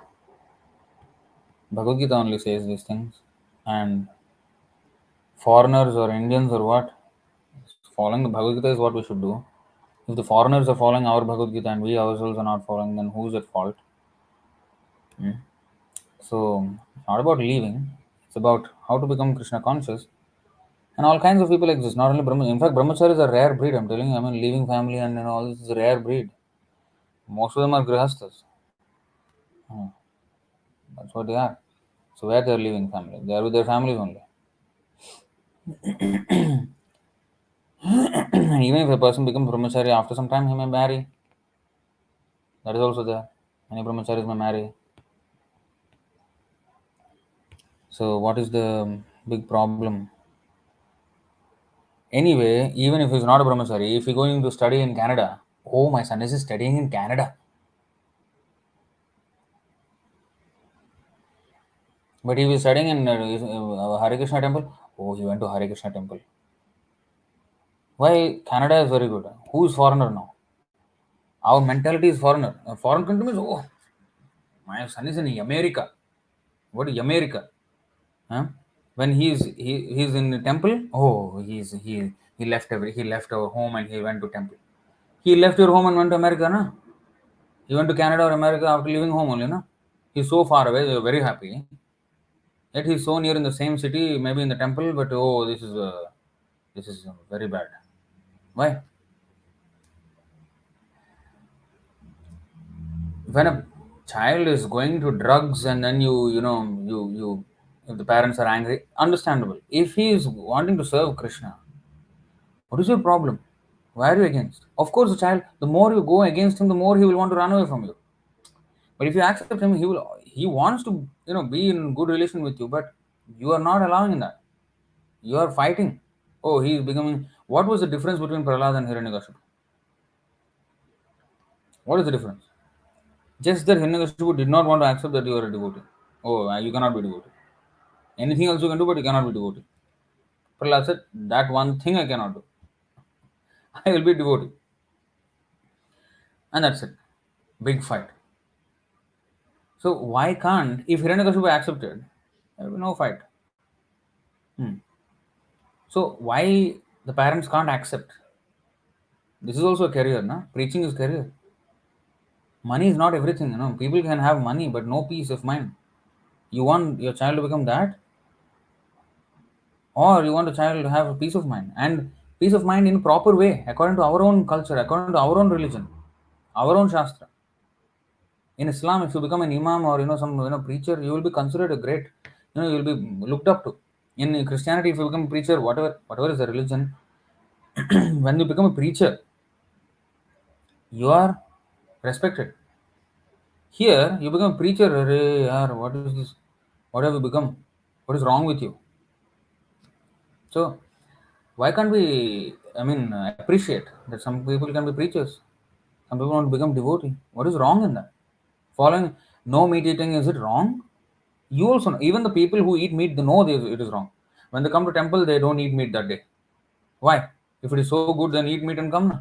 Bhagavad Gita only says these things. And foreigners or Indians or what? Following the Bhagavad Gita is what we should do. If the foreigners are following our Bhagavad Gita and we ourselves are not following, then who's at fault? So it's not about leaving, it's about how to become Krishna conscious. And all kinds of people exist, not only Brahma. In fact, Brahmachari is a rare breed, I'm telling you. Leaving family and all this is a rare breed. Most of them are Grihasthas. Hmm. That's what they are. So where they are leaving family? They are with their families only. And even if a person becomes Brahmachari, after some time he may marry. That is also there. Many Brahmacharis may marry. So what is the big problem? Anyway, even if he's not a brahmachari, if he's going to study in Canada, oh, my son is studying in Canada. But he was studying in Hare Krishna temple. Oh, he went to Hare Krishna temple. Why? Canada is very good. Who is foreigner now? Our mentality is foreigner. A foreign country means, oh, my son is in America. What is America? Huh? When he's in the temple, oh, he left our home and he went to temple. He left your home and went to America, na? He went to Canada or America after leaving home only, na? He's so far away, they're very happy. Yet he's so near in the same city, maybe in the temple, but oh, this is very bad. Why? When a child is going to drugs and then you if the parents are angry, understandable. If he is wanting to serve Krishna, what is your problem? Why are you against? Of course, the child, the more you go against him, the more he will want to run away from you. But if you accept him, he wants to be in good relation with you, but you are not allowing that. You are fighting. Oh, he is becoming. What was the difference between Prahlad and Hiranyakashipu? What is the difference? Just that Hiranyakashipu did not want to accept that you are a devotee. Oh, you cannot be devotee. Anything else you can do, but you cannot be devotee. Prahlad said, that one thing I cannot do. I will be devotee. And that's it. Big fight. So why can't, if Hiranyakashipu accepted, there will be no fight. So why the parents can't accept? This is also a career, na? Preaching is career. Money is not everything, People can have money but no peace of mind. You want your child to become that, or you want a child to have a peace of mind, and peace of mind in proper way, according to our own culture, according to our own religion, our own shastra. In Islam, if you become an imam or some preacher, you will be considered a great. You will be looked up to. In Christianity, if you become a preacher, whatever is the religion, when you become a preacher, you are respected. Here, you become a preacher. Arey, yaar, what is this? What have you become? What is wrong with you? So, why can't we, appreciate that some people can be preachers? Some people want to become devotee. What is wrong in that? Following no meat eating, is it wrong? You also know, even the people who eat meat, they know it is wrong. When they come to temple, they don't eat meat that day. Why? If it is so good, then eat meat and come. Na.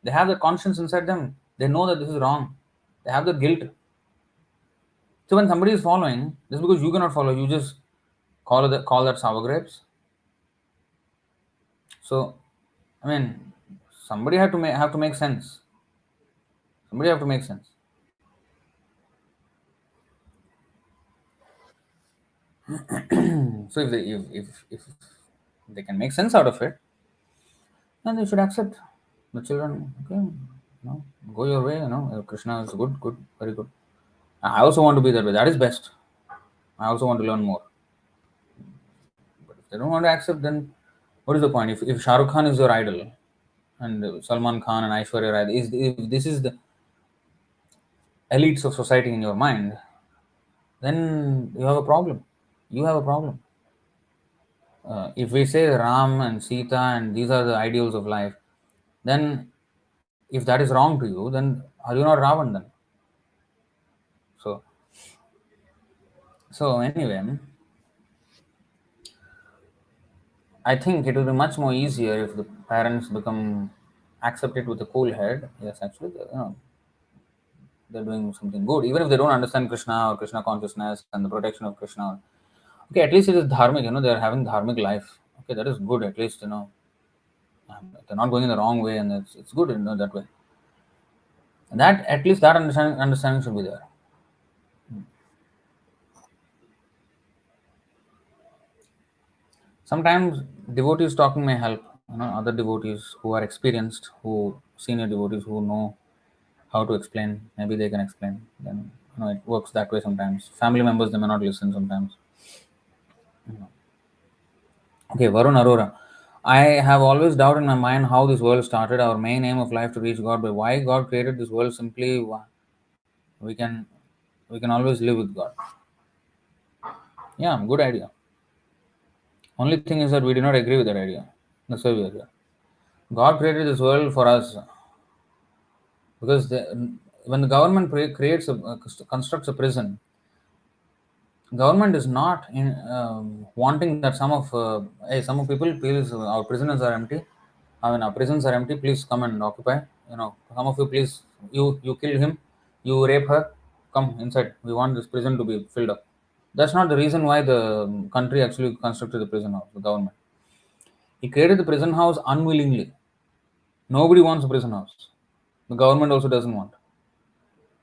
They have the conscience inside them. They know that this is wrong. They have the guilt. So when somebody is following, just because you cannot follow, you just call that sour grapes. So, somebody have to make sense. Somebody have to make sense. So if they can make sense out of it, then they should accept the children. Okay, go your way. Krishna is good, very good. I also want to be that way. That is best. I also want to learn more. But if they don't want to accept, then what is the point? If Shah Rukh Khan is your idol, and Salman Khan and Aishwarya Rai, if this is the elites of society in your mind, then you have a problem. You have a problem. If we say Ram and Sita and these are the ideals of life, then if that is wrong to you, then are you not Ravan then? So anyway, I think it will be much more easier if the parents become accept it with a cool head. Yes, actually, they're doing something good, even if they don't understand Krishna or Krishna consciousness and the protection of Krishna. Okay, at least it is dharmic. They're having dharmic life. Okay, that is good. At least they're not going in the wrong way, and it's good. That way. That at least that understanding should be there. Sometimes devotees talking may help. Other devotees who are experienced, who senior devotees who know how to explain. Maybe they can explain. Then it works that way sometimes. Family members they may not listen sometimes. Okay, Varun Arora. I have always doubted in my mind how this world started. Our main aim of life to reach God, but why God created this world? Simply, we can always live with God. Yeah, good idea. Only thing is that we do not agree with that idea. That's why we are here. God created this world for us because when the government constructs a prison, government is not in wanting that some of people feels our prisoners are empty. Our prisons are empty. Please come and occupy. Some of you please you kill him, you rape her. Come inside. We want this prison to be filled up. That's not the reason why the country actually constructed the prison house. The government. He created the prison house unwillingly. Nobody wants a prison house. The government also doesn't want.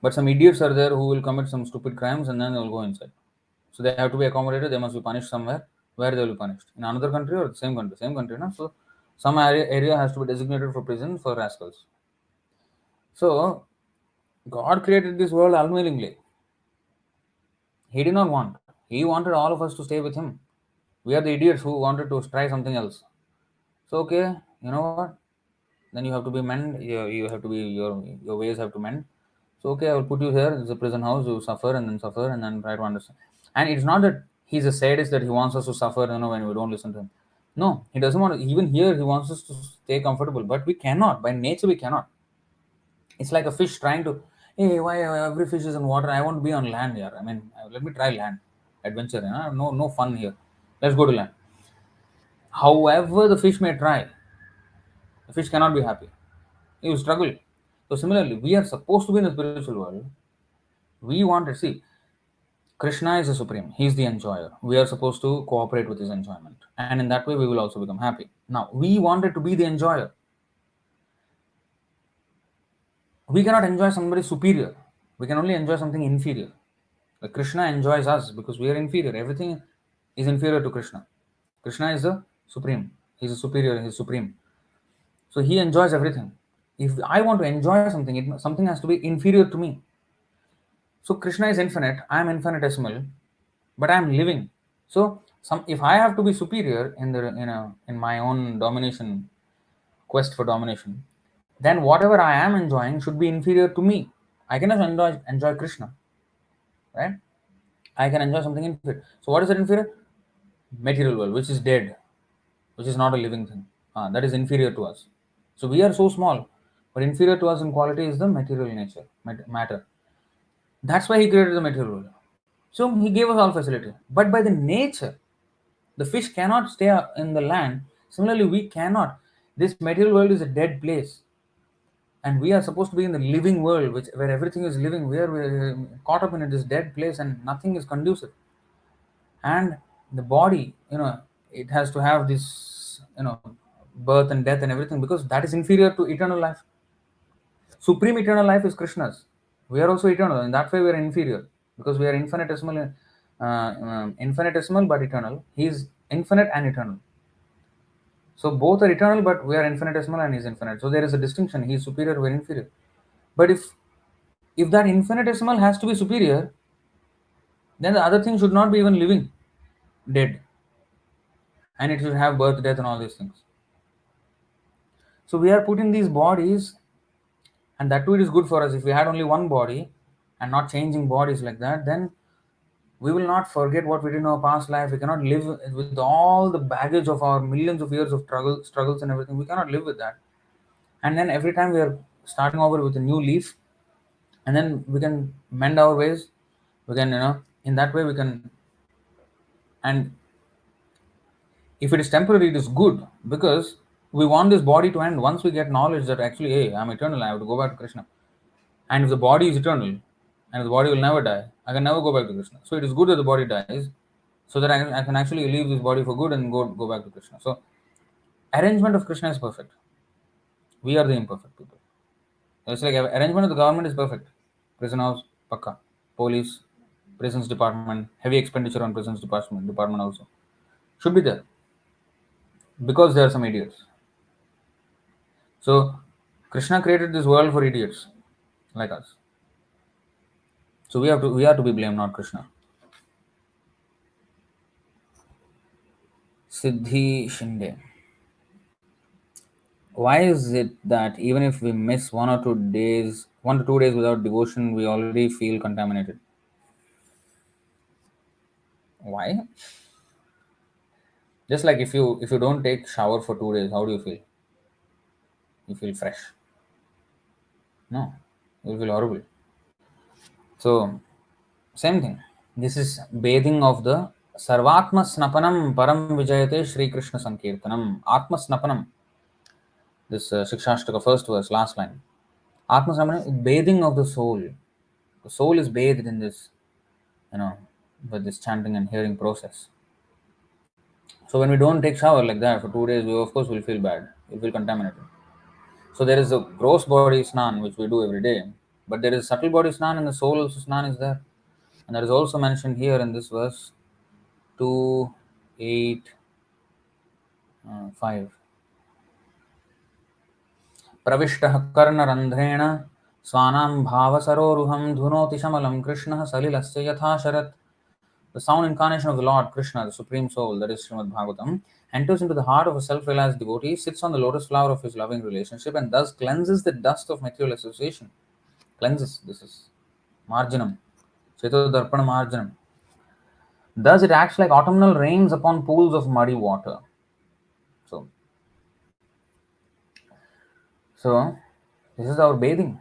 But some idiots are there who will commit some stupid crimes and then they will go inside. So they have to be accommodated. They must be punished somewhere where they will be punished. In another country or the same country? Same country, no? So some area has to be designated for prison for rascals. So God created this world unwillingly. He did not want. He wanted all of us to stay with him. We are the idiots who wanted to try something else. So okay, you know what? Then you have to be mend. You have to be your ways have to mend. So okay, I will put you here. It's a prison house. You suffer and then try to understand. And it's not that he's a sadist that he wants us to suffer. When we don't listen to him. No, he doesn't want to. Even here, he wants us to stay comfortable, but we cannot. By nature, we cannot. It's like a fish trying to. Hey, why every fish is in water? I want to be on land here. Let me try land adventure. No fun here. Let's go to land. However, the fish may try, the fish cannot be happy. You struggle. So similarly, we are supposed to be in the spiritual world. We want to see. Krishna is the supreme. He is the enjoyer. We are supposed to cooperate with his enjoyment. And in that way, we will also become happy. Now, we wanted to be the enjoyer. We cannot enjoy somebody superior. We can only enjoy something inferior. Like Krishna enjoys us because we are inferior. Everything is inferior to Krishna. Krishna is the supreme. He is a superior. He is supreme. So he enjoys everything. If I want to enjoy something, something has to be inferior to me. So Krishna is infinite. I am infinitesimal, but I am living. So if I have to be superior in my own domination quest for domination, then whatever I am enjoying should be inferior to me. I cannot enjoy Krishna, right? I can enjoy something inferior. So what is it inferior? Material world, which is dead, which is not a living thing. That is inferior to us. So we are so small, but inferior to us in quality is the material nature, matter. That's why he created the material world. So he gave us all facility. But by the nature, the fish cannot stay in the land. Similarly, we cannot. This material world is a dead place. And we are supposed to be in the living world, where everything is living. We're caught up in this dead place and nothing is conducive. And the body, it has to have this, birth and death and everything, because that is inferior to eternal life. Supreme eternal life is Krishna's. We are also eternal. In that way, we are inferior because we are infinitesimal but eternal. He is infinite and eternal. So both are eternal, but we are infinitesimal and he is infinite. So there is a distinction. He is superior, we are inferior. But if that infinitesimal has to be superior, then the other thing should not be even living, dead, and it should have birth, death, and all these things. So we are putting these bodies, and that too it is good for us. If we had only one body and not changing bodies like that, then we will not forget what we did in our past life. We cannot live with all the baggage of our millions of years of struggles and everything. We cannot live with that. And then every time we are starting over with a new leaf, and then we can mend our ways. We can, in that way we can. And if it is temporary, it is good, because we want this body to end. Once we get knowledge that actually, hey, I'm eternal, I have to go back to Krishna. And if the body is eternal, and if the body will never die, I can never go back to Krishna. So it is good that the body dies, so that I can actually leave this body for good and go back to Krishna. So arrangement of Krishna is perfect. We are the imperfect people. It's like arrangement of the government is perfect. Prison house, pakka. Police, prisons department, heavy expenditure on prisons department also. Should be there. Because there are some idiots. So Krishna created this world for idiots like us. So we are to be blamed, not Krishna. Siddhi Shinde. Why is it that even if we miss 1 to 2 days without devotion, we already feel contaminated? Why? Just like if you don't take shower for 2 days, how do you feel? You feel fresh. No, you feel horrible. So same thing. This is bathing of the Sarvatma Snapanam Param Vijayate Shri Krishna Sankirtanam. Atma Snapanam. This Shikshashtaka first verse, last line. Atma Snapanam, bathing of the soul. The soul is bathed in this, with this chanting and hearing process. So when we don't take shower like that for 2 days, we of course will feel bad. We'll feel contaminated. So there is a gross body snan which we do every day, but there is subtle body snan and the soul also snan is there. And that is also mentioned here in this verse 2, 8, 5. प्रविष्टः कर्णरन्ध्रेण स्वानां भावसरोरुहं धुनोति शमलं कृष्णः सलिलस्य यथा Sharat. The sound incarnation of the Lord Krishna, the Supreme Soul, that is Srimad Bhagavatam, enters into the heart of a self-realized devotee, sits on the lotus flower of his loving relationship, and thus cleanses the dust of material association. Cleanses, this is marjanam, Cheto Darpana marjanam. Thus it acts like autumnal rains upon pools of muddy water. So this is our bathing.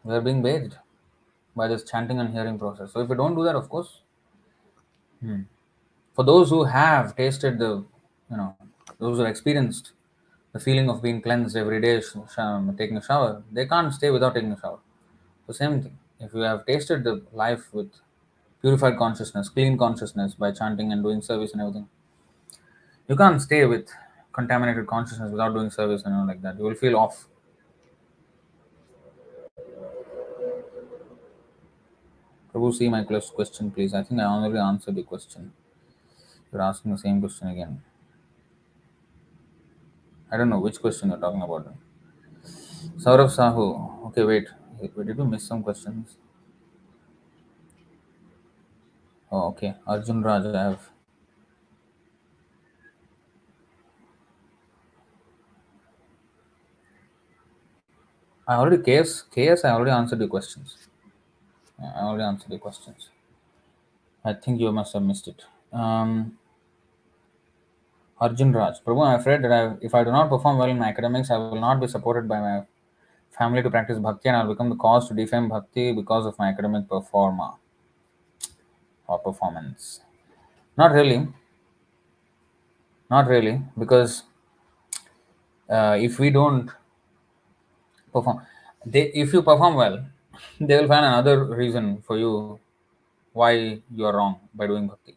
We are being bathed by this chanting and hearing process. So if we don't do that, of course, for those who have tasted those who have experienced the feeling of being cleansed every day, taking a shower, they can't stay without taking a shower. So same thing. If you have tasted the life with purified consciousness, clean consciousness by chanting and doing service and everything. You can't stay with contaminated consciousness without doing service and all like that. You will feel off. Prabhu, see my question, please. I think I already answered the question. You're asking the same question again. I don't know which question you're talking about. Saurav Sahu. Okay, wait. Did we miss some questions? Oh, okay. Arjun Raj, I have. I already KS. I already answered the questions. I already answered the questions. I think you must have missed it. Arjun Raj. Prabhu, I'm afraid that if I do not perform well in my academics, I will not be supported by my family to practice bhakti, and I'll become the cause to defame bhakti because of my academic performance. Not really. Not really. Because if we don't perform, if you perform well, they will find another reason for you why you are wrong by doing bhakti.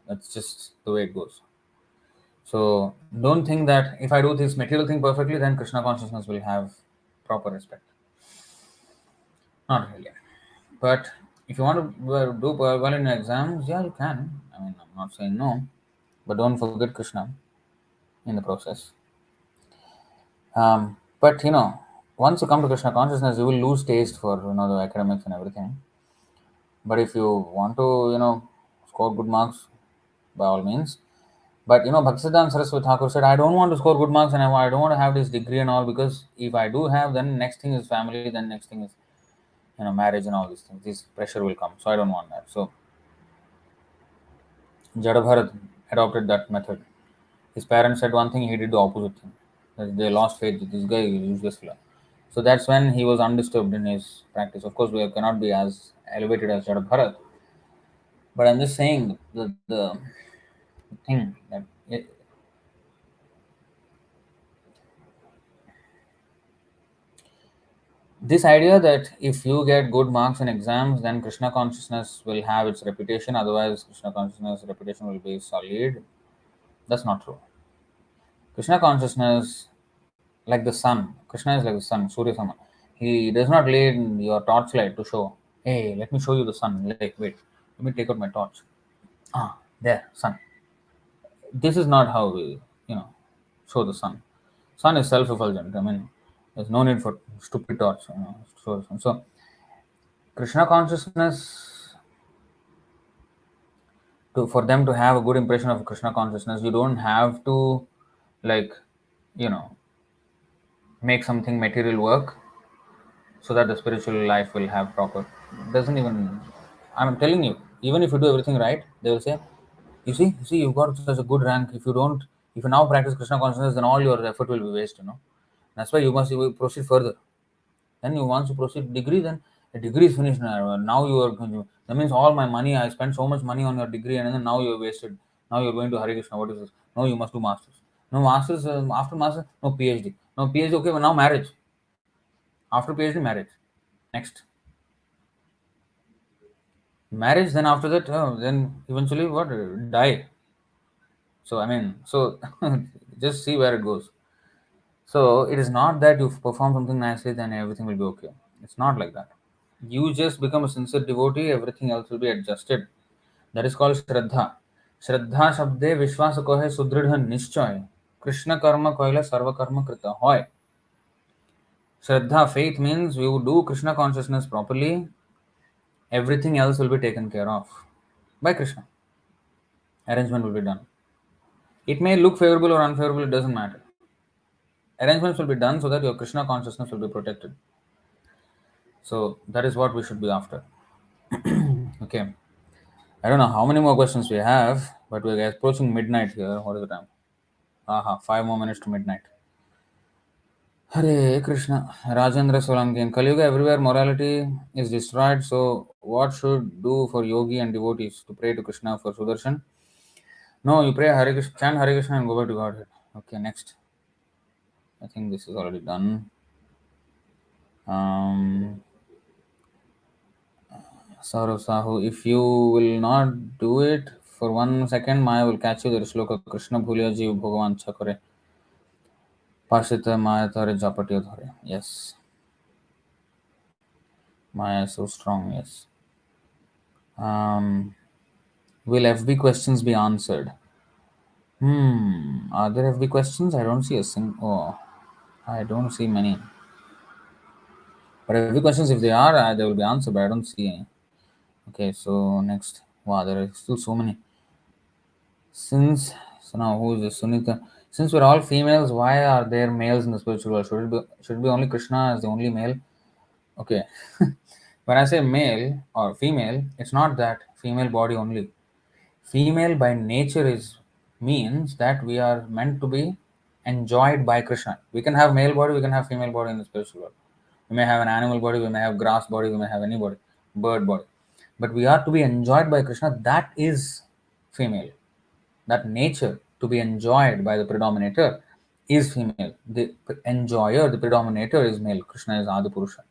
That's just the way it goes. So don't think that if I do this material thing perfectly, then Krishna consciousness will have proper respect. Not really. But if you want to do well in your exams, yeah, you can. I mean, I'm not saying no, but don't forget Krishna in the process. But once you come to Krishna consciousness, you will lose taste for the academics and everything. But if you want to score good marks, by all means. But Bhaktisiddhanta Saraswati Thakur said, I don't want to score good marks and I don't want to have this degree and all, because if I do have, then next thing is family, then next thing is marriage and all these things. This pressure will come. So I don't want that. So Jadabharat adopted that method. His parents said one thing, he did the opposite thing. They lost faith with this guy, useless fellow. So that's when he was undisturbed in his practice. Of course, we cannot be as elevated as Jadabharat, but I'm just saying the thing that this idea that if you get good marks in exams, then Krishna consciousness will have its reputation, otherwise Krishna consciousness reputation will be solid. That's not true. Krishna consciousness, like the sun. Krishna is like the sun, Surya Sama. He does not lay in your torchlight to show, hey, let me show you the sun. Like, wait, let me take out my torch. Ah, there, sun. This is not how we, show the sun. Sun is self-effulgent. I mean, there's no need for stupid torch, to show the sun. So, Krishna consciousness, for them to have a good impression of Krishna consciousness, you don't have to, like, you know, make something material work so that the spiritual life will have proper. Doesn't even. I'm telling you, even if you do everything right, they will say, you see, you got such a good rank. If you now practice Krishna consciousness, then all your effort will be waste. That's why you will proceed further. Then you want to proceed degree, then the degree is finished now. Now you are going to, that means all my money, I spent so much money on your degree, and then now you are wasted. Now you're going to Hare Krishna. What is this? No, you must do masters. No masters, after master, no PhD. No PhD, okay, but now marriage. After PhD, marriage. Next. Marriage, then after that, then eventually what? Die. So, I mean, so just see where it goes. So, it is not that you perform something nicely, then everything will be okay. It's not like that. You just become a sincere devotee, everything else will be adjusted. That is called Shraddha. Shraddha Shabde Vishwasa ko hai Sudridha Nishchay. Krishna Karma Koila Sarva Karma Krita Hoy. Shraddha, faith means we would do Krishna consciousness properly, everything else will be taken care of by Krishna. Arrangement will be done. It may look favorable or unfavorable, it doesn't matter. Arrangements will be done so that your Krishna consciousness will be protected. So that is what we should be after. Okay. I don't know how many more questions we have, but we're approaching midnight here. What is the time? Aha, 5 more minutes to midnight. Hare Krishna. Rajendra Solanki. In Kali Yuga, everywhere morality is destroyed. So, what should do for yogi and devotees to pray to Krishna for Sudarshan? No, you pray Hare Krishna, chant Hare Krishna and go back to Godhead. Okay, next. I think this is already done. Um, Saurav Sahu, if you will not do it for 1 second, Maya will catch you. There is shloka Krishna bhuliya jeev bhagavan chakore. Pashita Maya thare japatiya thare. Yes. Maya is so strong, yes. Will FB questions be answered? Are there FB questions? I don't see a single. Oh, I don't see many. But FB questions, if they are, they will be answered, but I don't see any. Okay, so next. Wow, there are still so many. So now who is this? Sunita. Since we're all females, why are there males in the spiritual world? Should it be only Krishna as the only male? Okay. When I say male or female, it's not that female body only. Female by nature is means that we are meant to be enjoyed by Krishna. We can have male body, we can have female body in the spiritual world. We may have an animal body, we may have grass body, we may have any body, bird body. But we are to be enjoyed by Krishna. That is female. That nature to be enjoyed by the predominator is female. The enjoyer, the predominator is male. Krishna is Adipurusha.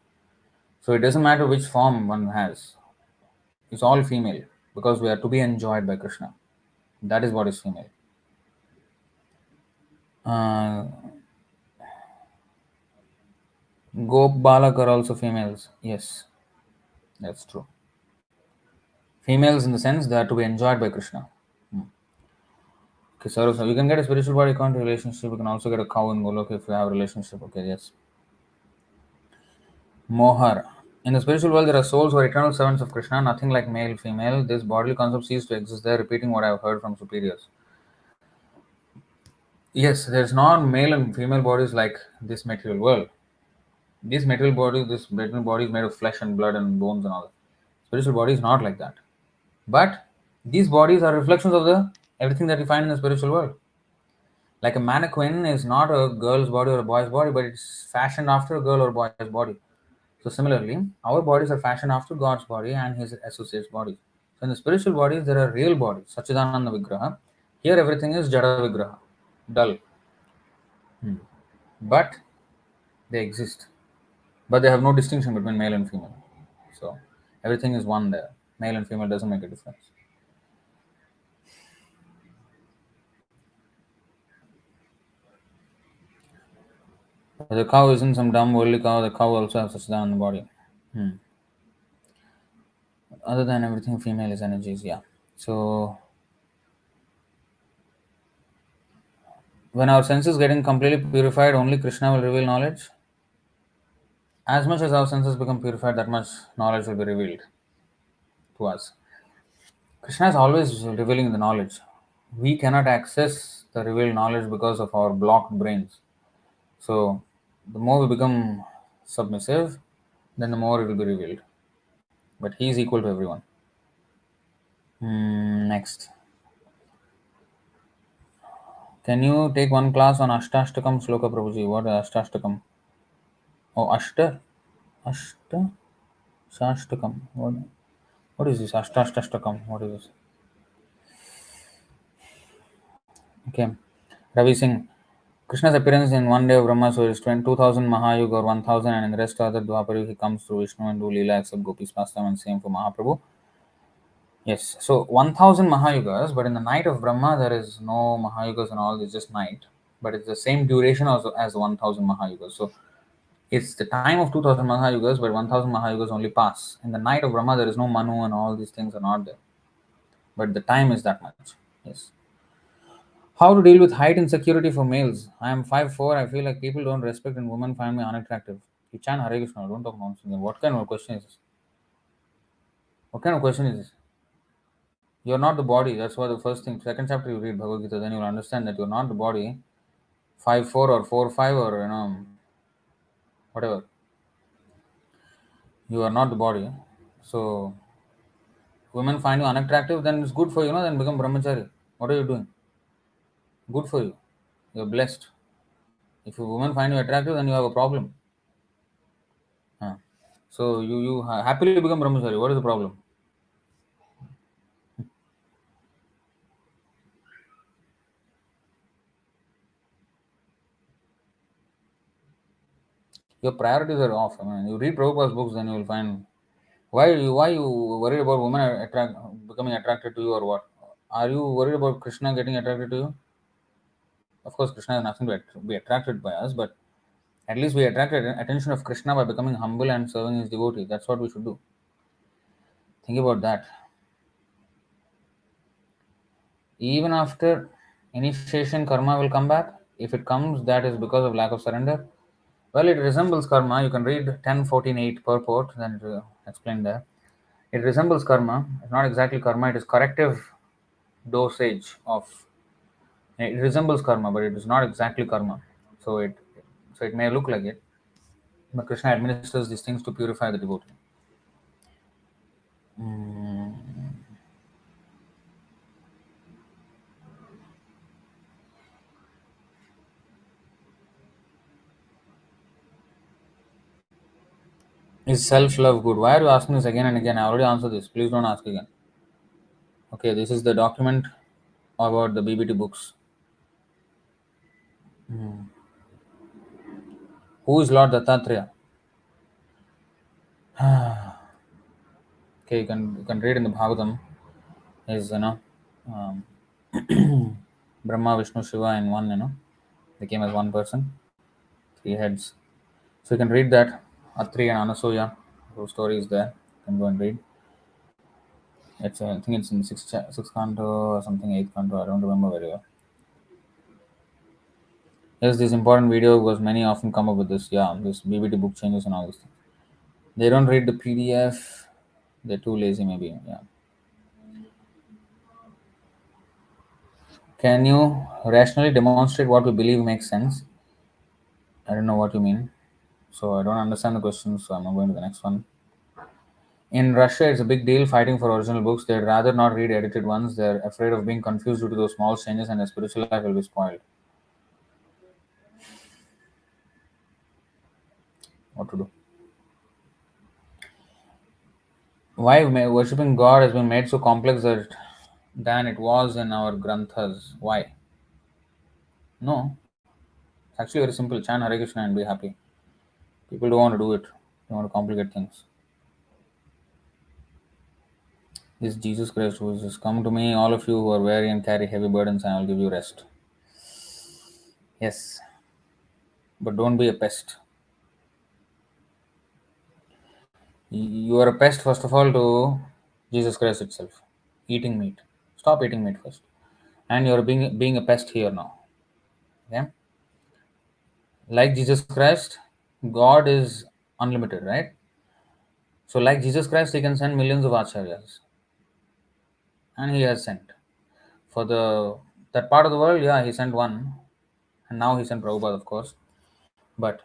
So it doesn't matter which form one has. It's all female because we are to be enjoyed by Krishna. That is what is female. Gop Balak are also females. Yes, that's true. Females in the sense they are to be enjoyed by Krishna. Okay, so you can get a spiritual body account relationship. You can also get a cow in Golok if you have a relationship. Okay, yes. Mohar. In the spiritual world, there are souls who are eternal servants of Krishna, nothing like male, female. This bodily concept ceases to exist there, repeating what I have heard from superiors. Yes, there's not male and female bodies like this material world. This material body is made of flesh and blood and bones and all that. Spiritual body is not like that. But these bodies are reflections of the everything that you find in the spiritual world. Like a mannequin is not a girl's body or a boy's body, but it's fashioned after a girl or boy's body. So similarly, our bodies are fashioned after God's body and His associates' bodies. So in the spiritual bodies, there are real bodies, Sachidananda Vigraha. Here everything is Jada Vigraha, dull. But they exist. But they have no distinction between male and female. So everything is one there. Male and female doesn't make a difference. The cow isn't some dumb worldly cow. The cow also has Sachidananda in the body. Other than everything, female is energies. Yeah. So when our senses getting completely purified, only Krishna will reveal knowledge. As much as our senses become purified, that much knowledge will be revealed to us. Krishna is always revealing the knowledge. We cannot access the revealed knowledge because of our blocked brains. So, the more we become submissive, then the more it will be revealed. But he is equal to everyone. Next. Can you take one class on Ashtashtakam Sloka Prabhuji? What is Ashtashtakam? Oh, Ashta? Ashta? Shashtakam. What is this? Ashtashtakam. What is this? Okay. Ravi Singh. Krishna's appearance in one day of Brahma, so it's 2000 Mahayuga or 1000, and in the rest of the Dwapara, he comes through Vishnu and do Leela except Gopis pastime and same for Mahaprabhu. Yes, so 1000 Mahayugas, but in the night of Brahma, there is no Mahayugas and all, it's just night. But it's the same duration also as 1000 Mahayugas. So it's the time of 2000 Mahayugas, but 1000 Mahayugas only pass. In the night of Brahma, there is no Manu and all these things are not there. But the time is that much. Yes. How to deal with height insecurity for males? I am 5'4". I feel like people don't respect and women find me unattractive. You chant Hare Kṛṣṇa, don't talk nonsense. What kind of question is this? What kind of question is this? You're not the body. That's why the first thing, second chapter you read Bhagavad Gita, then you'll understand that you're not the body. 5'4" or 4'5" or whatever. You are not the body. So women find you unattractive, then it's good for you, then become brahmachari. What are you doing? Good for you. You're blessed. If a woman find you attractive, then you have a problem. So you happily become brahmachari. What is the problem? Your priorities are off. I mean, you read Prabhupada's books, then you will find Why you worried about women becoming attracted to you, or what? Are you worried about Krishna getting attracted to you? Of course, Krishna has nothing to be attracted by us, but at least we attracted attention of Krishna by becoming humble and serving his devotee. That's what we should do. Think about that. Even after initiation, karma will come back. If it comes, that is because of lack of surrender. Well, it resembles karma. You can read 10:14:8 purport, then it explained there. It resembles karma. It's not exactly karma, it is corrective dosage of. It resembles karma, but it is not exactly karma. So it may look like it. But Krishna administers these things to purify the devotee. Mm. Is self-love good? Why are you asking this again and again? I already answered this. Please don't ask again. Okay, this is the document about the BBT books. Who is Lord Dattatreya? Okay, you can read in the Bhagavatam. Is um, Brahma, Vishnu, Shiva in one. They came as one person, three heads. So you can read that. Atri and Anasuya, those stories there. You can go and read. I think it's in sixth canto or something, eighth canto. I don't remember very well. Yes, this important video because many often come up with this. Yeah, this BBT book changes and all this thing. They don't read the PDF. They're too lazy, maybe. Yeah. Can you rationally demonstrate what we believe makes sense? I don't know what you mean. So I don't understand the question. So I'm not going to the next one. In Russia, it's a big deal fighting for original books. They'd rather not read edited ones. They're afraid of being confused due to those small changes, and their spiritual life will be spoiled. What to do? Why worshipping God has been made so complex than it was in our granthas? Why? No, it's actually very simple. Chant Hare Krishna and be happy. People don't want to do it. They want to complicate things. This Jesus Christ who says, "Come to me, all of you who are weary and carry heavy burdens, and I will give you rest." Yes, but don't be a pest. You are a pest, first of all, to Jesus Christ itself. Eating meat. Stop eating meat first. And you're being a pest here now. Okay? Like Jesus Christ, God is unlimited, right? So, like Jesus Christ, He can send millions of acharyas, and He has sent for the that part of the world. Yeah, He sent one, and now He sent Prabhupada, of course. But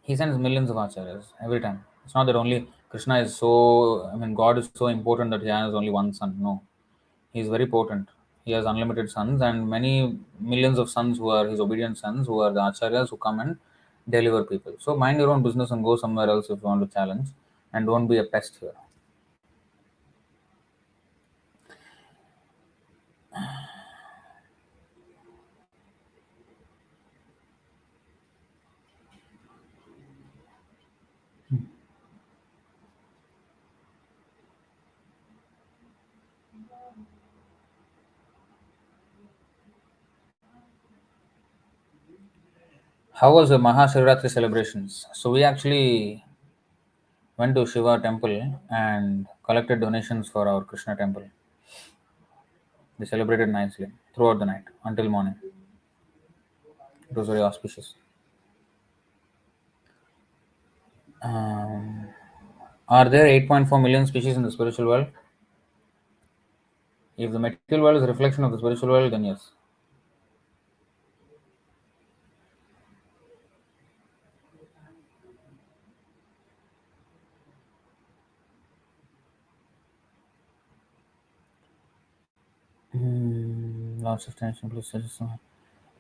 He sends millions of acharyas every time. It's not that only Krishna is so. I mean, God is so important that He has only one son. No, He is very potent. He has unlimited sons and many millions of sons who are his obedient sons, who are the acharyas who come and deliver people. So mind your own business and go somewhere else if you want to challenge, and don't be a pest here. How was the Mahashivratri celebrations? So we actually went to Shiva temple and collected donations for our Krishna temple. We celebrated nicely throughout the night until morning. It was very auspicious. Um, are there 8.4 million species in the spiritual world? If the material world is a reflection of the spiritual world, then yes. Lots of tension. Please suggest some.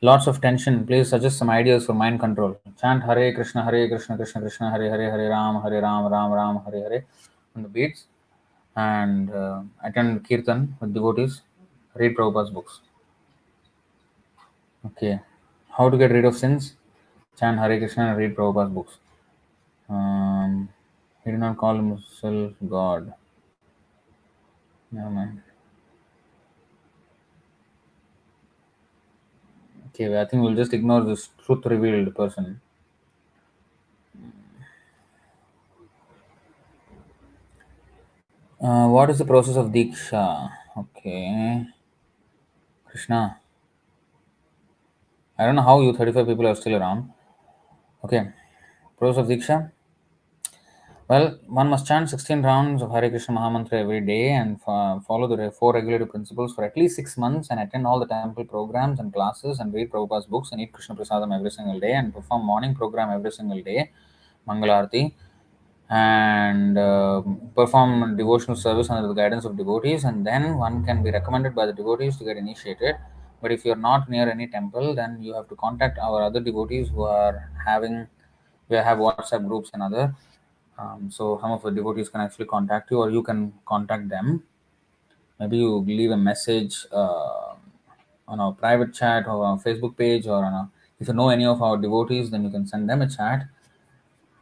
Lots of tension. Please suggest some ideas for mind control. Chant Hare Krishna, Hare Krishna, Krishna Krishna, Hare Hare, Hare Ram, Ram Ram, Hare Hare on the beats, and attend Kirtan with devotees. Read Prabhupada's books. Okay. How to get rid of sins? Chant Hare Krishna and read Prabhupada's books. Um, He did not call himself God. Never mind. Okay, I think we'll just ignore this truth revealed person. What is the process of Diksha? Okay. Krishna. I don't know how you 35 people are still around. Okay. Process of Diksha. Well, one must chant 16 rounds of Hare Krishna Mahamantra every day and follow the four regulative principles for at least 6 months and attend all the temple programs and classes and read Prabhupada's books and eat Krishna Prasadam every single day and perform morning program every single day, Mangalarti, and perform devotional service under the guidance of devotees, and then one can be recommended by the devotees to get initiated. But if you're not near any temple, then you have to contact our other devotees who are having we have WhatsApp groups and other. So some of the devotees can actually contact you, or you can contact them. Maybe you leave a message on our private chat or on our Facebook page, or if you know any of our devotees, then you can send them a chat.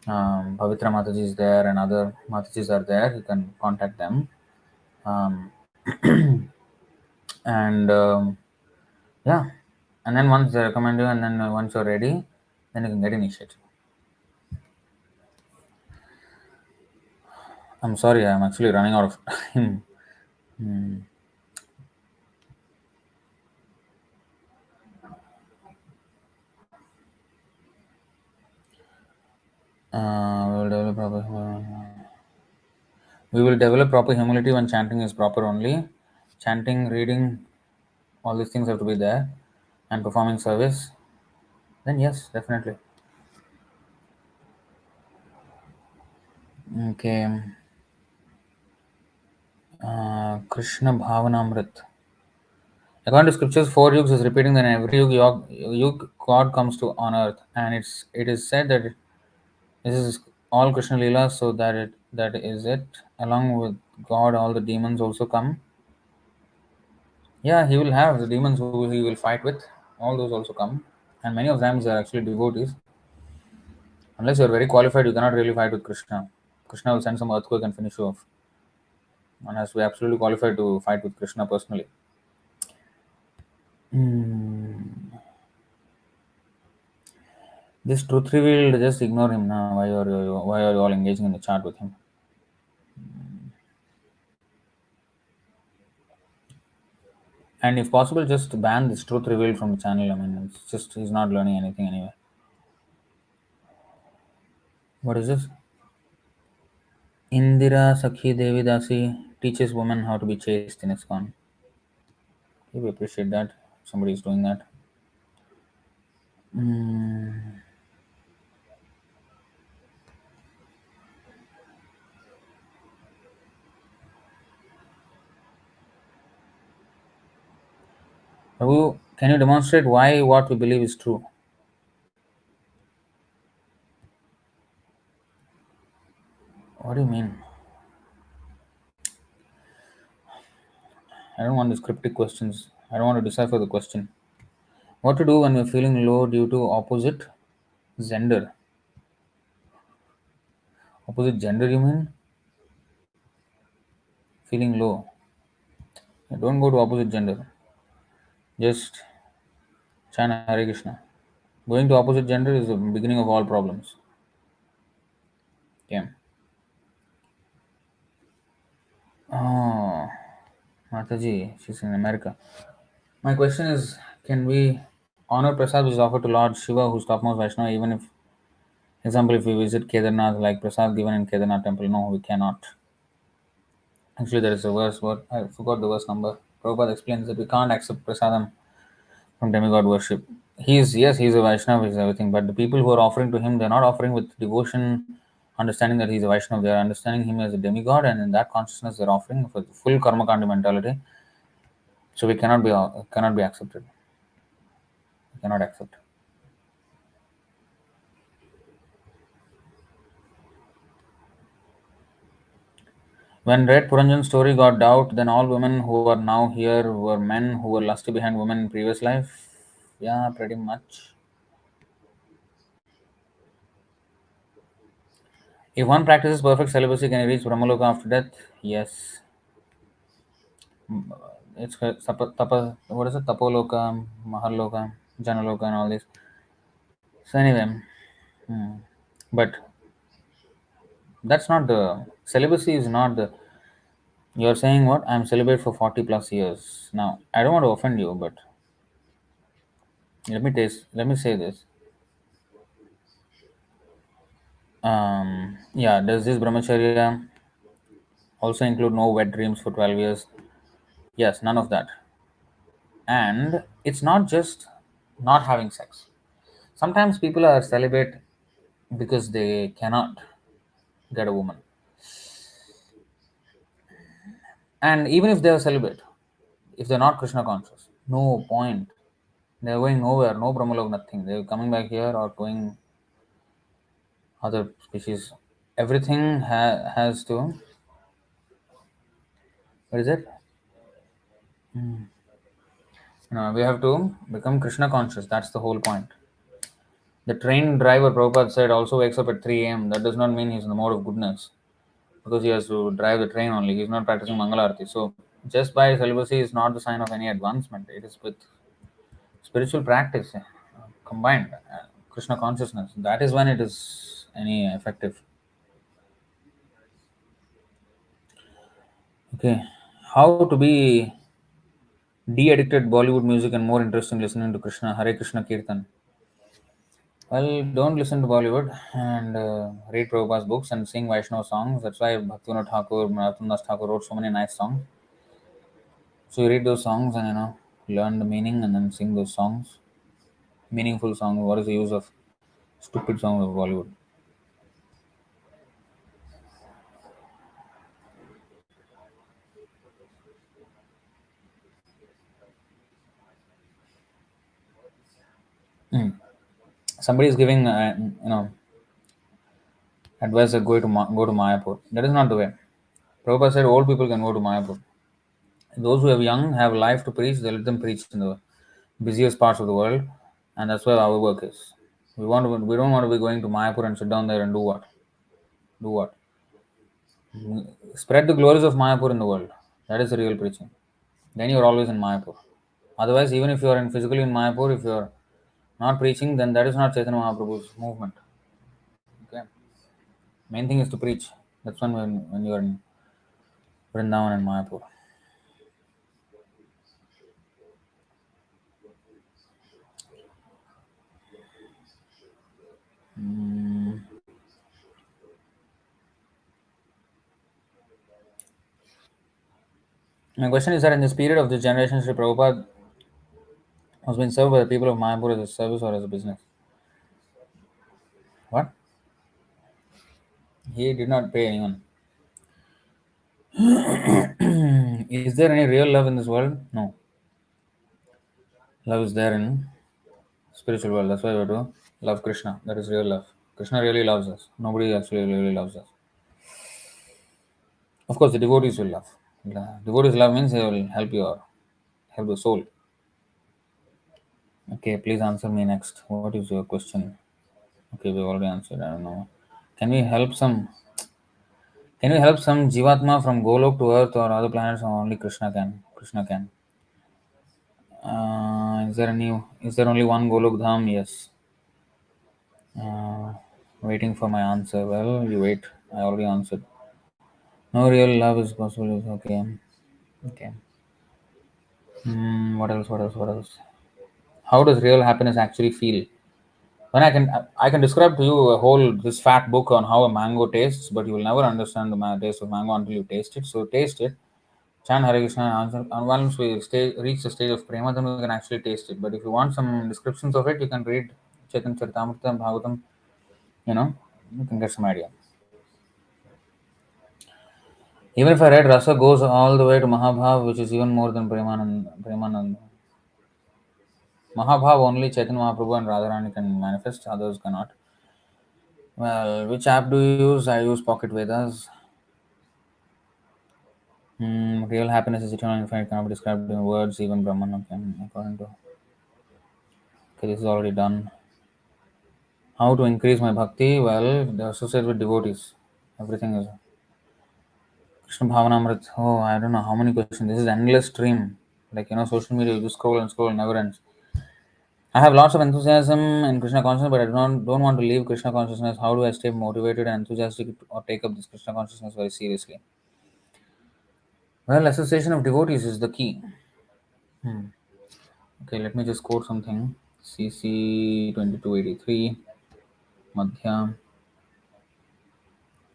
Pavitra Mataji is there and other Matajis are there. You can contact them. Um, and yeah, and then once they recommend you, and then once you're ready, then you can get initiated. I'm sorry, I'm actually running out of time. Hmm. We will develop proper humility when chanting is proper only. Chanting, reading, all these things have to be there, and performing service. Then yes, definitely. Okay. Krishna Bhavanamrit. According to scriptures, four yugs is repeating that in every yug God comes to on earth, and it is said that this is all Krishna Leela, so that is it. Along with God, all the demons also come. Yeah, he will have the demons who he will fight with. All those also come, and many of them are actually devotees. Unless you are very qualified, you cannot really fight with Krishna. Krishna will send some earthquake and finish you off. One has to be absolutely qualified to fight with Krishna personally. Hmm. This truth revealed, just ignore him now. Why are you all engaging in the chat with him? And if possible, just ban this truth revealed from the channel. I mean, it's just he's not learning anything anyway. What is this? Indira Sakhi Devi Dasi teaches women how to be chaste in Iskcon. We appreciate that. Somebody is doing that. Mm. Prabhu, can you demonstrate why what we believe is true? What do you mean? I don't want these cryptic questions. I don't want to decipher the question. What to do when we're feeling low due to opposite gender? Opposite gender, you mean? Feeling low. Don't go to opposite gender. Just chant Hare Krishna. Going to opposite gender is the beginning of all problems. Yeah. Oh, Mataji, she's in America. My question is, can we honor prasad which is offered to Lord Shiva, who's topmost Vaishnava, even if, example, if we visit Kedarnath, like prasad given in Kedarnath temple? No, we cannot. Actually, there is a verse, what I forgot the verse number. Prabhupada explains that we can't accept prasadam from demigod worship. He's a Vaishnava, he's everything, but the people who are offering to him, they're not offering with devotion, understanding that he's a Vaishnava. They are understanding him as a demigod, and in that consciousness, they're offering for full karmakandi mentality. So we cannot be accepted. We cannot accept. When Red Puranjan's story got doubt, then all women who are now here were men who were lusty behind women in previous life. Yeah, pretty much. If one practices perfect celibacy, can he reach Brahmaloka after death? Yes. It's what is it? Tapoloka, Maharloka, Janaloka, and all this. So anyway, hmm. But that's not the celibacy. Is not the. You're saying what? I'm celibate for 40 plus years. Now, I don't want to offend you, but let me say this. Yeah, does this brahmacharya also include no wet dreams for 12 years? Yes, none of that. And it's not just not having sex. Sometimes people are celibate because they cannot get a woman. And even if they are celibate, if they're not Krishna conscious, no point. They're going nowhere, no brahmalok, nothing. They're coming back here or going other species. Everything has to, what is it? We have to become Krishna conscious. That's the whole point. The train driver, Prabhupada said, also wakes up at 3 a.m. That does not mean he's in the mode of goodness because he has to drive the train only. He's not practicing Mangalarti. So, just by celibacy is not the sign of any advancement. It is with spiritual practice combined, Krishna consciousness. That is when it is any effective. Okay. How to be de-addicted Bollywood music and more interesting listening to Krishna, Hare Krishna Kirtan. Well, don't listen to Bollywood and read Prabhupada's books and sing Vaishnava songs. That's why Bhaktivinoda Thakur, Narottam Das Thakur wrote so many nice songs. So you read those songs and learn the meaning and then sing those songs. Meaningful songs. What is the use of stupid songs of Bollywood? Hmm. Somebody is giving advice that go to Mayapur. That is not the way. Prabhupada said old people can go to Mayapur. Those who have young have life to preach. They let them preach in the busiest parts of the world, and that's where our work is. We don't want to be going to Mayapur and sit down there and do what? Do what? Spread the glories of Mayapur in the world. That is the real preaching. Then you're always in Mayapur. Otherwise, even if you're physically in Mayapur, if you're not preaching, then that is not Chaitanya Mahaprabhu's movement. Okay. Main thing is to preach. That's when you're in Vrindavan and Mayapur. Mm. My question is that in this period of this generation, Sri Prabhupada was being served by the people of Mayapur as a service or as a business. What? He did not pay anyone. Is there any real love in this world? No. Love is there in spiritual world. That's why we have to love Krishna. That is real love. Krishna really loves us. Nobody actually really loves us. Of course, the devotees will love. The devotees love means they will help the soul. Okay, please answer me next. What is your question? Okay, we already answered. I don't know. Can we help some? Can we help some Jivatma from Golok to Earth or other planets, or only Krishna can? Krishna can. Is there only one Golok Dham? Yes. Uh, Waiting for my answer. Well, you wait. I already answered. No real love is possible. Okay. Okay. What else? What else? What else? How does real happiness actually feel? When I can describe to you a whole this fat book on how a mango tastes, but you will never understand the taste of mango until you taste it. So taste it. Chant Hare Krishna and once we reach the stage of prema, then we can actually taste it. But if you want some descriptions of it, you can read Chaitanya Charitamrita and Bhagavatam. You know, you can get some idea. Even if I read Rasa goes all the way to Mahabhav, which is even more than Premanand. Mahabhav only Chaitanya Mahaprabhu and Radharani can manifest, others cannot. Well, which app do you use? I use Pocket Vedas. Real happiness is eternal, infinite, cannot be described in words, even Brahman can, according to. Okay, this is already done. How to increase my bhakti? Well, they associate with devotees. Everything is Krishna Bhavanamrit. Oh, I don't know how many questions. This is endless stream. Like, social media, you just scroll and scroll, never ends. I have lots of enthusiasm in Krishna consciousness, but I don't want to leave Krishna consciousness. How do I stay motivated and enthusiastic or take up this Krishna consciousness very seriously? Well, association of devotees is the key. Okay, let me just quote something. CC 2283, Madhya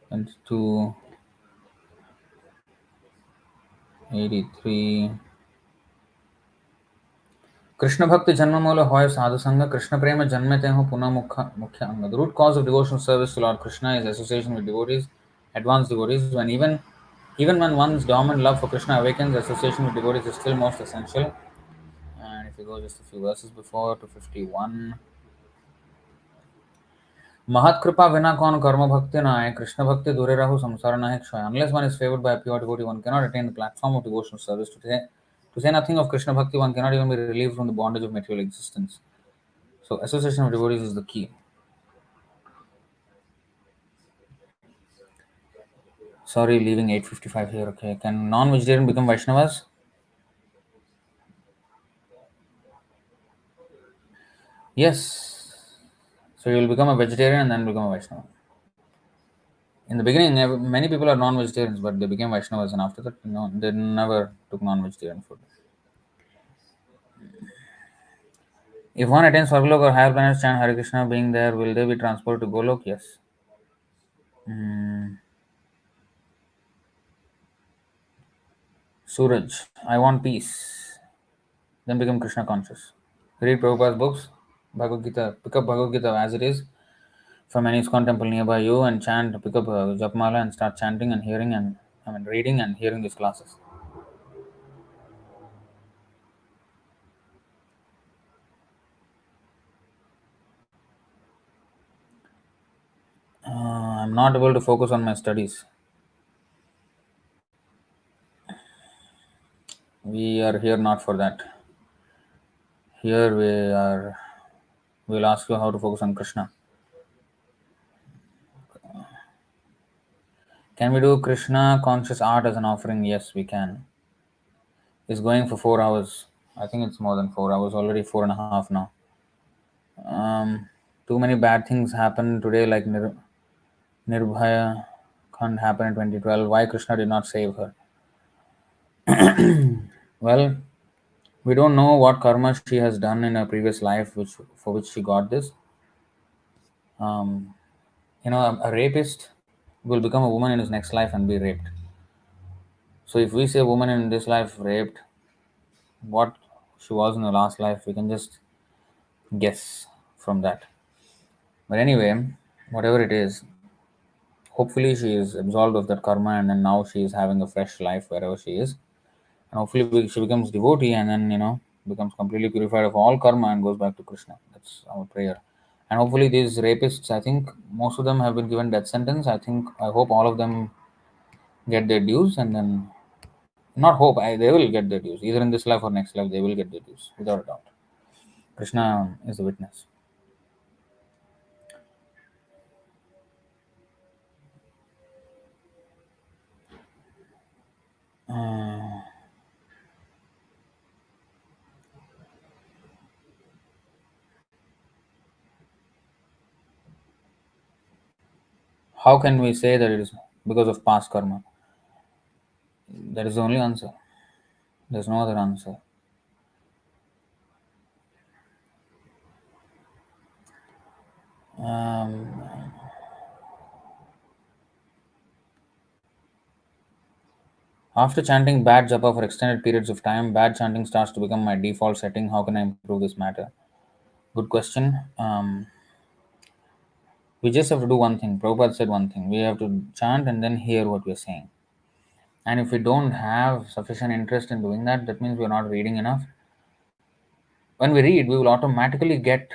2283. Krishna Bhakti Janmamola Hoy Sadhusanga Krishna Prema Janmete Ho Puna Mukhya Anga. The root cause of devotional service to Lord Krishna is association with devotees, advanced devotees. Even when one's dormant love for Krishna awakens, association with devotees is still most essential. And if you go just a few verses before to 51. Mahat Kripa Vina Kon Karma Bhakti Naye Krishna Bhakti Dure Rahu Samsara Nahe Kshoy. Unless one is favored by a pure devotee, one cannot attain the platform of devotional service. To say nothing of Krishna Bhakti, one cannot even be relieved from the bondage of material existence. So association of devotees is the key. Sorry, leaving 8:55 here. Okay, can non-vegetarian become Vaishnavas? Yes. So you will become a vegetarian and then become a Vaishnava. In the beginning, many people are non-vegetarians, but they became Vaishnavas, and after that, they never took non-vegetarian food. If one attains Swargalok or higher planets, chant Hare Krishna, being there, will they be transported to Golok? Yes. Suraj, I want peace. Then become Krishna conscious. Read Prabhupada's books, Bhagavad Gita, pick up Bhagavad Gita as it is from any Iskcon temple nearby you and chant, pick up a Japmala and start chanting and hearing reading and hearing these classes. I'm not able to focus on my studies. We are here not for that. Here we'll ask you how to focus on Krishna. Can we do Krishna conscious art as an offering? Yes, we can. It's going for 4 hours. I think it's more than 4 hours, already 4.5 now. Too many bad things happened today, like Nirbhaya can't happen in 2012. Why Krishna did not save her? Well, we don't know what karma she has done in her previous life, for which she got this. Um, a rapist will become a woman in his next life and be raped. So if we say a woman in this life raped, what she was in the last life, we can just guess from that. But anyway, whatever it is, hopefully she is absolved of that karma and then now she is having a fresh life wherever she is. And hopefully she becomes devotee and then, becomes completely purified of all karma and goes back to Krishna. That's our prayer. And hopefully these rapists, I think most of them have been given death sentence. I hope all of them get their dues and then, not hope, they will get their dues. Either in this life or next life, they will get their dues, without a doubt. Krishna is the witness. How can we say that it is because of past karma? That is the only answer. There's no other answer. Um, After chanting bad japa for extended periods of time, bad chanting starts to become my default setting. How can I improve this matter? Good question. We just have to do one thing. Prabhupada said one thing. We have to chant and then hear what we're saying. And if we don't have sufficient interest in doing that, that means we're not reading enough. When we read, we will automatically get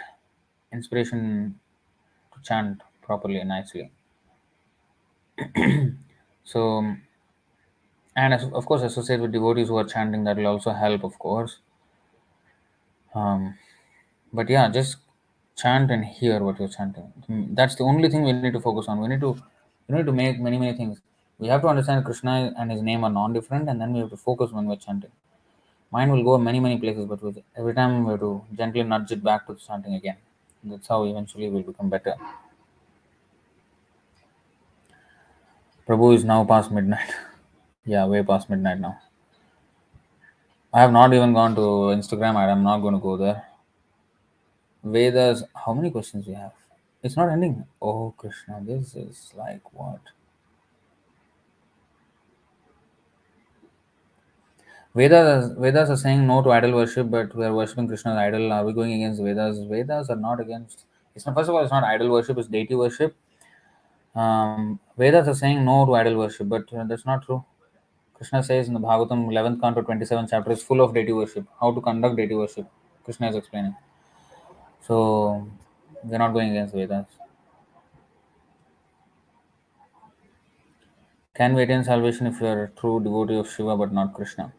inspiration to chant properly and nicely. So, and of course, associate with devotees who are chanting, that will also help, of course. But yeah, just chant and hear what you're chanting. That's the only thing we need to focus on. We need to You need to make many, many things. We have to understand Krishna and his name are non-different, and then we have to focus when we're chanting. Mind will go many, many places, but with every time we have to gently nudge it back to chanting again. That's how eventually we'll become better. Prabhu is now past midnight. Yeah, way past midnight now. I have not even gone to Instagram. I'm not going to go there. Vedas, how many questions we have? It's not ending. Oh, Krishna, this is like what? Vedas are saying no to idol worship, but we are worshipping Krishna's idol. Are we going against Vedas? Vedas are not against. It's not. First of all, it's not idol worship. It's deity worship. Vedas are saying no to idol worship, but that's not true. Krishna says in the Bhagavatam 11th canto 27th chapter is full of deity worship. How to conduct deity worship? Krishna is explaining. So we're not going against Vedas. Can we attain salvation if you are a true devotee of Shiva but not Krishna?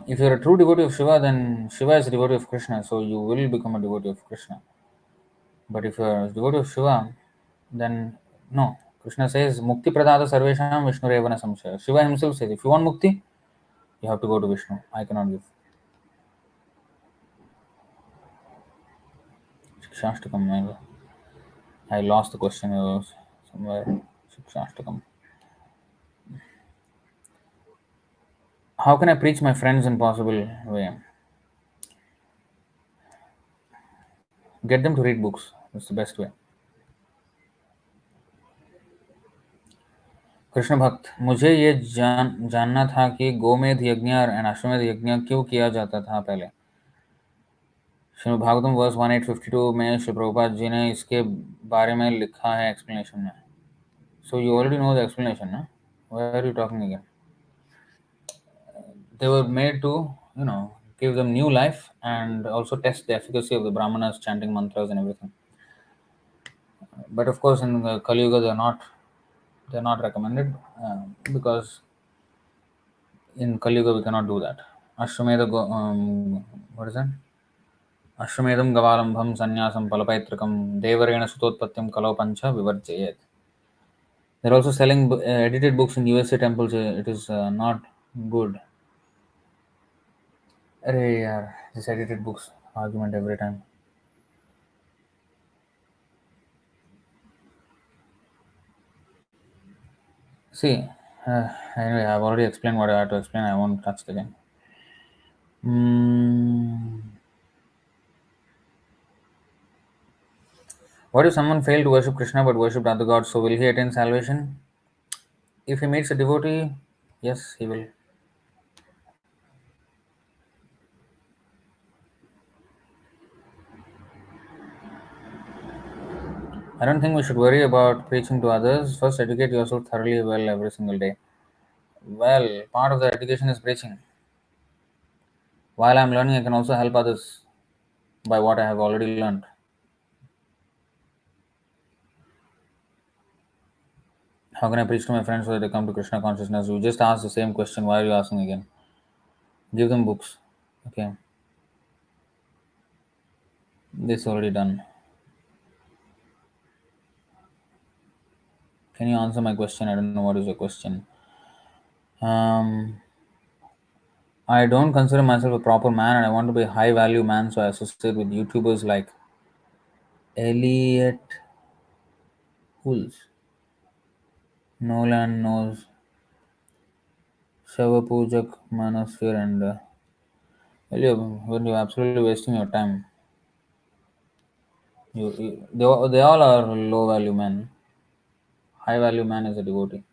If you're a true devotee of Shiva, then Shiva is a devotee of Krishna, so you will become a devotee of Krishna. But if you're a devotee of Shiva, then no. Krishna says, Mukti pradata sarvesham Vishnu revana samshaya. Shiva himself says, if you want mukti, you have to go to Vishnu. I cannot give. Shikshashtakam. I lost the question somewhere. Shikshashtakam. How can I preach my friends in possible way? Get them to read books. That's the best way. Krishna भक्त, मुझे ये जानना था कि गोमेध यज्ञ और अश्वमेध यज्ञ क्यों किया जाता था पहले। श्रीमद् भागवतम वर्स 1852 में श्री प्रभुपाद जी ने इसके बारे में लिखा है एक्सप्लेनेशन में. So you already know the explanation ना, why are you talking again? They were made to, give them new life and also test the efficacy of the brahmanas chanting mantras and everything. But of course, in the Kali Yuga, they're not recommended because in Kali Yuga we cannot do that. Ashwamedha, what is that? Ashwamedham gavalambham sannyasam palapaitrikam devarena sutotpatyam kalau pancha vivarjayet. They're also selling edited books in USA temples. It is not good. Arey yaar, this edited books argument every time. See, anyway, I've already explained what I had to explain. I won't touch it again. What if someone failed to worship Krishna but worshipped other gods? So will he attain salvation? If he meets a devotee, yes, he will. I don't think we should worry about preaching to others. First, educate yourself thoroughly well every single day. Well, part of the education is preaching. While I'm learning, I can also help others by what I have already learned. How can I preach to my friends so that they come to Krishna consciousness? You just asked the same question. Why are you asking again? Give them books. Okay. This already done. Can you answer my question? I don't know what is your question. I don't consider myself a proper man and I want to be a high value man, so I associate with YouTubers like Elliot Hulse, Nolan Knows, Shavapujak Manosphere, and when you're absolutely wasting your time. They all are low value men. High value man is a devotee.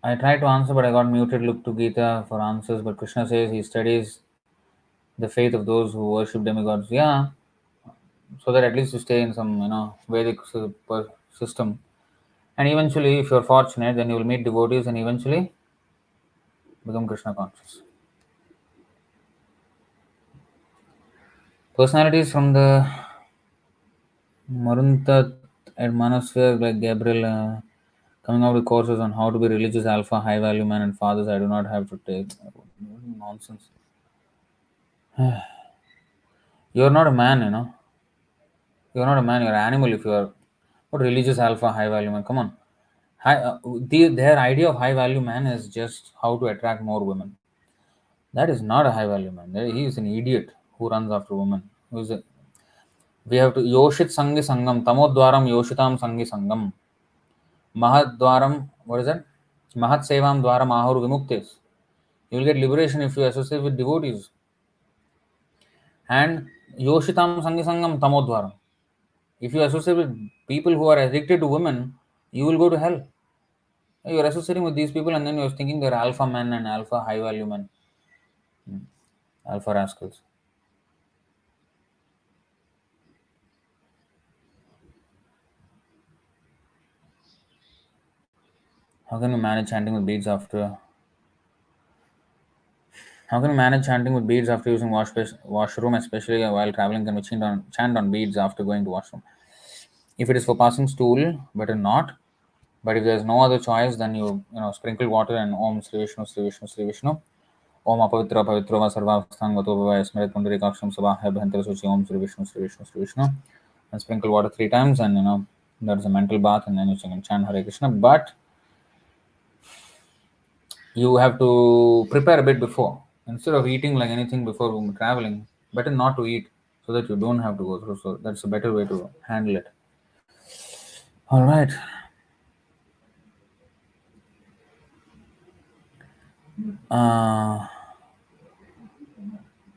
I tried to answer, but I got muted. Look to Gita for answers, but Krishna says he studies the faith of those who worship demigods. Yeah, so that at least you stay in some, Vedic system. And eventually, if you're fortunate, then you will meet devotees and eventually become Krishna conscious. Personalities from the Marunta and Manosphere like Gabriel Coming out with courses on how to be religious alpha, high value man, and fathers I do not have to take. Nonsense. You're not a man, you know. You're not a man, you're an animal if you're what religious alpha, high value man. Come on. Their idea of high value man is just how to attract more women. That is not a high value man. He is an idiot who runs after women. We have to Yoshit Sangi Sangam, Tamodwaram Yoshitam Sangi Sangam. Mahadwaram, what is that? Mahat Sevam Dwaram Ahur Vimuktes. You will get liberation if you associate with devotees. And Yoshitam Sangi Sangam Tamodwaram. If you associate with people who are addicted to women, you will go to hell. You're associating with these people and then you're thinking they're alpha men and alpha high value men. Alpha rascals. How can you manage chanting with beads after? How can you manage chanting with beads after using washroom, especially while traveling? Can we chant on beads after going to washroom? If it is for passing stool, better not. But if there is no other choice, then you sprinkle water and Om Sri Vishnu Sri Vishnu Sri Vishnu. Om Apavitra Pavitra Va Sarvastang Vato Bhava Smarit Pundarikaksham Sabah Bhantar Suchi Om Sri Vishnu Sri Vishnu Sri Vishnu. And sprinkle water 3 times, and that is a mental bath, and then you can chant Hare Kṛṣṇa. But you have to prepare a bit before. Instead of eating like anything before traveling, better not to eat so that you don't have to go through. So that's a better way to handle it. All right.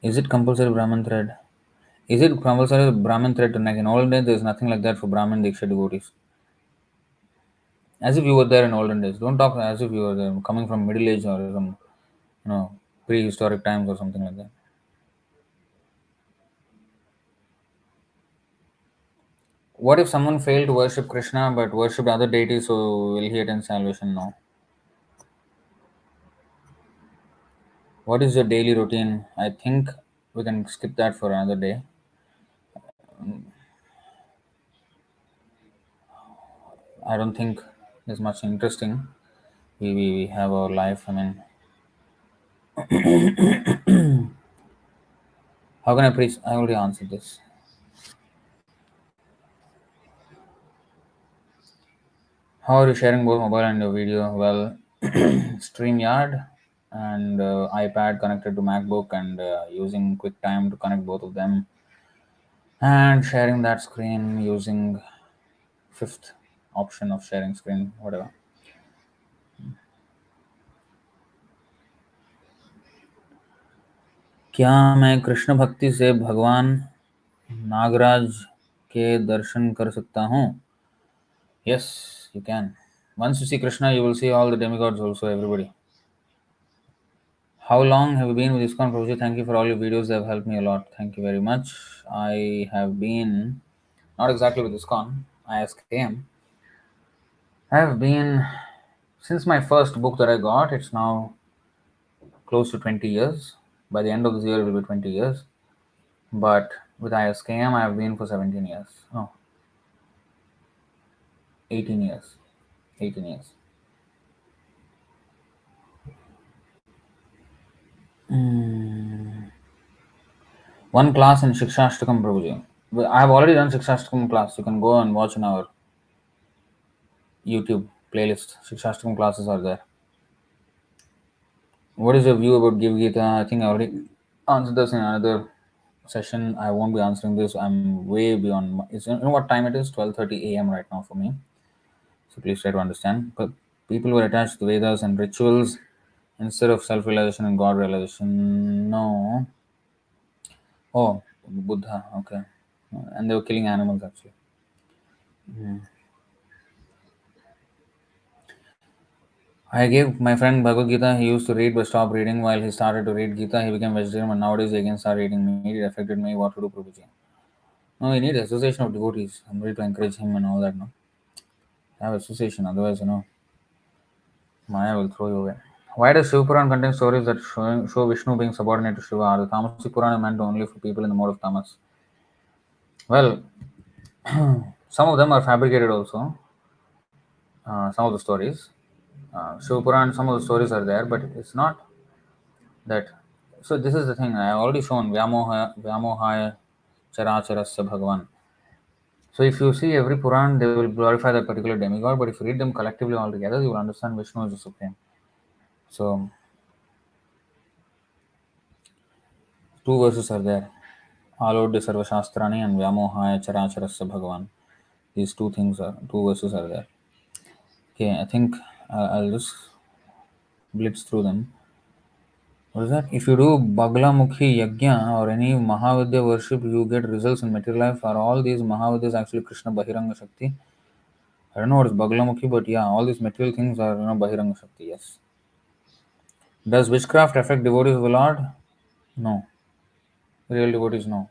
Is it compulsory Brahman thread? Is it compulsory Brahman thread to neck? In olden days, there's nothing like that for Brahman Diksha devotees. As if you were there in olden days. Don't talk as if you were there, coming from middle age or some, prehistoric times or something like that. What if someone failed to worship Krishna but worshipped other deities, so will he attain salvation? No. What is your daily routine? I think we can skip that for another day. I don't think there's much interesting. We have our life. I mean, how can I preach? I already answered this. How are you sharing both mobile and your video? Well, StreamYard and iPad connected to MacBook, and using QuickTime to connect both of them, and sharing that screen using fifth option of sharing screen, whatever. क्या मैं कृष्ण भक्ति से भगवान नागराज के दर्शन कर सकता हूँ? Yes, you can. Once you see Krishna, you will see all the demigods also, everybody. How long have you been with Iskcon, Prabhuji? Thank you for all your videos. They have helped me a lot. Thank you very much. I have been, not exactly with Iskcon, ISKM. I have been, since my first book that I got, it's now close to 20 years. By the end of this year, it will be 20 years. But with ISKM, I have been for 17 years. Oh, 18 years. 18 years. One class in Shikshashtakam, Prabhuji. I have already done Shikshashtakam class. You can go and watch in our YouTube playlist. Shikshashtakam classes are there. What is your view about Give Gita? I think I already answered this in another session. I won't be answering this. I'm way beyond. You know what time it is? 12:30 a.m. right now for me. So please try to understand. But people were attached to Vedas and rituals instead of self-realization and God realization. No. Oh, Buddha. Okay. And they were killing animals actually. I gave my friend Bhagavad Gita. He used to read but stopped reading. While he started to read Gita, he became vegetarian. And nowadays, he again started reading meat. It affected me. What to do, Prabhuji? No, we need association of devotees. I'm ready to encourage him and all that. No, have association. Otherwise, Maya will throw you away. Why does Shiva Puran contain stories that show Vishnu being subordinate to Shiva? Are the Tamasic Purana meant only for people in the mode of tamas? Well, some of them are fabricated also. some of the stories. Shiva Puran, some of the stories are there, but it's not that. So this is the thing. I have already shown Vyamohaya Characharasya Bhagavan. So if you see every Puran, they will glorify that particular demigod, but if you read them collectively all together, you will understand Vishnu is the supreme. So two verses are there. Alodya Sarva Shastrani and Vyamohaya Characharasya Bhagavan. These two verses are there. Okay, I think I'll just blitz through them. What is that? If you do Baglamukhi Yajna or any Mahavidya worship, you get results in material life. Are all these Mahavidyas actually Krishna Bahiranga Shakti? I don't know what is Baglamukhi, but yeah, all these material things are Bahiranga Shakti, yes. Does witchcraft affect devotees of the Lord? No. Real devotees, no.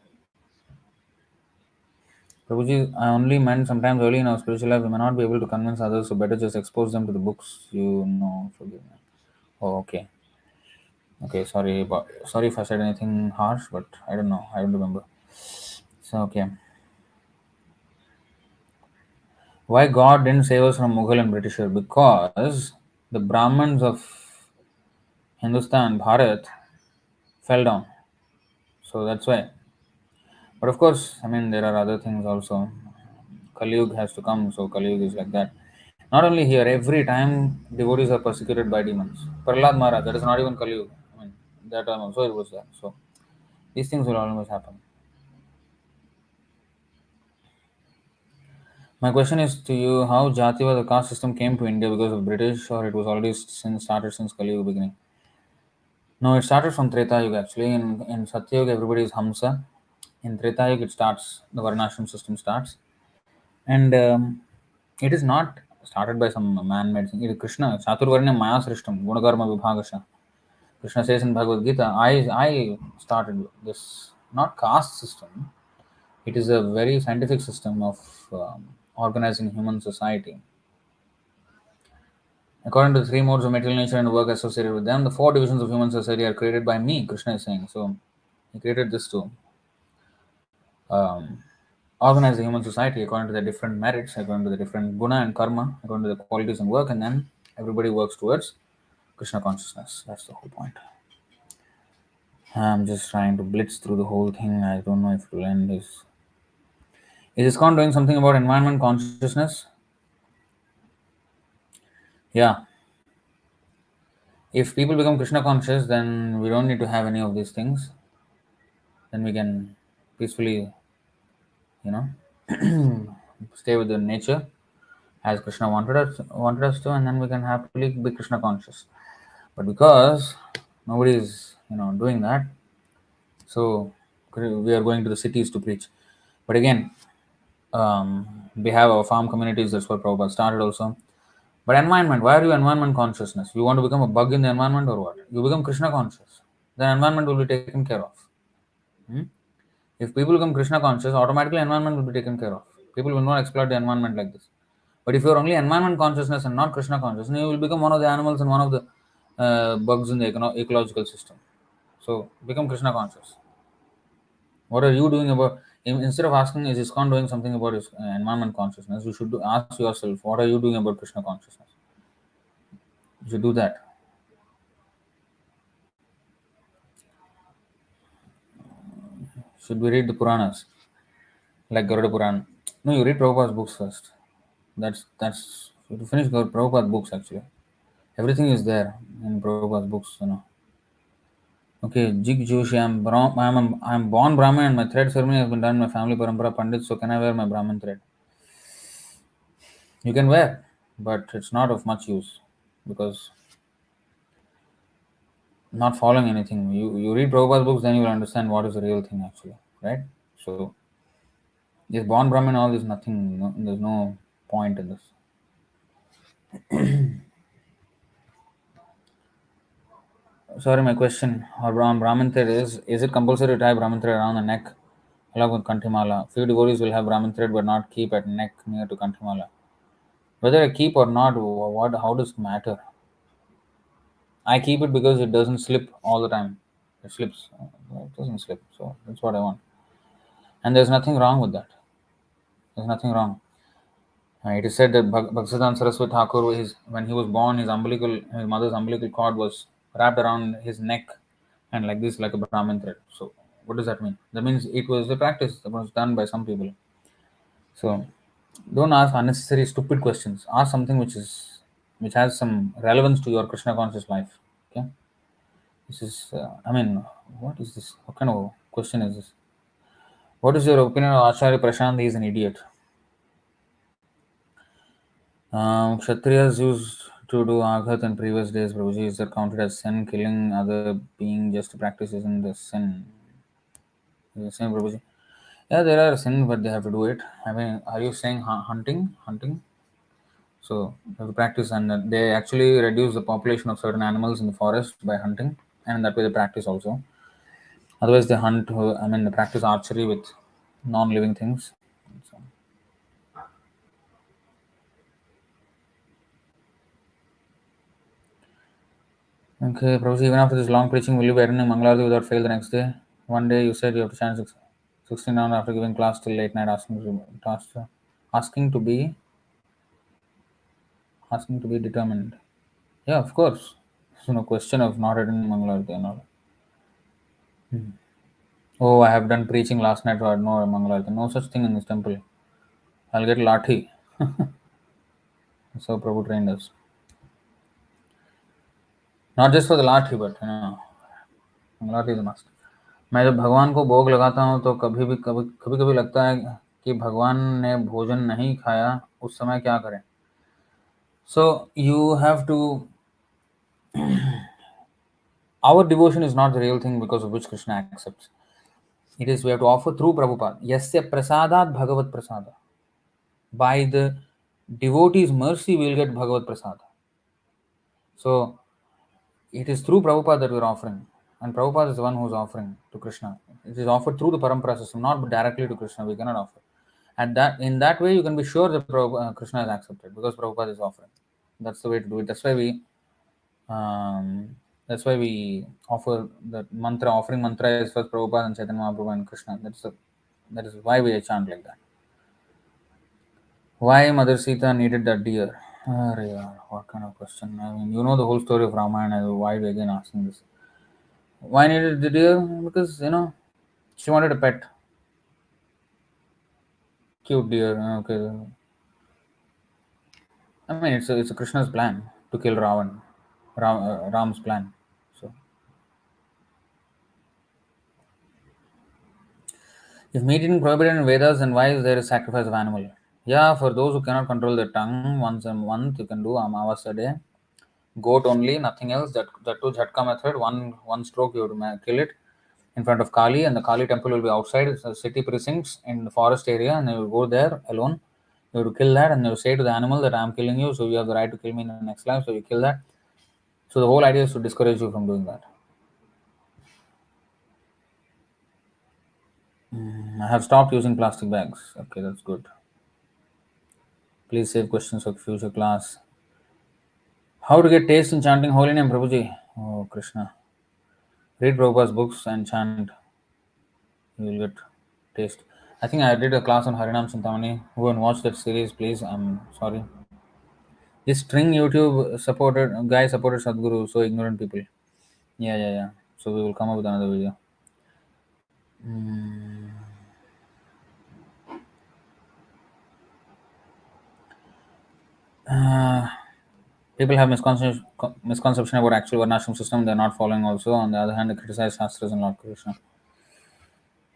Prabhuji, I only meant sometimes early in our spiritual life we may not be able to convince others, so better just expose them to the books. You know, forgive me. Oh, okay. Okay, sorry if I said anything harsh, but I don't know. I don't remember. So okay. Why God didn't save us from Mughal and Britisher? Because the Brahmins of Hindustan, Bharat, fell down. So that's why. But of course, I mean, there are other things also. Kali Yuga has to come, so Kali Yuga is like that. Not only here, every time devotees are persecuted by demons. Prahlad Maharaj, that is not even Kali Yuga. I mean, that time also it was there. So these things will always happen. My question is to you: how Jativa, the caste system, came to India because of British, or it was already started since Kali Yuga beginning? No, it started from Treta Yuga actually. In Satya Yuga, everybody is Hamsa. In Treta Yuga, it starts, the Varnashram system starts. And it is not started by some man-made thing. It is Krishna. Chaturvarnya Maya Srishtam, Gunakarma Vibhagasha. Krishna says in Bhagavad Gita, I started this, not caste system. It is a very scientific system of organizing human society. According to the three modes of material nature and work associated with them, the four divisions of human society are created by me, Krishna is saying. So he created this to um, organize the human society according to the different merits, according to the different guna and karma, according to the qualities and work, and then everybody works towards Krishna consciousness. That's the whole point. I'm just trying to blitz through the whole thing. I don't know if it will end this. Is Iskcon doing something about environment consciousness? Yeah. If people become Krishna conscious, then we don't need to have any of these things. Then we can peacefully, you know, stay with the nature as Krishna wanted us to, and then we can happily be Krishna conscious. But because nobody is, doing that, so we are going to the cities to preach. But again, we have our farm communities. That's what Prabhupada started also. But environment, why are you environment consciousness? You want to become a bug in the environment or what? You become Krishna conscious. Then environment will be taken care of. Hmm? If people become Krishna conscious, automatically environment will be taken care of. People will not exploit the environment like this. But if you are only environment consciousness and not Krishna consciousness, you will become one of the animals and one of the bugs in the ecological system. So become Krishna conscious. What are you doing about? Instead of asking, is Iskcon doing something about his environment consciousness? You should ask yourself, what are you doing about Krishna consciousness? You should do that. Should we read the Puranas like Garuda Puran? No, you read Prabhupada's books first. That's to finish Prabhupada's books actually. Everything is there in Prabhupada's books. Okay, Jig Joshi, I'm born Brahmin and my thread ceremony has been done in my family parampara Pandit, so can I wear my Brahmin thread? You can wear, but it's not of much use because not following anything. You read Prabhupada's books, then you will understand what is the real thing actually, right? So this born Brahmin, all is nothing. There's no point in this. Sorry, my question. Or Brahmin thread is it compulsory to tie Brahmin thread around the neck along with Kantimala? Few devotees will have Brahmin thread but not keep at neck near to Kantimala. Whether I keep or not, how does it matter? I keep it because it doesn't slip all the time. It slips. It doesn't slip. So that's what I want. And there's nothing wrong with that. There's nothing wrong. It is said that Bhaktisiddhanta Saraswati Thakur, when he was born, his mother's umbilical cord was wrapped around his neck and like this, like a Brahmin thread. So, what does that mean? That means it was a practice that was done by some people. So, don't ask unnecessary, stupid questions. Ask something which has some relevance to your Krishna conscious life. Okay, this is. I mean, what is this? What kind of question is this? What is your opinion of Acharya Prashant? He is an idiot. Kshatriyas used to do aghat in previous days. Prabhuji, is that counted as sin? Killing other being just to practice isn't the sin. Is the same, Prabhuji? Yeah, there are sins, but they have to do it. I mean, are you saying hunting? Hunting? So they have to practice, and they actually reduce the population of certain animals in the forest by hunting, and that way they practice also. Otherwise, they hunt. I mean, they practice archery with non-living things. So, okay, Prabhuji, even after this long preaching, will you be attending Mangalarti without fail the next day? One day you said you have to chant 16 rounds after giving class till late night, asking to be asking to be determined. Yeah, of course. There's no question of not attending Mangalarti and all. Oh, I have done preaching last night for no Mangalarti. No such thing in this temple. I'll get lathi. So Prabhu trained us. Not just for the lathi, but Mangalarti is a must. मैं जब भगवान को भोग लगाता हूँ तो कभी कभी लगता है कि भगवान ने भोजन नहीं खाया, उस समय क्या करें? So you have to. Our devotion is not the real thing because of which Krishna accepts. It is we have to offer through Prabhupada. Yasya prasadat bhagavat prasada. By the devotee's mercy, we will get Bhagavat prasada. So it is through Prabhupada that we are offering. And Prabhupada is the one who is offering to Krishna. It is offered through the parampara system, not directly to Krishna. We cannot offer. And that in that way, you can be sure that Krishna is accepted because Prabhupada is offering. That's the way to do it. That's why we offer that mantra. Offering mantra is first Prabhupada and Chaitanya Mahaprabhu and Krishna. That is why we chant like that. Why Mother Sita needed that deer? What kind of question? I mean, you know the whole story of Ramayana. Why are we again asking this? Why needed the deer? Because she wanted a pet, cute deer. Okay, I mean it's a Krishna's plan to kill Ravan, Ram's plan. So if meat eating prohibited in Vedas, then why is there a sacrifice of animal? Yeah, for those who cannot control their tongue, once a month you can do Amavasya day. Goat only, nothing else. That too Jhatka method. One stroke you have to kill it in front of Kali, and the Kali temple will be outside. It's a city precincts in the forest area, and you will go there alone. You have to kill that, and you say to the animal that I am killing you, so you have the right to kill me in the next life. So you kill that. So the whole idea is to discourage you from doing that. I have stopped using plastic bags. Okay, that's good. Please save questions for future class. How to get taste in chanting holy name, Prabhuji? Oh, Krishna. Read Prabhupada's books and chant. You will get taste. I think I did a class on Harinam Chintamani. Go and watch that series, please. I'm sorry. This string YouTube guy supported Sadhguru, so ignorant people. Yeah. So we will come up with another video. People have misconception about actual Varnashram system. They're not following also. On the other hand, they criticize Shastras and Lord Krishna.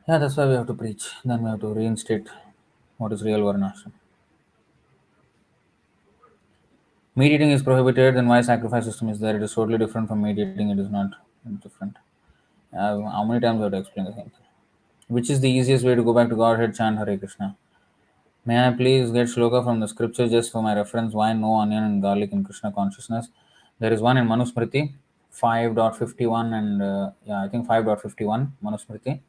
Yeah, that's why we have to preach. Then we have to reinstate what is real Varnashram. Meat eating is prohibited, then why sacrifice system is there? It is totally different from meat eating. It is not different. How many times I have to explain the same thing? Which is the easiest way to go back to Godhead? Chant Hare Krishna. May I please get shloka from the scripture just for my reference? Why no onion and garlic in Krishna consciousness? There is one in Manusmriti 5.51 and I think 5.51 Manusmriti,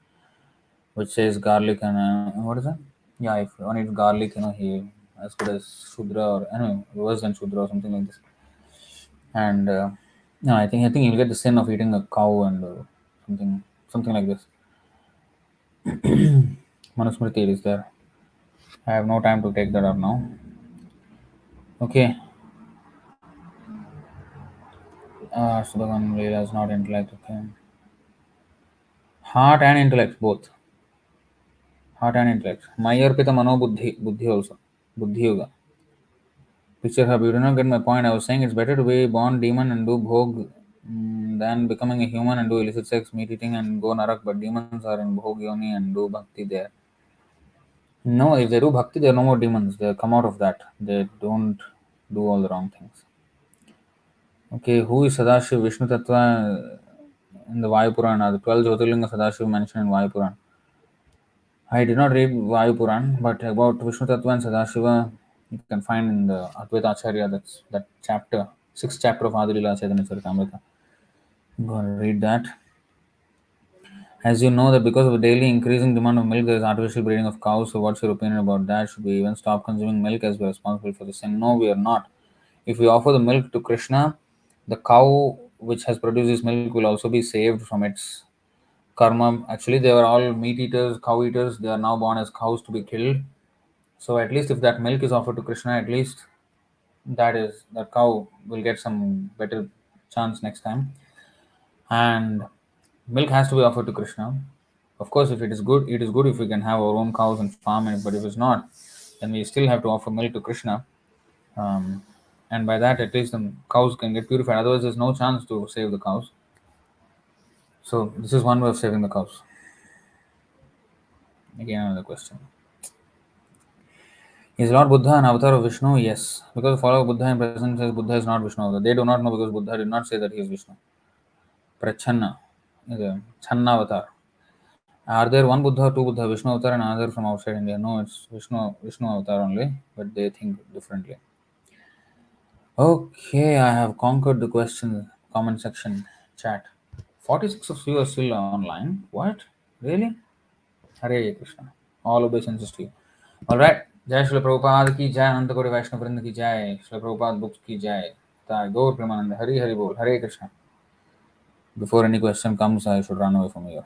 which says garlic and what is that? Yeah, if one eats garlic, he as good as Shudra or anyway, worse than Shudra or something like this. And no, I think you'll get the sin of eating a cow and something like this. Manusmriti is there. I have no time to take that up now. Okay. So the one Leela is not intellect. Okay. Heart and intellect both. Heart and intellect. Mayarpita mano buddhi. Buddhi also. Buddhi yoga. Picture hub. You do not get my point. I was saying it's better to be born demon and do bhog than becoming a human and do illicit sex, meat eating and go narak. But demons are in bhog yoni and do bhakti there. No, if they do bhakti, there are no more demons. They come out of that. They don't do all the wrong things. Okay, who is Sadashiv Vishnu Tattva in the Vayu Purana? The 12 Jyotirlinga Sadashiv mentioned in Vayu Purana. I did not read Vayu Puran, but about Vishnu Tattva and Sadashiva, you can find in the Advaita Acharya, that's that chapter, 6th chapter of Adilila Chaitanya Charitamrita. Go and read that. As you know that because of the daily increasing demand of milk, there is artificial breeding of cows. So what's your opinion about that? Should we even stop consuming milk as we are responsible for the sin? No, we are not. If we offer the milk to Krishna, the cow which has produced this milk will also be saved from its karma. Actually, they were all meat eaters, cow eaters. They are now born as cows to be killed. So at least if that milk is offered to Krishna, at least that cow will get some better chance next time. And milk has to be offered to Krishna. Of course, if it is good, it is good if we can have our own cows and farm it. But if it's not, then we still have to offer milk to Krishna. And by that, at least the cows can get purified. Otherwise, there's no chance to save the cows. So this is one way of saving the cows. Again, another question. Is Lord Buddha an avatar of Vishnu? Yes. Because the follower of Buddha in present says Buddha is not Vishnu avatar. They do not know because Buddha did not say that he is Vishnu. Prachanna is a Channa avatar. Are there one Buddha, two Buddha, Vishnu avatar and another from outside India? No, it's Vishnu avatar only, but they think differently. Okay, I have conquered the question comment section chat. 46 of you are still online. What? Really? Hare Krishna. All obeisances to you. Alright. Jai Śrīla Prabhupāda ki jai, Ananta Koti Vaishnava Vrinda ki jai, Śrīla Prabhupāda books ki jai. Gaur Premananda. Hari Hari Bol. Hare Krishna. Before any question comes, I should run away from here.